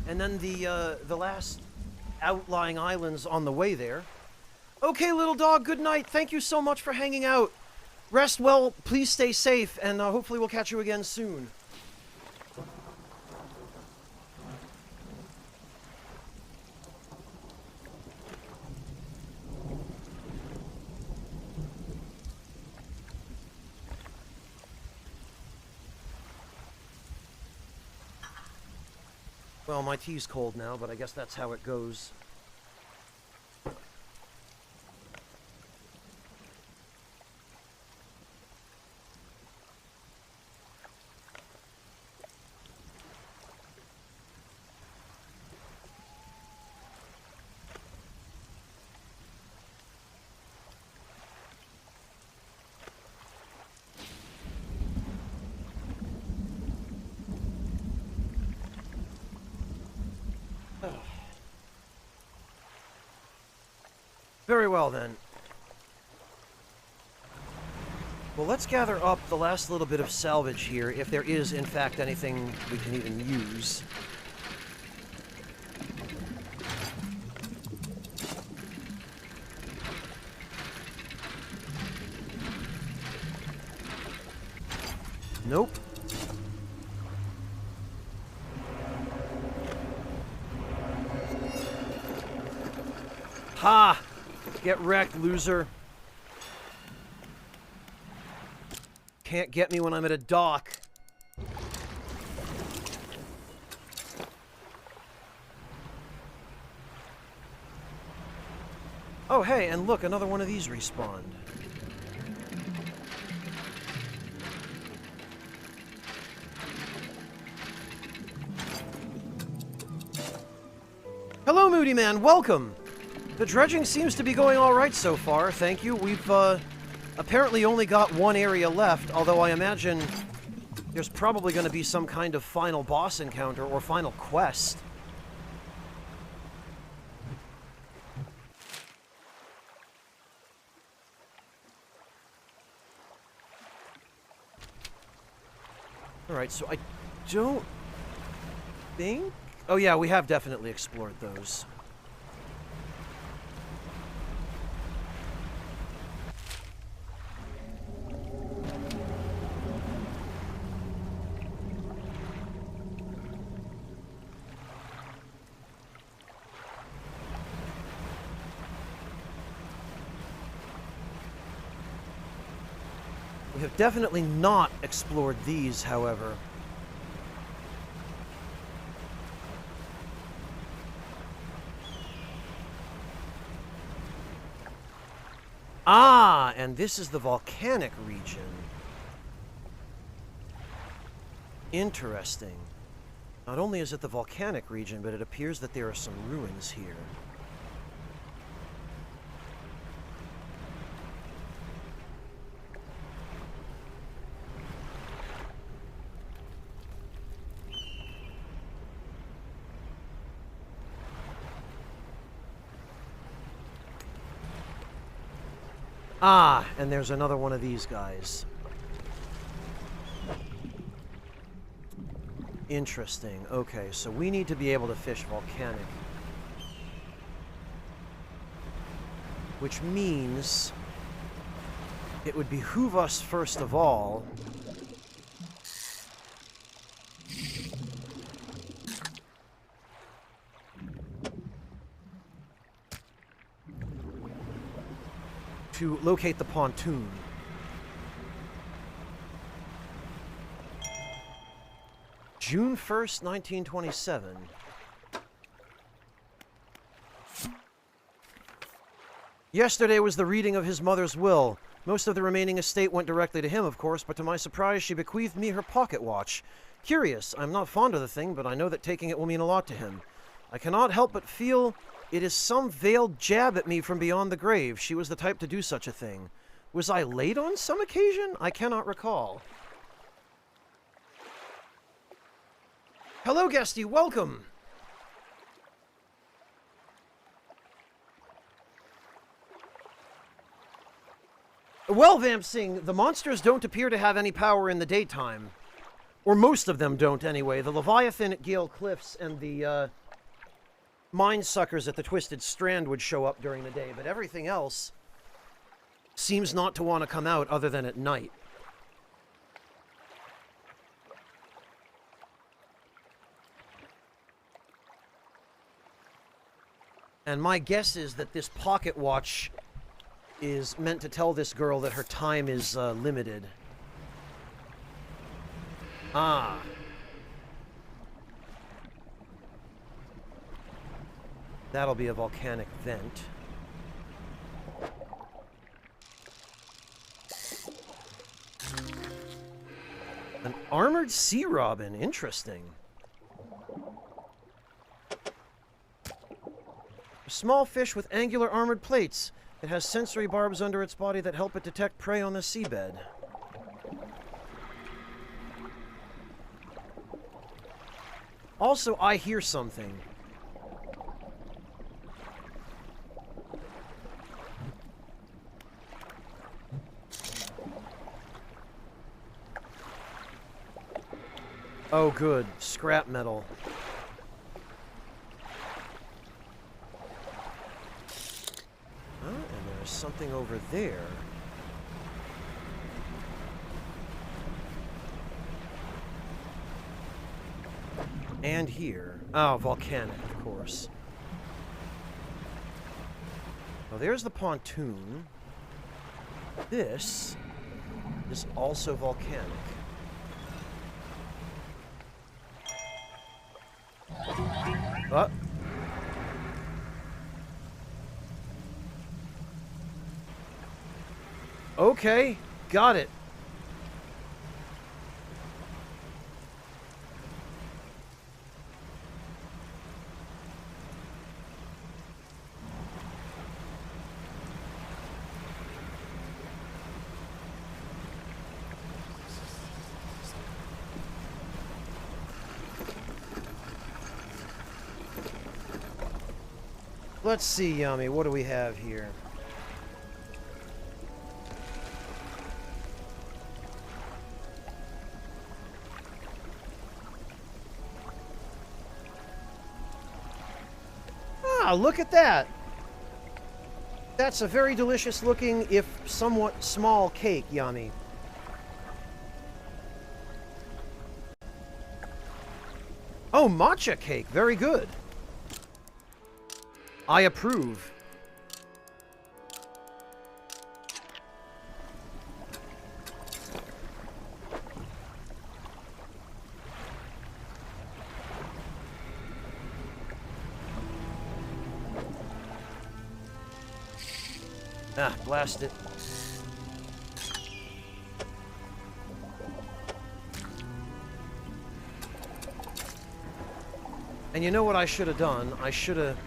And then the last outlying islands on the way there. Okay, little dog, good night. Thank you so much for hanging out. Rest well, please stay safe, and hopefully we'll catch you again soon. Well, my tea's cold now, but I guess that's how it goes. Very well, then. Well, let's gather up the last little bit of salvage here, if there is, in fact, anything we can even use. Nope. Ha! Get wrecked, loser. Can't get me when I'm at a dock. Oh, hey, and look, another one of these respawned. Hello, Moody Man, welcome! The dredging seems to be going alright so far, thank you. We've, apparently only got one area left, although I imagine there's probably going to be some kind of final boss encounter or final quest. Alright, so I don't think... Oh yeah, we have definitely explored those. We have definitely not explored these, however. Ah, and this is the volcanic region. Interesting. Not only is it the volcanic region, but it appears that there are some ruins here. Ah, and there's another one of these guys. Interesting. Okay, so we need to be able to fish volcanic. Which means it would behoove us, first of all, to locate the pontoon. June 1st, 1927. Yesterday was the reading of his mother's will. Most of the remaining estate went directly to him, of course, but to my surprise she bequeathed me her pocket watch. Curious, I'm not fond of the thing, but I know that taking it will mean a lot to him. I cannot help but feel it is some veiled jab at me from beyond the grave. She was the type to do such a thing. Was I late on some occasion? I cannot recall. Hello, Guesty, welcome! Well, Vamp Singh, the monsters don't appear to have any power in the daytime. Or most of them don't, anyway. The Leviathan at Gale Cliffs and the, mine suckers at the Twisted Strand would show up during the day, but everything else seems not to want to come out other than at night. And my guess is that this pocket watch is meant to tell this girl that her time is limited. Ah. That'll be a volcanic vent. An armored sea robin. Interesting. A small fish with angular armored plates. It has sensory barbs under its body that help it detect prey on the seabed. Also, I hear something. Oh, good. Scrap metal. Oh, and there's something over there. And here. Oh, volcanic, of course. Well, there's the pontoon. This is also volcanic. Okay, got it. Let's see, Yummy, what do we have here? Yeah, look at that. That's a very delicious looking, if somewhat small cake, Yami. Oh, matcha cake. Very good. I approve. Ah, blast it. And you know what I should have done? I should have...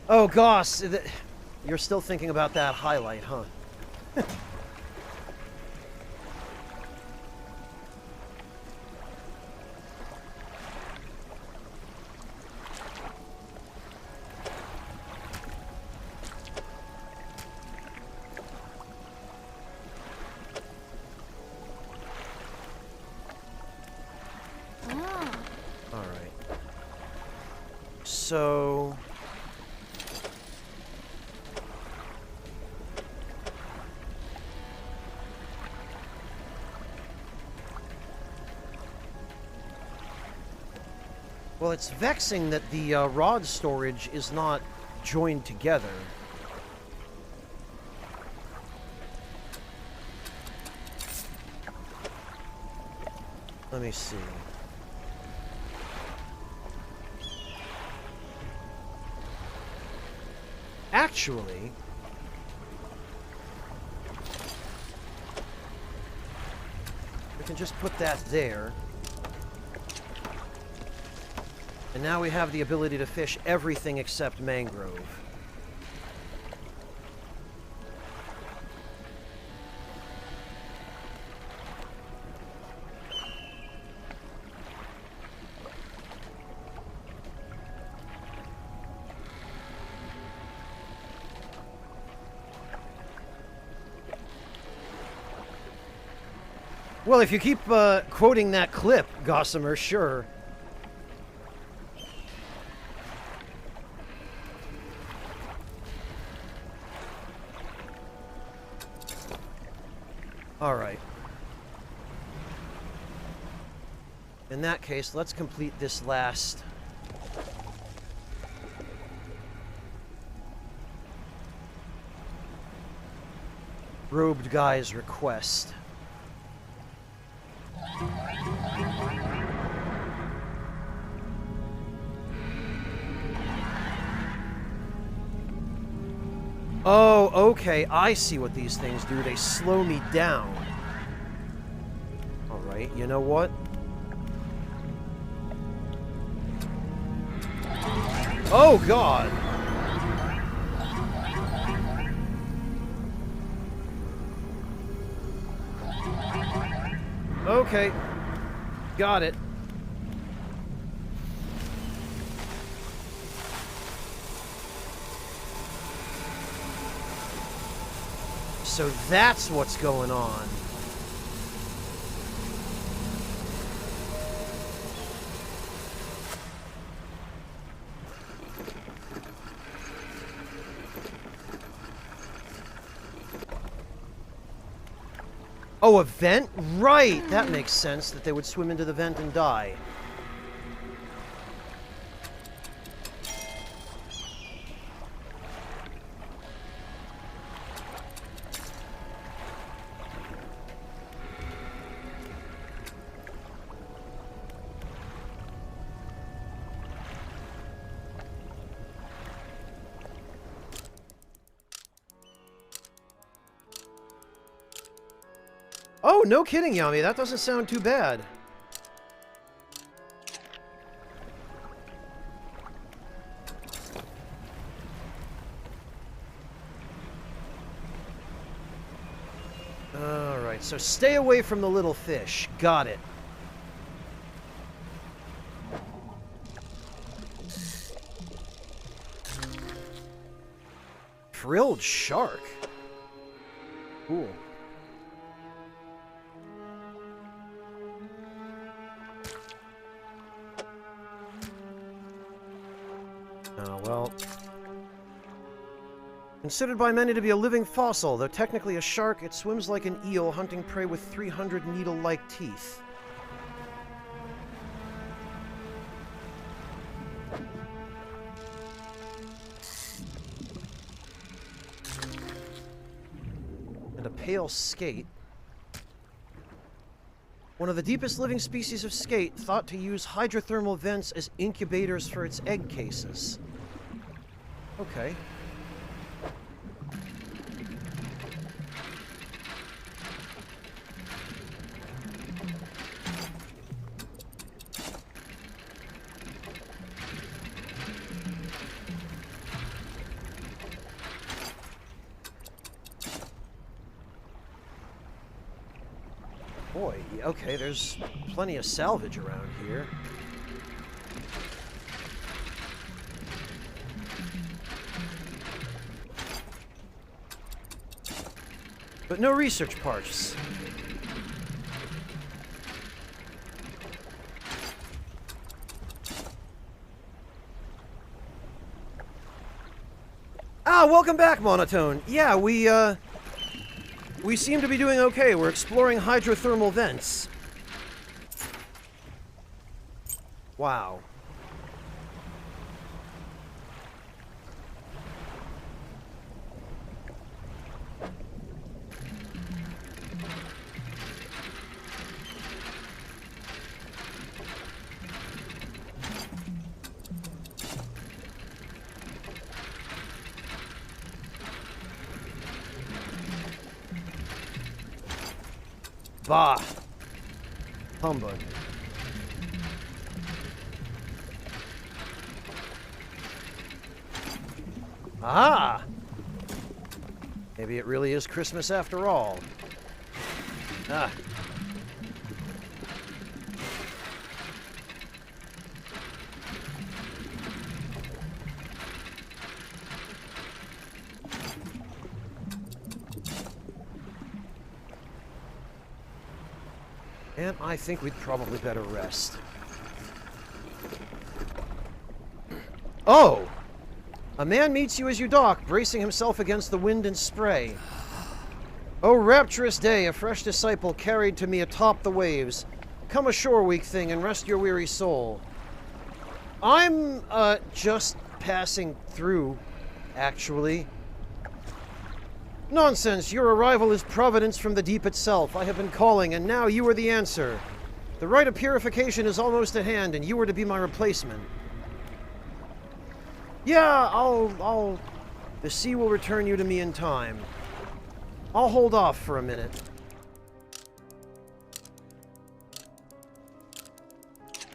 Oh, gosh. You're still thinking about that highlight, huh? So... Well, it's vexing that the rod storage is not joined together. Let me see. Actually, we can just put that there. And now we have the ability to fish everything except mangrove. Well, if you keep quoting that clip, Gossamer, sure. All right. In that case, let's complete this last... robed guy's request. Oh, okay, I see what these things do. They slow me down. Alright, you know what? Oh, God! Okay. Got it. So that's what's going on. Oh, a vent? Right! That makes sense, that they would swim into the vent and die. Oh, no kidding, Yami. That doesn't sound too bad. Alright, so stay away from the little fish. Got it. Frilled shark. Cool. Oh, well. Considered by many to be a living fossil, though technically a shark, it swims like an eel, hunting prey with 300 needle-like teeth. And a pale skate. One of the deepest living species of skate, thought to use hydrothermal vents as incubators for its egg cases. Okay. Boy, okay, there's plenty of salvage around here. But no research parts. Ah, welcome back, Monotone. Yeah, we seem to be doing okay. We're exploring hydrothermal vents. Wow. Bah. Humbug. Ah! Maybe it really is Christmas after all. Ah. And I think we'd probably better rest. Oh! A man meets you as you dock, bracing himself against the wind and spray. Oh, rapturous day, a fresh disciple carried to me atop the waves. Come ashore, weak thing, and rest your weary soul. I'm, just passing through, actually. Nonsense, your arrival is providence from the deep itself. I have been calling, and now you are the answer. The rite of purification is almost at hand, and you are to be my replacement. Yeah, the sea will return you to me in time. I'll hold off for a minute.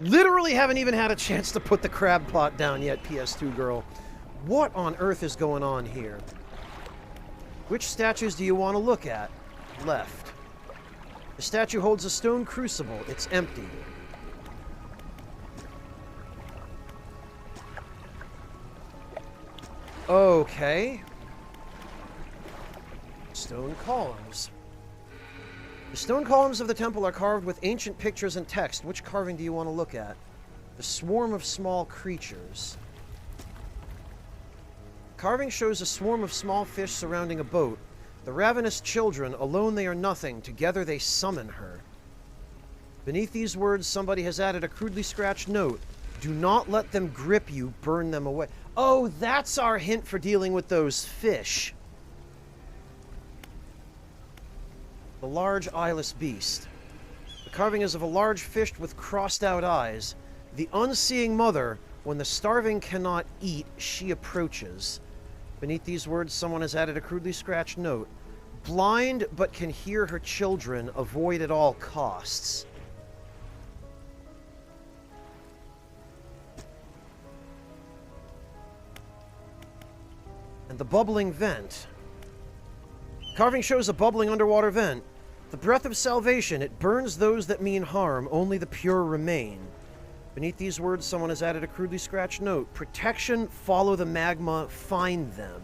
Literally haven't even had a chance to put the crab pot down yet, PS2 girl. What on earth is going on here? Which statues do you want to look at? Left. The statue holds a stone crucible. It's empty. Okay. Stone columns. The stone columns of the temple are carved with ancient pictures and text. Which carving do you want to look at? The swarm of small creatures. Carving shows a swarm of small fish surrounding a boat. The ravenous children, alone they are nothing, together they summon her. Beneath these words, somebody has added a crudely scratched note. Do not let them grip you, burn them away. Oh, that's our hint for dealing with those fish. The large eyeless beast. The carving is of a large fish with crossed out eyes. The unseeing mother, when the starving cannot eat, she approaches. Beneath these words, someone has added a crudely scratched note. Blind, but can hear her children, avoid at all costs. And the bubbling vent. Carving shows a bubbling underwater vent. The breath of salvation, it burns those that mean harm, only the pure remain. Beneath these words, someone has added a crudely scratched note. Protection, follow the magma, find them.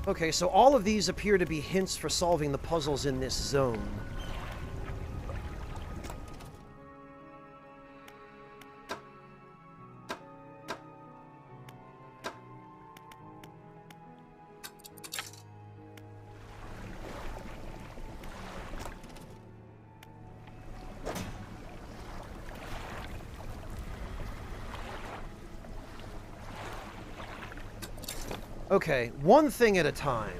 Okay, so all of these appear to be hints for solving the puzzles in this zone. Okay, one thing at a time.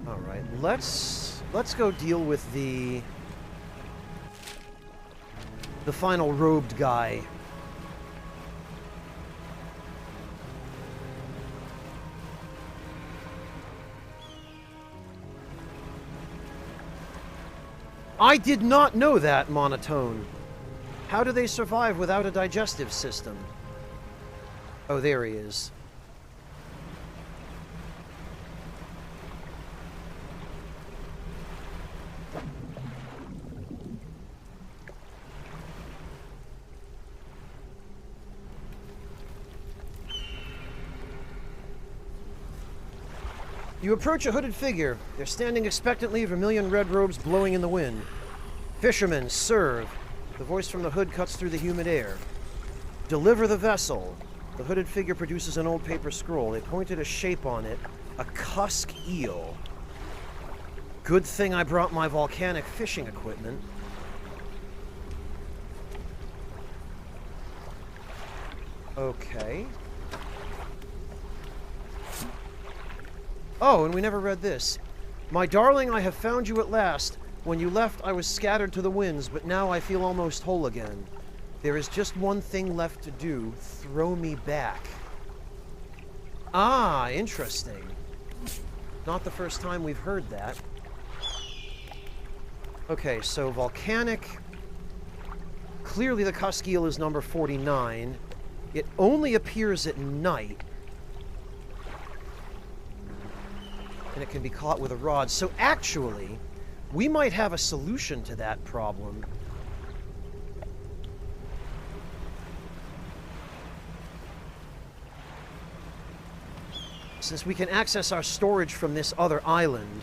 All right, let's go deal with the final robed guy. I did not know that, Monotone. How do they survive without a digestive system? Oh, there he is. You approach a hooded figure. They're standing expectantly, vermilion red robes blowing in the wind. Fishermen, serve. The voice from the hood cuts through the humid air. Deliver the vessel. The hooded figure produces an old paper scroll. They pointed a shape on it. A cusk eel. Good thing I brought my volcanic fishing equipment. Okay. Oh, and we never read this. My darling, I have found you at last. When you left, I was scattered to the winds, but now I feel almost whole again. There is just one thing left to do. Throw me back. Ah, interesting. Not the first time we've heard that. Okay, so volcanic. Clearly the cusk eel is number 49. It only appears at night. And it can be caught with a rod. So actually, we might have a solution to that problem. Since we can access our storage from this other island.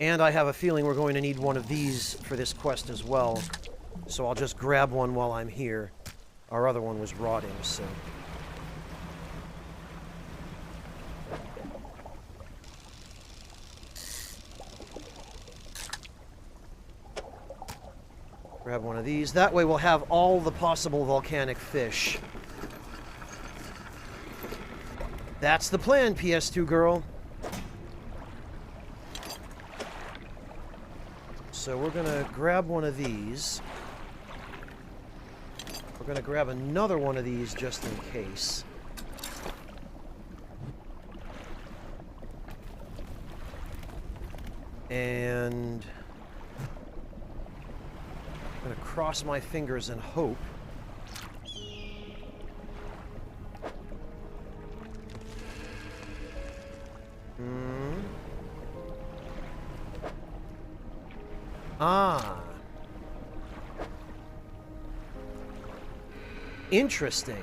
And I have a feeling we're going to need one of these for this quest as well. So I'll just grab one while I'm here. Our other one was rotting, so... Grab one of these. That way we'll have all the possible volcanic fish. That's the plan, PS2 girl. So we're gonna grab one of these. We're gonna grab another one of these just in case. And I'm gonna cross my fingers and hope. Ah. Interesting.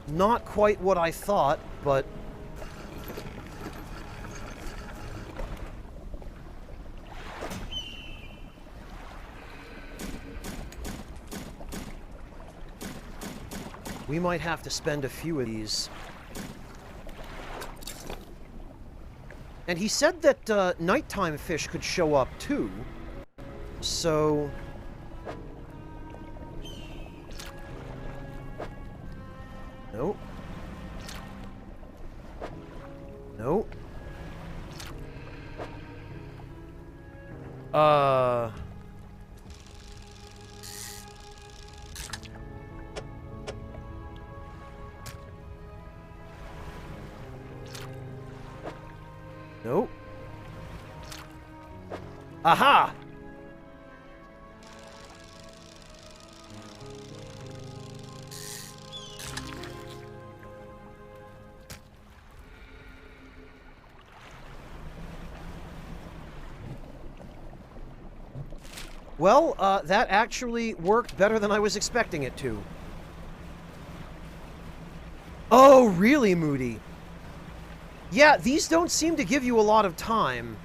Not quite what I thought, but... we might have to spend a few of these. And he said that nighttime fish could show up too. So... nope. Nope. Nope. Aha! Well, that actually worked better than I was expecting it to. Oh, really, Moody? Yeah, these don't seem to give you a lot of time.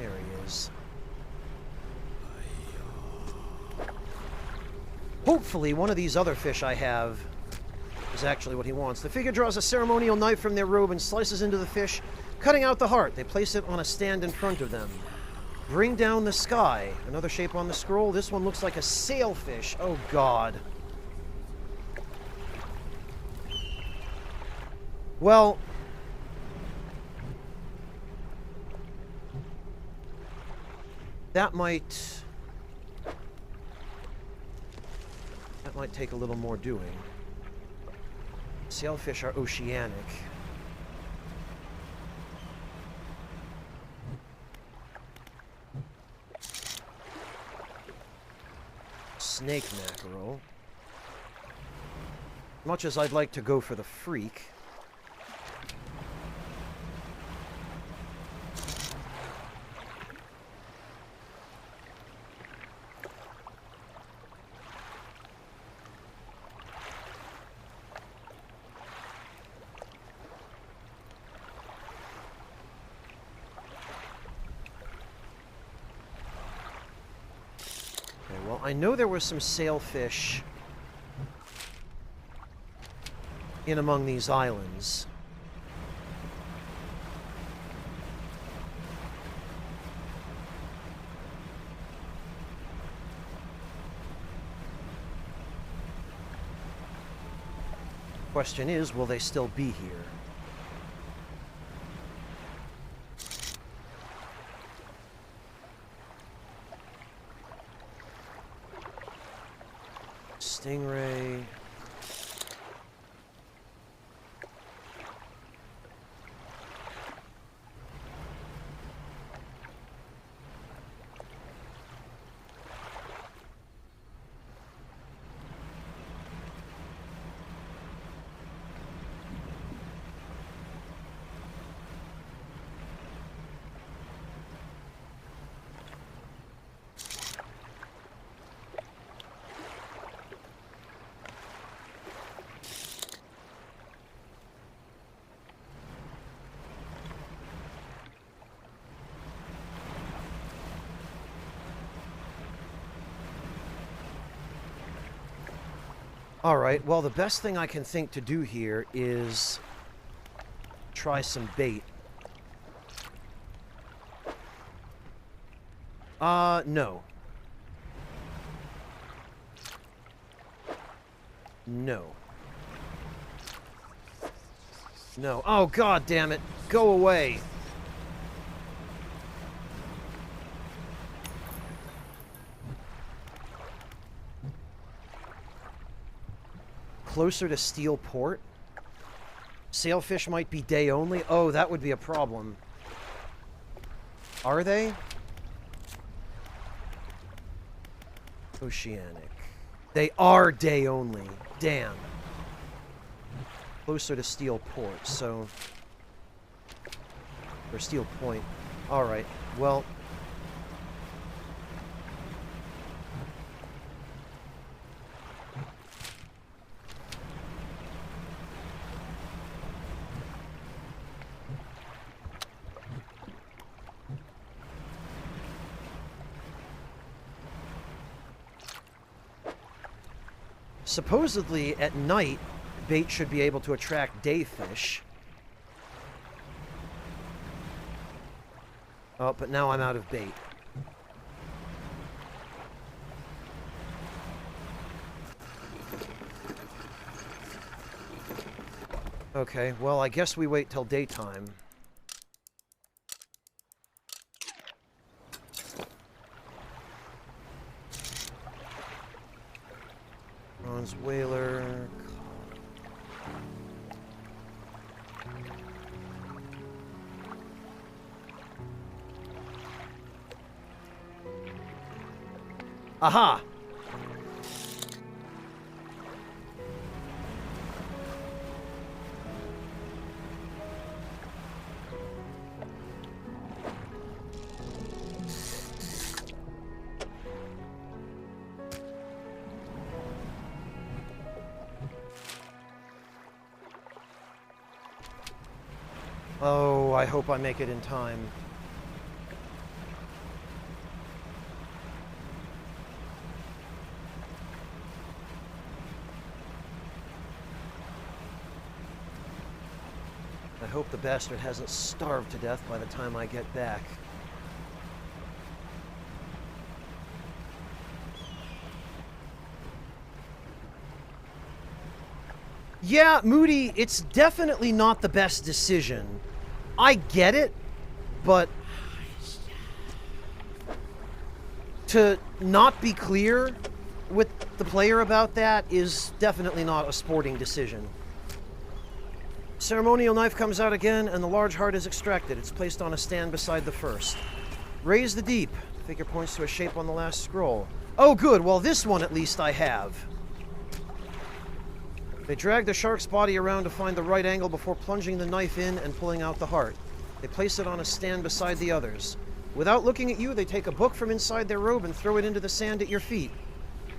There he is. Hopefully, one of these other fish I have is actually what he wants. The figure draws a ceremonial knife from their robe and slices into the fish, cutting out the heart. They place it on a stand in front of them. Bring down the sky. Another shape on the scroll. This one looks like a sailfish. Oh, God. Well, that might take a little more doing. Sailfish are oceanic. Snake mackerel. Much as I'd like to go for the freak. I know there were some sailfish in among these islands. Question is, will they still be here? Stingray. Alright, well, the best thing I can think to do here is try some bait. No. No. No. Oh, God damn it. Go away. Closer to Steel Port? Sailfish might be day only? Oh, that would be a problem. Are they? Oceanic. They are day only. Damn. Closer to Steel Port, so... Or Steel Point. Alright, well... Supposedly, at night, bait should be able to attract day fish. Oh, but now I'm out of bait. Okay, well, I guess we wait till daytime. Bronze whaler. Aha! Oh, I hope I make it in time. hope the bastard hasn't starved to death by the time I get back. Yeah, Moody, it's definitely not the best decision. I get it, but to not be clear with the player about that is definitely not a sporting decision. Ceremonial knife comes out again, and the large heart is extracted. It's placed on a stand beside the first. Raise the deep. Figure points to a shape on the last scroll. Oh, good. Well, this one at least I have. They drag the shark's body around to find the right angle before plunging the knife in and pulling out the heart. They place it on a stand beside the others. Without looking at you, they take a book from inside their robe and throw it into the sand at your feet.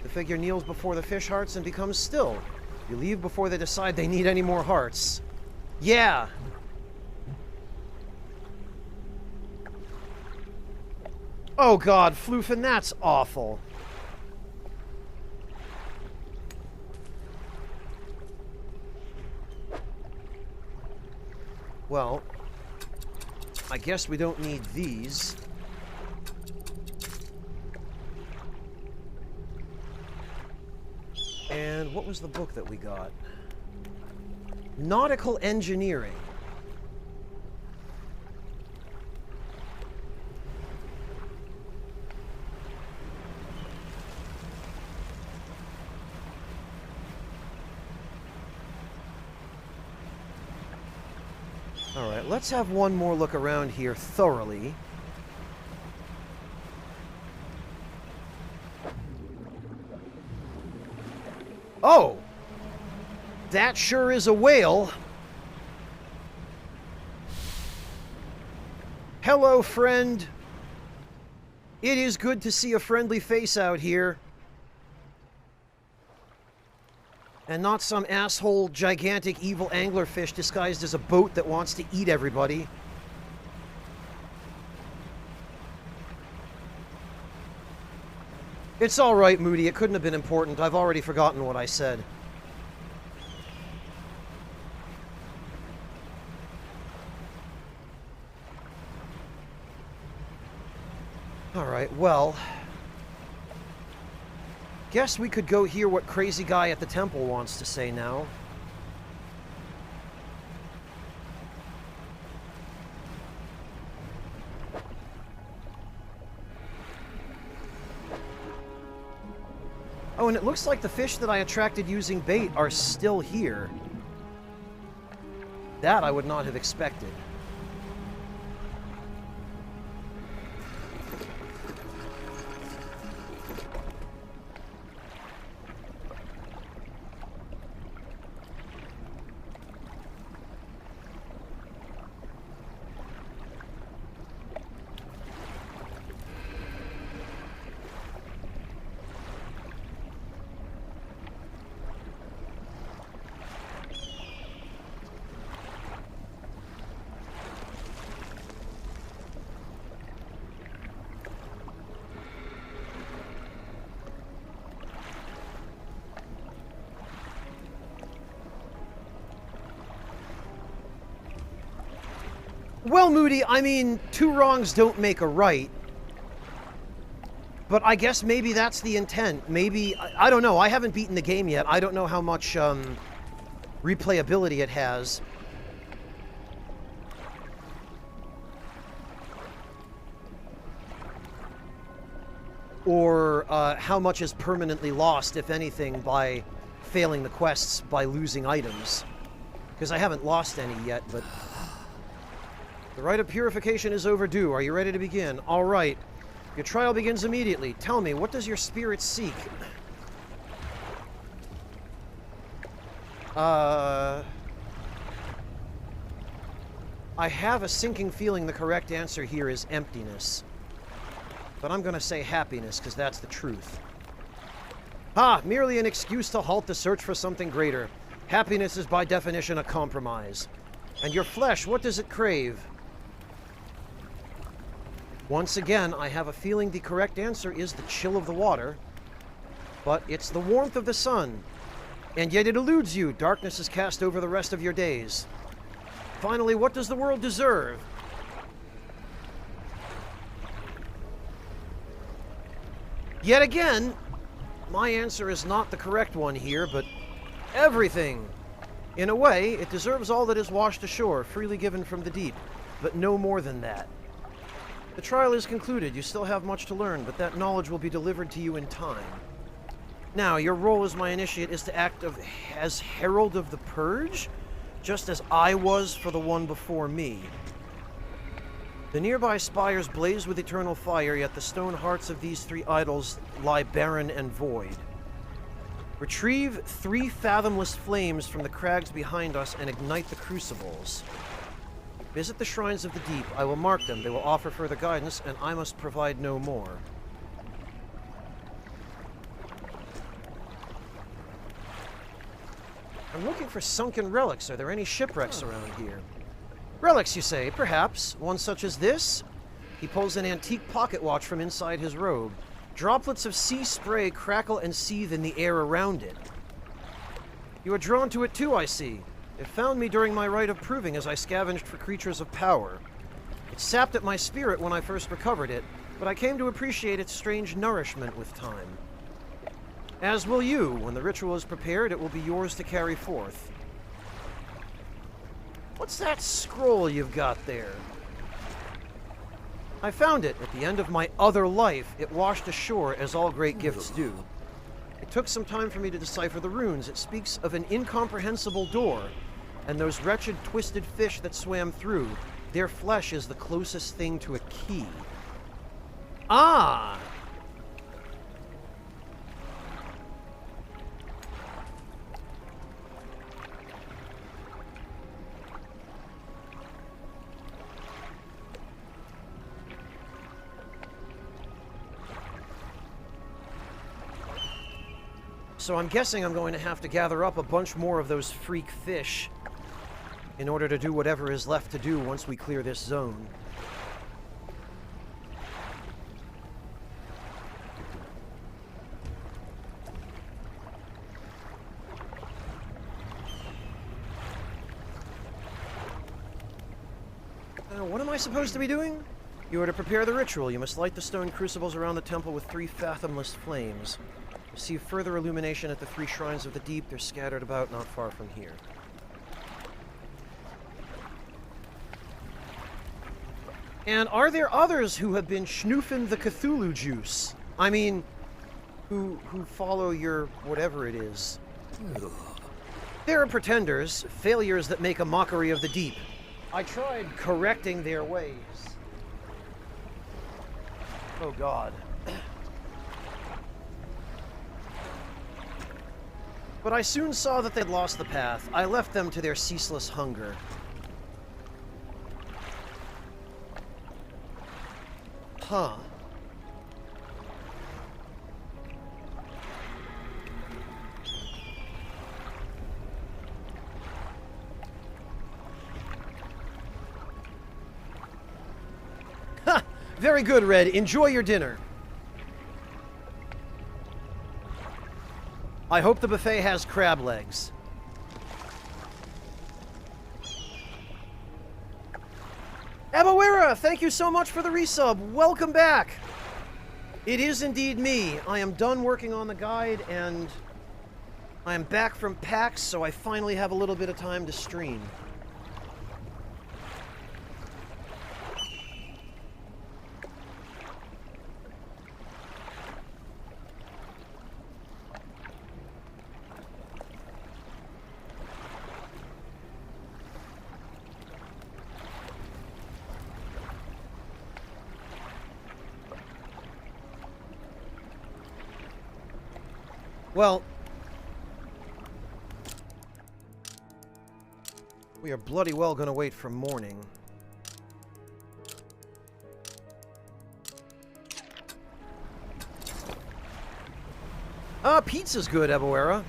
The figure kneels before the fish hearts and becomes still. You leave before they decide they need any more hearts. Yeah. Oh god, Floofin, that's awful. Well, I guess we don't need these. And what was the book that we got? Nautical Engineering. Alright, let's have one more look around here thoroughly. Oh! That sure is a whale. Hello, friend. It is good to see a friendly face out here. And not some asshole, gigantic, evil anglerfish disguised as a boat that wants to eat everybody. It's alright, Moody. It couldn't have been important. I've already forgotten what I said. Alright, well... guess we could go hear what crazy guy at the temple wants to say now. Oh, and it looks like the fish that I attracted using bait are still here. That I would not have expected. Well, Moody, I mean, two wrongs don't make a right. But I guess maybe that's the intent. Maybe, I don't know, I haven't beaten the game yet. I don't know how much replayability it has. Or how much is permanently lost, if anything, by failing the quests by losing items. Because I haven't lost any yet, but... the rite of purification is overdue. Are you ready to begin? All right. Your trial begins immediately. Tell me, what does your spirit seek? I have a sinking feeling the correct answer here is emptiness. But I'm going to say happiness, because that's the truth. Ah, merely an excuse to halt the search for something greater. Happiness is by definition a compromise. And your flesh, what does it crave? Once again, I have a feeling the correct answer is the chill of the water. But it's the warmth of the sun. And yet it eludes you. Darkness is cast over the rest of your days. Finally, what does the world deserve? Yet again, my answer is not the correct one here, but everything. In a way, it deserves all that is washed ashore, freely given from the deep, but no more than that. The trial is concluded. You still have much to learn, but that knowledge will be delivered to you in time. Now, your role as my initiate is to act as Herald of the Purge, just as I was for the one before me. The nearby spires blaze with eternal fire, yet the stone hearts of these three idols lie barren and void. Retrieve 3 fathomless flames from the crags behind us and ignite the crucibles. Visit the shrines of the deep. I will mark them. They will offer further guidance, and I must provide no more. I'm looking for sunken relics. Are there any shipwrecks around here? Relics, you say? Perhaps. One such as this? He pulls an antique pocket watch from inside his robe. Droplets of sea spray crackle and seethe in the air around it. You are drawn to it too, I see. It found me during my rite of proving as I scavenged for creatures of power. It sapped at my spirit when I first recovered it, but I came to appreciate its strange nourishment with time. As will you. When the ritual is prepared, it will be yours to carry forth. What's that scroll you've got there? I found it at the end of my other life. It washed ashore, as all great gifts do. It took some time for me to decipher the runes. It speaks of an incomprehensible door, and those wretched twisted fish that swam through. Their flesh is the closest thing to a key. Ah! So I'm guessing I'm going to have to gather up a bunch more of those freak fish in order to do whatever is left to do once we clear this zone. What am I supposed to be doing? You are to prepare the ritual. You must light the stone crucibles around the temple with 3 fathomless flames. Receive further illumination at the 3 shrines of the deep. They're scattered about not far from here. And are there others who have been schnoofing the Cthulhu juice? I mean, who follow your whatever it is? There are pretenders, failures that make a mockery of the deep. I tried correcting their ways. Oh God. But I soon saw that they'd lost the path. I left them to their ceaseless hunger. Huh. Ha! Very good, Red. Enjoy your dinner. I hope the buffet has crab legs. Abawera, thank you so much for the resub. Welcome back. It is indeed me. I am done working on the guide, and I am back from PAX, so I finally have a little bit of time to stream. Well, we are bloody well gonna wait for morning. Pizza's good, Ebawera.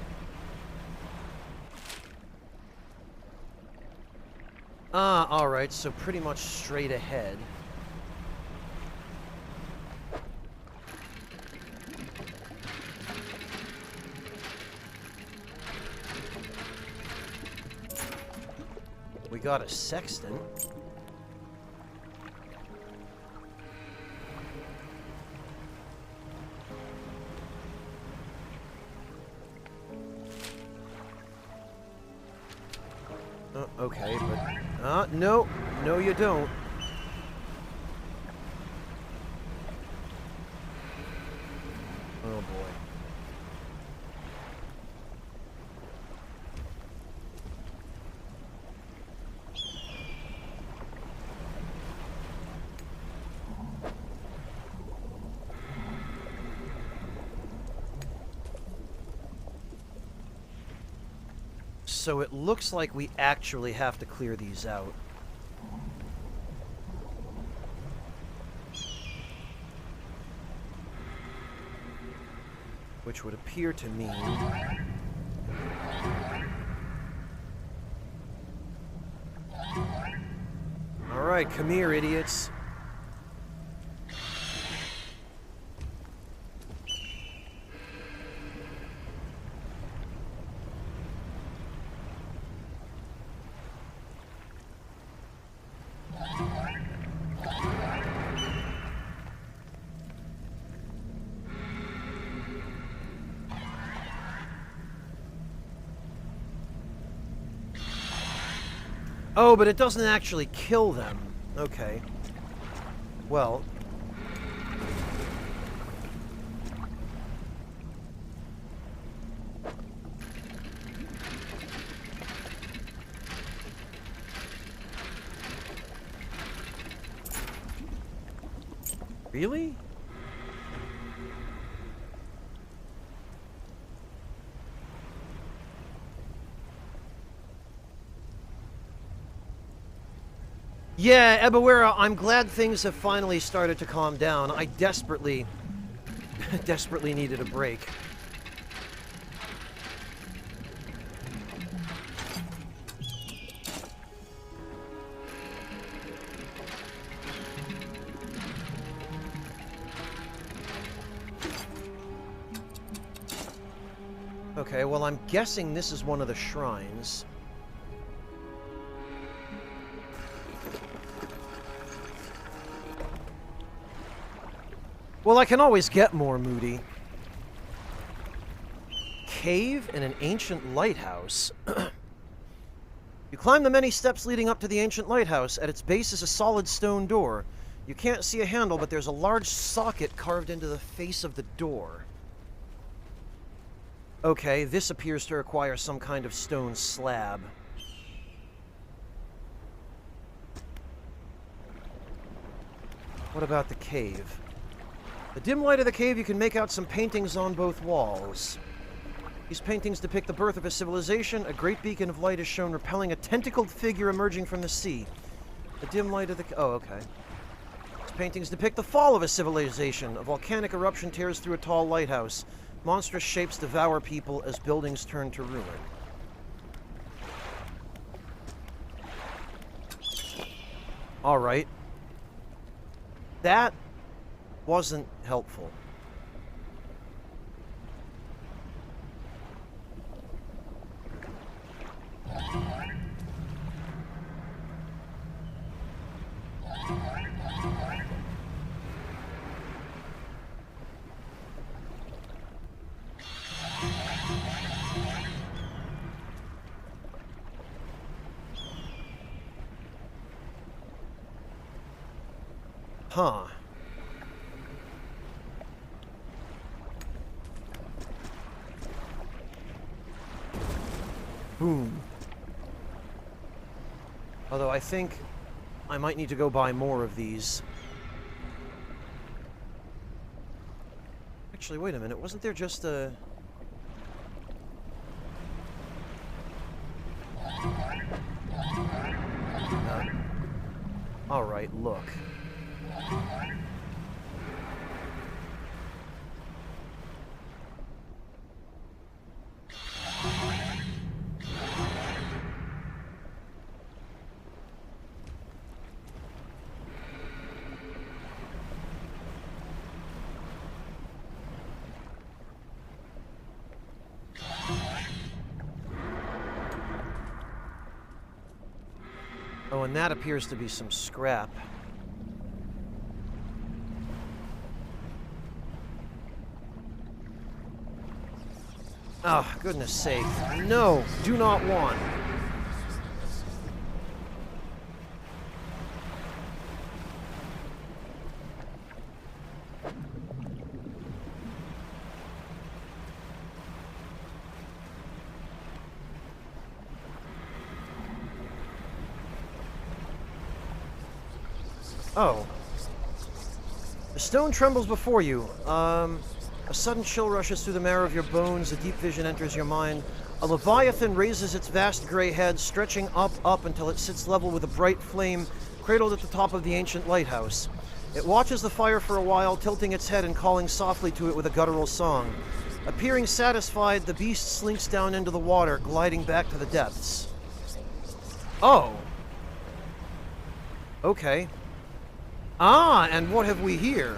Alright, so pretty much straight ahead. We got a sextant. Okay, but... no. No, you don't. Oh, boy. So it looks like we actually have to clear these out. Which would appear to mean... Alright, come here, idiots. Oh, but it doesn't actually kill them. Okay. Well... Really? Yeah, Ebawera, I'm glad things have finally started to calm down. I desperately needed a break. Okay, well, I'm guessing this is one of the shrines. Well, I can always get more, Moody. Cave in an ancient lighthouse. You climb the many steps leading up to the ancient lighthouse. At its base is a solid stone door. You can't see a handle, but there's a large socket carved into the face of the door. Okay, this appears to require some kind of stone slab. What about the cave? The dim light of the cave, you can make out some paintings on both walls. These paintings depict the birth of a civilization. A great beacon of light is shown repelling a tentacled figure emerging from the sea. The dim light of the... Oh, okay. These paintings depict the fall of a civilization. A volcanic eruption tears through a tall lighthouse. Monstrous shapes devour people as buildings turn to ruin. Alright. That wasn't helpful. Huh. Boom. Although I think I might need to go buy more of these. Actually, wait a minute. Wasn't there just a... Alright, look. Oh, and that appears to be some scrap. Oh, goodness sake. No, do not want. Oh. The stone trembles before you. A sudden chill rushes through the marrow of your bones. A deep vision enters your mind. A leviathan raises its vast gray head, stretching up until it sits level with a bright flame cradled at the top of the ancient lighthouse. It watches the fire for a while, tilting its head and calling softly to it with a guttural song. Appearing satisfied, the beast slinks down into the water, gliding back to the depths. Oh. Okay. Ah, and what have we here?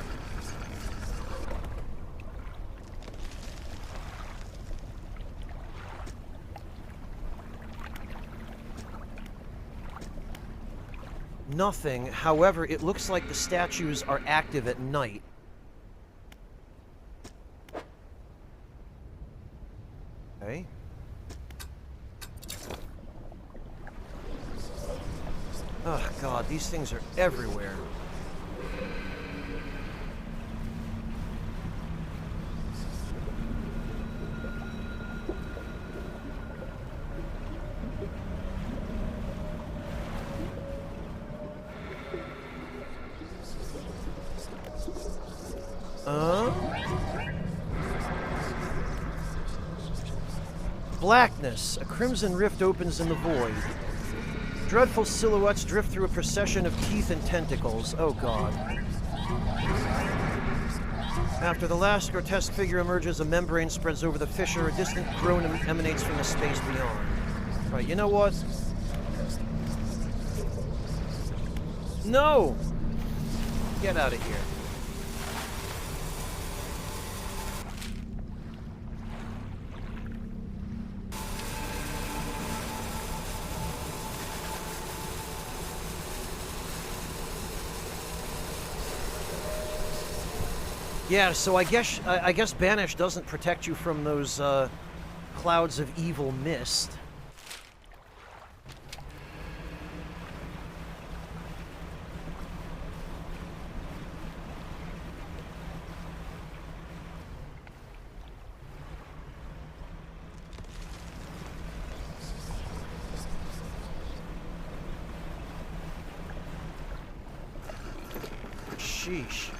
Nothing. However, it looks like the statues are active at night. Okay. Oh, God, these things are everywhere. Blackness. A crimson rift opens in the void. Dreadful silhouettes drift through a procession of teeth and tentacles. Oh, God. After the last grotesque figure emerges, a membrane spreads over the fissure. A distant groan emanates from the space beyond. Right, you know what? No! Get out of here. Yeah, so I guess Banish doesn't protect you from those clouds of evil mist. Sheesh.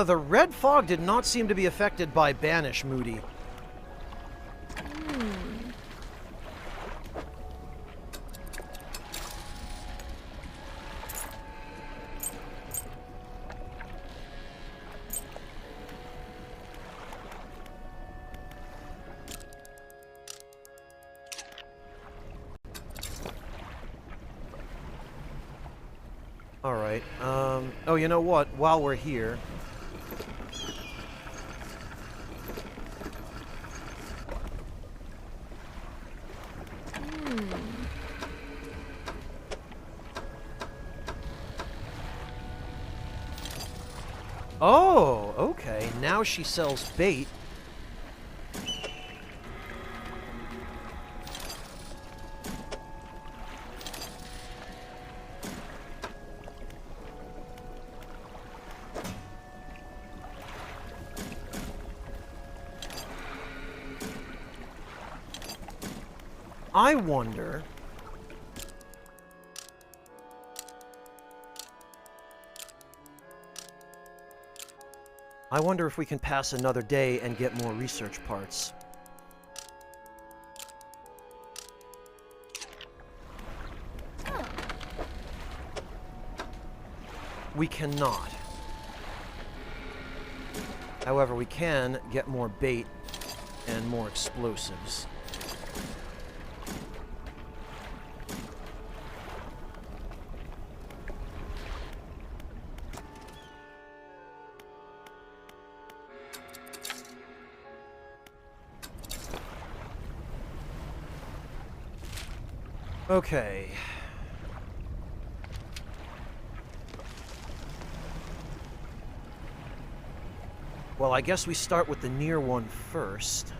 The red fog did not seem to be affected by Banish, Moody. Alright, oh, you know what? While we're here... Oh, okay. Now she sells bait. I wonder... I wonder if we can pass another day and get more research parts. We cannot. However, we can get more bait and more explosives. Okay. Well, I guess we start with the near one first.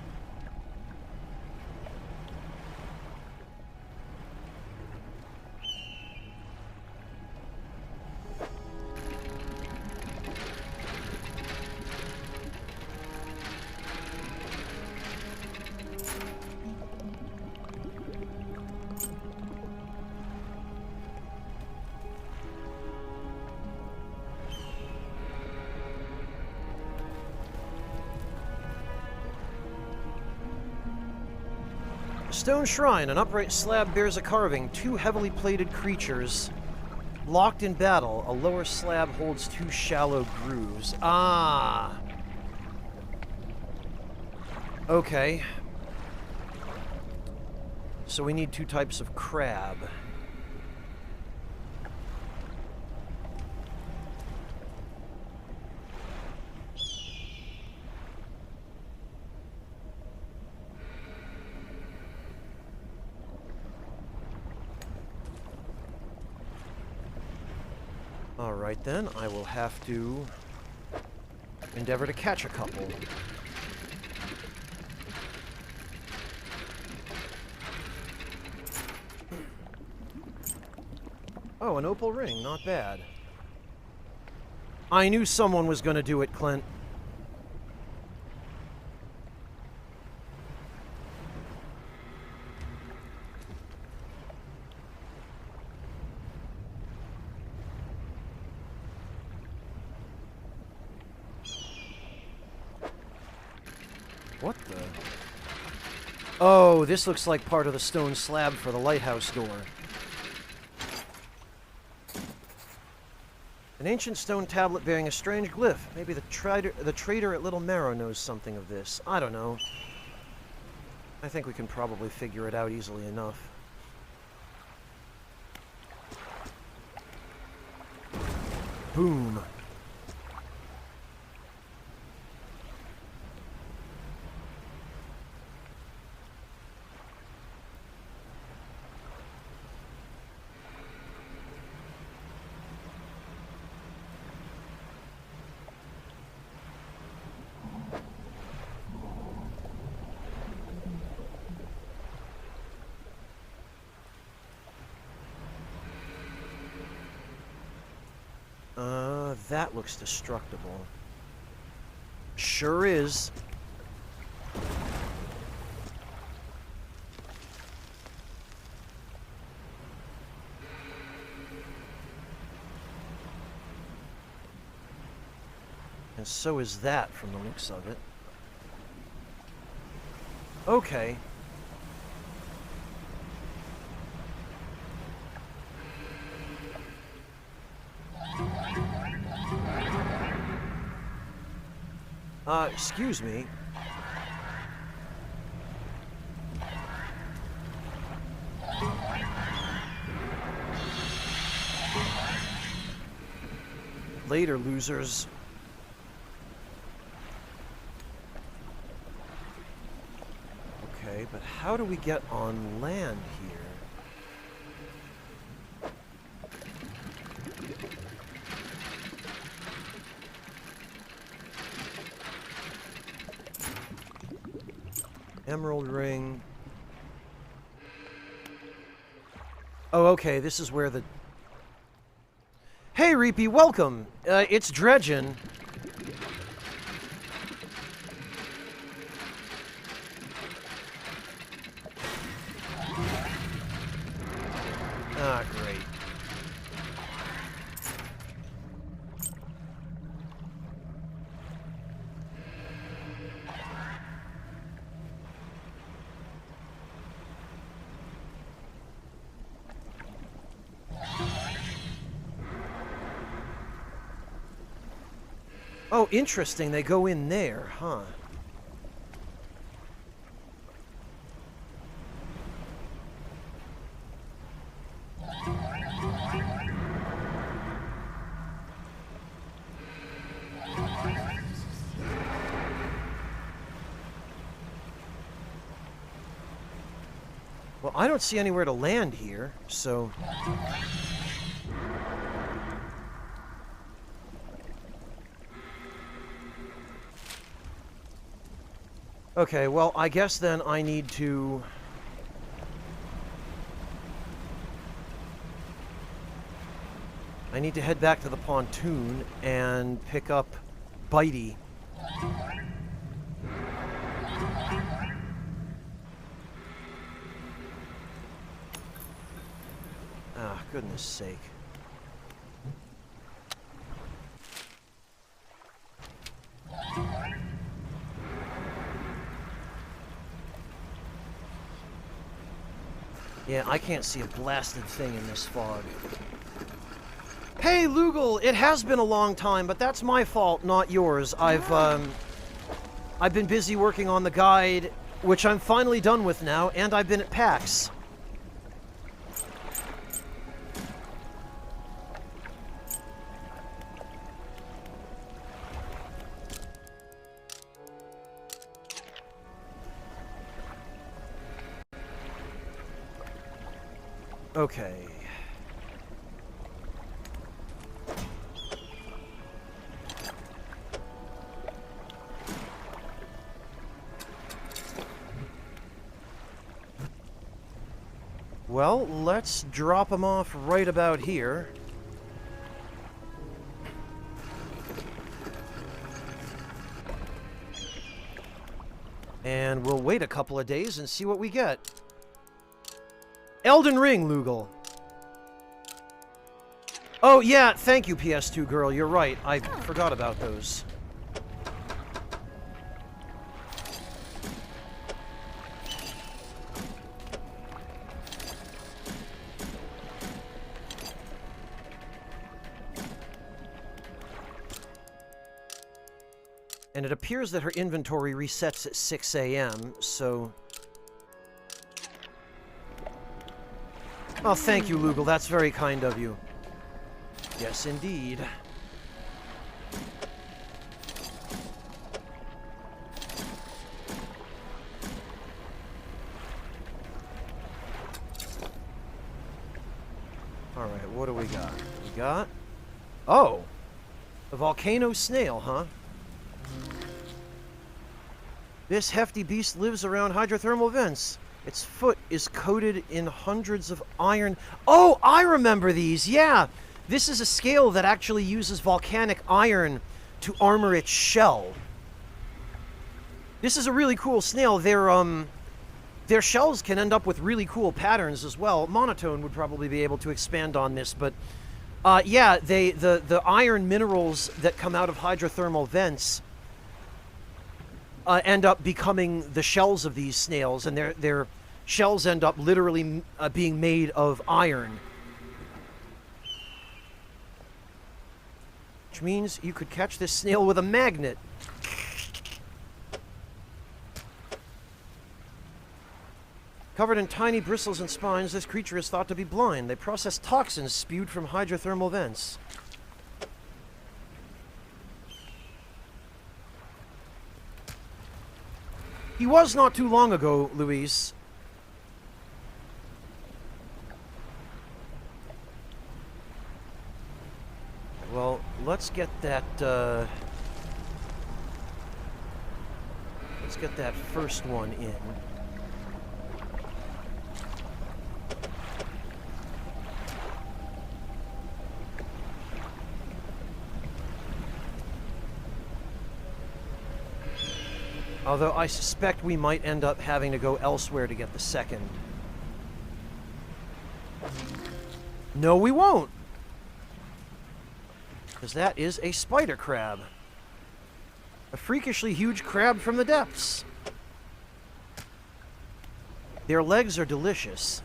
Stone shrine. An upright slab bears a carving. Two heavily plated creatures locked in battle. A lower slab holds two shallow grooves. Ah. Okay. So we need two types of crab. Alright then, I will have to endeavor to catch a couple. Oh, an opal ring, not bad. I knew someone was going to do it, Clint. What the? Oh, this looks like part of the stone slab for the lighthouse door. An ancient stone tablet bearing a strange glyph. Maybe the trader at Little Marrow knows something of this. I don't know. I think we can probably figure it out easily enough. Boom. That looks destructible. Sure is. And so is that from the looks of it. Okay. Excuse me. Later, losers. Okay, but how do we get on land here? Emerald ring. Oh, okay, this is where the... Hey, Reapy, welcome! It's Dredgin'. Ah, great. Oh, interesting. They go in there, huh? Well, I don't see anywhere to land here, so... Okay, well, I guess then I need to... head back to the pontoon and pick up Bitey. Ah, goodness sake. Yeah, I can't see a blasted thing in this fog. Hey, Lugal, it has been a long time, but that's my fault, not yours. I've been busy working on the guide, which I'm finally done with now, and I've been at PAX. Okay. Well, let's drop them off right about here. And we'll wait a couple of days and see what we get. Elden Ring, Lugal. Oh, yeah, thank you, PS2 girl. You're right. I forgot about those. And it appears that her inventory resets at 6 a.m., so... Oh, thank you, Lugal. That's very kind of you. Yes, indeed. Alright, what do we got? We got... Oh! A volcano snail, huh? This hefty beast lives around hydrothermal vents. Its foot is coated in hundreds of iron... Oh, I remember these, yeah! This is a scale that actually uses volcanic iron to armor its shell. This is a really cool snail. Their shells can end up with really cool patterns as well. Monotone would probably be able to expand on this, but... yeah, the iron minerals that come out of hydrothermal vents... end up becoming the shells of these snails, and their shells end up literally being made of iron. Which means you could catch this snail with a magnet. Covered in tiny bristles and spines, this creature is thought to be blind. They process toxins spewed from hydrothermal vents. He was not too long ago, Luis. Well, let's get that, let's get that first one in. Although I suspect we might end up having to go elsewhere to get the second. No, we won't! Because that is a spider crab. A freakishly huge crab from the depths. Their legs are delicious.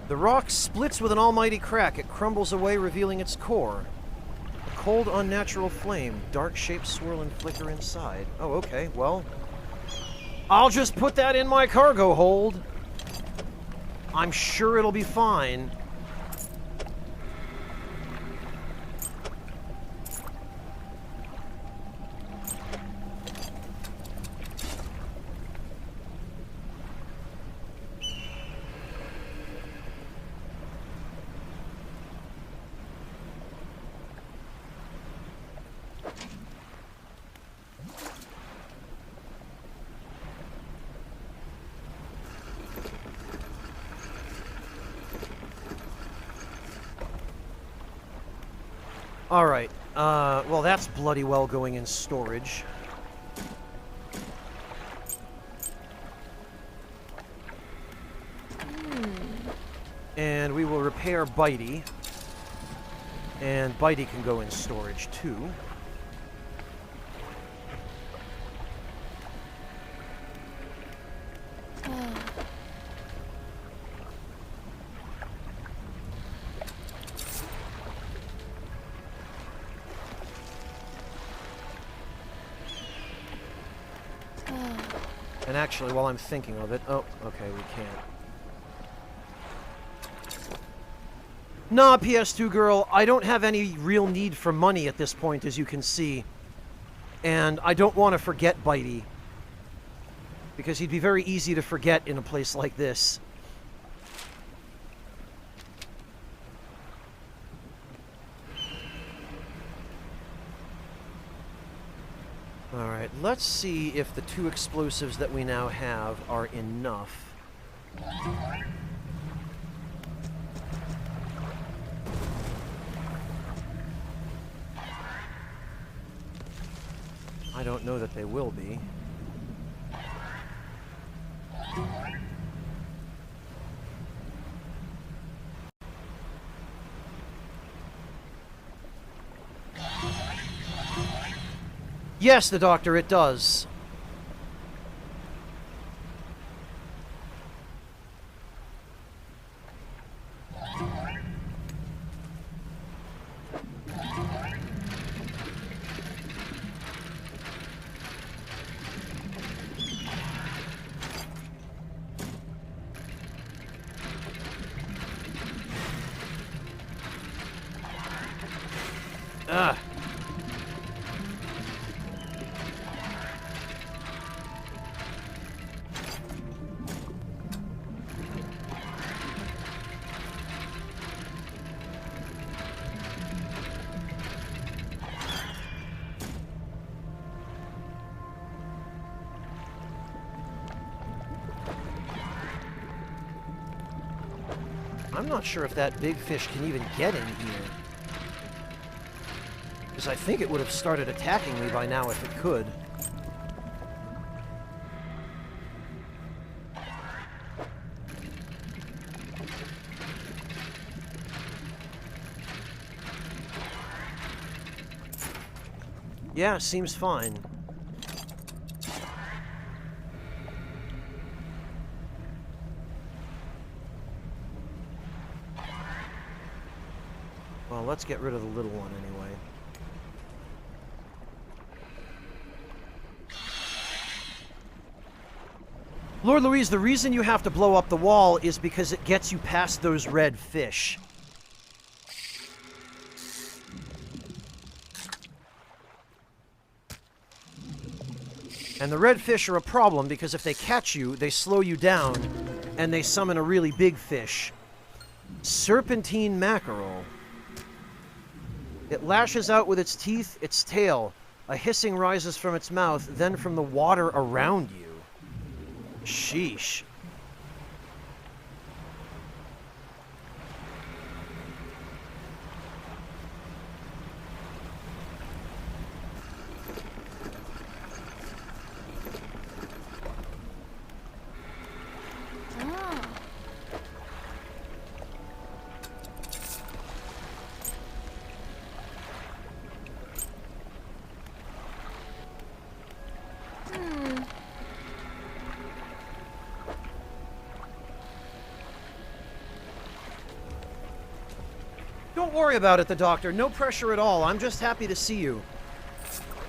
The rock splits with an almighty crack. It crumbles away, revealing its core. A cold, unnatural flame. Dark shapes swirl and flicker inside. Oh, okay. Well, I'll just put that in my cargo hold. I'm sure it'll be fine. Alright, well that's bloody well going in storage. And we will repair Bitey. And Bitey can go in storage too. And actually, while I'm thinking of it... Oh, okay, we can't. Nah, PS2 girl, I don't have any real need for money at this point, as you can see. And I don't want to forget Bitey. Because he'd be very easy to forget in a place like this. Alright, let's see if the 2 explosives that we now have are enough. I don't know that they will be. Yes, the doctor, it does. Ah. I'm not sure if that big fish can even get in here. Because I think it would have started attacking me by now if it could. Yeah, seems fine. Well, let's get rid of the little one anyway. Lord Louise, the reason you have to blow up the wall is because it gets you past those red fish. And the red fish are a problem because if they catch you, they slow you down, and they summon a really big fish. Serpentine mackerel. It lashes out with its teeth, its tail. A hissing rises from its mouth, then from the water around you. Sheesh. Don't worry about it, the doctor. No pressure at all. I'm just happy to see you.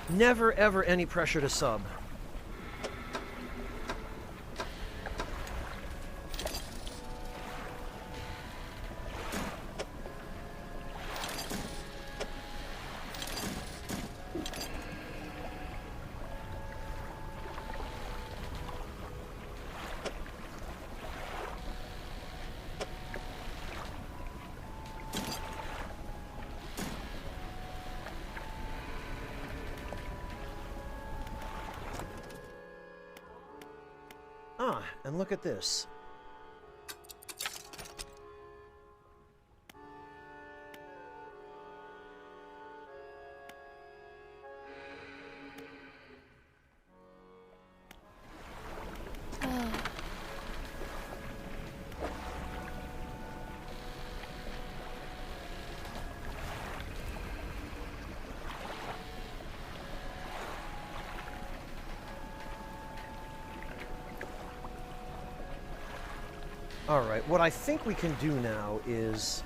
Never, ever any pressure to sub. and look at this. Alright, what I think we can do now is...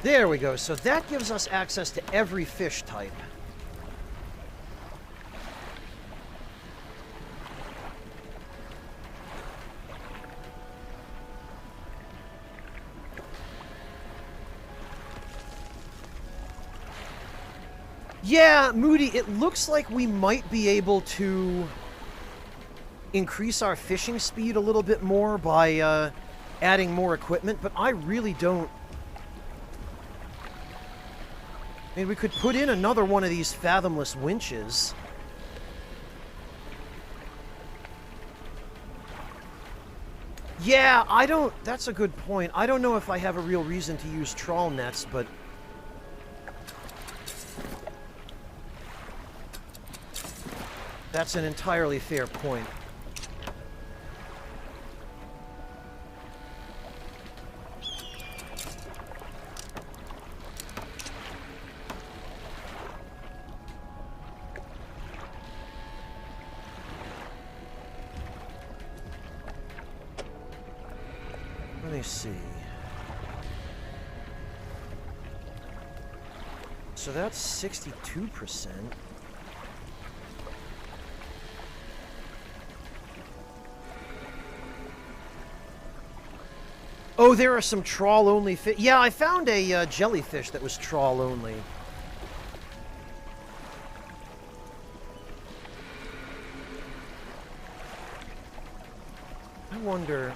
There we go. So that gives us access to every fish type. Yeah, Moody, it looks like we might be able to increase our fishing speed a little bit more by adding more equipment, but I really don't... I mean, we could put in another one of these fathomless winches. Yeah, I don't... That's a good point. I don't know if I have a real reason to use trawl nets, but... That's an entirely fair point. Let me see. So that's 62%. Oh, there are some trawl-only fish. Yeah, I found a jellyfish that was trawl-only. I wonder...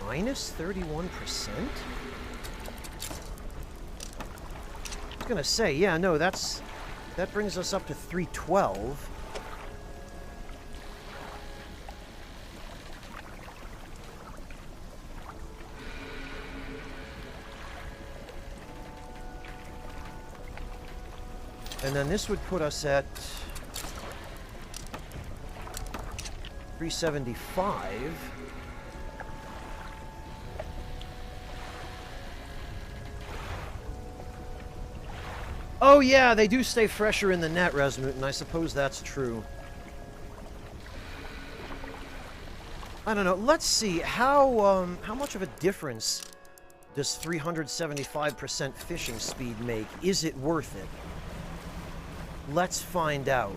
Minus 31%? I was gonna say, yeah, no, that's... That brings us up to 312. And then this would put us at 375. Oh yeah, they do stay fresher in the net, Resmut, and I suppose that's true. I don't know. Let's see how much of a difference does 375% fishing speed make? Is it worth it? Let's find out.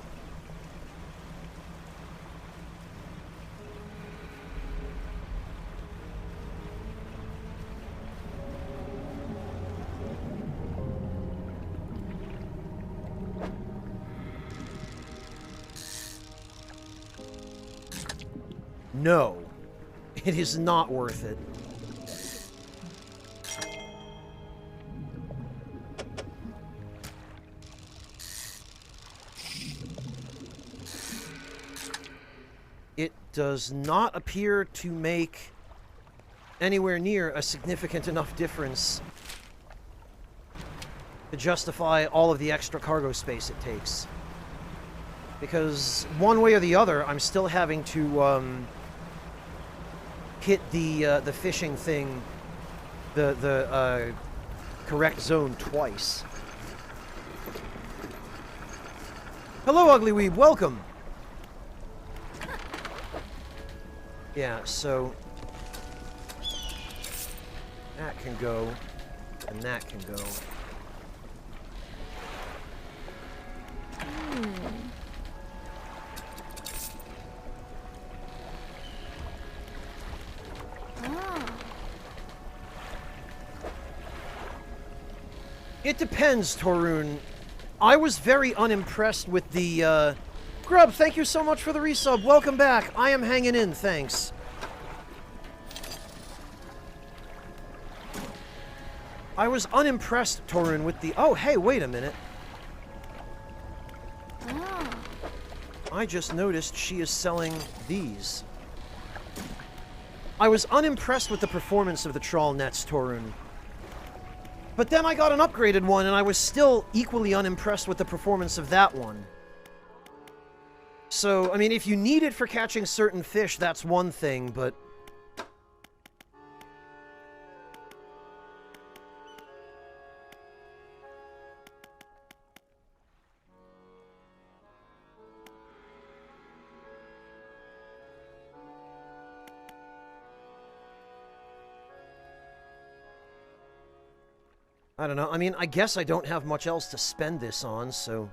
No, it is not worth it. it does not appear to make anywhere near a significant enough difference to justify all of the extra cargo space it takes. Because one way or the other, I'm still having to hit the fishing thing, the correct zone twice. Hello, Ugly Weeb, welcome! Yeah, so that can go, and that can go. It depends, Torun. I was very unimpressed with the, Grub, thank you so much for the resub. Welcome back. I am hanging in, thanks. I was unimpressed, Torun, with the... Oh, hey, wait a minute. I just noticed she is selling these. I was unimpressed with the performance of the trawl nets, Torun. But then I got an upgraded one, and I was still equally unimpressed with the performance of that one. So, I mean, if you need it for catching certain fish, that's one thing, but... I don't know. I mean, I guess I don't have much else to spend this on, so...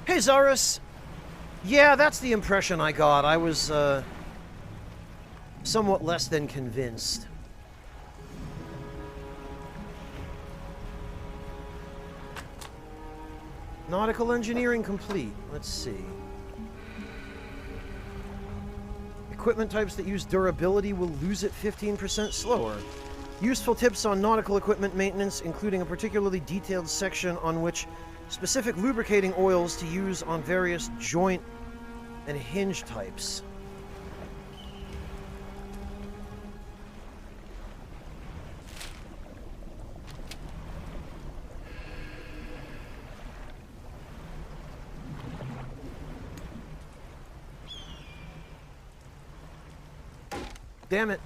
Hey, Zarus! Yeah, that's the impression I got. I was, somewhat less than convinced. Nautical engineering complete. Let's see. Equipment types that use durability will lose it 15% slower. Useful tips on nautical equipment maintenance, including a particularly detailed section on which specific lubricating oils to use on various joint and hinge types. Damn it.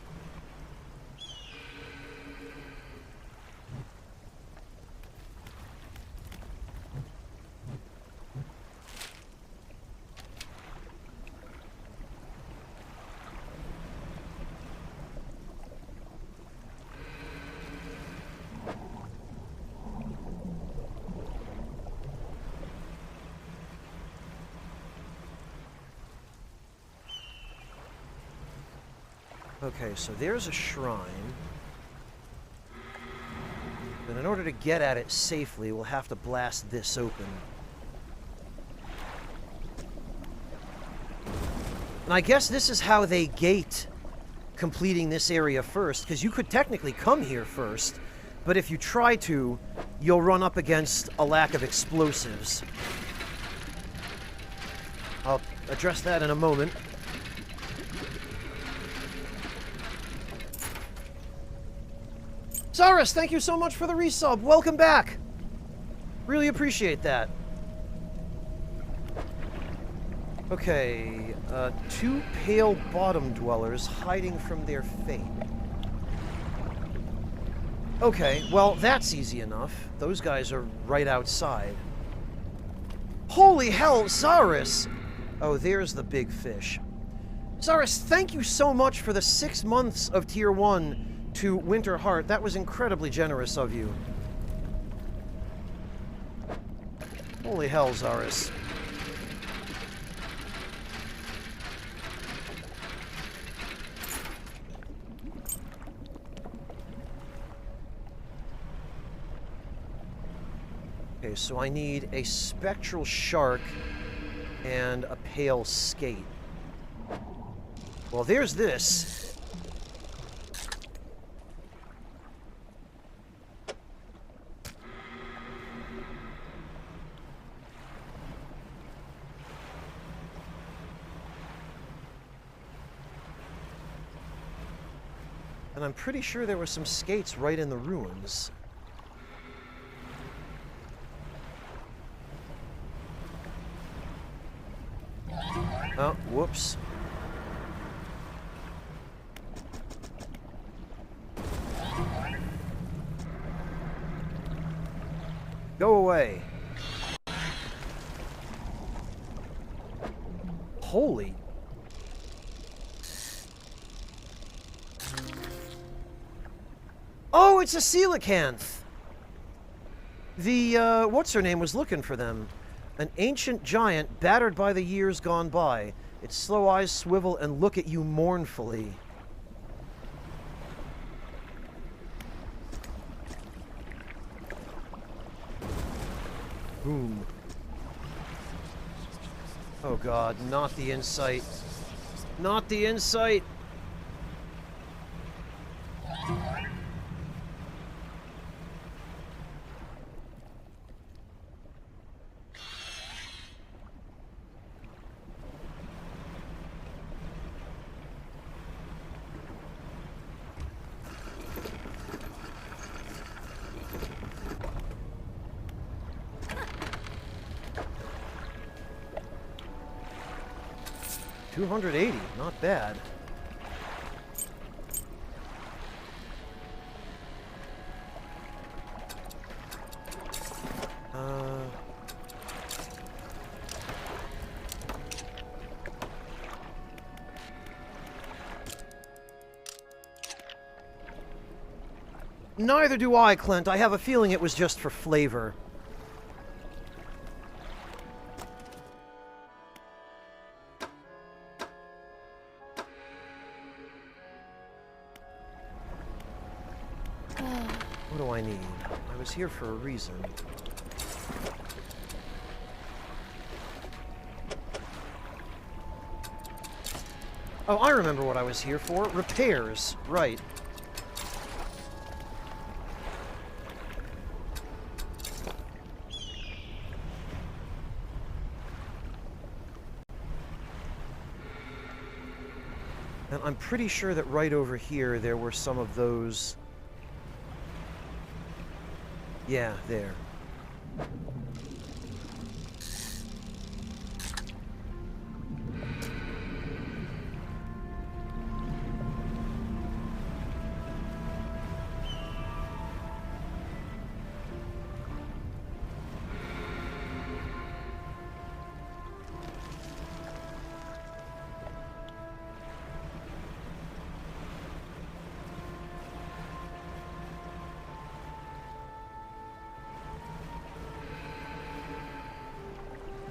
Okay, so there's a shrine. But in order to get at it safely, we'll have to blast this open. And I guess this is how they gate completing this area first, because you could technically come here first, but if you try to, you'll run up against a lack of explosives. I'll address that in a moment. Saurus, thank you so much for the resub. Welcome back. Really appreciate that. Okay, two pale bottom dwellers hiding from their fate. Okay, well, that's easy enough. Those guys are right outside. Holy hell, Saurus! Oh, there's the big fish. Saurus, thank you so much for the 6 months of Tier 1 to Winter Heart. That was incredibly generous of you. Holy hell, Zarus. Okay, Okay, so I need a spectral shark and a pale skate. Well, there's this. And I'm pretty sure there were some skates right in the ruins. Oh, whoops. Go away. Holy. Oh, it's a coelacanth. The, what's-her-name was looking for them. An ancient giant battered by the years gone by. Its slow eyes swivel and look at you mournfully. Boom. Oh god, not the insight. Not the insight! $280, not bad. Neither do I, Clint. I have a feeling it was just for flavor. What do I need? I was here for a reason. Oh, I remember what I was here for. Repairs. Right. And I'm pretty sure that right over here there were some of those... Yeah, there.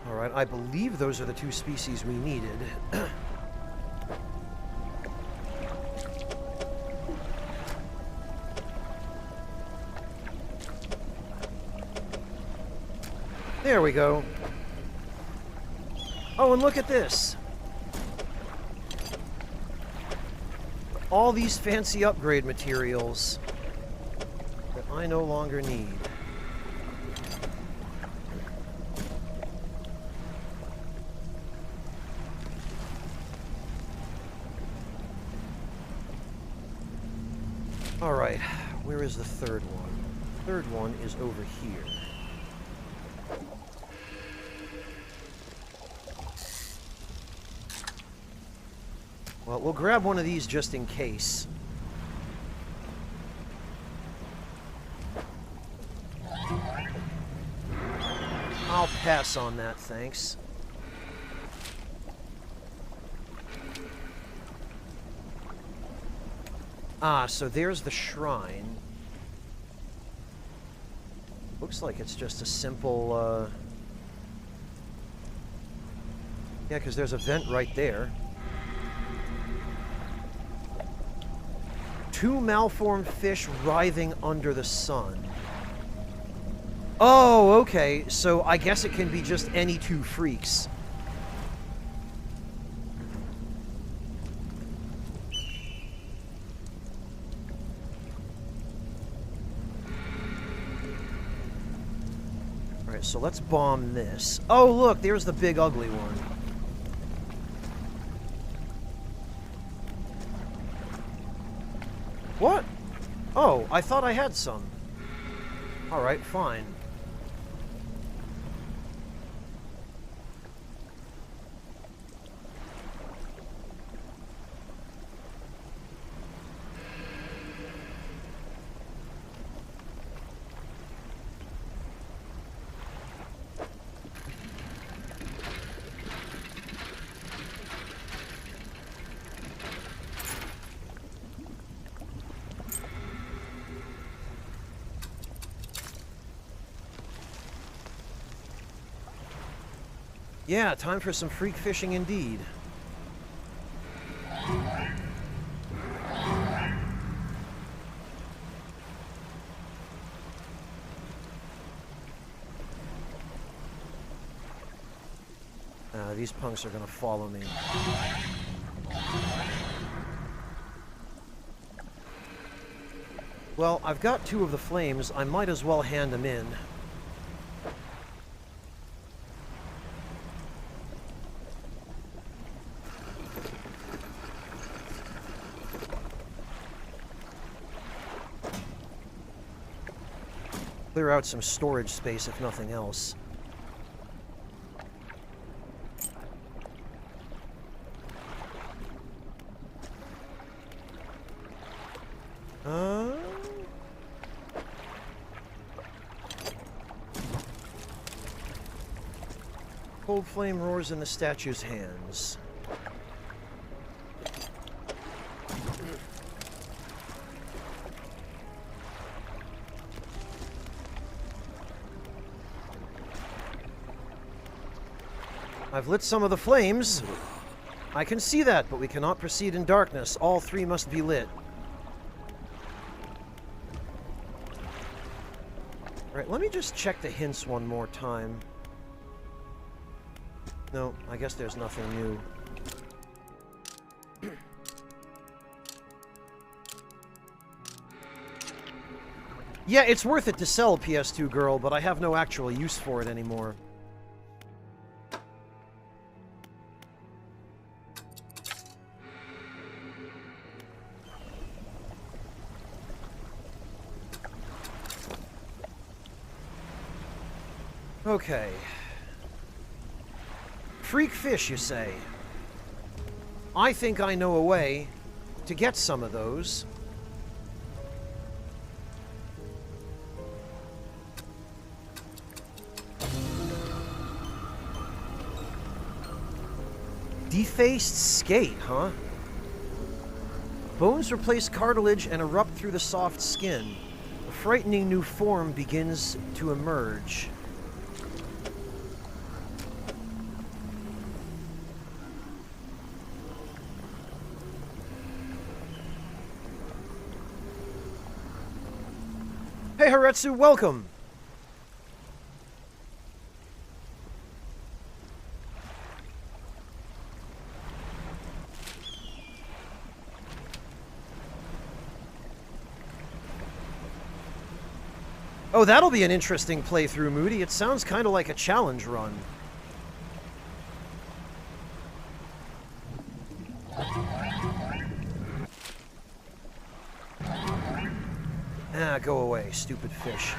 Alright, I believe those are the two species we needed. There we go. Oh, and look at this. All these fancy upgrade materials that I no longer need. Alright, where is the third one? The third one is over here. Well, we'll grab one of these just in case. I'll pass on that, thanks. Ah, so there's the shrine. Looks like it's just a simple, yeah, because there's a vent right there. 2 malformed fish writhing under the sun. Oh, okay. So I guess it can be just any two freaks. Alright, so let's bomb this. Oh, look, there's the big ugly one. What? Oh, I thought I had some. Alright, fine. Yeah, time for some freak fishing indeed. These punks are gonna follow me. Well, I've got two of the flames. I might as well hand them in. Clear out some storage space, if nothing else. Cold flame roars in the statue's hands. I've lit some of the flames. I can see that, but we cannot proceed in darkness. All three must be lit. Alright, let me just check the hints one more time. No, I guess there's nothing new. Yeah, it's worth it to sell PS2 Girl, but I have no actual use for it anymore. Okay. Freak fish, you say? I think I know a way to get some of those. Defaced skate, huh? Bones replace cartilage and erupt through the soft skin. A frightening new form begins to emerge. Hey Haretsu, welcome! Oh, that'll be an interesting playthrough, Moody. It sounds kind of like a challenge run. Ah, go away, stupid fish.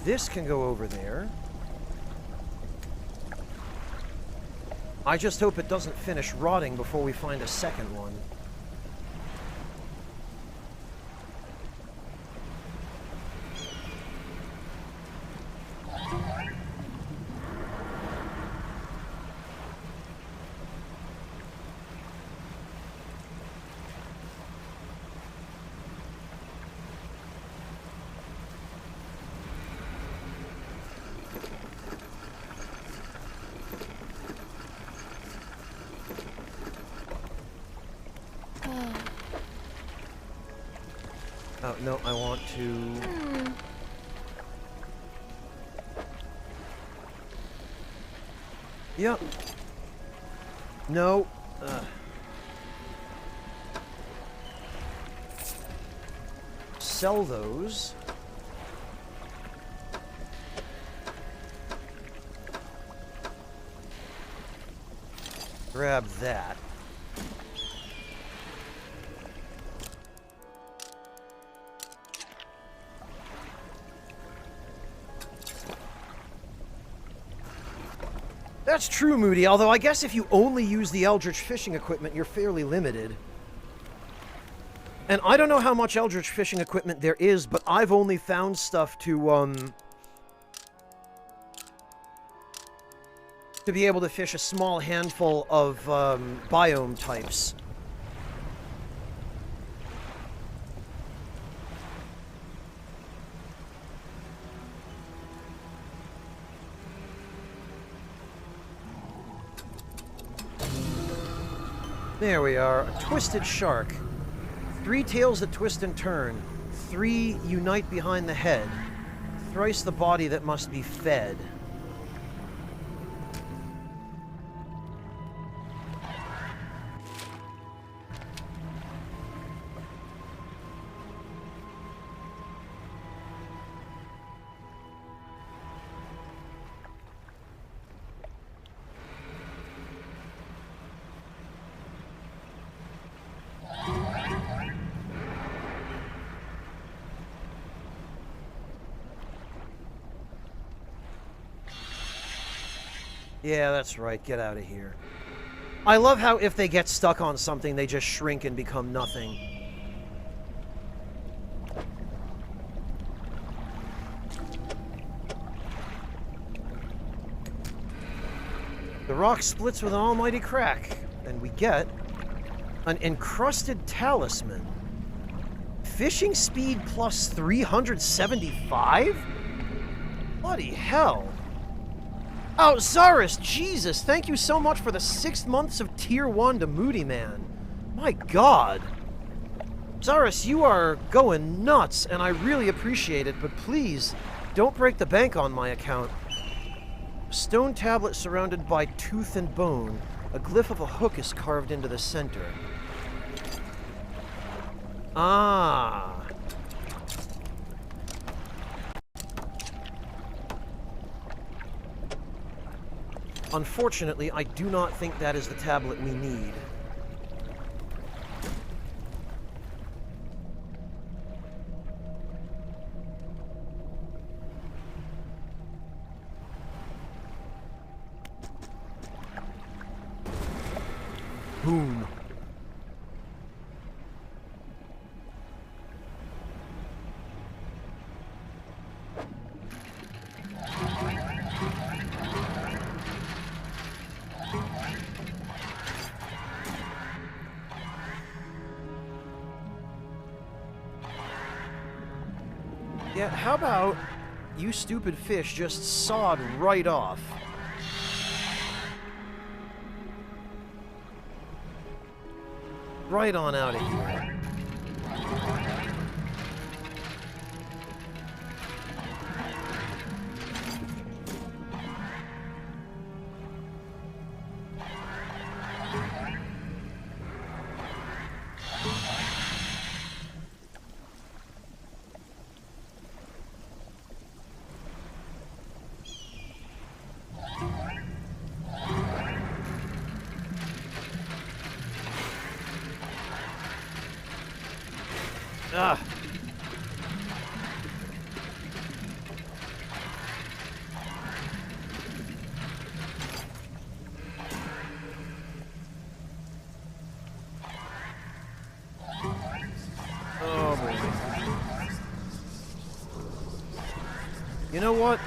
This can go over there. I just hope it doesn't finish rotting before we find a second one. No, I want to... Yep. No. Sell those. Grab that. That's true, Moody, although I guess if you only use the Eldritch fishing equipment, you're fairly limited. And I don't know how much Eldritch fishing equipment there is, but I've only found stuff to be able to fish a small handful of biome types. There we are. A twisted shark. 3 tails that twist and turn. 3 unite behind the head. Thrice the body that must be fed. Yeah, that's right. Get out of here. I love how if they get stuck on something, they just shrink and become nothing. The rock splits with an almighty crack, and we get an encrusted talisman. Fishing speed plus 375? Bloody hell. Oh, Zaris, Jesus, thank you so much for the 6 months of Tier 1 to Moody Man. My God. Zaris, you are going nuts, and I really appreciate it, but please, don't break the bank on my account. Stone tablet surrounded by tooth and bone. A glyph of a hook is carved into the center. Ah. Unfortunately, I do not think that is the tablet we need. Boom. Yeah, how about you stupid fish just sawed right off? Right on out of here. Ah. Oh boy. You know what?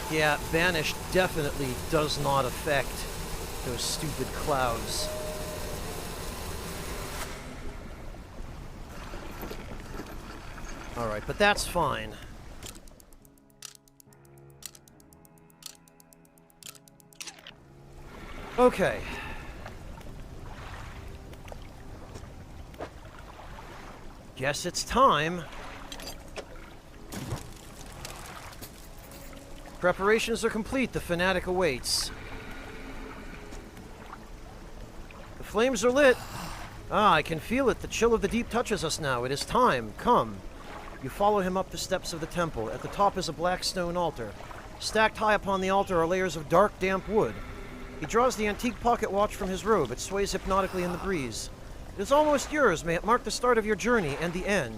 Yeah, Banished definitely does not affect those stupid clouds. Alright, but that's fine. Okay. Guess it's time. Preparations are complete. The fanatic awaits. The flames are lit. Ah, I can feel it. The chill of the deep touches us now. It is time. Come. You follow him up the steps of the temple. At the top is a black stone altar. Stacked high upon the altar are layers of dark, damp wood. He draws the antique pocket watch from his robe. It sways hypnotically in the breeze. It is almost yours. May it mark the start of your journey and the end.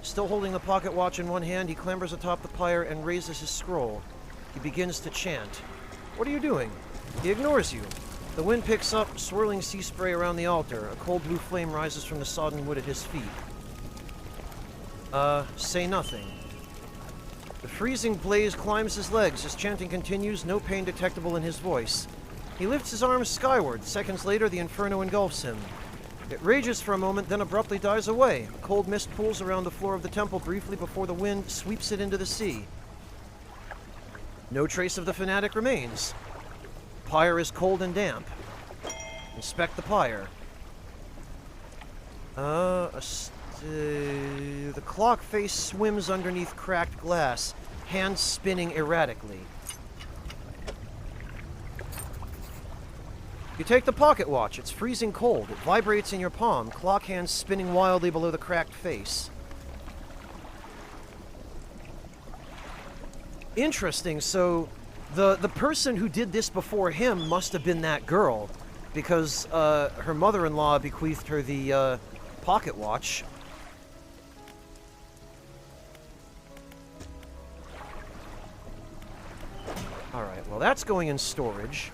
Still holding the pocket watch in one hand, he clambers atop the pyre and raises his scroll. He begins to chant. What are you doing? He ignores you. The wind picks up, swirling sea spray around the altar. A cold blue flame rises from the sodden wood at his feet. Say nothing. The freezing blaze climbs his legs. His chanting continues, no pain detectable in his voice. He lifts his arms skyward. Seconds later, the inferno engulfs him. It rages for a moment, then abruptly dies away. A cold mist pools around the floor of the temple briefly before the wind sweeps it into the sea. No trace of the fanatic remains. The pyre is cold and damp. Inspect the pyre. The clock face swims underneath cracked glass, hands spinning erratically. You take the pocket watch. It's freezing cold. It vibrates in your palm, clock hands spinning wildly below the cracked face. Interesting. So the person who did this before him must have been that girl, because her mother-in-law bequeathed her the pocket watch. Alright, well that's going in storage.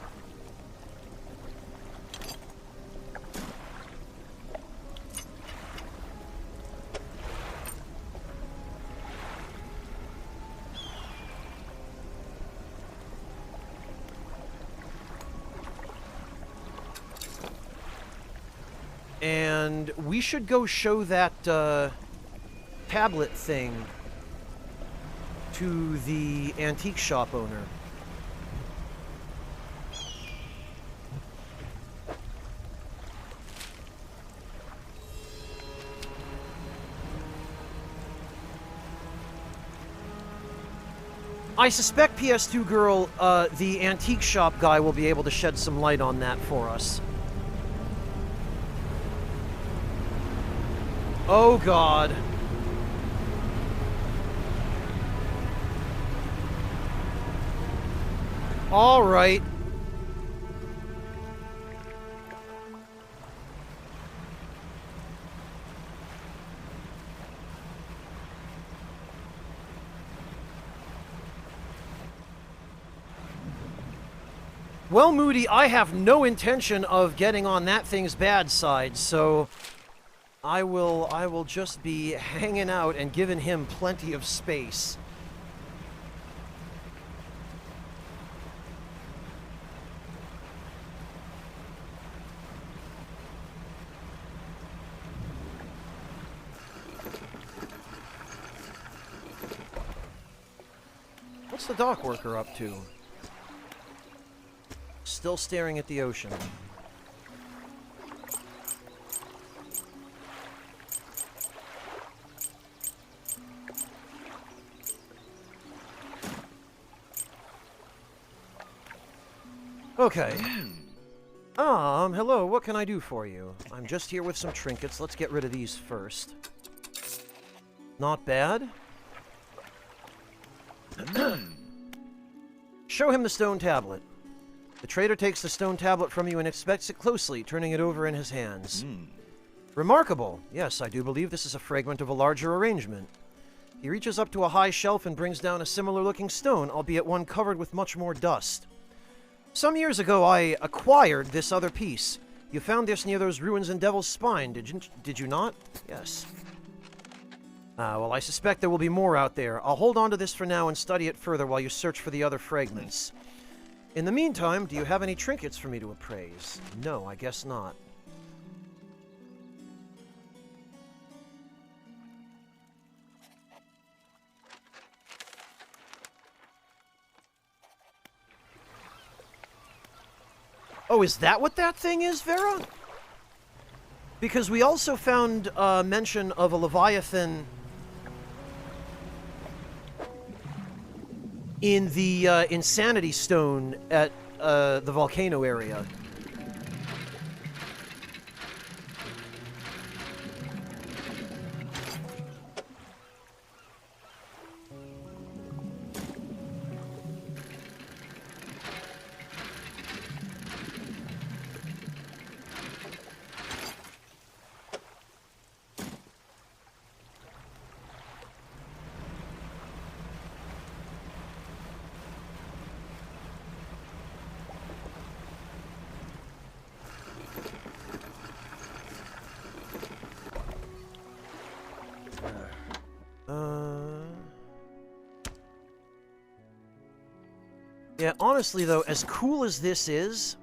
And we should go show that tablet thing to the antique shop owner. I suspect PS2 Girl, the antique shop guy will be able to shed some light on that for us. Oh, God. All right. Well, Moody, I have no intention of getting on that thing's bad side, so I will just be hanging out and giving him plenty of space. What's the dock worker up to? Still staring at the ocean. Okay. Hello, what can I do for you? I'm just here with some trinkets. Let's get rid of these first. Not bad. Show him the stone tablet. The trader takes the stone tablet from you and inspects it closely, turning it over in his hands. Remarkable. Yes, I do believe this is a fragment of a larger arrangement. He reaches up to a high shelf and brings down a similar-looking stone, albeit one covered with much more dust. Some years ago, I acquired this other piece. You found this near those ruins in Devil's Spine, did you not? Yes. Well, I suspect there will be more out there. I'll hold on to this for now and study it further while you search for the other fragments. In the meantime, do you have any trinkets for me to appraise? No, I guess not. Oh, is that what that thing is, Vera? Because we also found mention of a Leviathan in the Insanity Stone at the volcano area. Yeah, honestly, though, as cool as this is,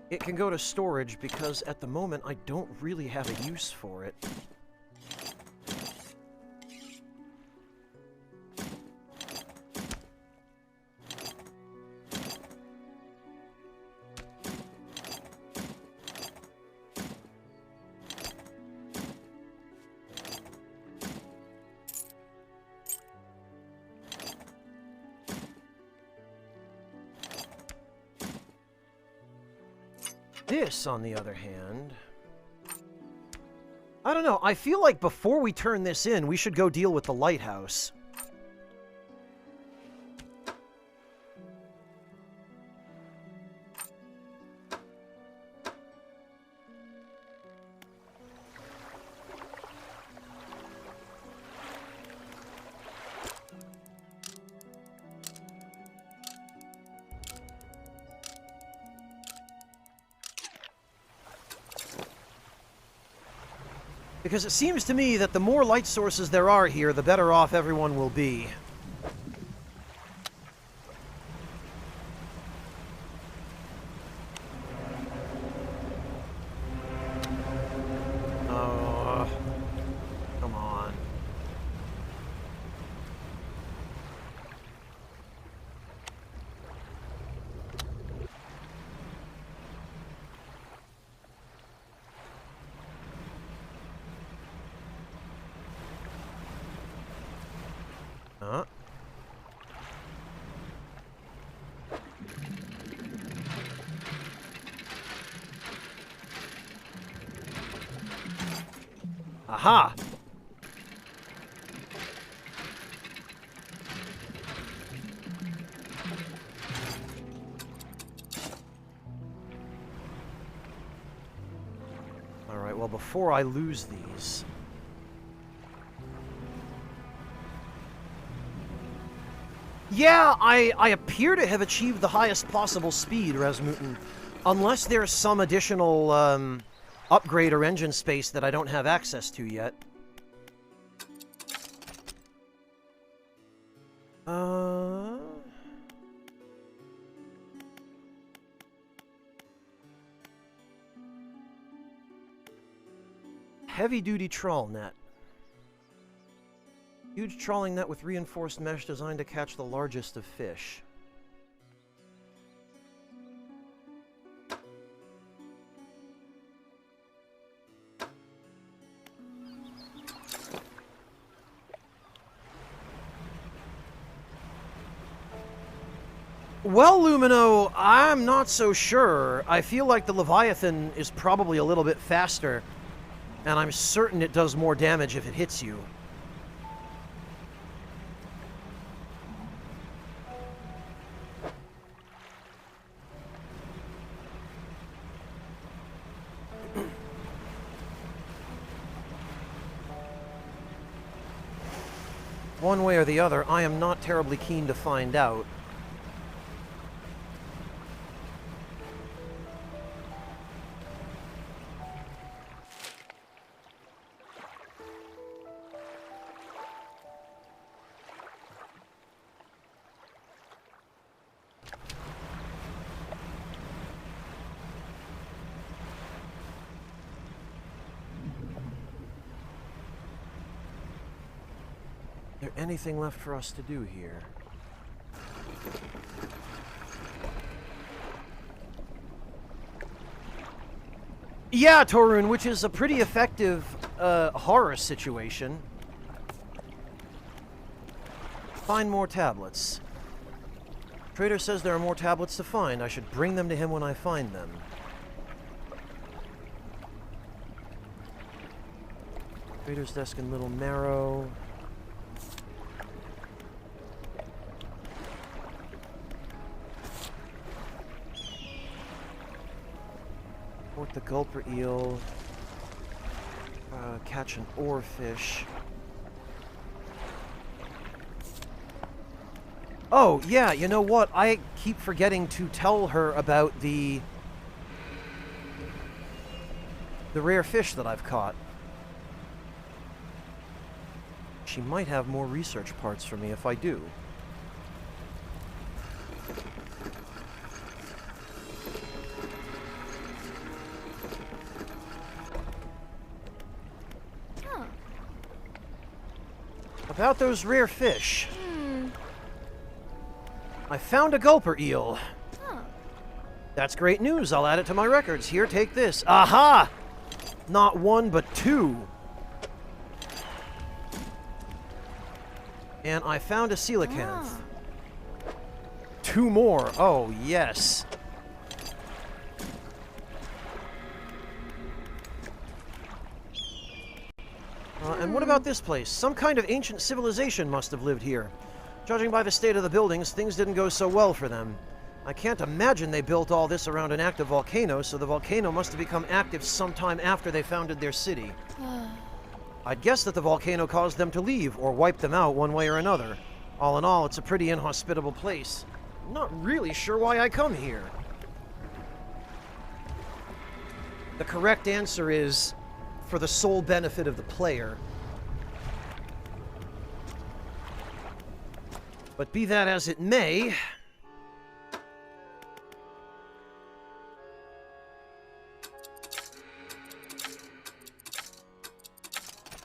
it can go to storage because at the moment I don't really have a use for it. This, on the other hand... I don't know, I feel like before we turn this in, we should go deal with the lighthouse. Because it seems to me that the more light sources there are here, the better off everyone will be. Come on. Aha! Alright, well, before I lose these... Yeah, I appear to have achieved the highest possible speed, Rasmutin. Unless there's some additional, upgrade or engine space that I don't have access to yet. Heavy-duty trawl net. Huge trawling net with reinforced mesh designed to catch the largest of fish. Well, Lumino, I'm not so sure. I feel like the Leviathan is probably a little bit faster, and I'm certain it does more damage if it hits you. One way or the other, I am not terribly keen to find out. Is there anything left for us to do here? Yeah, Torun, which is a pretty effective horror situation. Find more tablets. Trader says there are more tablets to find. I should bring them to him when I find them. Trader's desk in Little Marrow. Port the gulper eel. Catch an oarfish. Oh, yeah, you know what? I keep forgetting to tell her about the rare fish that I've caught. She might have more research parts for me if I do. Huh. About those rare fish. I found a gulper eel. Huh. That's great news. I'll add it to my records. Here, take this. Aha! Not one, but two. And I found a coelacanth. Ah. Two more. Oh, yes. And what about this place? Some kind of ancient civilization must have lived here. Judging by the state of the buildings, things didn't go so well for them. I can't imagine they built all this around an active volcano, so the volcano must have become active sometime after they founded their city. I'd guess that the volcano caused them to leave, or wipe them out one way or another. All in all, it's a pretty inhospitable place. I'm not really sure why I come here. The correct answer is for the sole benefit of the player. But be that as it may,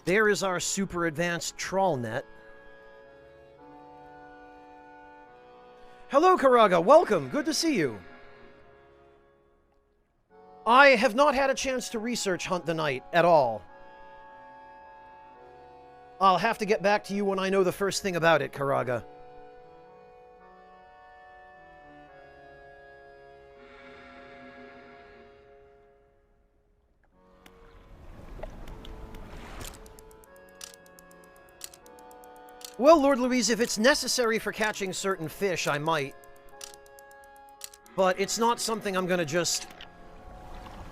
there is our super advanced trawl net. Hello, Karaga. Welcome. Good to see you. I have not had a chance to research Hunt the Night at all. I'll have to get back to you when I know the first thing about it, Karaga. Well, Lord Louise, if it's necessary for catching certain fish, I might. But it's not something I'm going to just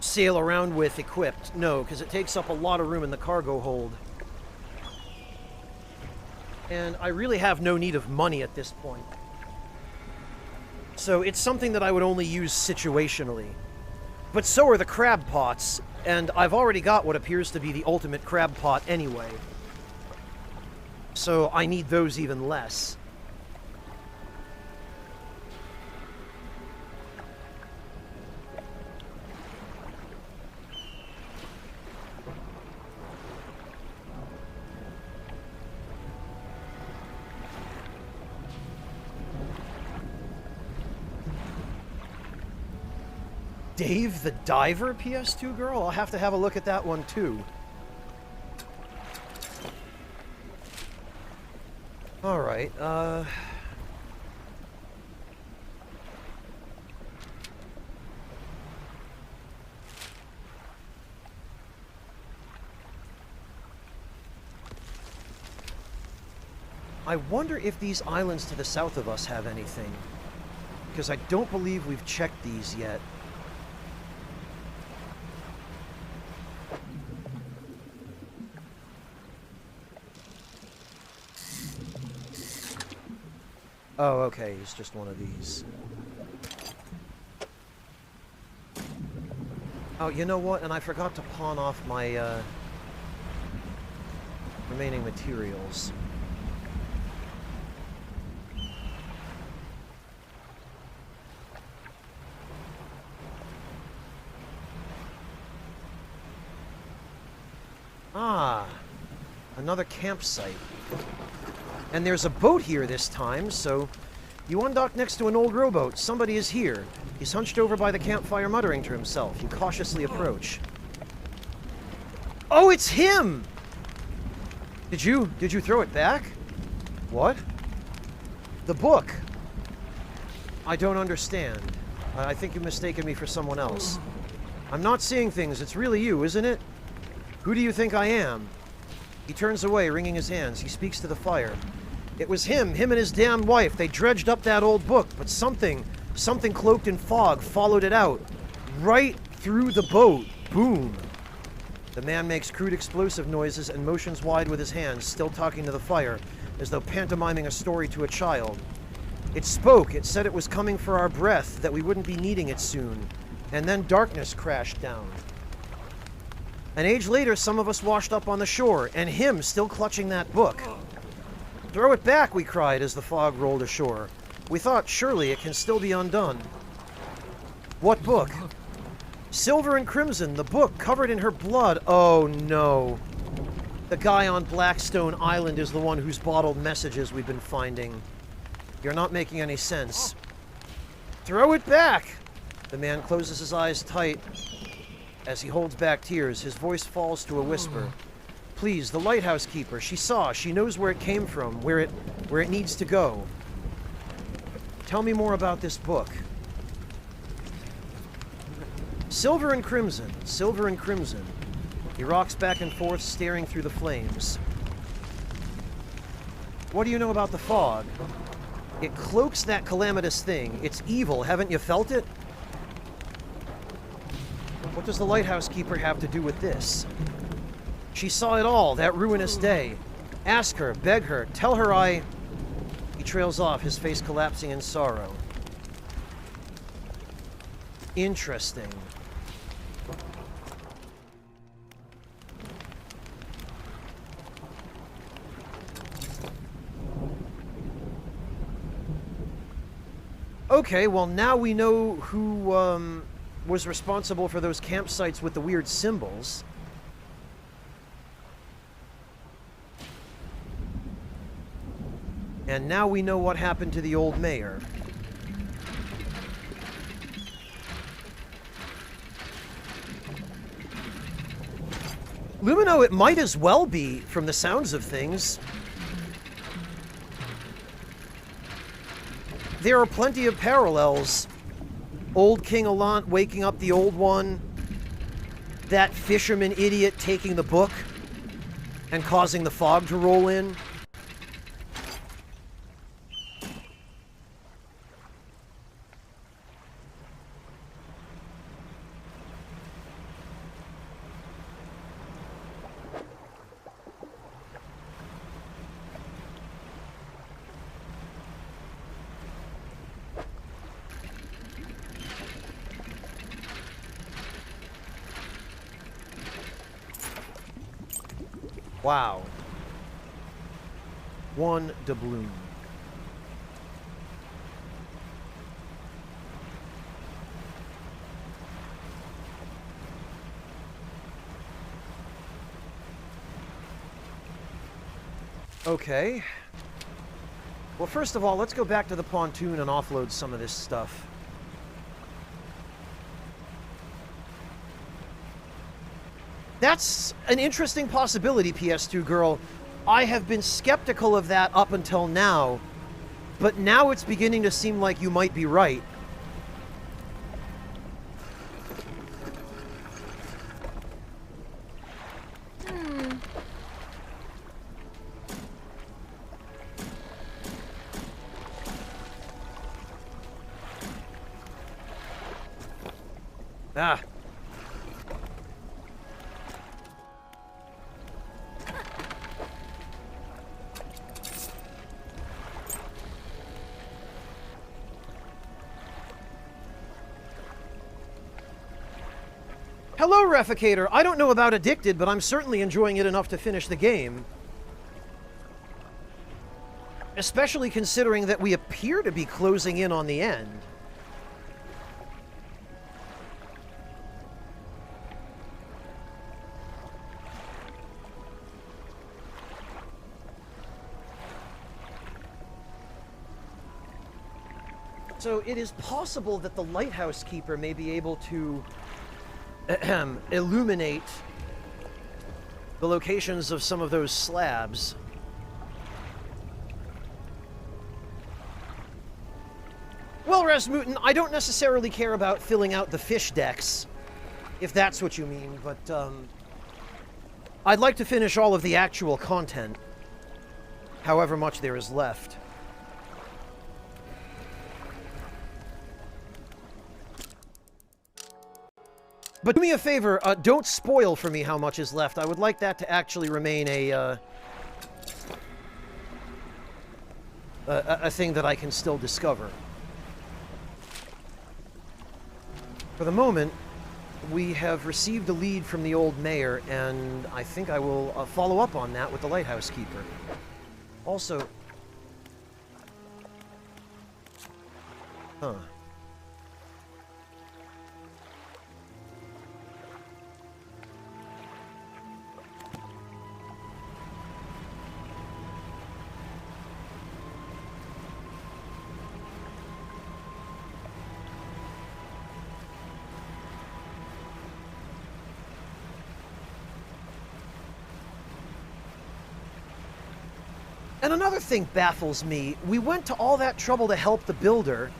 sail around with equipped. No, because it takes up a lot of room in the cargo hold. And I really have no need of money at this point. So it's something that I would only use situationally. But so are the crab pots, and I've already got what appears to be the ultimate crab pot anyway. So I need those even less. Dave the Diver PS2 girl? I'll have to have a look at that one too. Alright, I wonder if these islands to the south of us have anything. Because I don't believe we've checked these yet. Oh, okay, it's just one of these. Oh, you know what? And I forgot to pawn off my, remaining materials. Ah, another campsite. And there's a boat here this time, so you undock next to an old rowboat. Somebody is here. He's hunched over by the campfire muttering to himself. You cautiously approach. Oh, it's him! Did you throw it back? What? The book. I don't understand. I think you've mistaken me for someone else. I'm not seeing things. It's really you, isn't it? Who do you think I am? He turns away, wringing his hands. He speaks to the fire. It was him and his damned wife. They dredged up that old book, but something cloaked in fog followed it out. Right through the boat. Boom. The man makes crude explosive noises and motions wide with his hands, still talking to the fire, as though pantomiming a story to a child. It spoke. It said it was coming for our breath, that we wouldn't be needing it soon. And then darkness crashed down. An age later, some of us washed up on the shore, and him still clutching that book. Throw it back, we cried as the fog rolled ashore. We thought, surely it can still be undone. What book? Silver and Crimson, the book covered in her blood. Oh no. The guy on Blackstone Island is the one whose bottled messages we've been finding. You're not making any sense. Throw it back! The man closes his eyes tight. As he holds back tears, his voice falls to a whisper. Please, the lighthouse keeper. She saw. She knows where it came from, where it needs to go. Tell me more about this book. Silver and Crimson. Silver and Crimson. He rocks back and forth, staring through the flames. What do you know about the fog? It cloaks that calamitous thing. It's evil. Haven't you felt it? What does the lighthouse keeper have to do with this? She saw it all, that ruinous day. Ask her, beg her, tell her I... He trails off, his face collapsing in sorrow. Interesting. Okay, well now we know who, was responsible for those campsites with the weird symbols. And now we know what happened to the old mayor. Lumino, it might as well be, from the sounds of things. There are plenty of parallels. Old King Allant waking up the old one. That fisherman idiot taking the book and causing the fog to roll in. Wow. One doubloon. Okay. Well, first of all, let's go back to the pontoon and offload some of this stuff. That's an interesting possibility, PS2 girl. I have been skeptical of that up until now, but now it's beginning to seem like you might be right. Ah. Hello, Reficator. I don't know about Addicted, but I'm certainly enjoying it enough to finish the game. Especially considering that we appear to be closing in on the end. So it is possible that the lighthouse keeper may be able to illuminate the locations of some of those slabs. Well, Rasmutin, I don't necessarily care about filling out the fish decks, if that's what you mean, but, I'd like to finish all of the actual content, however much there is left. But do me a favor, don't spoil for me how much is left. I would like that to actually remain a thing that I can still discover. For the moment, we have received a lead from the old mayor, and I think I will follow up on that with the lighthouse keeper. Also... Huh. And another thing baffles me. We went to all that trouble to help the builder,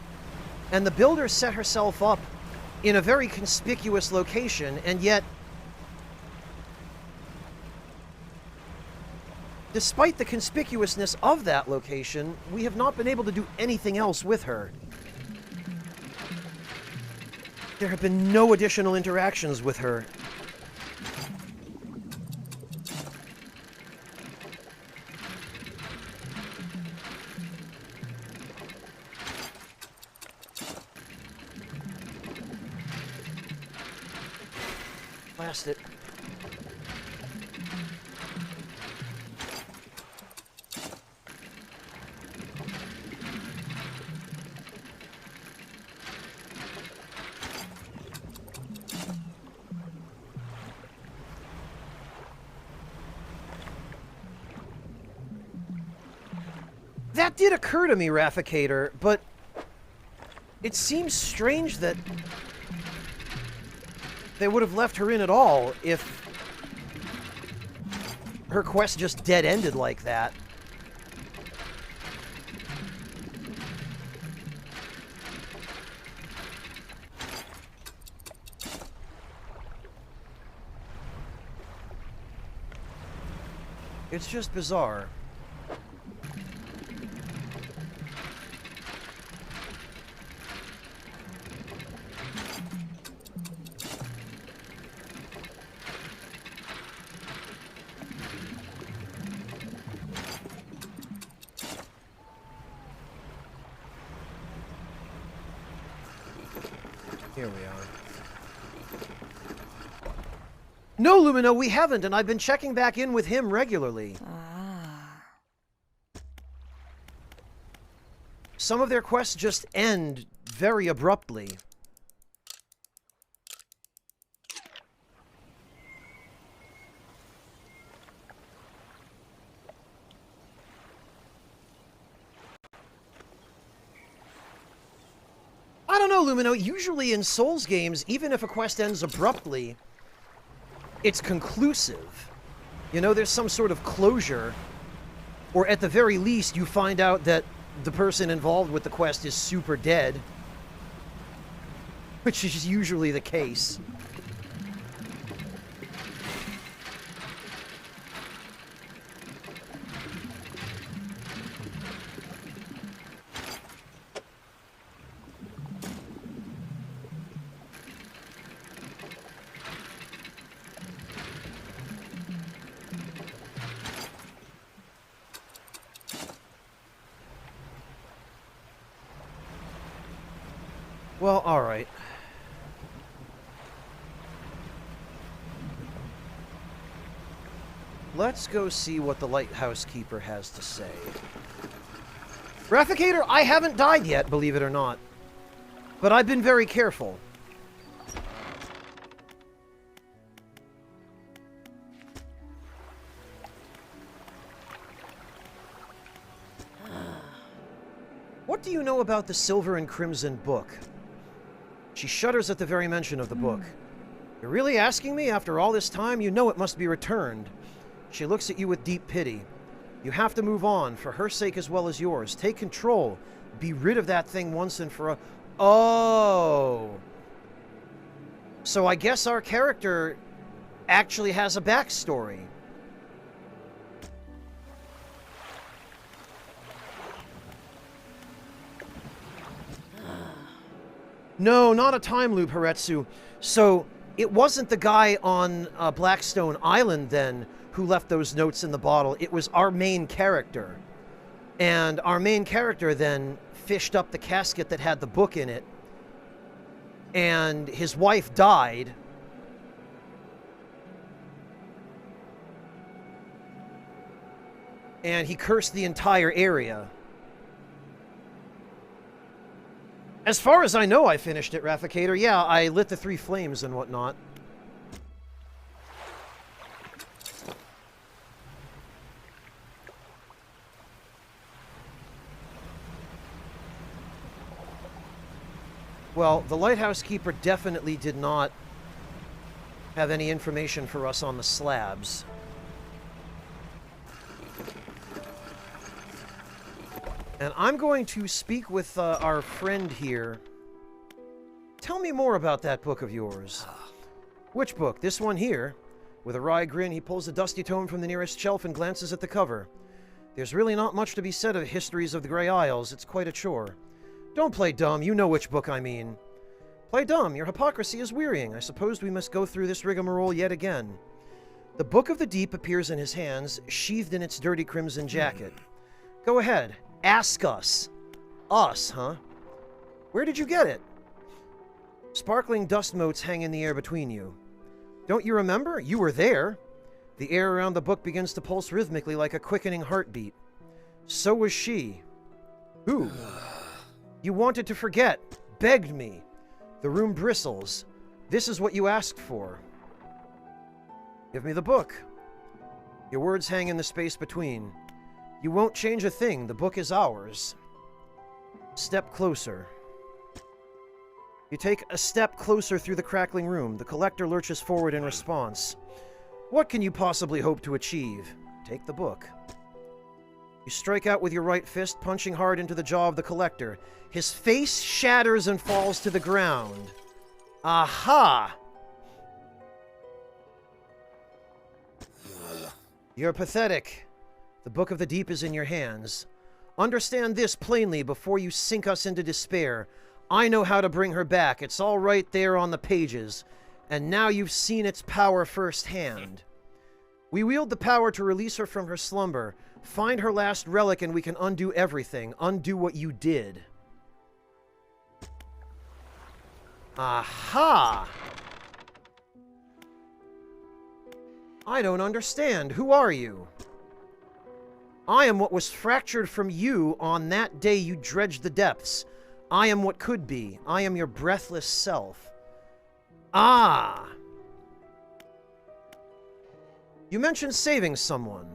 and the builder set herself up in a very conspicuous location, and yet, despite the conspicuousness of that location, we have not been able to do anything else with her. There have been no additional interactions with her. Blast it. That did occur to me, Rafficator, but it seems strange that they would have left her in at all if her quest just dead-ended like that. It's just bizarre. Here we are. No, Lumino, we haven't, and I've been checking back in with him regularly. Some of their quests just end very abruptly. I don't know, Lumino. Usually in Souls games, even if a quest ends abruptly, it's conclusive. You know, there's some sort of closure. Or at the very least, you find out that the person involved with the quest is super dead. Which is usually the case. Well, alright. Let's go see what the lighthouse keeper has to say. Rafficator, I haven't died yet, believe it or not. But I've been very careful. What do you know about the Silver and Crimson book? She shudders at the very mention of the book. You're really asking me after all this time? You know it must be returned. She looks at you with deep pity. You have to move on, for her sake as well as yours. Take control. Be rid of that thing once and for all. Oh. So I guess our character actually has a backstory. No, not a time loop, Haretsu. So it wasn't the guy on Blackstone Island then who left those notes in the bottle. It was our main character. And our main character then fished up the casket that had the book in it. And his wife died. And he cursed the entire area. As far as I know, I finished it, Rafficator. Yeah, I lit the 3 flames and whatnot. Well, the lighthouse keeper definitely did not have any information for us on the slabs. And I'm going to speak with our friend here. Tell me more about that book of yours. Which book? This one here? With a wry grin, he pulls a dusty tome from the nearest shelf and glances at the cover. There's really not much to be said of Histories of the Grey Isles. It's quite a chore. Don't play dumb. You know which book I mean. Play dumb. Your hypocrisy is wearying. I suppose we must go through this rigmarole yet again. The Book of the Deep appears in his hands, sheathed in its dirty crimson jacket. Go ahead. Ask us. Us, huh? Where did you get it? Sparkling dust motes hang in the air between you. Don't you remember? You were there. The air around the book begins to pulse rhythmically like a quickening heartbeat. So was she. Who? You wanted to forget. Begged me. The room bristles. This is what you asked for. Give me the book. Your words hang in the space between. You won't change a thing. The book is ours. Step closer. You take a step closer through the crackling room. The collector lurches forward in response. What can you possibly hope to achieve? Take the book. You strike out with your right fist, punching hard into the jaw of the collector. His face shatters and falls to the ground. Aha! You're pathetic. The Book of the Deep is in your hands. Understand this plainly before you sink us into despair. I know how to bring her back. It's all right there on the pages. And now you've seen its power firsthand. We wield the power to release her from her slumber. Find her last relic and we can undo everything. Undo what you did. Aha! I don't understand. Who are you? I am what was fractured from you on that day you dredged the depths. I am what could be. I am your breathless self. Ah! You mentioned saving someone.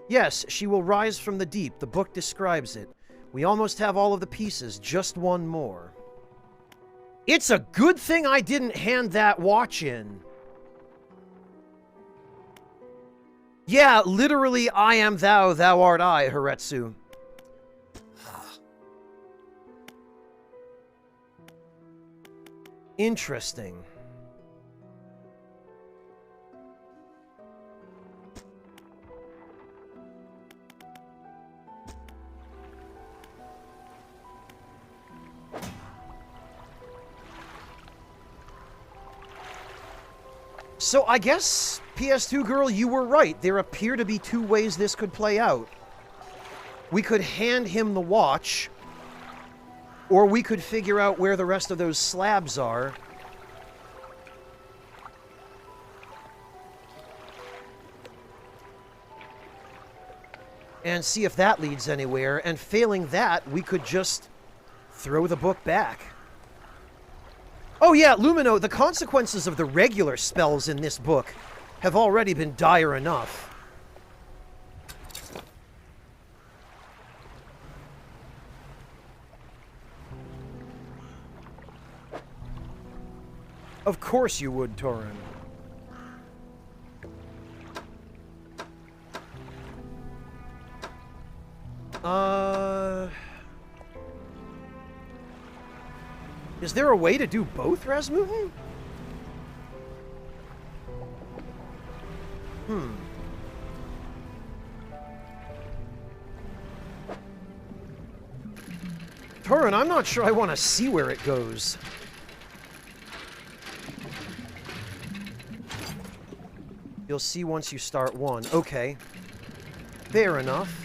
Yes, she will rise from the deep. The book describes it. We almost have all of the pieces. Just one more. It's a good thing I didn't hand that watch in. Yeah, literally, I am thou, thou art I, Haretsu. Interesting. So I guess, PS2 girl, you were right. There appear to be 2 ways this could play out. We could hand him the watch, or we could figure out where the rest of those slabs are. And see if that leads anywhere, and failing that, we could just throw the book back. Oh yeah, Lumino, the consequences of the regular spells in this book have already been dire enough. Of course you would, Torin. Is there a way to do both, Rasmutin? Turin, I'm not sure I want to see where it goes. You'll see once you start one. Okay. Fair enough.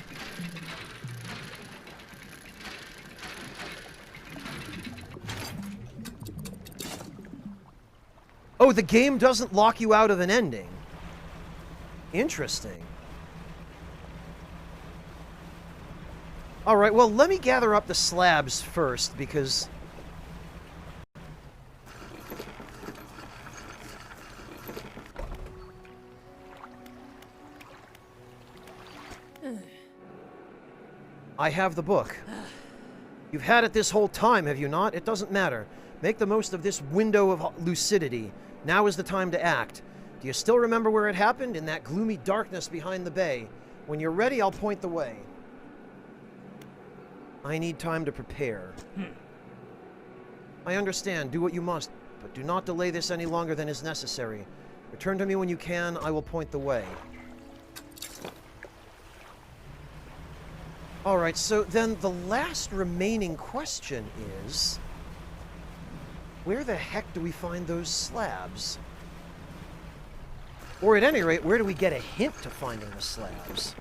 Oh, the game doesn't lock you out of an ending. Interesting. Alright, well, let me gather up the slabs first, because... I have the book. You've had it this whole time, have you not? It doesn't matter. Make the most of this window of lucidity. Now is the time to act. Do you still remember where it happened? In that gloomy darkness behind the bay. When you're ready, I'll point the way. I need time to prepare. I understand. Do what you must, but do not delay this any longer than is necessary. Return to me when you can. I will point the way. Alright, so then the last remaining question is... where the heck do we find those slabs? Or at any rate, where do we get a hint to finding the slabs?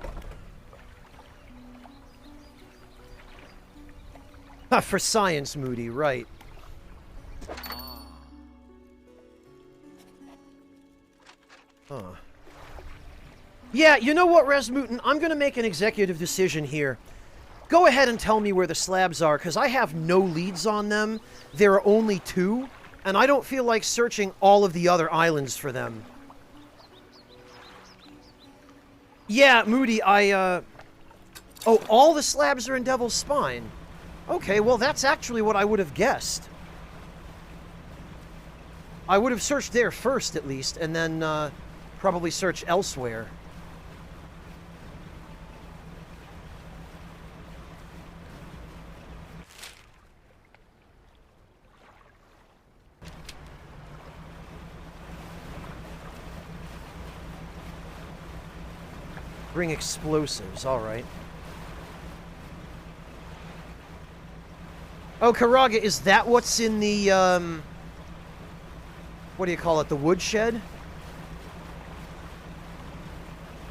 For science, Moody, right. Huh. Yeah, you know what, Rasmutin? I'm gonna make an executive decision here. Go ahead and tell me where the slabs are, because I have no leads on them. There are only 2, and I don't feel like searching all of the other islands for them. Yeah, Moody, Oh, all the slabs are in Devil's Spine. Okay, well, that's actually what I would have guessed. I would have searched there first, at least, and then, probably search elsewhere. Bring explosives, alright. Oh, Karaga, is that what's in the, what do you call it, the woodshed?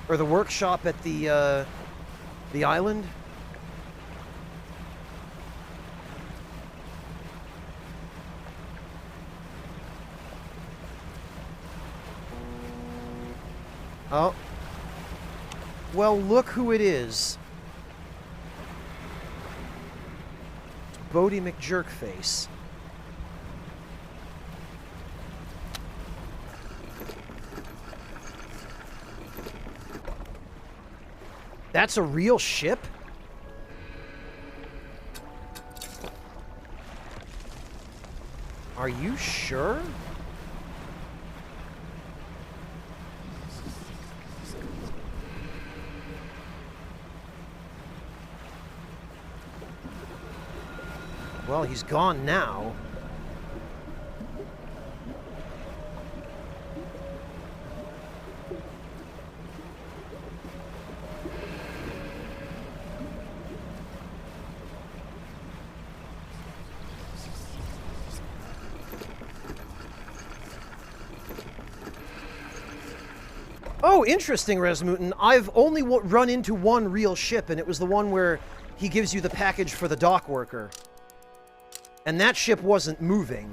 Or the workshop at the island? Oh. Well, look who it is. Bodie McJerkface. That's a real ship? Are you sure? Well, he's gone now. Oh, interesting, Rasmutin. I've only run into one real ship, and it was the one where he gives you the package for the dock worker. And that ship wasn't moving.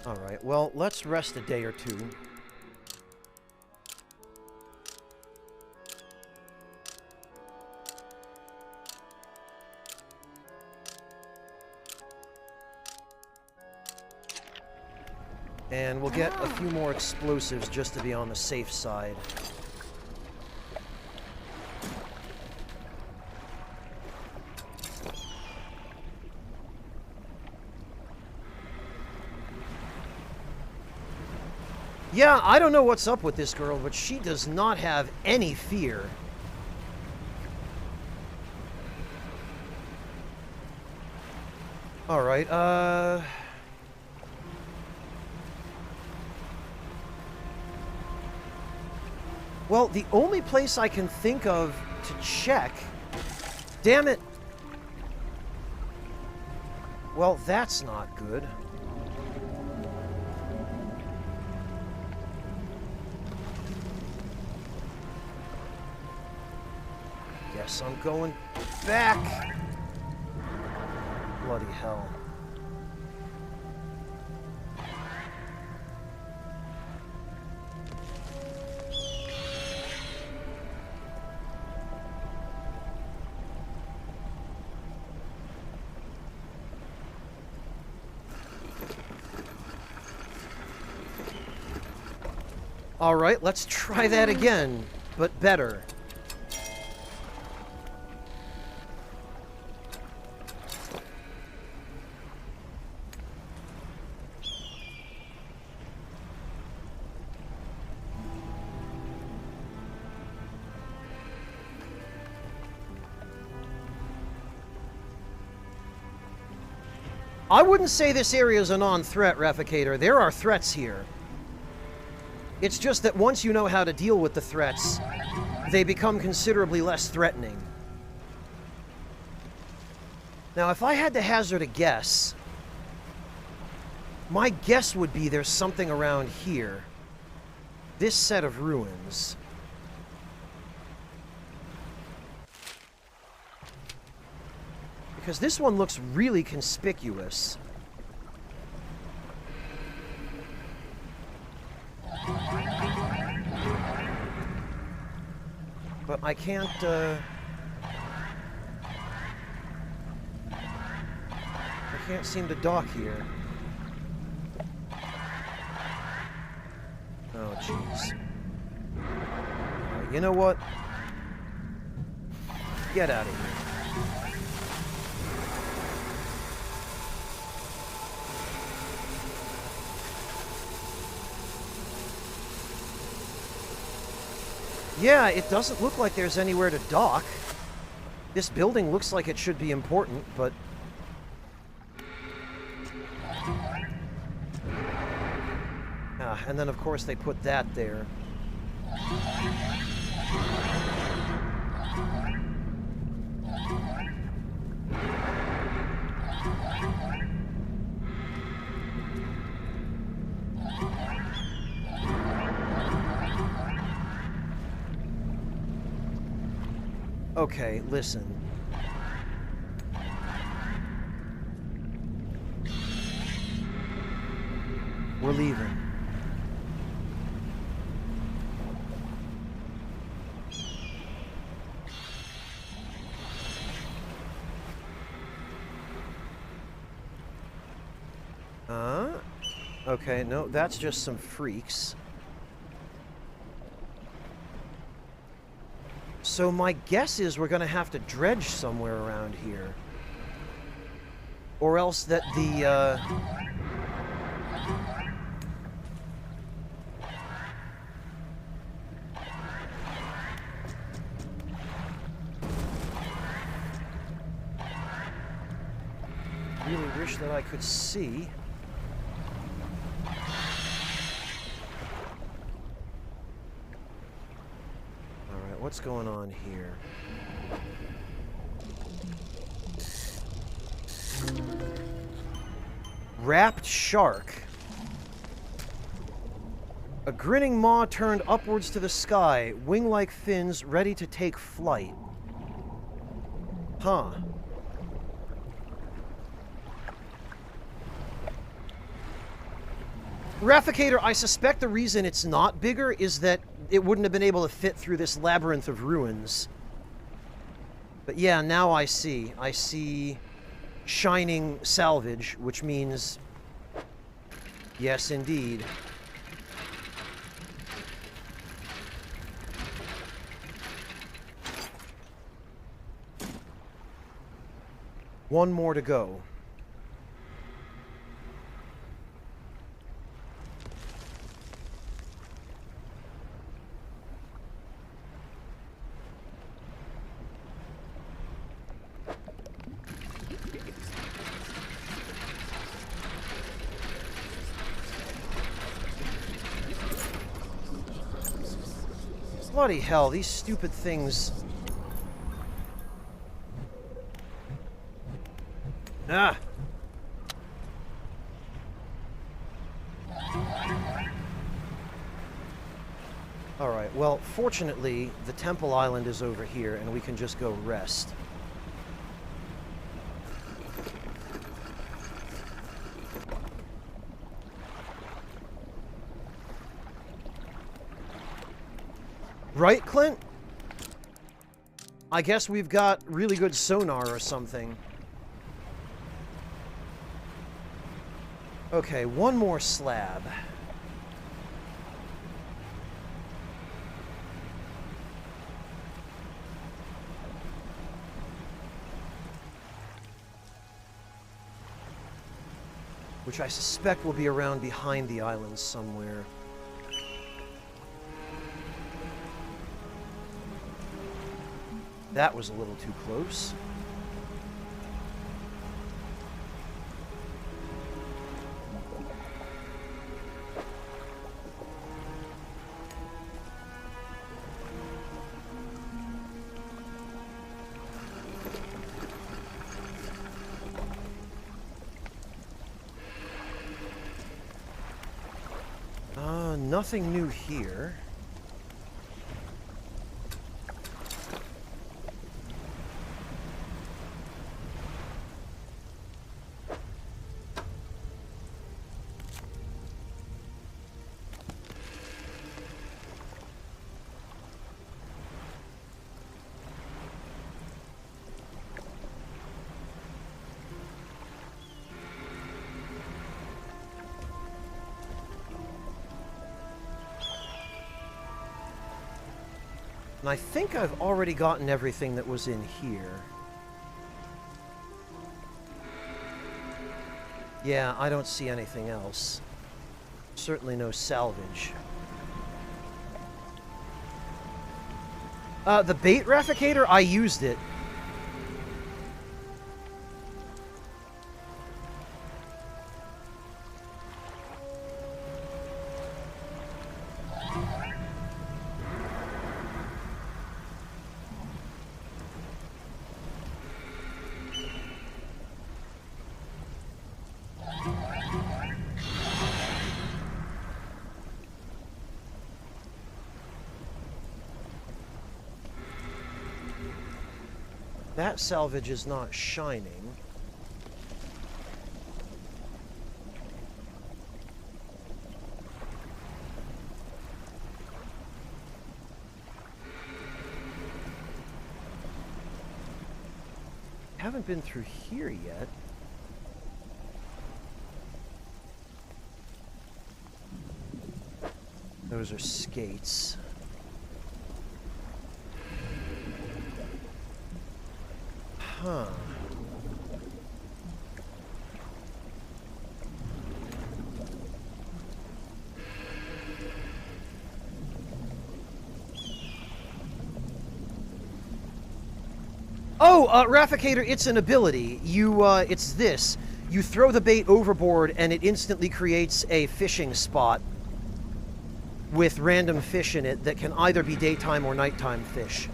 Alright, well, let's rest a day or two. And we'll get a few more explosives just to be on the safe side. Yeah, I don't know what's up with this girl, but she does not have any fear. Alright, well, the only place I can think of to check... Damn it! Well, that's not good. Guess I'm going back. Bloody hell. All right, let's try that again, but better. I wouldn't say this area is a non-threat, Reficator. There are threats here. It's just that once you know how to deal with the threats, they become considerably less threatening. Now, if I had to hazard a guess, my guess would be there's something around here. This set of ruins. Because this one looks really conspicuous. But I can't, I can't seem to dock here. Oh, jeez. You know what? Get out of here. Yeah, it doesn't look like there's anywhere to dock. This building looks like it should be important, but... Ah, and then of course they put that there. Okay, listen. We're leaving. Okay, no, that's just some freaks. So my guess is we're going to have to dredge somewhere around here. Or else that the, really wish that I could see. What's going on here? Wrapped shark. A grinning maw turned upwards to the sky, wing-like fins ready to take flight. Huh. Rafficator, I suspect the reason it's not bigger is that it wouldn't have been able to fit through this labyrinth of ruins. But yeah, now I see. I see shining salvage, which means... yes, indeed. One more to go. Bloody hell, these stupid things. Ah! Alright, well, fortunately, the Temple Island is over here, and we can just go rest. Right, Clint? I guess we've got really good sonar or something. Okay, one more slab. Which I suspect will be around behind the island somewhere. That was a little too close. Nothing new here. And I think I've already gotten everything that was in here. Yeah, I don't see anything else. Certainly no salvage. The bait rafficator, I used it. That salvage is not shining. Haven't been through here yet. Those are skates. Huh. Oh, Rafficator, it's an ability. It's this. You throw the bait overboard and it instantly creates a fishing spot with random fish in it that can either be daytime or nighttime fish.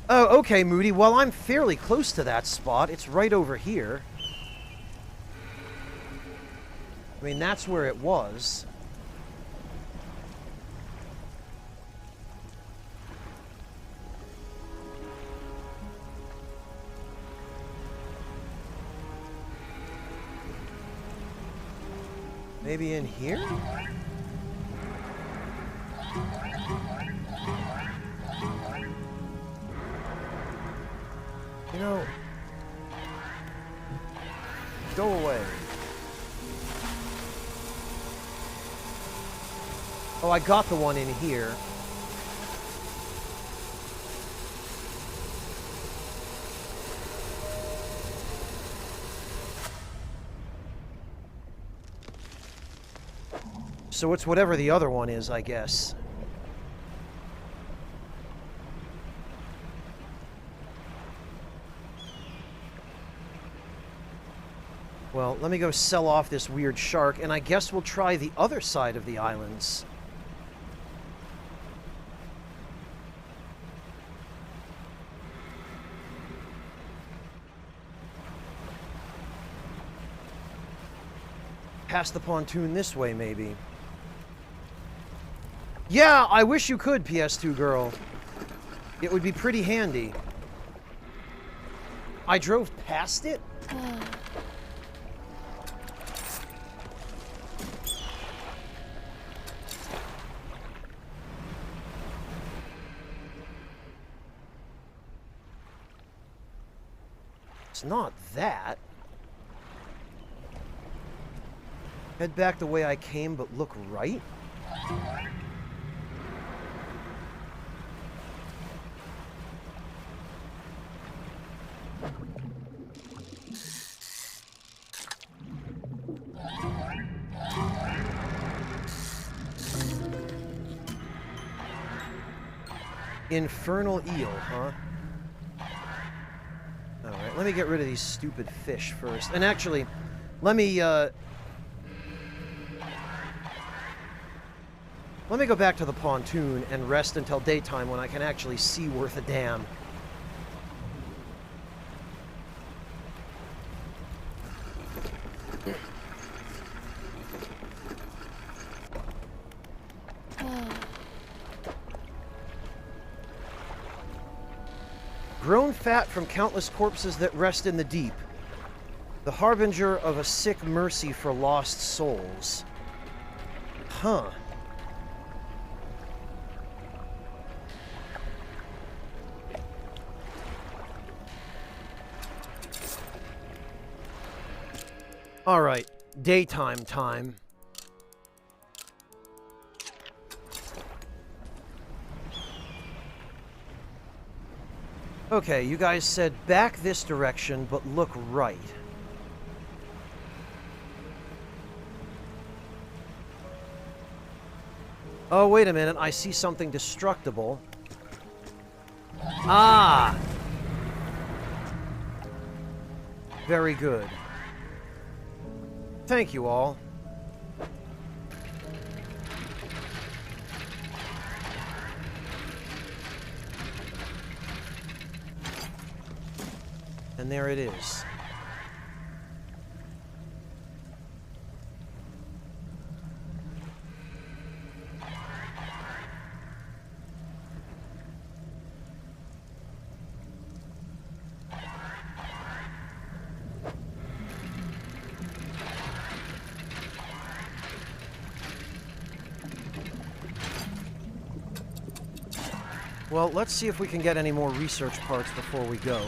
Oh, okay, Moody. Well, I'm fairly close to that spot. It's right over here. I mean, that's where it was. Maybe in here? You know, go away. Oh, I got the one in here. So it's whatever the other one is, I guess. Well, let me go sell off this weird shark, and I guess we'll try the other side of the islands. Past the pontoon this way, maybe. Yeah, I wish you could, PS2 girl. It would be pretty handy. I drove past it? It's not that. Head back the way I came, but look right? Infernal eel, huh? Alright, let me get rid of these stupid fish first. And actually, let me go back to the pontoon and rest until daytime when I can actually see worth a damn. Grown fat from countless corpses that rest in the deep. The harbinger of a sick mercy for lost souls. Huh. Alright, daytime time. Okay, you guys said back this direction, but look right. Oh, wait a minute, I see something destructible. Ah! Very good. Thank you all. And there it is. Well, let's see if we can get any more research parts before we go.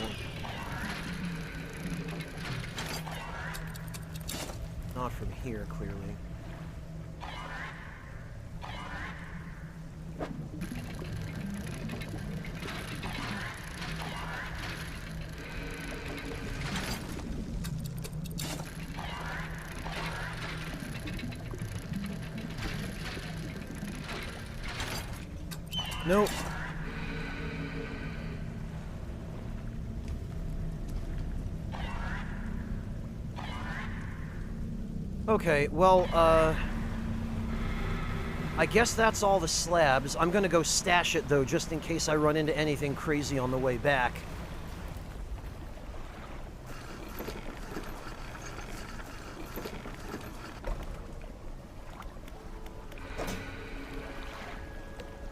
Not from here, clearly. Nope. Okay, well, I guess that's all the slabs. I'm gonna go stash it, though, just in case I run into anything crazy on the way back.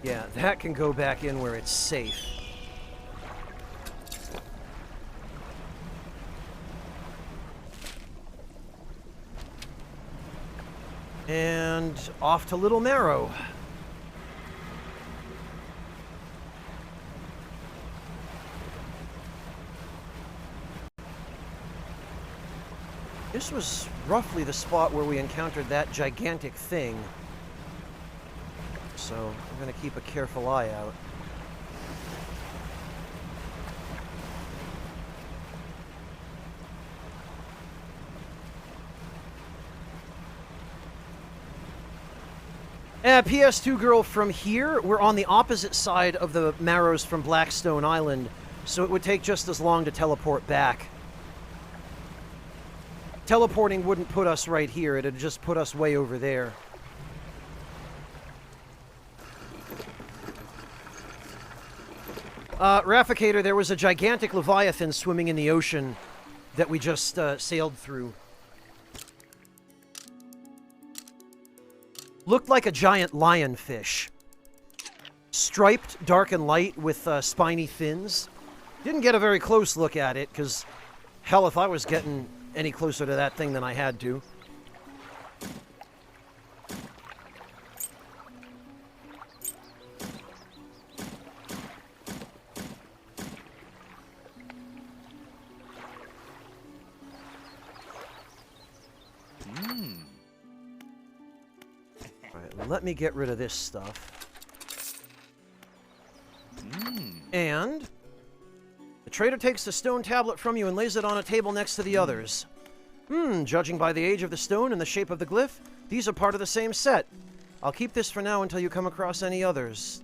Yeah, that can go back in where it's safe. And off to Little Marrow. This was roughly the spot where we encountered that gigantic thing. So I'm going to keep a careful eye out. PS2 girl, from here, we're on the opposite side of the Marrows from Blackstone Island, so it would take just as long to teleport back. Teleporting wouldn't put us right here. It'd just put us way over there. Rafficator, there was a gigantic leviathan swimming in the ocean that we just sailed through. Looked like a giant lionfish. Striped, dark and light, with spiny fins. Didn't get a very close look at it, because, hell, if I was getting any closer to that thing than I had to. Alright, let me get rid of this stuff. And the trader takes the stone tablet from you and lays it on a table next to the others. Judging by the age of the stone and the shape of the glyph, these are part of the same set. I'll keep this for now until you come across any others.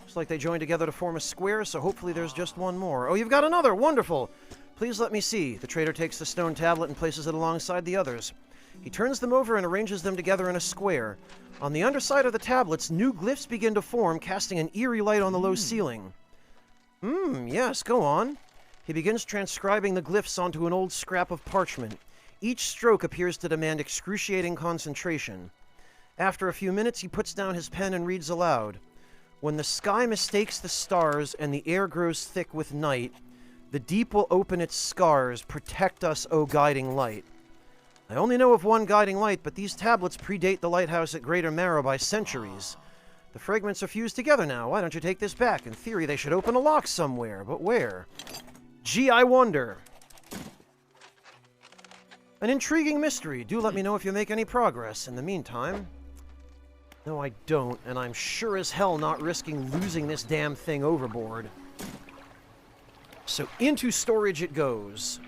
Looks like they joined together to form a square, so hopefully there's just one more. Oh, you've got another! Wonderful! Please let me see. The trader takes the stone tablet and places it alongside the others. He turns them over and arranges them together in a square. On the underside of the tablets, new glyphs begin to form, casting an eerie light on the low ceiling. Yes, go on. He begins transcribing the glyphs onto an old scrap of parchment. Each stroke appears to demand excruciating concentration. After a few minutes, he puts down his pen and reads aloud. When the sky mistakes the stars and the air grows thick with night, the deep will open its scars. Protect us, O guiding light. I only know of one guiding light, but these tablets predate the lighthouse at Greater Marrow by centuries. The fragments are fused together now. Why don't you take this back? In theory, they should open a lock somewhere, but where? Gee, I wonder. An intriguing mystery. Do let me know if you make any progress. In the meantime... No, I don't, and I'm sure as hell not risking losing this damn thing overboard. So into storage it goes.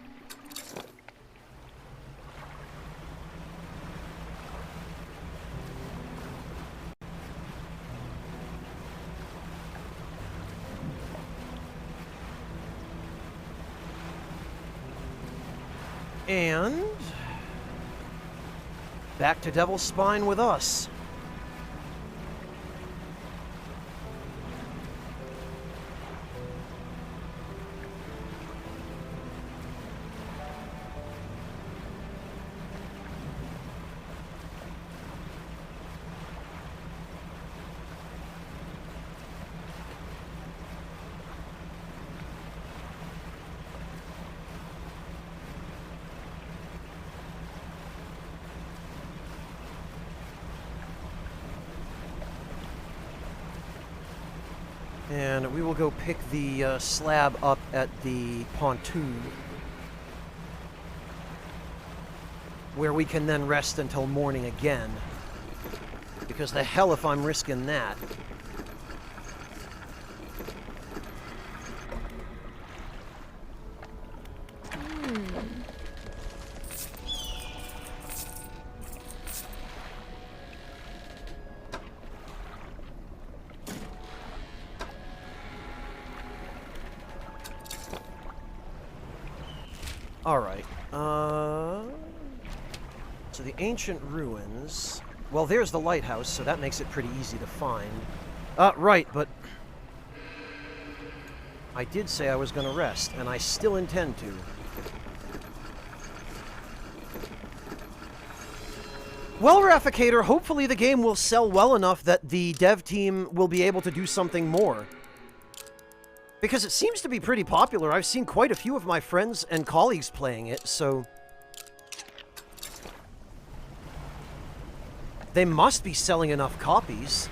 And back to Devil's Spine with us. And we will go pick the slab up at the pontoon, where we can then rest until morning again. Because the hell if I'm risking that. Alright, so the ancient ruins... Well, there's the lighthouse, so that makes it pretty easy to find. Right, but... I did say I was going to rest, and I still intend to. Well, Rafficator, hopefully the game will sell well enough that the dev team will be able to do something more. Because it seems to be pretty popular. I've seen quite a few of my friends and colleagues playing it, so... They must be selling enough copies.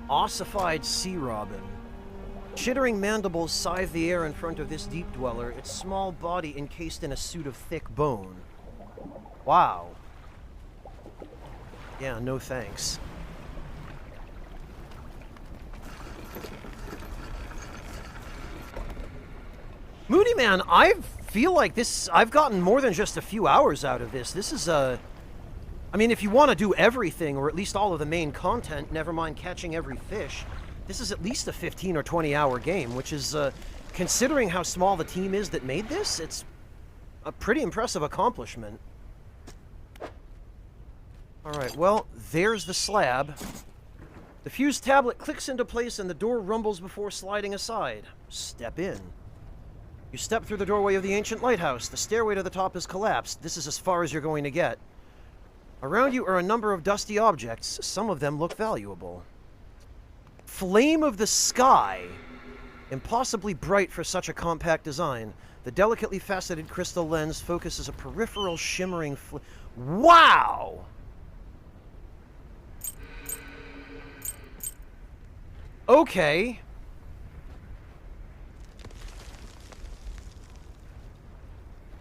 Ossified sea robin. Chittering mandibles scythe the air in front of this deep dweller, its small body encased in a suit of thick bone. Wow. Yeah, no thanks. Moody Man, I feel like this... I've gotten more than just a few hours out of this. This is a... I mean, if you want to do everything, or at least all of the main content, never mind catching every fish, this is at least a 15 or 20-hour game, which is, considering how small the team is that made this, it's a pretty impressive accomplishment. Alright, well, there's the slab. The fused tablet clicks into place and the door rumbles before sliding aside. Step in. You step through the doorway of the ancient lighthouse. The stairway to the top is collapsed. This is as far as you're going to get. Around you are a number of dusty objects. Some of them look valuable. Flame of the sky. Impossibly bright for such a compact design. The delicately faceted crystal lens focuses a peripheral shimmering Wow! Okay.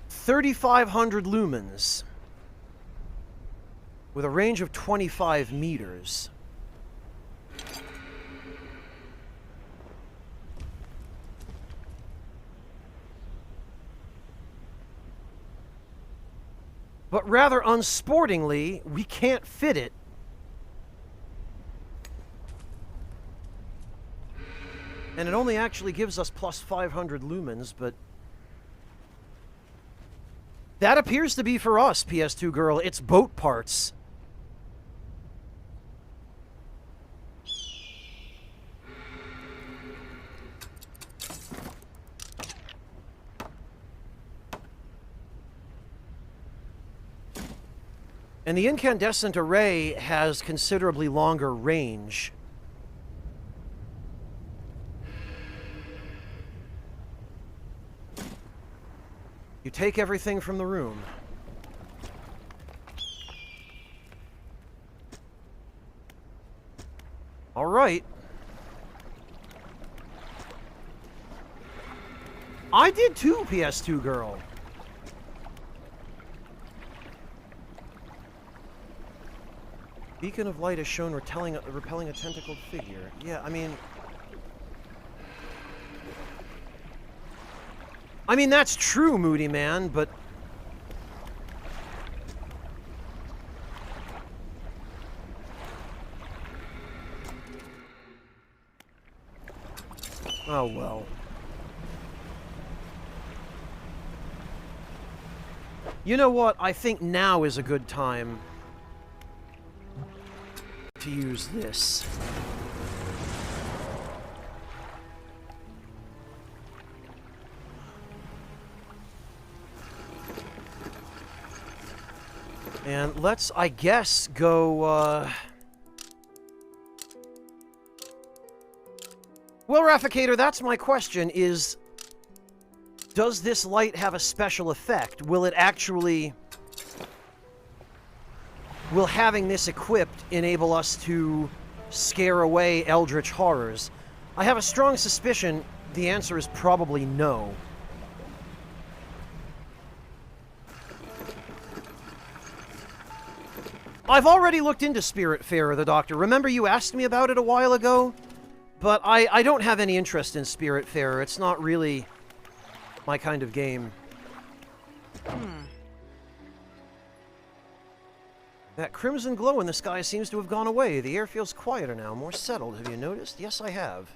$3,500 lumens. With a range of 25 meters. But rather unsportingly, we can't fit it. And it only actually gives us plus 500 lumens, but... that appears to be for us, PS2 girl. It's boat parts. And the incandescent array has considerably longer range. You take everything from the room. All right. I did too, PS2 girl. Beacon of light is shown repelling a tentacled figure. Yeah, I mean, that's true, Moody Man, but... oh, well. You know what? I think now is a good time to use this. And let's, I guess, go, well, Rafficator, that's my question, is... does this light have a special effect? Will it actually... will having this equipped enable us to scare away eldritch horrors? I have a strong suspicion the answer is probably no. I've already looked into Spiritfarer the Doctor. Remember you asked me about it a while ago? But I don't have any interest in Spiritfarer. It's not really my kind of game. That crimson glow in the sky seems to have gone away. The air feels quieter now, more settled. Have you noticed? Yes, I have.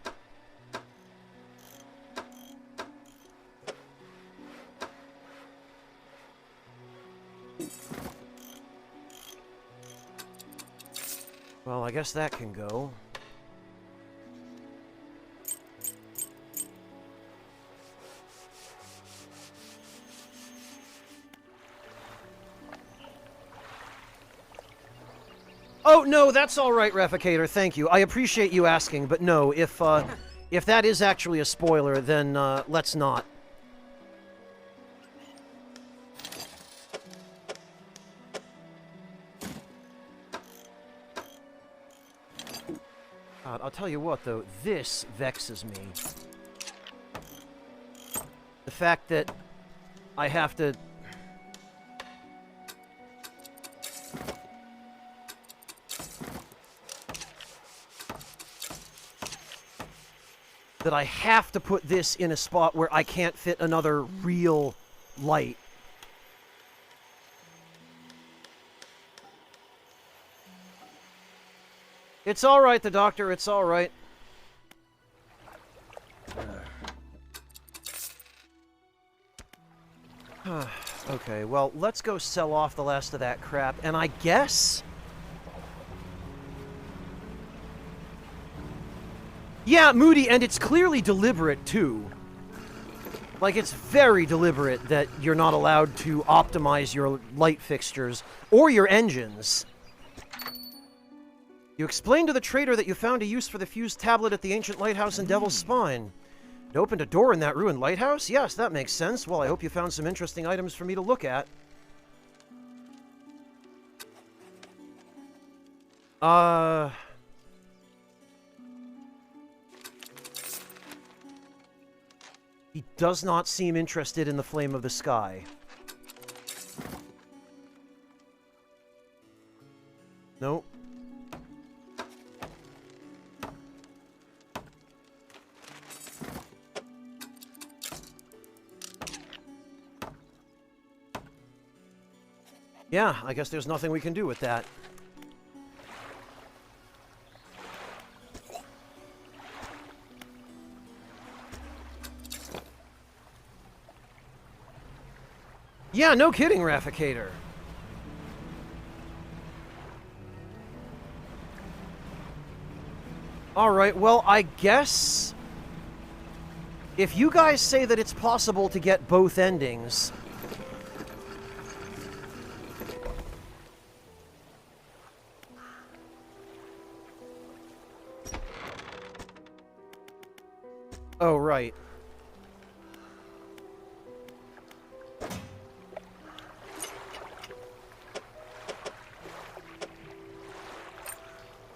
Well, I guess that can go. Oh, no, that's all right, Rafficator. Thank you. I appreciate you asking, but no, if that is actually a spoiler, then let's not. God, I'll tell you what, though, this vexes me. fact that I have to... that I have to put this in a spot where I can't fit another real light. It's all right, the doctor, it's all right. Okay, well, let's go sell off the last of that crap, and I guess... Yeah, Moody, and it's clearly deliberate, too. Like, it's very deliberate that you're not allowed to optimize your light fixtures or your engines. You explained to the trader that you found a use for the fused tablet at the ancient lighthouse in Devil's Spine. It opened a door in that ruined lighthouse? Yes, that makes sense. Well, I hope you found some interesting items for me to look at. He does not seem interested in the flame of the sky. Nope. Yeah, I guess there's nothing we can do with that. Yeah, no kidding, Rafficator. Alright, well, I guess... if you guys say that it's possible to get both endings... Oh, right.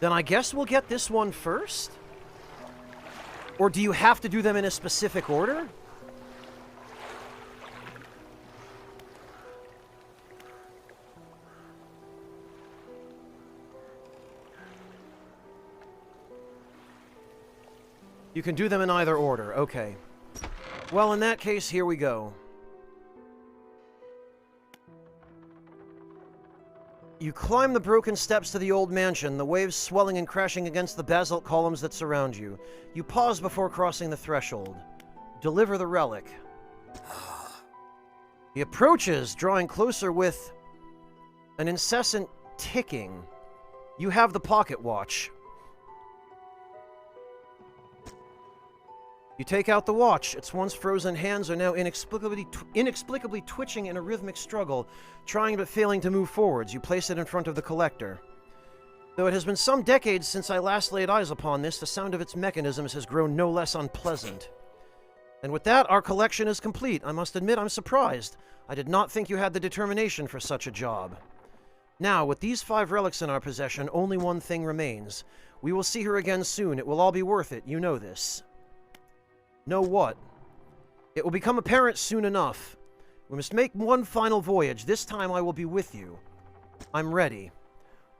Then I guess we'll get this one first? Or do you have to do them in a specific order? You can do them in either order, okay. Well, in that case, here we go. You climb the broken steps to the old mansion, the waves swelling and crashing against the basalt columns that surround you. You pause before crossing the threshold. Deliver the relic. He approaches, drawing closer with an incessant ticking. You have the pocket watch. You take out the watch. Its once frozen hands are now inexplicably twitching in a rhythmic struggle, trying but failing to move forwards. You place it in front of the collector. Though it has been some decades since I last laid eyes upon this, the sound of its mechanisms has grown no less unpleasant. And with that, our collection is complete. I must admit I'm surprised. I did not think you had the determination for such a job. Now, with these 5 relics in our possession, only one thing remains. We will see her again soon. It will all be worth it. You know this. Know what? It will become apparent soon enough. We must make one final voyage. This time I will be with you. I'm ready.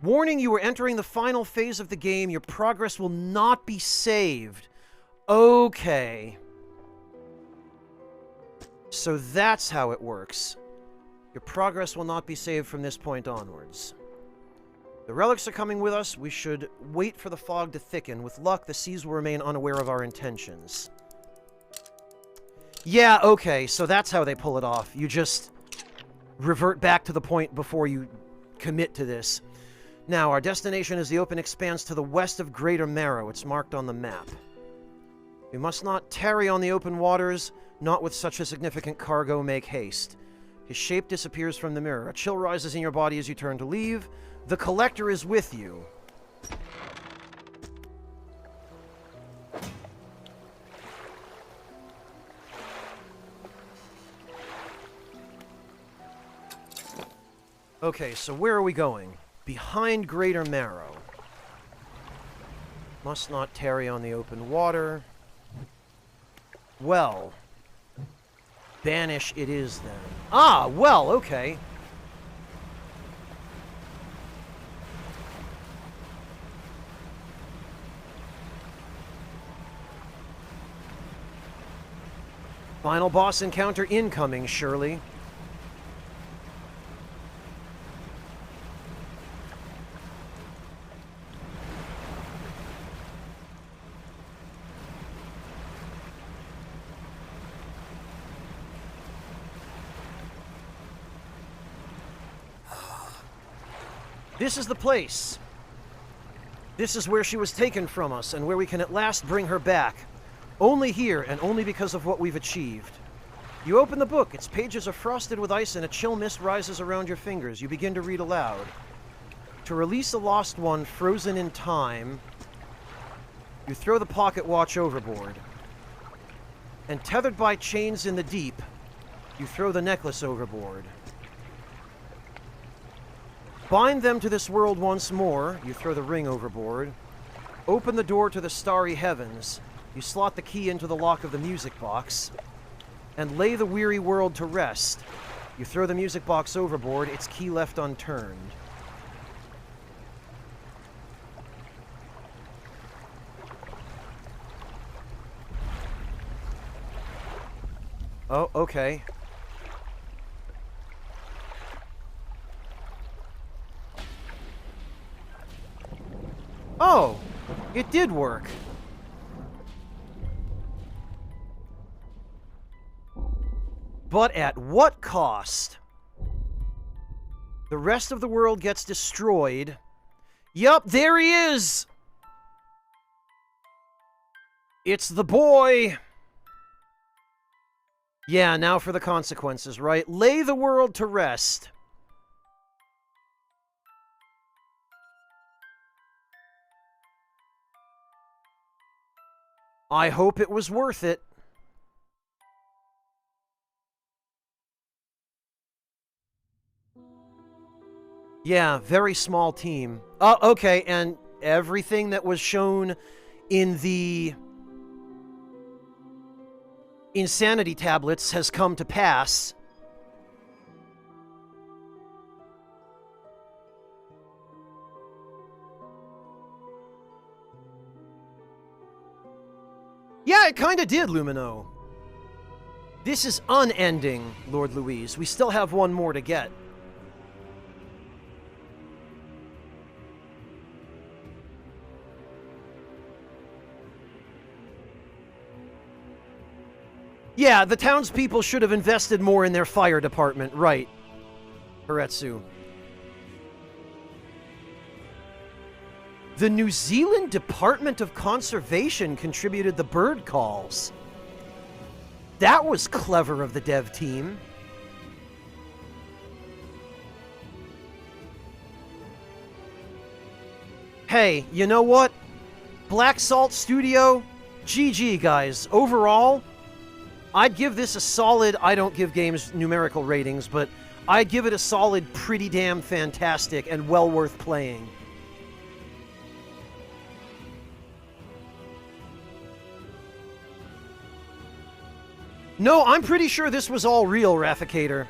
Warning, you are entering the final phase of the game. Your progress will not be saved. Okay. So that's how it works. Your progress will not be saved from this point onwards. The relics are coming with us. We should wait for the fog to thicken. With luck, the seas will remain unaware of our intentions. Yeah, okay, so that's how they pull it off. You just revert back to the point before you commit to this. Now, our destination is the open expanse to the west of Greater Marrow. It's marked on the map. We must not tarry on the open waters, not with such a significant cargo. Make haste. His shape disappears from the mirror. A chill rises in your body as you turn to leave. The collector is with you. Okay, so where are we going? Behind Greater Marrow. Must not tarry on the open water. Well. Banish it is, then. Ah, well, okay. Final boss encounter incoming, surely. This is the place. This is where she was taken from us, and where we can at last bring her back. Only here, and only because of what we've achieved. You open the book. Its pages are frosted with ice, and a chill mist rises around your fingers. You begin to read aloud. To release a lost one frozen in time, you throw the pocket watch overboard. And tethered by chains in the deep, you throw the necklace overboard. Bind them to this world once more, you throw the ring overboard. Open the door to the starry heavens, you slot the key into the lock of the music box. And lay the weary world to rest, you throw the music box overboard, its key left unturned. Oh, okay. Oh, it did work. But at what cost? The rest of the world gets destroyed. Yup, there he is! It's the boy! Yeah, now for the consequences, right? Lay the world to rest. I hope it was worth it. Yeah, very small team. Oh, okay, and everything that was shown in the insanity tablets has come to pass. Yeah, it kinda did, Lumino. This is unending, Lord Louise. We still have one more to get. Yeah, the townspeople should have invested more in their fire department, right. Haretsu. The New Zealand Department of Conservation contributed the bird calls. That was clever of the dev team. Hey, you know what? Black Salt Studio, GG, guys. Overall, I'd give this a solid, I don't give games numerical ratings, but I'd give it a solid pretty damn fantastic and well worth playing. No, I'm pretty sure this was all real, Rafficator.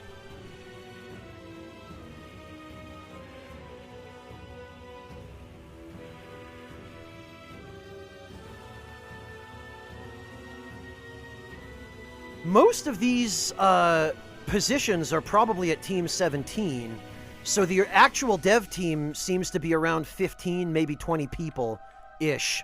Most of these positions are probably at Team 17, so the actual dev team seems to be around 15, maybe 20 people-ish.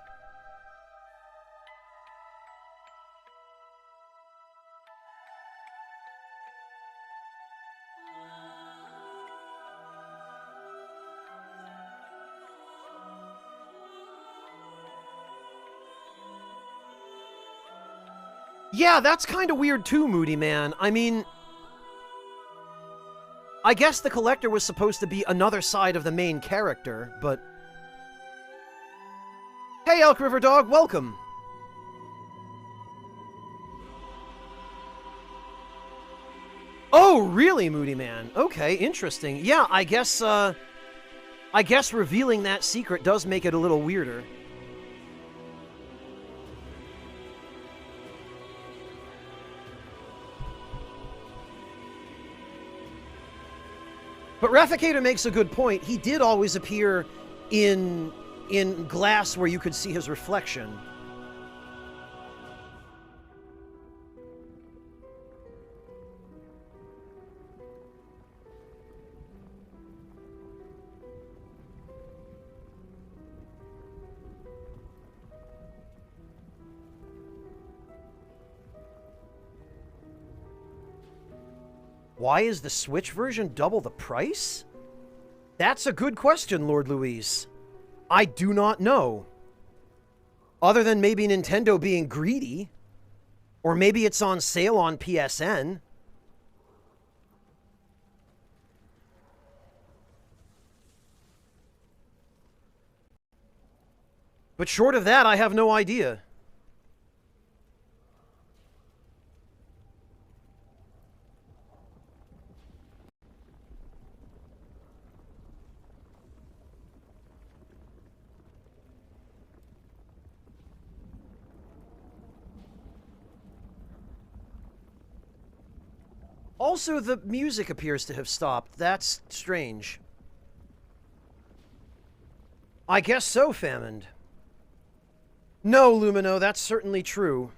Yeah, that's kind of weird too, Moody Man. I mean, I guess the Collector was supposed to be another side of the main character, but... Hey, Elk River Dog, welcome! Oh, really, Moody Man? Okay, interesting. Yeah, I guess revealing that secret does make it a little weirder. But Rafikator makes a good point. He did always appear in glass where you could see his reflection. Why is the Switch version double the price? That's a good question, Lord Louise. I do not know. Other than maybe Nintendo being greedy. Or maybe it's on sale on PSN. But short of that, I have no idea. Also, the music appears to have stopped. That's strange. I guess so, Famine. No, Lumino, that's certainly true.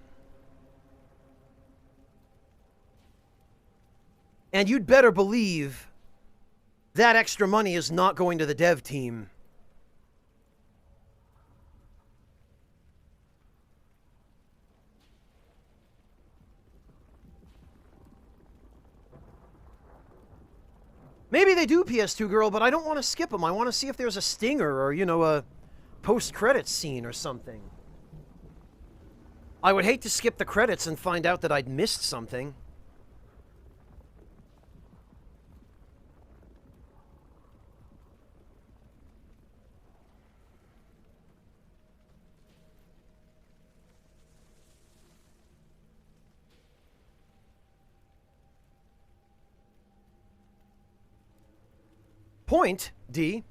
And you'd better believe that extra money is not going to the dev team. Maybe they do, PS2 Girl, but I don't want to skip them. I want to see if there's a stinger or, you know, a post-credits scene or something. I would hate to skip the credits and find out that I'd missed something. Point, D.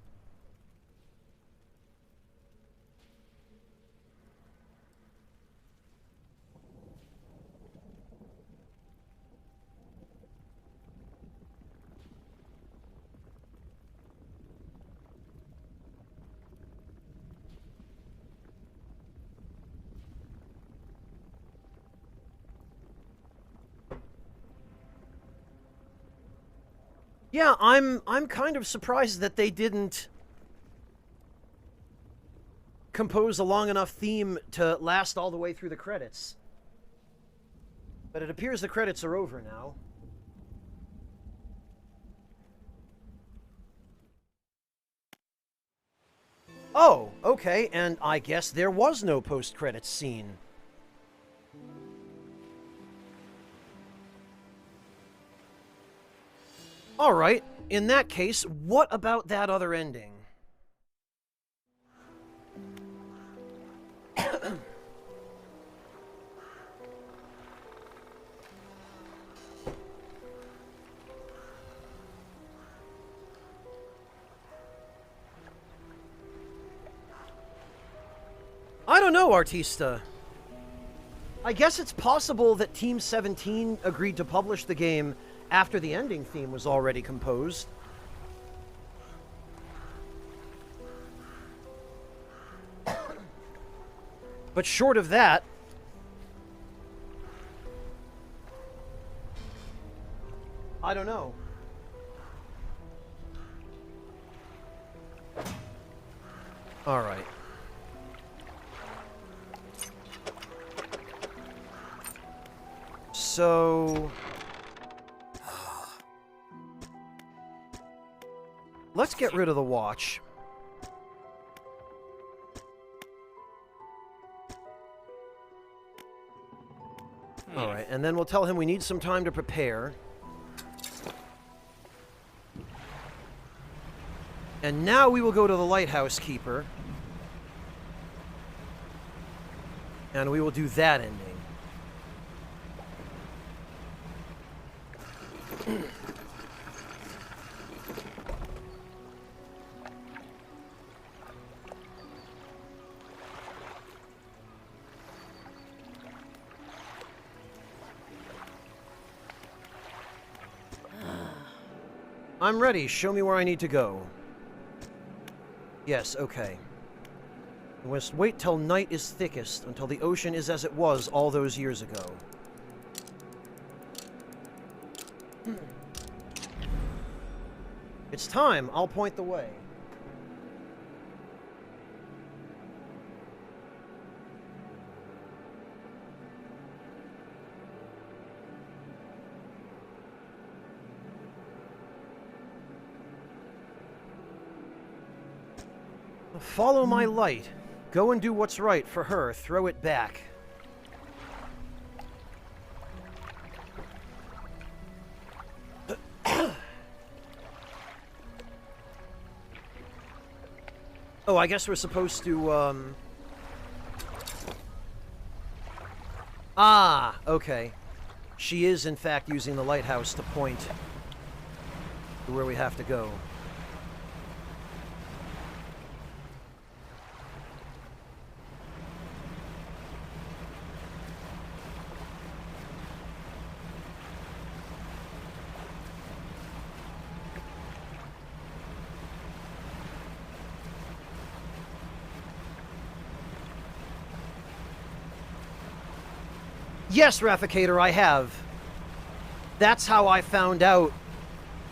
Yeah, I'm kind of surprised that they didn't compose a long enough theme to last all the way through the credits. But it appears the credits are over now. Oh, okay, and I guess there was no post-credits scene. Alright, in that case, what about that other ending? I don't know, Artista. I guess it's possible that Team 17 agreed to publish the game after the ending theme was already composed. But short of that, I don't know. All right. So let's get rid of the watch. All right, and then we'll tell him we need some time to prepare. And now we will go to the lighthouse keeper. And we will do that ending. I'm ready. Show me where I need to go. Yes, okay. We must wait till night is thickest, until the ocean is as it was all those years ago. It's time. I'll point the way. Follow my light. Go and do what's right for her. Throw it back. Oh, I guess we're supposed to, Ah, okay. She is, in fact, using the lighthouse to point to where we have to go. Yes, Rafficator, I have. That's how I found out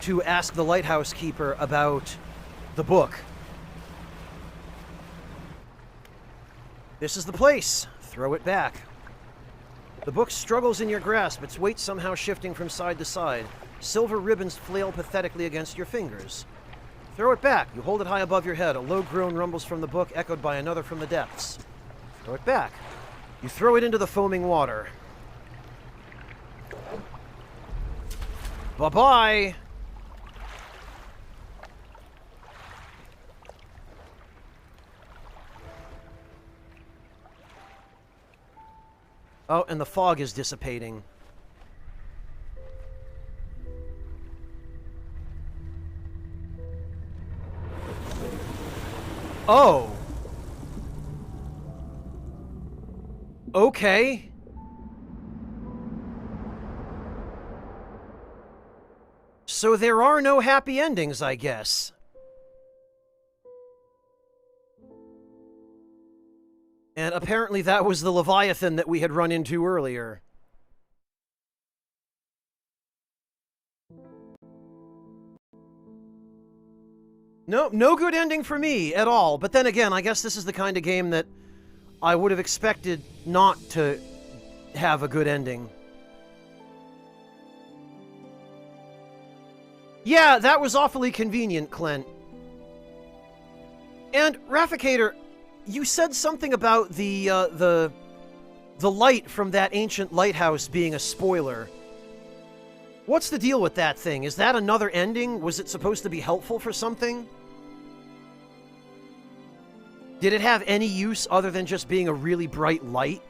to ask the lighthouse keeper about the book. This is the place. Throw it back. The book struggles in your grasp, its weight somehow shifting from side to side. Silver ribbons flail pathetically against your fingers. Throw it back. You hold it high above your head. A low groan rumbles from the book, echoed by another from the depths. Throw it back. You throw it into the foaming water. Bye-bye! Oh, and the fog is dissipating. Oh! Okay. So there are no happy endings, I guess. And apparently that was the Leviathan that we had run into earlier. No good ending for me at all. But then again, I guess this is the kind of game that I would have expected not to have a good ending. Yeah, that was awfully convenient, Clint. And, Rafficator, you said something about the light from that ancient lighthouse being a spoiler. What's the deal with that thing? Is that another ending? Was it supposed to be helpful for something? Did it have any use other than just being a really bright light?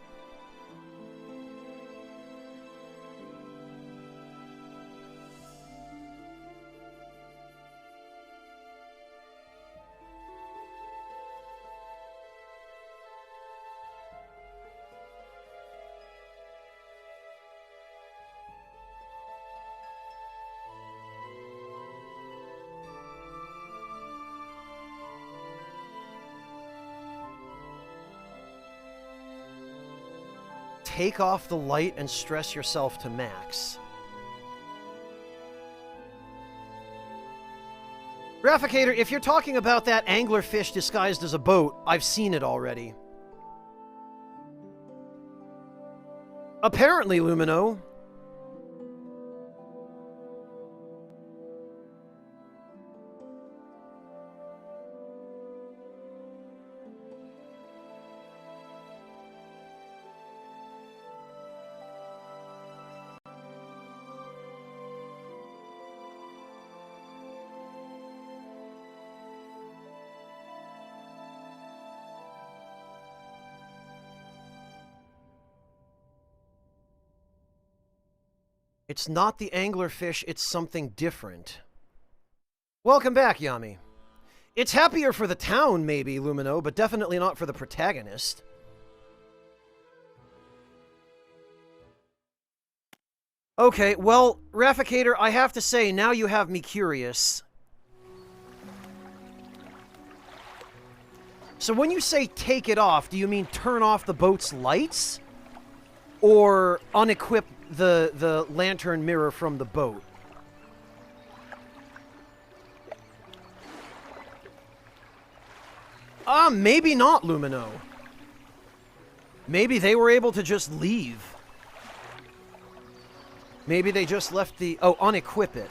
Take off the light and stress yourself to max. Rafficator, if you're talking about that anglerfish disguised as a boat, I've seen it already. Apparently, Lumino. It's not the anglerfish, it's something different. Welcome back, Yami. It's happier for the town, maybe, Lumino, but definitely not for the protagonist. Okay, well, Rafficator, I have to say, now you have me curious. So when you say take it off, do you mean turn off the boat's lights? Or unequip the lantern mirror from the boat? Maybe not, Lumino. Maybe they were able to just leave. Maybe they just left the... Oh, unequip it.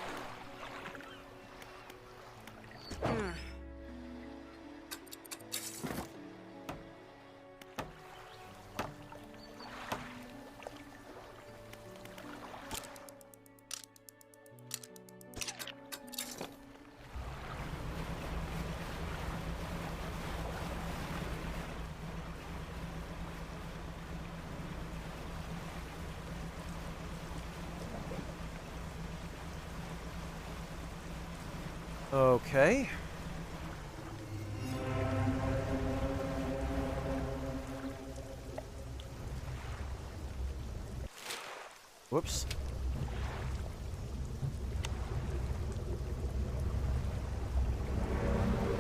Okay. Whoops.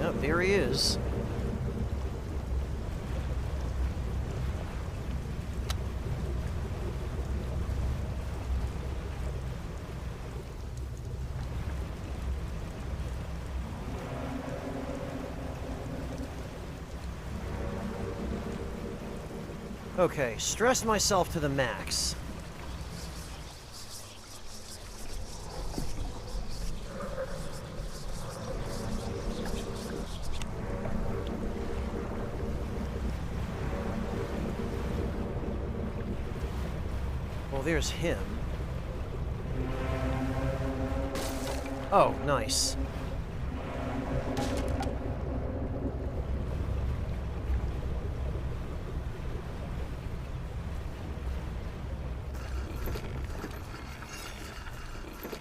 Yep, there he is. Okay, stressed myself to the max. Well, there's him. Oh, nice.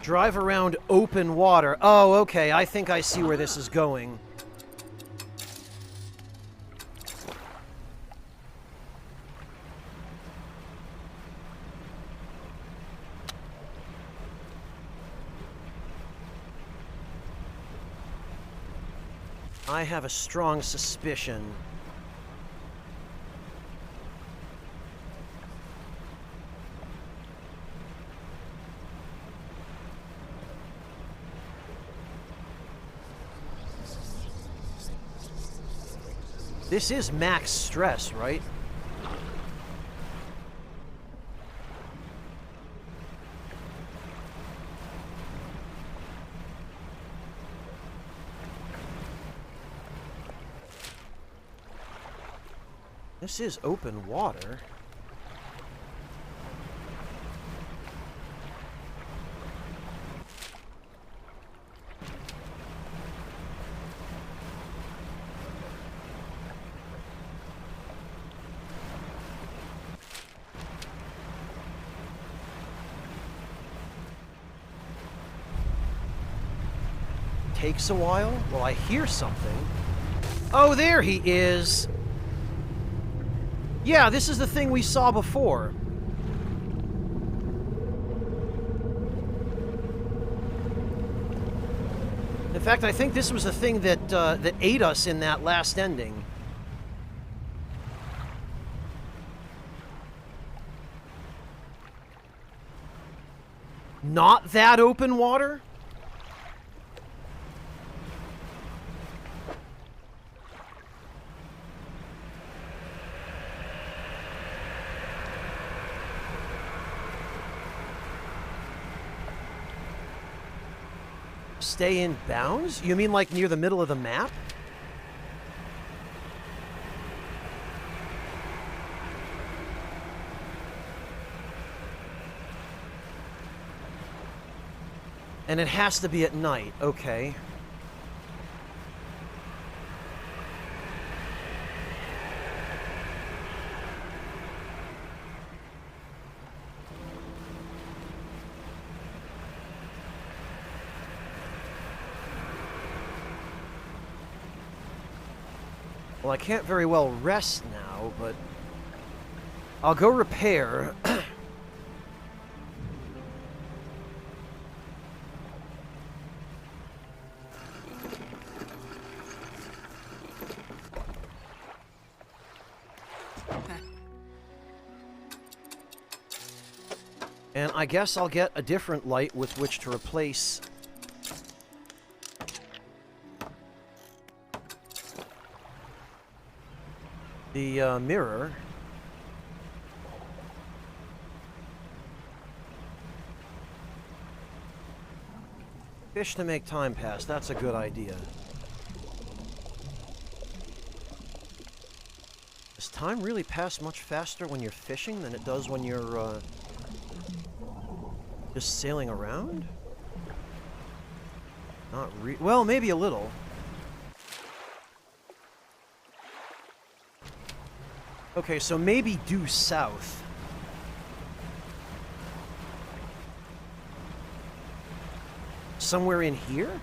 Drive around open water. Oh, okay. I think I see where this is going. I have a strong suspicion. This is max stress, right? This is open water. Takes a while? Well, I hear something. Oh, there he is! Yeah, this is the thing we saw before. In fact, I think this was the thing that that ate us in that last ending. Not that open water? Stay in bounds? You mean like near the middle of the map? And it has to be at night, okay. Well, I can't very well rest now, but I'll go repair. And I guess I'll get a different light with which to replace the mirror. Fish to make time pass. That's a good idea. Does time really pass much faster when you're fishing than it does when you're just sailing around? Not well, maybe a little. Okay, so maybe due south. Somewhere in here?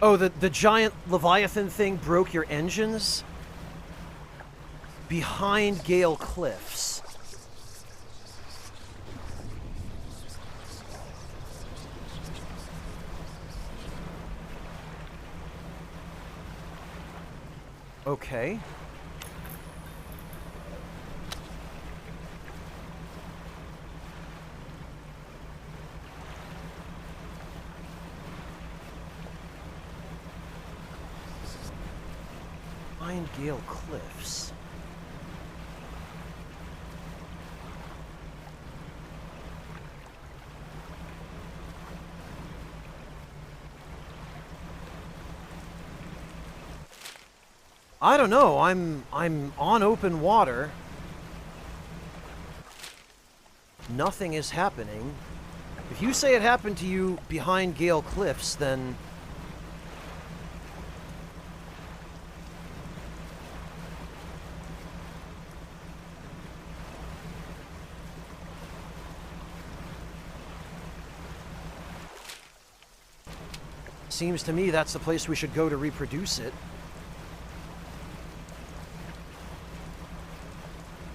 Oh, the giant Leviathan thing broke your engines? Behind Gale Cliffs. Okay. Behind Gale Cliffs. I don't know. I'm on open water. Nothing is happening. If you say it happened to you behind Gale Cliffs, then seems to me that's the place we should go to reproduce it.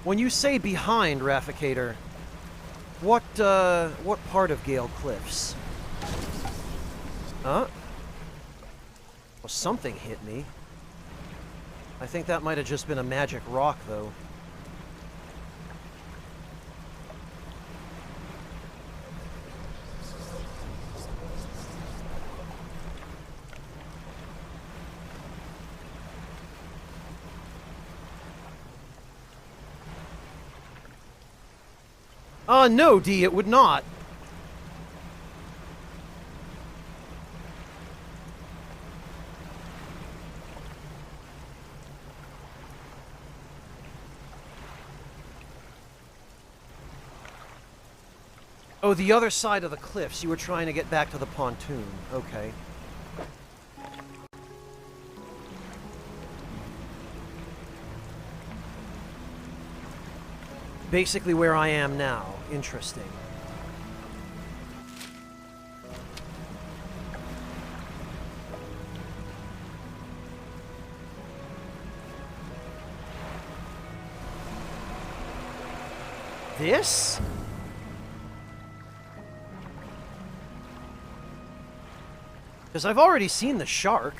When you say behind, Rafficator, what part of Gale Cliffs? Huh? Well, something hit me. I think that might have just been a magic rock, though. No, D, it would not. Oh, the other side of the cliffs. You were trying to get back to the pontoon. Okay. Basically where I am now. Interesting. This? Because I've already seen the shark.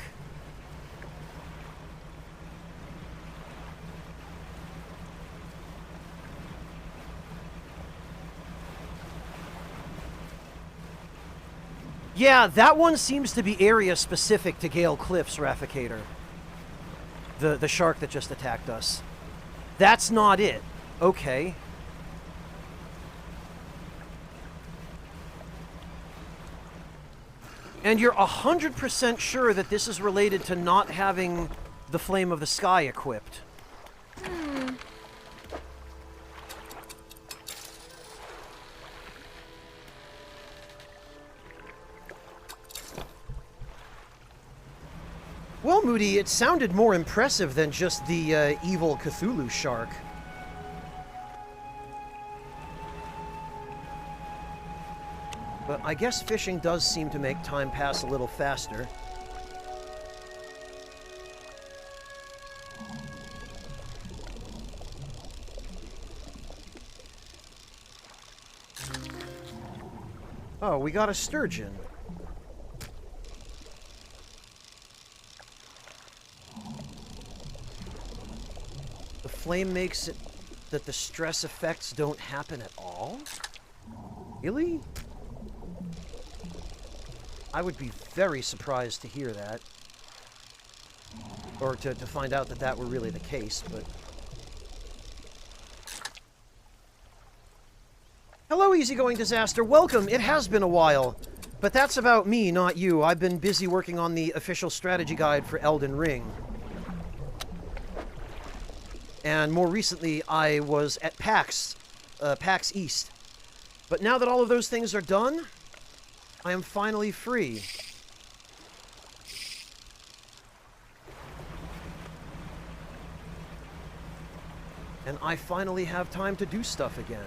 Yeah, that one seems to be area specific to Gale Cliffs, Rafficator. The shark that just attacked us. That's not it. Okay. And you're 100% sure that this is related to not having the Flame of the Sky equipped? Well, Moody, it sounded more impressive than just the evil Cthulhu shark. But I guess fishing does seem to make time pass a little faster. Oh, we got a sturgeon. The flame makes it that the stress effects don't happen at all? Really? I would be very surprised to hear that. Or to find out that that were really the case, but... Hello, Easygoing Disaster. Welcome. It has been a while. But that's about me, not you. I've been busy working on the official strategy guide for Elden Ring. And more recently, I was at PAX East. But now that all of those things are done, I am finally free. And I finally have time to do stuff again.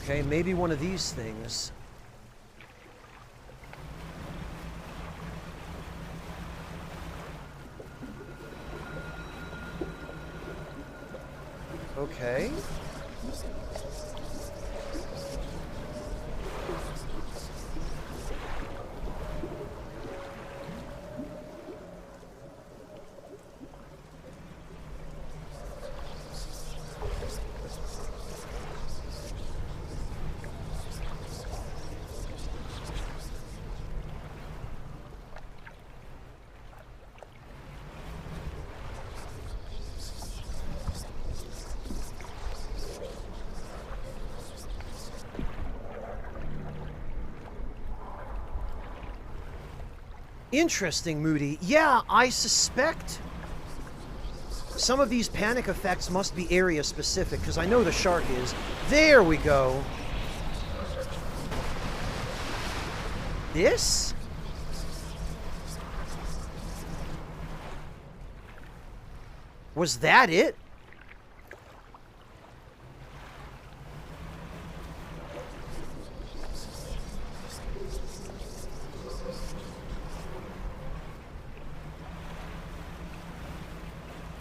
Okay, maybe one of these things. Okay. Interesting, Moody. Yeah, I suspect some of these panic effects must be area specific, because I know the shark is. There we go. This? Was that it?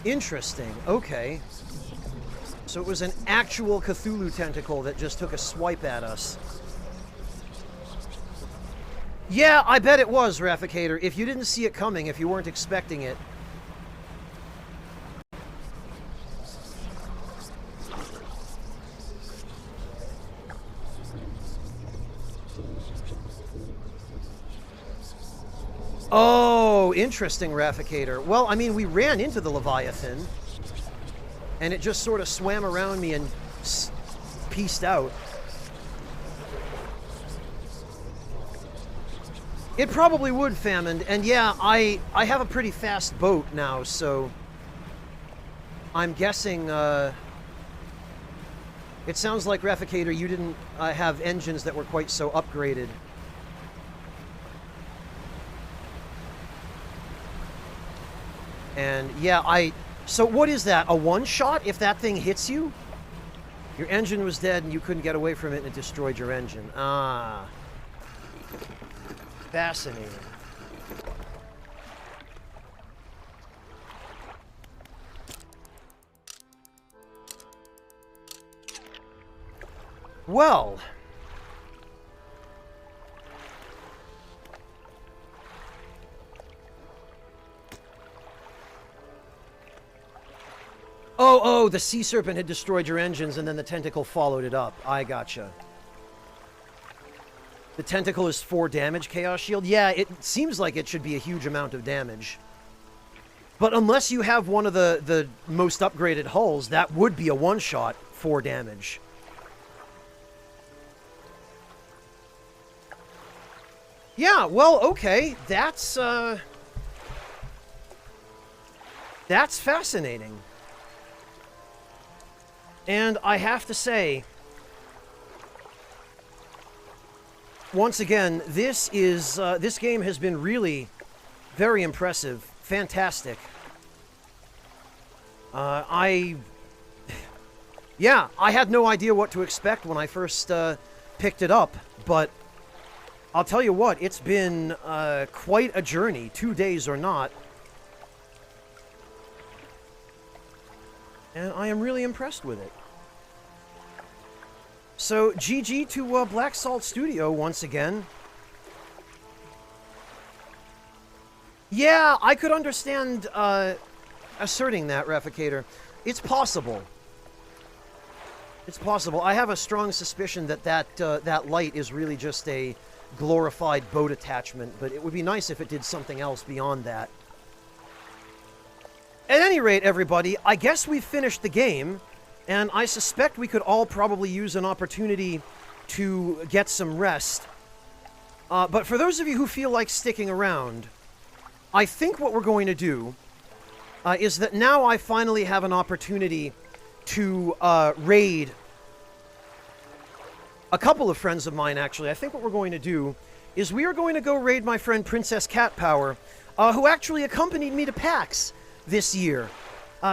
Interesting. Okay. So it was an actual Cthulhu tentacle that just took a swipe at us. Yeah, I bet it was, Rafficator. If you didn't see it coming, if you weren't expecting it. Oh, interesting, Rafficator. Well, I mean, we ran into the Leviathan, and it just sort of swam around me and peaced out. It probably would, Famine, and yeah, I have a pretty fast boat now, so I'm guessing, it sounds like, Rafficator, you didn't have engines that were quite so upgraded. And yeah, so what is that? A one-shot if that thing hits you? Your engine was dead and you couldn't get away from it and it destroyed your engine. Ah. Fascinating. Well. Oh, the sea serpent had destroyed your engines and then the tentacle followed it up. I gotcha. The tentacle is 4 damage, Chaos Shield? Yeah, it seems like it should be a huge amount of damage. But unless you have one of the most upgraded hulls, that would be a one-shot 4 damage. Yeah, well, okay. That's fascinating. And I have to say, once again, this game has been really very impressive. Fantastic. Yeah, I had no idea what to expect when I first picked it up, but I'll tell you what, it's been quite a journey, 2 days or not. And I am really impressed with it. So, GG to Black Salt Studio once again. Yeah, I could understand asserting that, Reficator. It's possible. It's possible. I have a strong suspicion that that light is really just a glorified boat attachment, but it would be nice if it did something else beyond that. At any rate, everybody, I guess we've finished the game, and I suspect we could all probably use an opportunity to get some rest. But for those of you who feel like sticking around, I think what we're going to do is that now I finally have an opportunity to raid a couple of friends of mine, actually. I think what we're going to do is we are going to go raid my friend Princess Cat Power, who actually accompanied me to PAX this year.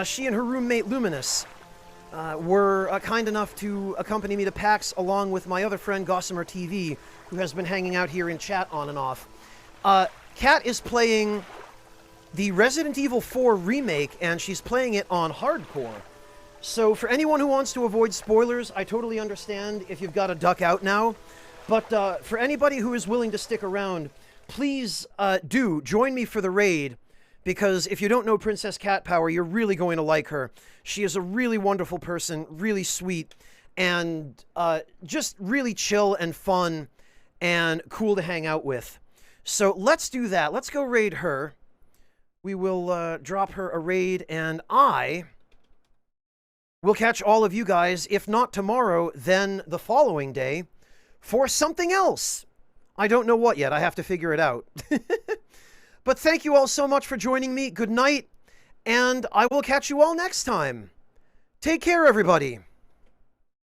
She and her roommate Luminous were kind enough to accompany me to PAX along with my other friend Gossamer TV, who has been hanging out here in chat on and off. Cat is playing the Resident Evil 4 remake, and she's playing it on hardcore. So for anyone who wants to avoid spoilers, I totally understand if you've got to duck out now. But for anybody who is willing to stick around, please do join me for the raid, because if you don't know Princess Cat Power, you're really going to like her. She is a really wonderful person, really sweet, and just really chill and fun and cool to hang out with. So let's do that. Let's go raid her. We will drop her a raid, and I will catch all of you guys, if not tomorrow, then the following day, for something else. I don't know what yet. I have to figure it out. But thank you all so much for joining me. Good night, and I will catch you all next time. Take care, everybody.